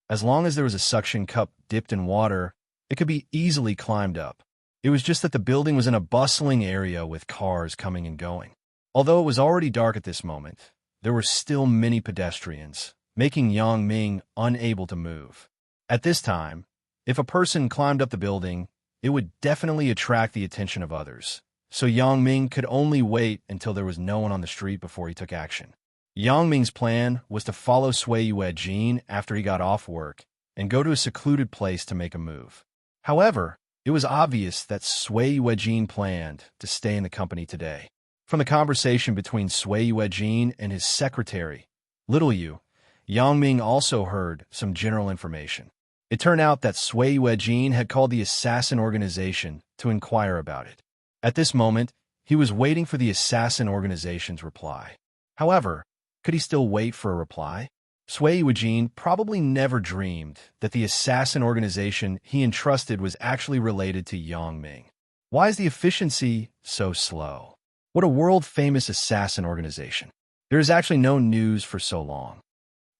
As long as there was a suction cup dipped in water, it could be easily climbed up. It was just that the building was in a bustling area with cars coming and going. Although it was already dark at this moment, there were still many pedestrians, making Yang Ming unable to move. At this time, if a person climbed up the building, it would definitely attract the attention of others. So Yang Ming could only wait until there was no one on the street before he took action. Yang Ming's plan was to follow Sui Yuejin after he got off work and go to a secluded place to make a move. However, it was obvious that Sui Yuejin planned to stay in the company today. From the conversation between Sui Yuejin and his secretary, Little Yu, Yang Ming also heard some general information. It turned out that Sui Yuejin had called the assassin organization to inquire about it. At this moment, he was waiting for the assassin organization's reply. However, could he still wait for a reply? Sui Eugene probably never dreamed that the assassin organization he entrusted was actually related to Yang Ming. Why is the efficiency so slow? What a world-famous assassin organization. There is actually no news for so long.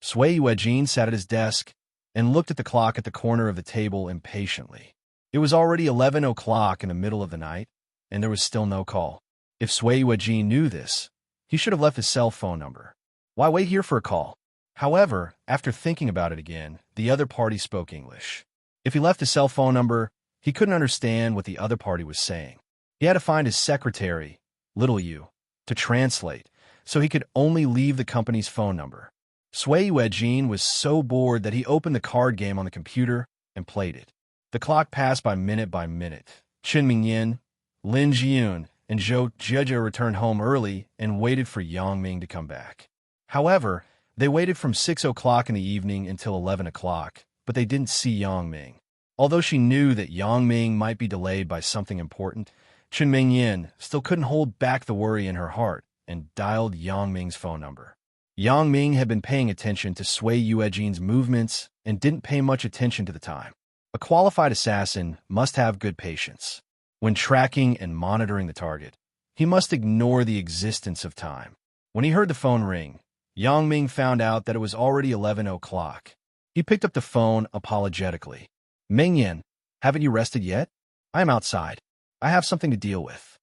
Sui Eugene sat at his desk and looked at the clock at the corner of the table impatiently. It was already 11 o'clock in the middle of the night, and there was still no call. If Sui Eugene knew this, he should have left his cell phone number. Why wait here for a call? However, after thinking about it again, the other party spoke English. If he left his cell phone number, he couldn't understand what the other party was saying. He had to find his secretary, Little U, to translate, so he could only leave the company's phone number. Sui Eugene was so bored that he opened the card game on the computer and played it. The clock passed by minute. Chen Mingyan, Lin Jiun, and Zhou Zhejiu returned home early and waited for Yang Ming to come back. However, they waited from 6 o'clock in the evening until 11 o'clock, but they didn't see Yang Ming. Although she knew that Yang Ming might be delayed by something important, Chen Mingyan still couldn't hold back the worry in her heart and dialed Yang Ming's phone number. Yang Ming had been paying attention to Sui Eugene's movements and didn't pay much attention to the time. A qualified assassin must have good patience. When tracking and monitoring the target, he must ignore the existence of time. When he heard the phone ring, Yang Ming found out that it was already 11 o'clock. He picked up the phone apologetically. Mingyan, haven't you rested yet? I am outside. I have something to deal with.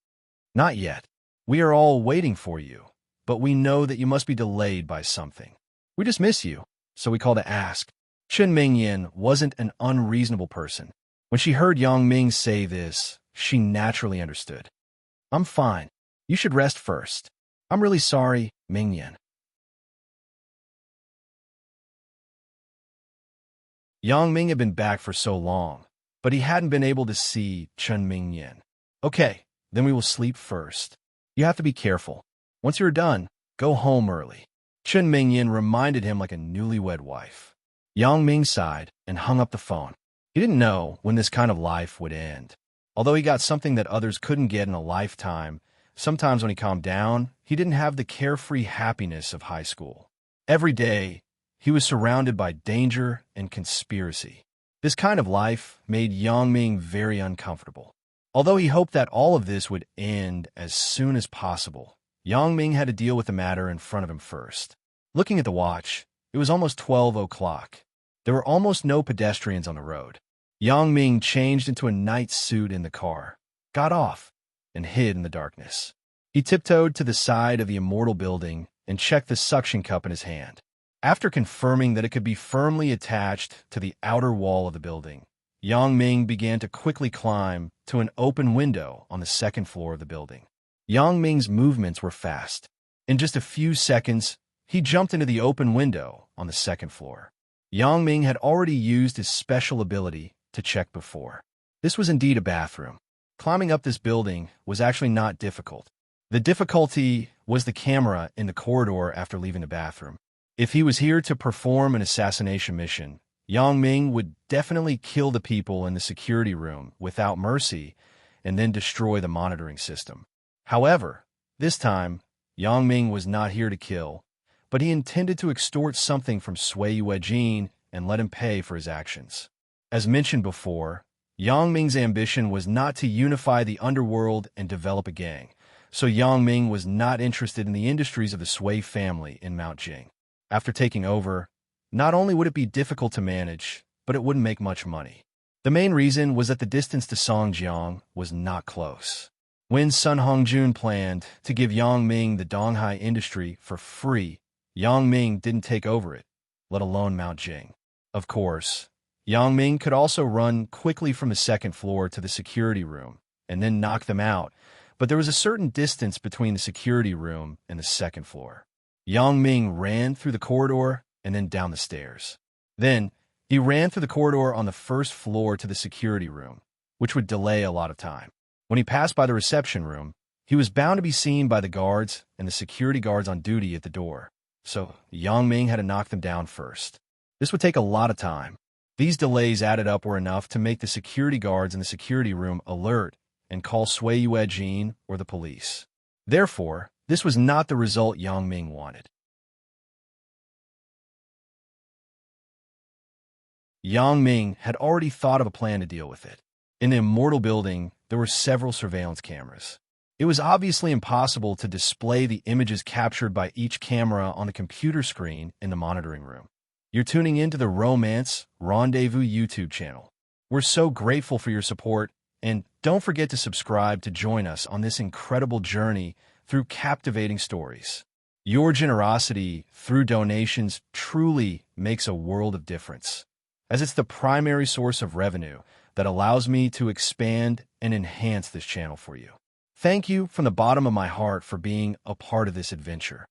Not yet. We are all waiting for you, but we know that you must be delayed by something. We just miss you, so we call to ask. Chen Mingyan wasn't an unreasonable person. When she heard Yang Ming say this, she naturally understood. I'm fine. You should rest first. I'm really sorry, Mingyan. Yang Ming had been back for so long, but he hadn't been able to see Chen Mingyan. Okay, then we will sleep first. You have to be careful. Once you're done, go home early. Chen Mingyan reminded him like a newlywed wife. Yang Ming sighed and hung up the phone. He didn't know when this kind of life would end. Although he got something that others couldn't get in a lifetime, sometimes when he calmed down, he didn't have the carefree happiness of high school. Every day, he was surrounded by danger and conspiracy. This kind of life made Yang Ming very uncomfortable. Although he hoped that all of this would end as soon as possible, Yang Ming had to deal with the matter in front of him first. Looking at the watch, it was almost 12 o'clock. There were almost no pedestrians on the road. Yang Ming changed into a night suit in the car, got off, and hid in the darkness. He tiptoed to the side of the immortal building and checked the suction cup in his hand. After confirming that it could be firmly attached to the outer wall of the building, Yang Ming began to quickly climb to an open window on the second floor of the building. Yang Ming's movements were fast. In just a few seconds, he jumped into the open window on the second floor. Yang Ming had already used his special ability to check before. This was indeed a bathroom. Climbing up this building was actually not difficult. The difficulty was the camera in the corridor after leaving the bathroom. If he was here to perform an assassination mission, Yang Ming would definitely kill the people in the security room without mercy and then destroy the monitoring system. However, this time, Yang Ming was not here to kill, but he intended to extort something from Sui Eugene and let him pay for his actions. As mentioned before, Yang Ming's ambition was not to unify the underworld and develop a gang, so Yang Ming was not interested in the industries of the Sui family in Mount Jing. After taking over, not only would it be difficult to manage, but it wouldn't make much money. The main reason was that the distance to Songjiang was not close. When Sun Hongjun planned to give Yang Ming the Donghai industry for free, Yang Ming didn't take over it, let alone Mount Jing. Of course, Yang Ming could also run quickly from the second floor to the security room and then knock them out, but there was a certain distance between the security room and the second floor. Yang Ming ran through the corridor and then down the stairs. Then, he ran through the corridor on the first floor to the security room, which would delay a lot of time. When he passed by the reception room, he was bound to be seen by the guards and the security guards on duty at the door, so Yang Ming had to knock them down first. This would take a lot of time. These delays added up were enough to make the security guards in the security room alert and call Sui Eugene or the police. Therefore, this was not the result Yang Ming wanted. Yang Ming had already thought of a plan to deal with it. In the Immortal building, there were several surveillance cameras. It was obviously impossible to display the images captured by each camera on the computer screen in the monitoring room. You're tuning into the Romance Rendezvous YouTube channel. We're so grateful for your support, and don't forget to subscribe to join us on this incredible journey through captivating stories. Your generosity through donations truly makes a world of difference, as it's the primary source of revenue that allows me to expand and enhance this channel for you. Thank you from the bottom of my heart for being a part of this adventure.